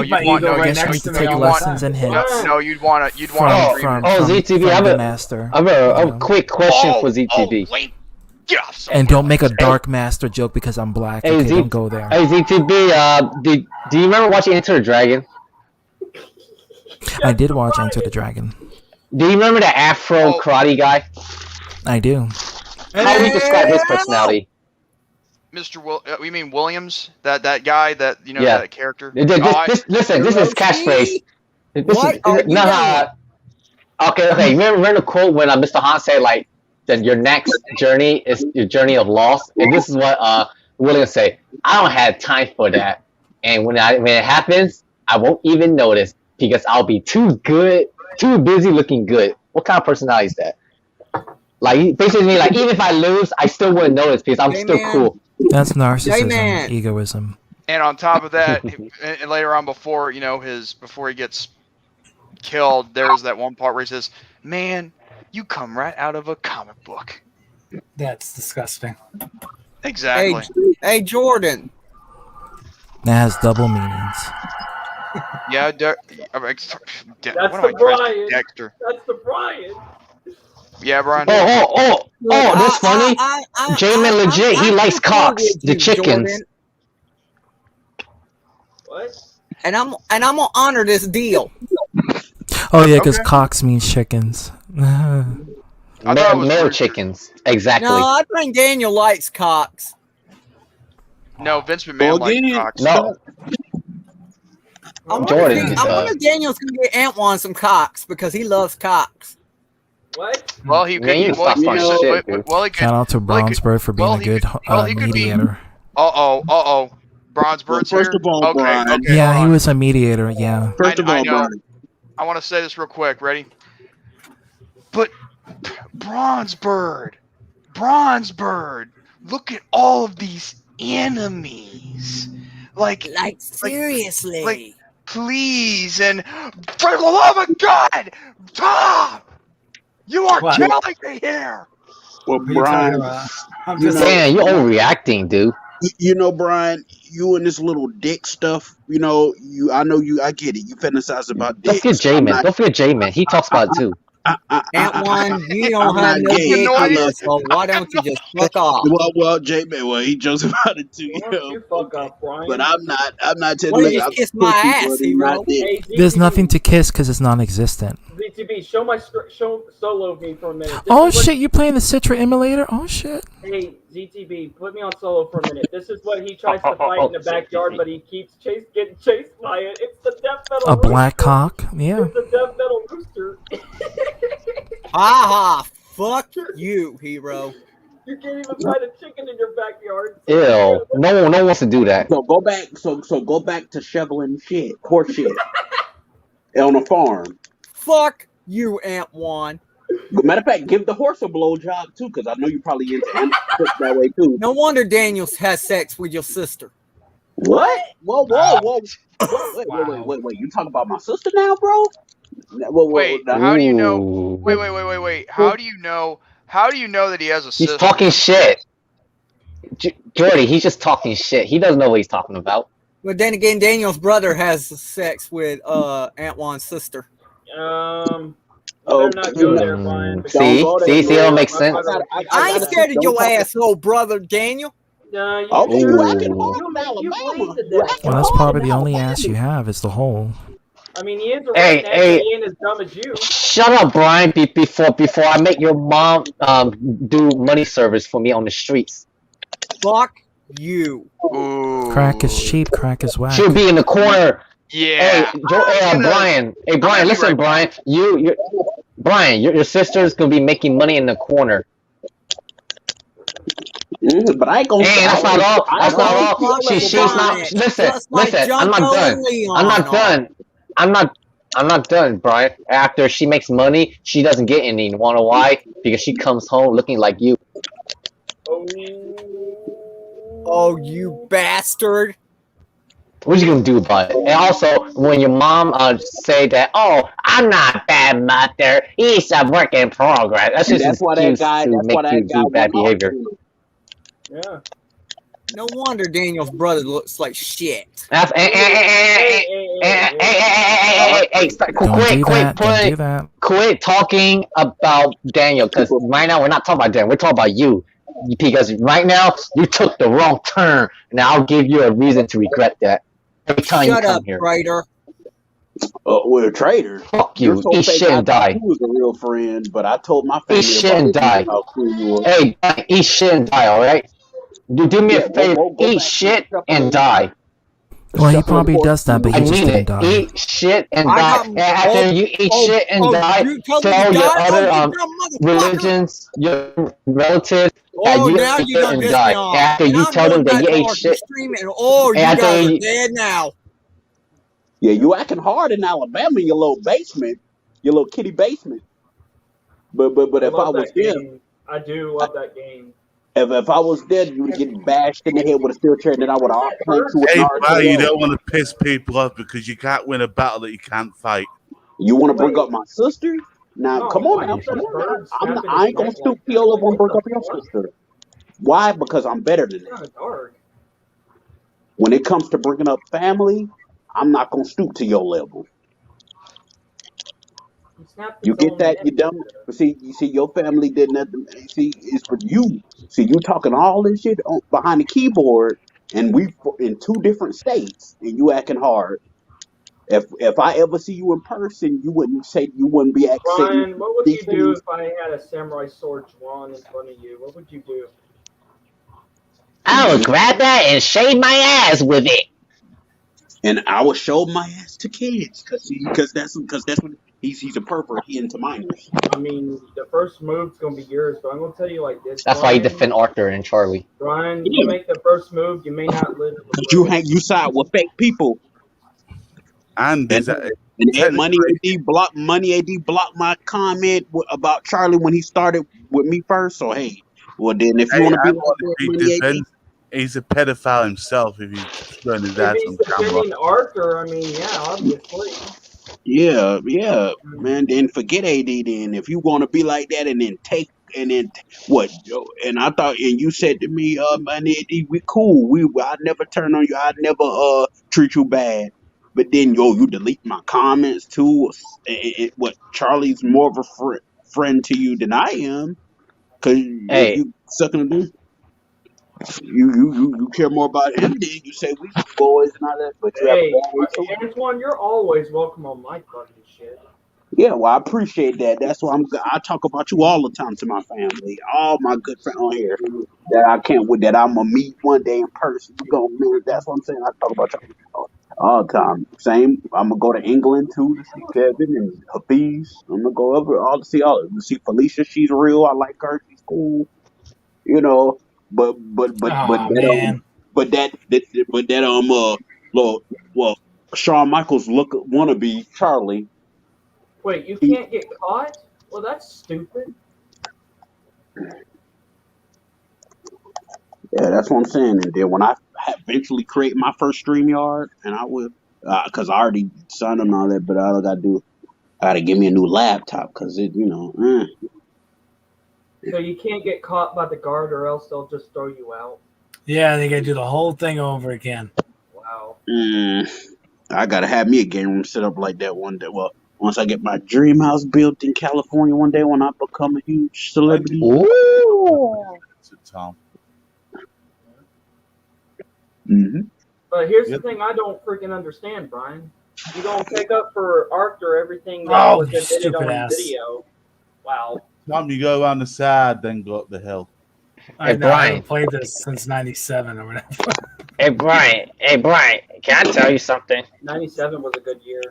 you want I guess I need to take lessons and hints. No, you'd want to from ZTV, the master. I have a quick question for ZTV. And don't make a dark master joke because I'm black. Hey, Okay, don't go there. Hey ZTV, do you remember watching Enter the Dragon? I did watch Enter the Dragon. Do you remember the Afro karate guy? I do. How would you describe his personality? We mean Williams, that guy, that Yeah. that character. Listen, this is catchphrase. Okay. You remember the quote when Mr. Han said like that your next journey is your journey of loss, and this is what Williams say. I don't have time for that, and when it happens, I won't even notice because I'll be too busy looking good. What kind of personality is that? Like basically, like even if I lose, I still wouldn't notice because I'm still cool. That's narcissism, egoism. And on top of that, and later on before before he gets killed, there's that one part where he says, "Man, you come right out of a comic book." That's disgusting. Exactly. Hey Jordan. That has double meanings. Yeah, That's the Brian. Dexter. That's the Brian. Yeah, Brian. Oh, that's funny. J-Man legit, he likes cocks, the chickens. Jordan. What? And I'm gonna honor this deal. Oh yeah, because cocks means chickens. Male chickens, exactly. No, I think Daniel likes cocks. No, Vince McMahon likes cocks. No. I wonder if Daniel's gonna get Antoine some cocks because he loves cocks. What? Well, he could. Shout out to Brownsburg for being a good mediator. Brownsburg's First of all, Brian. Okay, Yeah, he was a mediator. Yeah. First of all, Brian. I want to say this real quick. Ready? But Brownsburg, look at all of these enemies. Like seriously. Like, please, and for the love of God, Tom, you are killing me here. Well, Brian, man, you're overreacting, dude. You know, Brian, you and this little dick stuff. I know you. I get it. You fantasize about dicks. Don't forget J-Man. He talks about it too. Antoine, you don't have no dick, so why don't you just fuck off? Well, J-Man, he jokes about it too. You fuck off, Brian. But I'm not telling Well, you. you just kiss my ass, hero. Hey, There's nothing to kiss because it's non-existent. ZTB, show solo me for a minute. Oh shit, you playing the Citra emulator? Oh shit. Hey, ZTB, put me on solo for a minute. This is what he tries to fight in the backyard, but he keeps getting chased by it. It's the death metal A rooster. black cock? Yeah. It's the death metal rooster. Aha! Fuck you, hero. You can't even find a chicken in your backyard. Ew. No one wants to do that. So go back. So go back to shoveling shit, horse shit, on a farm. Fuck you, Antoine. Matter of fact, give the horse a blowjob too, because I know you probably into animals that way too. No wonder Daniels has sex with your sister. What? Whoa! Wait! You talking about my sister now, bro? Wait, how do you know? Wait. How do you know? How do you know that he has a sister? He's talking shit. Jordy, he's just talking shit. He doesn't know what he's talking about. But then again, Daniel's brother has sex with Antoine's sister. Better not go there, Brian. See, it don't make sense. I ain't scared of your ass, little brother, Daniel. No, Well, that's probably the only ass you have is the hole. I mean, he is a Hey, redneck, hey. but he ain't as dumb as you. Shut up, Brian. Before I make your mom do money service for me on the streets. Fuck you. Crack is cheap, crack is whack. She'll be in the corner. Yeah. Hey, Brian. Hey, Brian. Listen, Brian. Brian, your sister's gonna be making money in the corner. But I ain't gonna. Hey, that's not all. That's not all. She's not. Listen. I'm not done, Brian. After she makes money, she doesn't get any. You wanna know why? Because she comes home looking like you. Oh, you bastard. What you gonna do about it? And also, when your mom say that, "Oh, I'm not bad mother. He's a work in progress," that's And just an that's why that excuse guy. to That's why make that you guy do bad went off behavior. on him. Yeah. No wonder Daniel's brother looks like shit. Hey, start, Don't do that. Don't do that. quit talking about Daniel, because right now we're not talking about Daniel. We're talking about you. Because right now you took the wrong turn, and I'll give you a reason to regret that every time you Shut come up, here. traitor. We're a traitor. Fuck You're you. so Eat fake. shit I and thought die. you was a real friend, but I told my Eat family shit about and it. You die. know how cool you were. Hey, eat shit and die, alright? Do me a favor. Go Eat back shit shuffle and die. Well, he probably does that, but I he just mean didn't it. die. Eat shit and I die. got- And after you eat shit and die, you told me tell to your die? other Oh, you dumb motherfucker. religions, your relatives that Oh, you now ate you shit done and pissed me died. off. After And you I'm tell them going that back you to ate our shit. stream and you After guys are you- dead now. Yeah, you acting hard in Alabama in your little basement, your little kitty basement. But if I love was that there, game. I do love that game. if I was there, you would get bashed in the head with a steel chair, and then I would all point to Hey, an Brian, you RKO. don't want to piss people off because you can't win a battle that you can't fight. You want to bring up my sister? Now, No, come on why now, is come that on now. bird I snapping ain't his gonna neck stoop like to your that? level and bring What up the your fuck? sister. Why? Because I'm better than It's that. kind of dark. When it comes to bringing up family, I'm not gonna stoop to your level. He snapped You his get own that? neck. You dumb. But see, you see, your family did nothing. See, it's for you. See, you talking all this shit behind the keyboard, and we in two different states, and you acting hard. If I ever see you in person, you wouldn't be acting. Brian, what would you do if I had a samurai sword drawn in front of you? What would you do? I would grab that and shave my ass with it. And I would show my ass to kids, because that's what he's a pervert. He into minors. I mean, the first move's gonna be yours, but I'm gonna tell you like this, That's why you Brian. defend Arthur and Charlie. Brian, you make the first move, you may not live. You side with fake people. And is that And Money AD blocked my comment about Charlie when he started with me first. So hey, well then if you want to be like that, Money AD, he's a pedophile himself if he's showing his If ass he's on camera. defending Arthur, I mean, yeah, obviously. yeah, man. Then forget AD. Then if you want to be like that, and then what? And I thought, and you said to me, Money AD, we cool. I never turn on you. I never treat you bad. But then you delete my comments too. What Charlie's more of a friend to you than I am, because if you sucking a dick, you care more about him than you say we boys and all that. But you have a Hey, bad way too. Antoine, you're always welcome on my fucking shit. Yeah, well, I appreciate that. That's why I talk about you all the time to my family, all my good friends on here that I can't with that I'm gonna meet one day in person. We gonna man, that's what I'm saying. I talk about you all the time. Same. I'm gonna go to England too to see Kevin and Hafiz. I'm gonna go over all to see Felicia. She's real. I like her. She's cool. You know, but Aw, man. well, Shawn Michaels wannabe Charlie. Wait, you can't get caught? Well, that's stupid. Yeah, that's what I'm saying. And then when I eventually create my first StreamYard, and I will, because I already signed on all that, but all I gotta give me a new laptop because So you can't get caught by the guard, or else they'll just throw you out. Yeah, they gotta do the whole thing over again. Wow. I gotta have me a game room set up like that one day. Well, once I get my dream house built in California one day, when I become a huge celebrity. Ooh. Tom. Mm-hmm. But here's the thing I don't freaking understand, Brian. You don't pick up for Arthur everything that Oh, was you admitted stupid on ass. video. Wow. Tom, you go around the side, then go up the hill. I Hey, know, I Brian. haven't played this since '97 or whatever. Hey Brian, can I tell you something? 97 was a good year.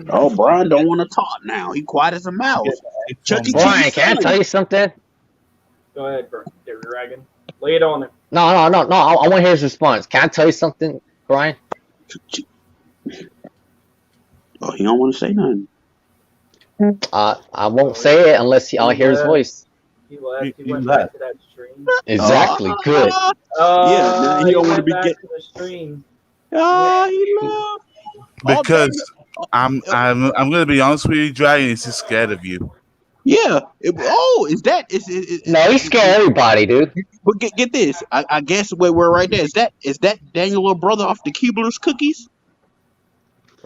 Oh, Brian don't want to talk now. He quiet as a mouse. Chuck E. Brian, Cheese can I son. tell you something? Go ahead, Dragon. Lay it on him. No. I want to hear his response. Can I tell you something, Brian? Oh, he don't want to say nothing. I won't say it unless I'll hear his voice. He left. He went left. back to that stream. Exactly. Good. Yeah, he don't want to be back get. to the stream. He left. Because I'm gonna be honest with you, Dragon is just scared of you. Yeah. Is that? No, he's scared everybody, dude. But get this. I guess we're right there. Is that Daniel brother off the Keebler's Cookies?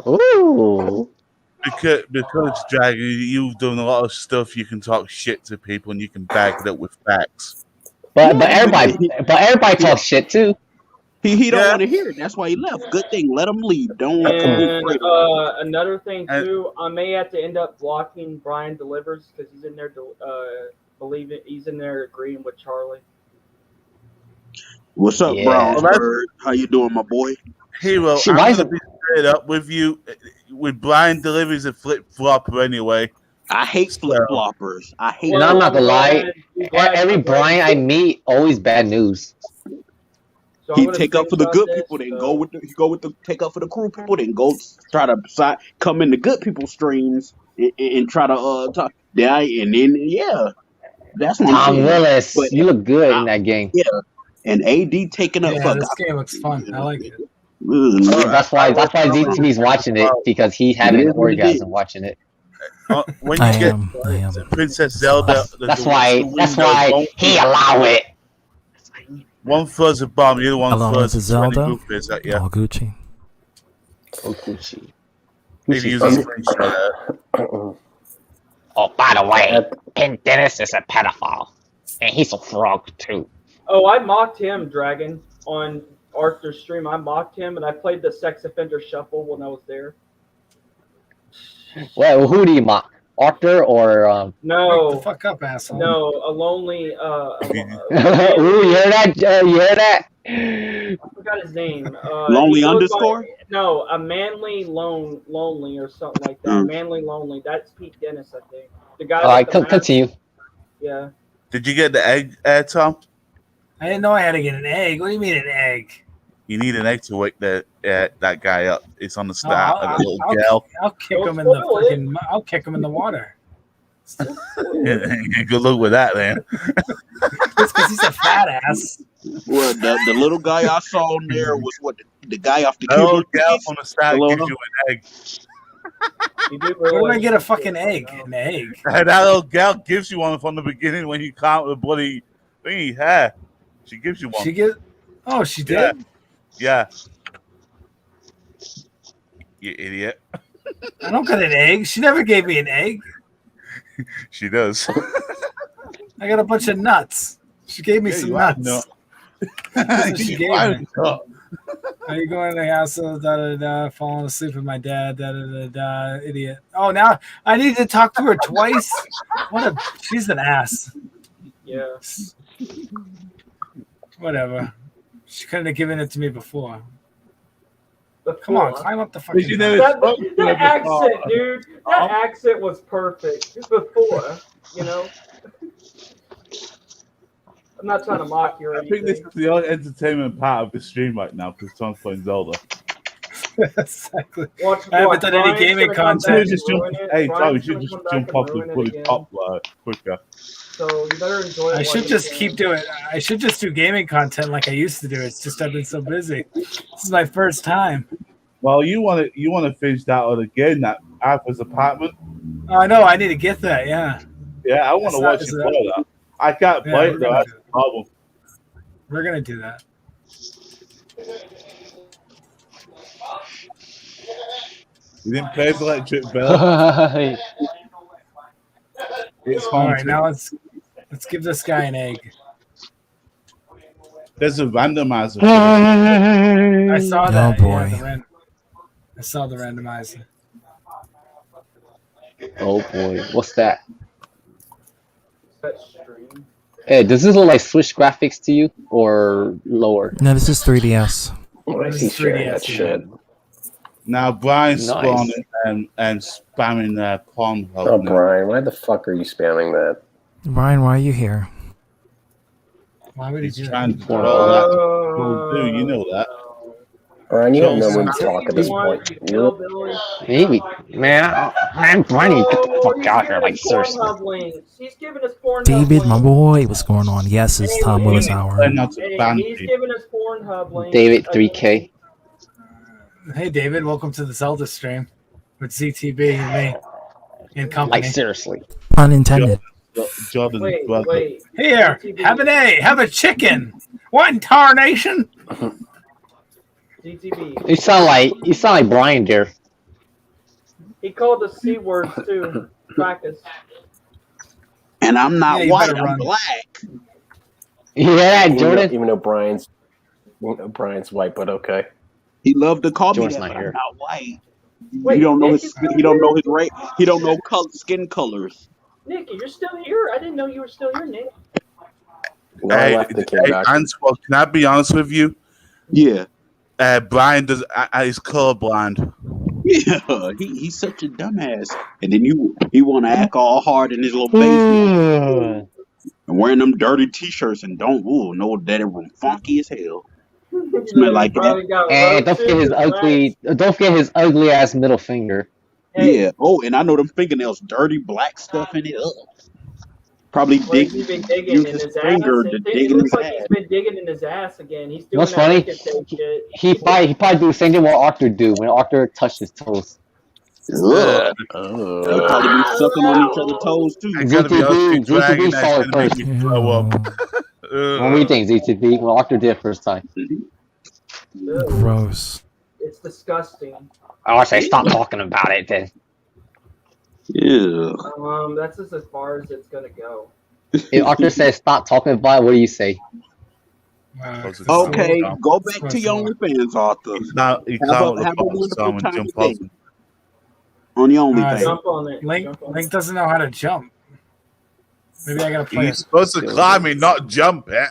Ooh. Because Dragon, you've done a lot of stuff. You can talk shit to people and you can back it up with facts. But everybody talks shit too. He don't want to hear it. That's why he left. Good thing. Let him leave. Don't. And another thing too, I may have to end up blocking Brian Delivers because he's in there he's in there agreeing with Charlie. What's up, Brown Bird? How you doing, my boy? Hero, I'm gonna be straight up with you. With Brian Delivers a flip flopper anyway. I hate flip floppers. I hate. And I'm not gonna lie. Every Brian I meet, always bad news. So He take up for the good people, then go with the take up for the crew people, then go try to come in the good people streams and try to talk. And then that's what Tom I'm Willis, but, you look good in that game. Yeah, and AD taking up. Yeah, this game looks fun. I like it. That's why DTV's watching it because he's having an orgasm watching it. When you get Princess Zelda, that's why he allow it. One throws a bomb, the other one throws a Zelda. All Gucci. Oh, Gucci. If you use a screenshot. Oh, by the way, Pin Dennis is a pedophile, and he's a frog too. Oh, I mocked him, Dragon, on Arthur's stream. I mocked him, and I played the sex offender shuffle when I was there. Well, who do you mock? Arthur or No. Wake the fuck up, asshole. No, a lonely. Ooh, you hear that? You hear that? I forgot his name. Lonely underscore? No, a manly lonely or something like that. Manly lonely. That's Pete Dennis, I think. The guy. All right, continue. Yeah. Did you get the egg, Tom? I didn't know I had to get an egg. What do you mean an egg? You need an egg to wake that guy up. It's on the start of the little gal. I'll kick him in the freaking. I'll kick him in the water. Good luck with that, man. It's because he's a fat ass. Well, the little guy I saw on there was what the guy off the little gal on the side gives you an egg. Where do I get a fucking egg? An egg. That little gal gives you one from the beginning when you count the bloody thingy hair. She gives you one. Oh, she did? Yeah. You idiot. I don't get an egg. She never gave me an egg. She does. I got a bunch of nuts. She gave me some nuts. She gave me. Are you going to the house? Falling asleep with my dad. Idiot. Oh, now I need to talk to her twice. She's an ass. Yeah. Whatever. She couldn't have given it to me before. Come on, climb up the fucking. That accent, dude. That accent was perfect before. You know. I'm not trying to mock you or anything. I think this is the only entertainment part of the stream right now because Tom's playing Zelda. Exactly. I haven't done any gaming content. Hey, Tom, we should just jump off the top quicker. So you better enjoy it. I should just keep doing. I should just do gaming content like I used to do. It's just I've been so busy. This is my first time. Well, you want to finish that other game, that Arthur's apartment. Oh, I know. I need to get that. Yeah. Yeah, I want to watch you play that. I can't play it though. That's the problem. We're gonna do that. You didn't pay the electric bill. It's all right. Now let's give this guy an egg. There's a randomizer. I saw that. Oh boy. Yeah, I saw the randomizer. Oh boy, what's that? Hey, does this look like Switch graphics to you or lower? No, this is 3DS. I see sharing that shit. Now Brian's spawning and spamming Pornhub. Oh, Brian, why the fuck are you spamming that? Brian, why are you here? Why would he do trying that? to do all that? You know that. Brian, you have no room to talk at this point. Maybe, man, Brian, get the fuck out here, like seriously. He's giving us Pornhub David, my links. boy, what's going on? Yes, it's Tom Willis hour. Hey, he's giving us Pornhub links. David 3K. Hey, David, welcome to the Zelda stream with ZTB and me in company. Like seriously. Pun intended. Wait. Here, have an egg, have a chicken. What in tarnation? GTB. You sound like Brian there. He called the C words too. Practice. And I'm not Yeah, you white, better I'm run. black. Yeah, Jordan. Even though Brian's white, but okay. He loved to call me Jordan's that, not but here. I'm not white. Wait, you don't know Nick his is still he don't know here? his race. He don't know skin colors. Nikki, you're still here. I didn't know you were still here, Nick. No, I left and came back. Ansel, can I be honest with you? Yeah. Brian he's colorblind. Yeah, he's such a dumbass. And then he want to act all hard in his little basement and wearing them dirty t-shirts and don't know that it was funky as hell. Smell like that. And don't forget his ugly ass middle finger. Yeah. Oh, and I know them fingernails, dirty black stuff in it. Ugh. Probably He's been digging use in his his finger ass. to It dig in looks his like ass. he's been digging in his ass again. He's doing What's that funny? wicked tape shit. He probably do the same thing what Arthur do when Arthur touched his toes. Ugh. They'll probably be sucking on each other's toes too. ZTB saw it first. What do you think, ZTB? When Arthur did it first time. Gross. It's disgusting. I would say stop talking about it then. Yeah. That's just as far as it's gonna go. If Arthur says stop talking about it, what do you say? Okay, go back to your OnlyFans, Arthur. He Have a wonderful time today. On your OnlyFans. Jump on it. Link doesn't know how to jump. Maybe I gotta play You're it. supposed to climb it, not jump it.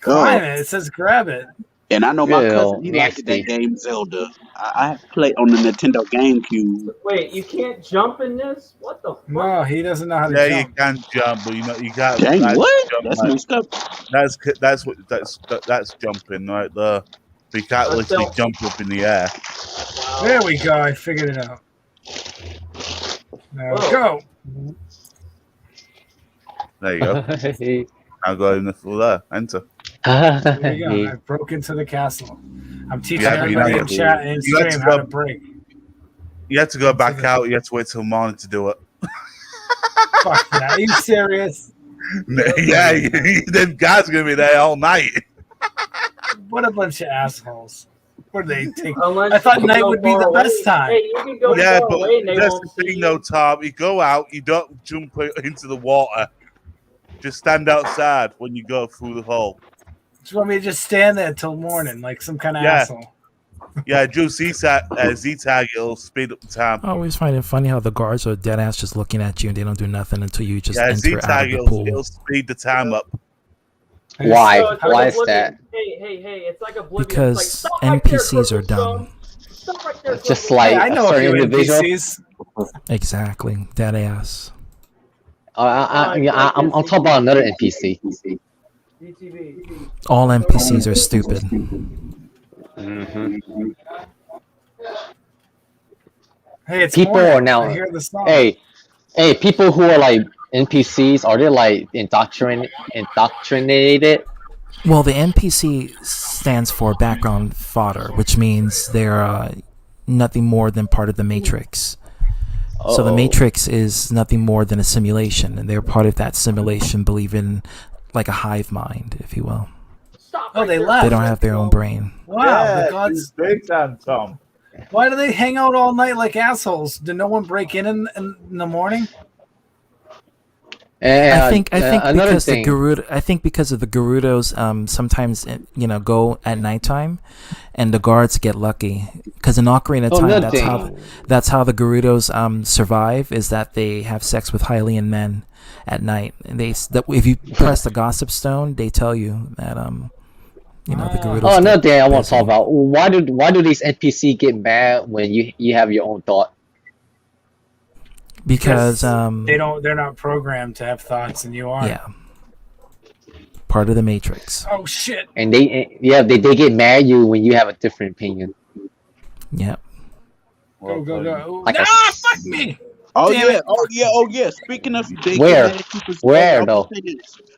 Climb it. It says grab it. And I know my Ew, cousin, he liked nasty. that game Zelda. I played on the Nintendo GameCube. Wait, you can't jump in this? What the fuck? No, he doesn't know how to Yeah, jump. you can jump, but you got. Dang, what? Jump, That's like, messed up. That's jumping right there. But you can't literally jump up in the air. There we go. I figured it out. There we go. There you go. I'll go in the floor there. Enter. There we go. I broke into the castle. I'm teaching everybody in chat and stream how to break. You had to go back out. You had to wait till morning to do it. Fuck that. Are you serious? Yeah, them guys are gonna be there all night. What a bunch of assholes. What do they think? Unless I thought you night go would be far the away. best time. Hey, you can go Yeah, far but away and they that's won't the see thing, you. though, Tom. You go out. You don't jump into the water. Just stand outside when you go through the hole. You want me to just stand there till morning like some kind of asshole? Yeah, Drew Z-Tag, it'll speed up the time. I always find it funny how the guards are dead ass just looking at you and they don't do nothing until you just Yeah, enter out Z-Tag, of the pool. it'll speed the time up. Why? So it's like Why is Oblivion. that? Hey, it's like Oblivion. Because it's like, stop right there, NPCs are Clifford, son. dumb. Stop right there, It's just Clifford. like I know a few certain individual. NPCs. Exactly. Dead ass. I'm talking about another NPC. DTV. All NPCs are stupid. Hey, it's People morning. are now. I hear the song. Hey, people who are like NPCs, are they like indoctrinated? Well, the NPC stands for background fodder, which means they're nothing more than part of the Matrix. So the Matrix is nothing more than a simulation, and they're part of that simulation, believe in like a hive mind, if you will. Oh, they left. They don't have their own brain. Wow, the gods. Big time, Tom. Why do they hang out all night like assholes? Did no one break in the morning? I think another because thing. because of the Gerudos sometimes go at nighttime, and the guards get lucky because in Ocarina of Time that's how the Gerudos survive, is that they have sex with Hylian men at night. And if you press the gossip stone, they tell you that the Gerudos. Oh, another thing I want to talk about. Why do these NPC get mad when you have your own thought? Because they're not programmed to have thoughts, and you are. Yeah. Part of the Matrix. Oh shit! And they get mad at you when you have a different opinion. Yep. Go. Like fuck me! Oh Damn yeah, it. oh yeah. Speaking of, they Where? get mad at you for- Where I though?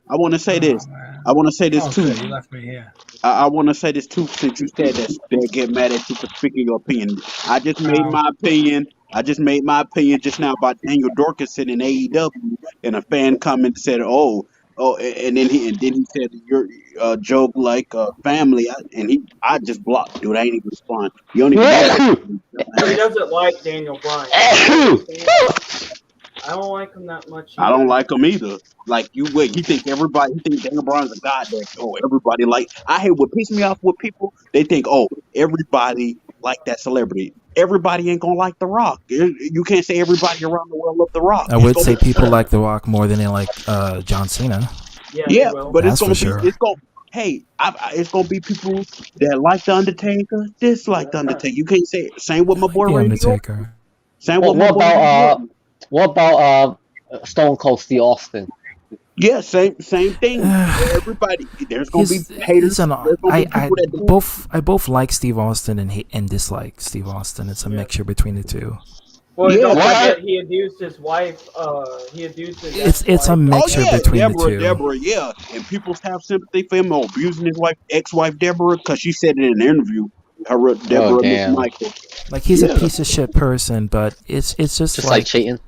want to say this. I want to say this Oh, too. good. You left me here. I want to say this too, since you said that they get mad at you for speaking your opinion. I just made my opinion. I just made my opinion just now about Daniel Dorkinson in AEW, and a fan comment said, and then he said your joke like family, I just blocked, dude. I ain't even respond. You don't even know. He doesn't like Daniel Bryan. I don't like him that much. I don't like him either. Like you think Daniel Bryan's a god that everybody like. I hate what pisses me off with people. They think everybody like that celebrity. Everybody ain't gonna like The Rock. You can't say everybody around the world love The Rock. I would say people like The Rock more than they like John Cena. Yeah, but That's for sure. it's gonna be people that like The Undertaker, dislike The Undertaker. You can't say same with my boy The Randy Undertaker. Orton. Same with my boy Randy Orton. What about Stone Cold Steve Austin? Yeah, same thing. Everybody, there's gonna be haters. I both like Steve Austin and dislike Steve Austin. It's a mixture between the two. Well, don't forget he abused his wife. It's a mixture between the two. Deborah, yeah, and people have sympathy for him abusing his ex-wife Deborah, because she said in an interview, Deborah Michael. Like he's a piece of shit person, but it's just like Chayton.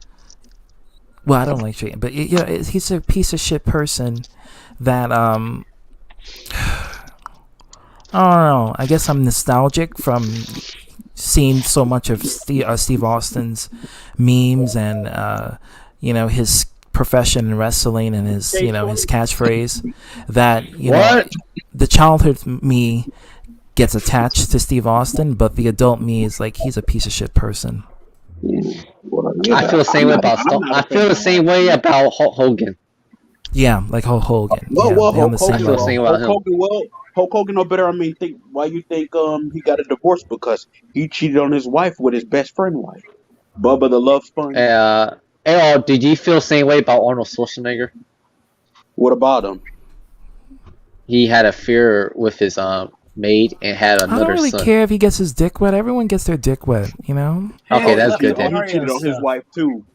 Well, I don't like Chayton, but he's a piece of shit person that I don't know. I guess I'm nostalgic from seeing so much of Steve Austin's memes and his profession in wrestling and his his catchphrase that the childhood me gets attached to Steve Austin, but the adult me is like he's a piece of shit person. I feel the same way about I feel the same way about Hulk Hogan. Yeah, like Hulk Hogan. Well, Hulk Hogan no better. I mean, why you think he got a divorce? Because he cheated on his wife with his best friend wife, Bubba the Love Sponge. Did you feel the same way about Arnold Schwarzenegger? What about him? He had an affair with his maid and had another son. I don't really care if he gets his dick wet. Everyone gets their dick wet, Okay, that's good then. He cheated on his wife too.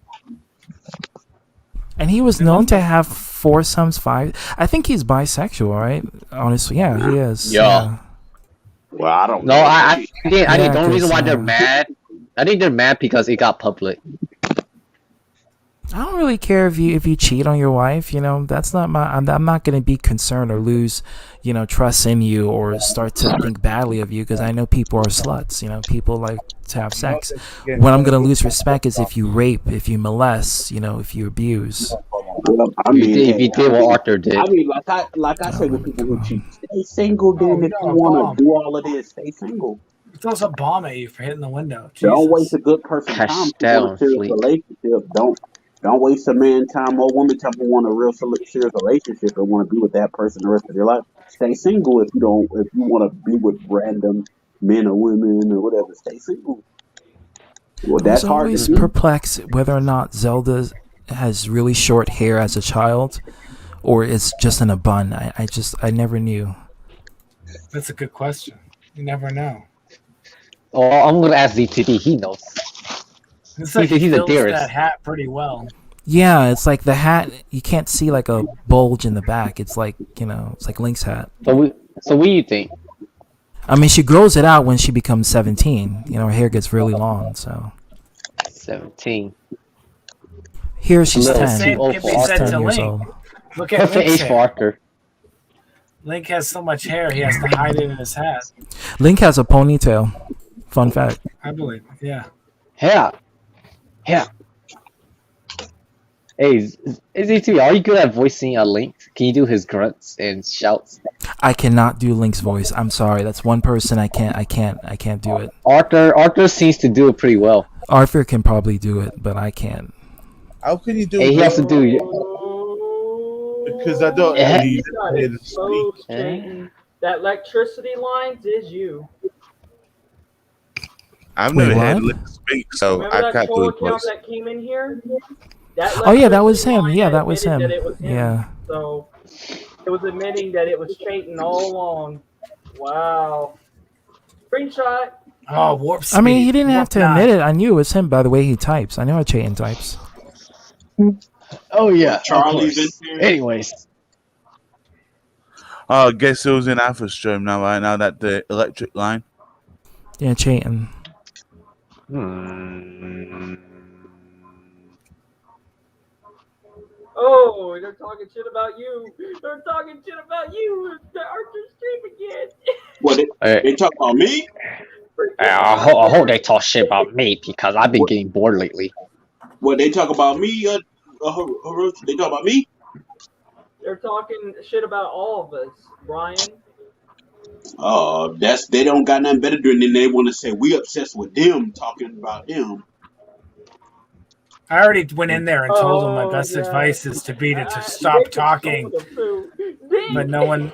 And he was known to have 4 sons, 5. I think he's bisexual, right? Honestly, yeah, he is. Yeah. Well, I don't. No, I think the only reason why they're mad, I think they're mad because it got public. I don't really care if you cheat on your wife. That's not my. I'm not going to be concerned or lose, trust in you or start to think badly of you because I know people are sluts. People like to have sex. What I'm going to lose respect is if you rape, if you molest, if you abuse. Well, I mean, if you did what Arthur did. I mean, like I say with people who cheat, stay single. Then if you want to do all of this, stay single. He throws a bomb at you for hitting the window. Don't waste a good person's time for a serious relationship. Don't waste a man's time or woman's time who want a real serious relationship and want to be with that person the rest of their life. Stay single if you want to be with random men or women or whatever. Stay single. Well, that's hard. I was always perplexed whether or not Zelda has really short hair as a child, or it's just in a bun. I never knew. That's a good question. You never know. Oh, I'm gonna ask ZTD. He knows. It's like he's a fills dearest. that hat pretty well. Yeah, it's like the hat. You can't see like a bulge in the back. It's like it's like Link's hat. So what do you think? I mean, she grows it out when she becomes 17. Her hair gets really long. So 17. Here she's Little 10. Same can be said to years Link. old. Look at Perfect Link's age for hair. Arthur. Link has so much hair, he has to hide it in his hat. Link has a ponytail. Fun fact. I believe. Yeah. Yeah. Hey, ZT, are you good at voicing a Link? Can you do his grunts and shouts? I cannot do Link's voice. I'm sorry. That's one person I can't do it. Arthur seems to do it pretty well. Arthur can probably do it, but I can't. How can you do Hey, he has to do because I don't Yeah. need Got to exposed, speak. Chayton. That electricity lines is you. I've Wait, never had what? Lick speak, so Remember I that can't do troll it. account that came in here? Oh yeah, that was him. line Yeah, that was admitted him. that it was him. Yeah. So It was admitting that it was Chayton all along. Wow. Screenshot. Oh, warp speed. I mean, he didn't have Warp to 9. admit it. I knew it was him by the way he types. I know how Chayton types. Oh yeah, Charlie's in there. Anyways, Oh, guess who's in Alpha Stream now? Right now, that the electric line. Yeah, Chayton. Oh, they're talking shit about you. They're talking shit about you. The Archer stream again. What they talk about me? I hope they talk shit about me because I've been getting bored lately. What they talk about me? They talk about me? They're talking shit about all of us, Brian. Oh, they don't got nothing better to do than they want to say we obsessed with them talking about them. I already went in there and told him my best advice is to be to stop talking, but no one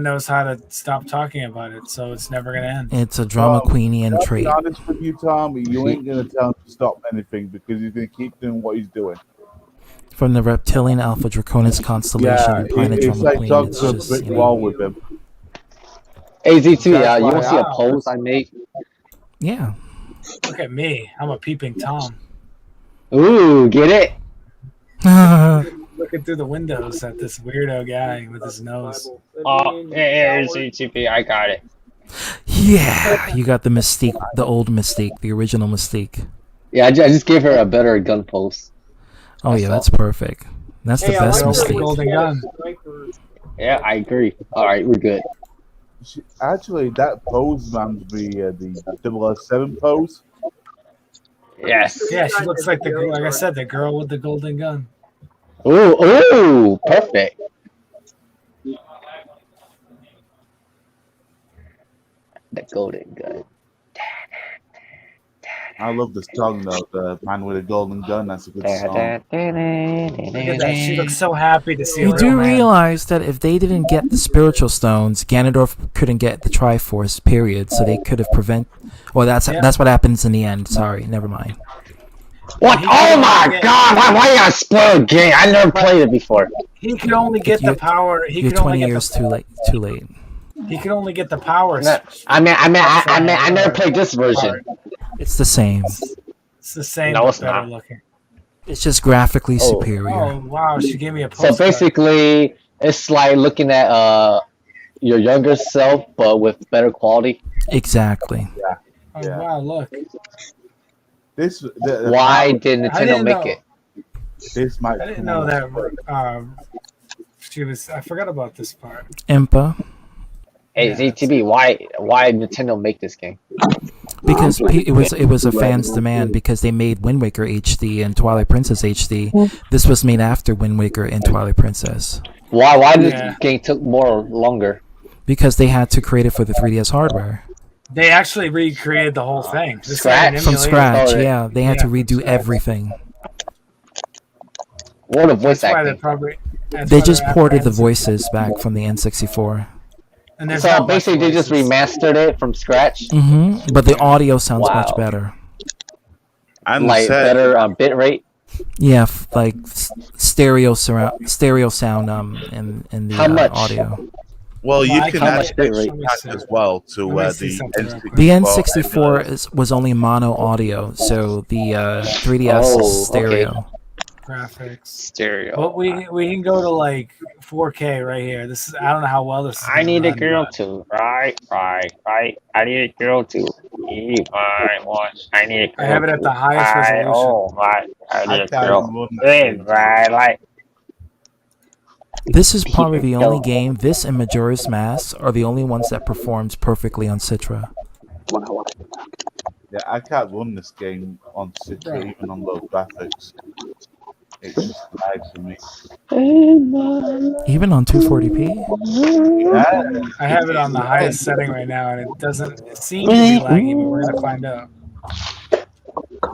knows how to stop talking about it, so it's never gonna end. It's a drama queenian I'll trait. be honest with you, Tommy. You ain't gonna tell him to stop anything because he's gonna keep doing what he's doing. From the reptilian Alpha Draconis constellation, Yeah, planet it's drama like queen. talking It's to a just, brick you know. wall with him. AZT, you That's want to see a why post I made? Yeah. Look at me. I'm a peeping Tom. Ooh, get it? Looking through the windows at this weirdo guy with his nose. Oh, yeah, AZTP, I got it. Yeah, you got the Mystique, the old Mystique, the original Mystique. Yeah, I just gave her a better gun post. Oh yeah, that's perfect. That's the best Mystique. Golden gun. Yeah, I agree. All right, we're good. Actually, that pose reminds me the 007 pose. Yes. Yeah, she looks like like I said, the girl with the golden gun. Ooh, perfect. The golden gun. I love this song though, the man with a golden gun. That's a good song. Look at that. She looks so happy to see You a do real man. realize that if they didn't get the spiritual stones, Ganondorf couldn't get the Triforce. Period. So they could have prevent. Well, that's what happens in the end. Sorry, never mind. What? Oh my God! Why you gotta spoil a game? I never played it before. He could only get the power. He You're could only 20 get years too late. Too late. He could only get the power. I never played this version. It's the same. It's the same. No, but it's better not. looking. It's just graphically Oh. superior. Oh wow! She gave me a So postcard. basically, it's like looking at your younger self, but with better quality. Exactly. Yeah. Oh wow! Look. Why did I Nintendo didn't make know. it? This might. I didn't know that. She was. I forgot about this part. Impa. Hey, ZTB, why Nintendo make this game? Because it was a fan's demand because they made Wind Waker HD and Twilight Princess HD. This was made after Wind Waker and Twilight Princess. Why did this game took longer? Because they had to create it for the 3DS hardware. They actually recreated the whole thing. This Scratch? thing From emulated- scratch, yeah. They had to redo everything. What a voice That's why acting. they probably. that's They why just they're ported the after voices back from the N64. And there's So not much basically, they just voices. remastered it from scratch. But the audio sounds much Wow. better. And Like better bit rate. Yeah, like stereo sound in the How much? audio. Well, you can How add much bit rate? that as well to Let me the see something real quick. The N64. N64 was only mono audio, so the 3DS Oh, is stereo. Graphics. Stereo. Well, we can go to like 4K right here. This is. I don't know how well this is. I need a run, girl but- to right. I need a girl to eat my watch. I need a girl. I have it at the highest resolution. Oh my! I need a can't girl. run that Hey, game. right, like This is probably the only game. This and Majora's Mask are the only ones that performs perfectly on Citra. Yeah, I can't run this game on Citra, even on low graphics. It's just lags for me. Even on 240p. Yeah. I have it on the highest setting right now, and it doesn't seem to be laggy, but we're gonna find out.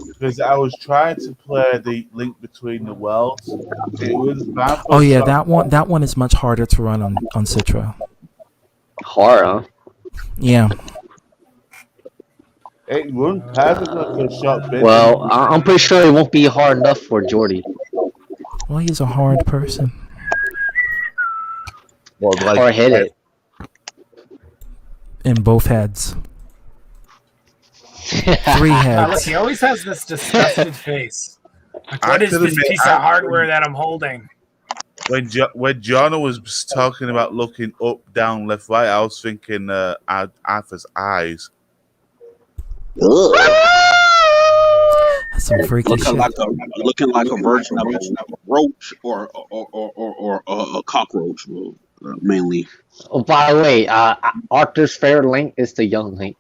Because I was trying to play the Link Between the Worlds. It was bad. for Oh yeah, some- that one is much harder to run on Citra. horror. Yeah. It runs perfectly for a short bit. Well, I'm pretty sure it won't be hard enough for Jordy. Well, he's a hard person. Or hit it. In both heads. 3 Look, heads. he always has this disgusted face. Like, what is could this admit, piece of hardware that I'm holding? When Jonna was talking about looking up, down, left, right, I was thinking Arthur's eyes. That's some freaky shit. Looking like a version of a roach or a cockroach, mainly. Oh, by the way, Arthur's favorite Link is the young Link.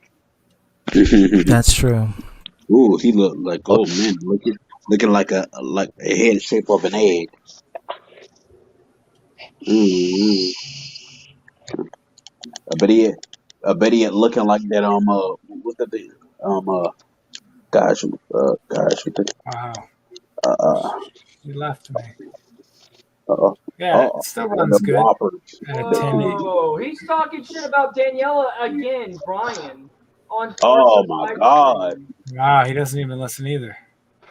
That's true. Ooh, he looked like man, looking like a head shape of an egg. Mm-hmm. I bet he looking like that what's the thing? Wow. You left me. Yeah, it still runs good. Oh, he's talking shit about Daniela again, Brian. Oh my God! Wow, he doesn't even listen either.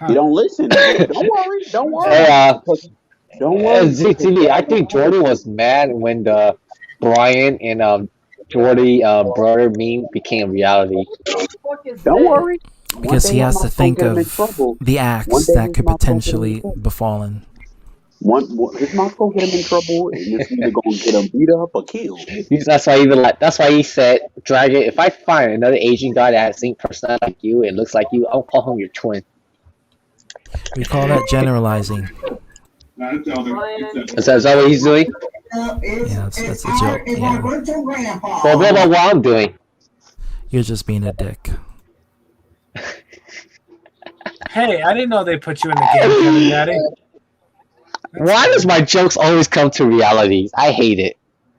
He don't listen. Don't worry. Don't worry. Don't worry. ZTV, I think Jordy was mad when the Brian and Jordy brother meme became reality. Don't worry. Because he has to think of the acts that could potentially befallen. His mom's gonna get him in trouble, and it's either gonna get him beat up or killed. That's why he said, Dragon, if I find another Asian guy that has the same personality like you, it looks like you, I'll call him your twin. We call that generalizing. Is that what he's doing? Yeah, that's a joke. Yeah. Well, what about what I'm doing? You're just being a dick. Hey, I didn't know they put you in the game, Kevin Daddy. Why does my jokes always come to realities? I hate it.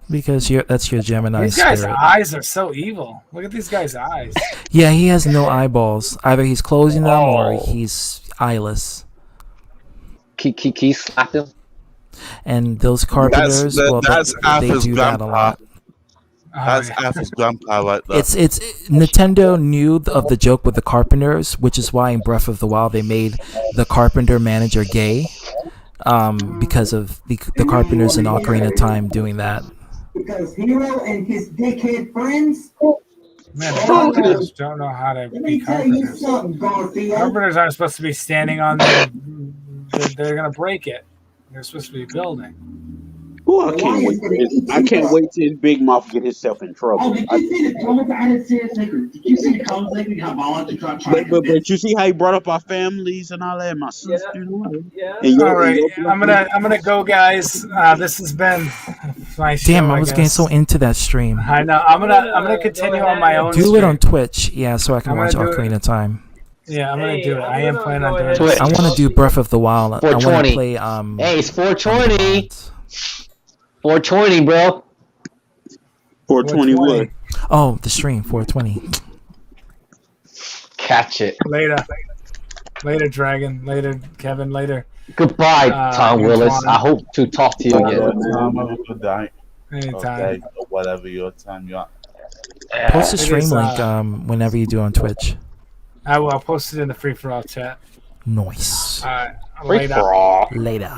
Because that's your Gemini These guys' spirit. eyes are so evil. Look at these guys' eyes. Yeah, he has no eyeballs. Either he's closing them or he's eyeless. Can you slap him? And those carpenters, that's they Arthur's do that a lot. That's Arthur's grandpa right there. It's Nintendo knew of the joke with the carpenters, which is why in Breath of the Wild they made the carpenter manager gay, because of the carpenters in Ocarina of Time doing that. Because Hero and his dickhead friends. Man, the carpenters don't know how to be carpenters. Carpenters aren't supposed to be standing on the. They're gonna break it. They're supposed to be building. Oh, I can't wait. I can't wait till his big mouth get himself in trouble. Oh, did you see the comments I had said? Did you see the comments lately? How violent they try But you see how he brought up our families and all that, my sister. Yeah. All right, I'm gonna go, guys. This has been my show. Damn, I was getting so into that stream. I know. I'm gonna continue on my own. Do it on Twitch, yeah, so I can watch gonna do Ocarina of Time. Yeah, I'm gonna do it. I am planning on doing I want to do Breath of the Wild. I want to 420. play. Hey, it's 420. 420, bro. 420 what? Oh, the stream 420. Catch it. Later, Dragon. Later, Kevin. Later. Goodbye, Tom Willis. Antoine. I hope to talk to you again. Good night. Anytime. Okay, whatever your time you are. Post a It stream is, link whenever you do on Twitch. I will. I'll post it in the free for all chat. Nice. All right. Free for all. Later.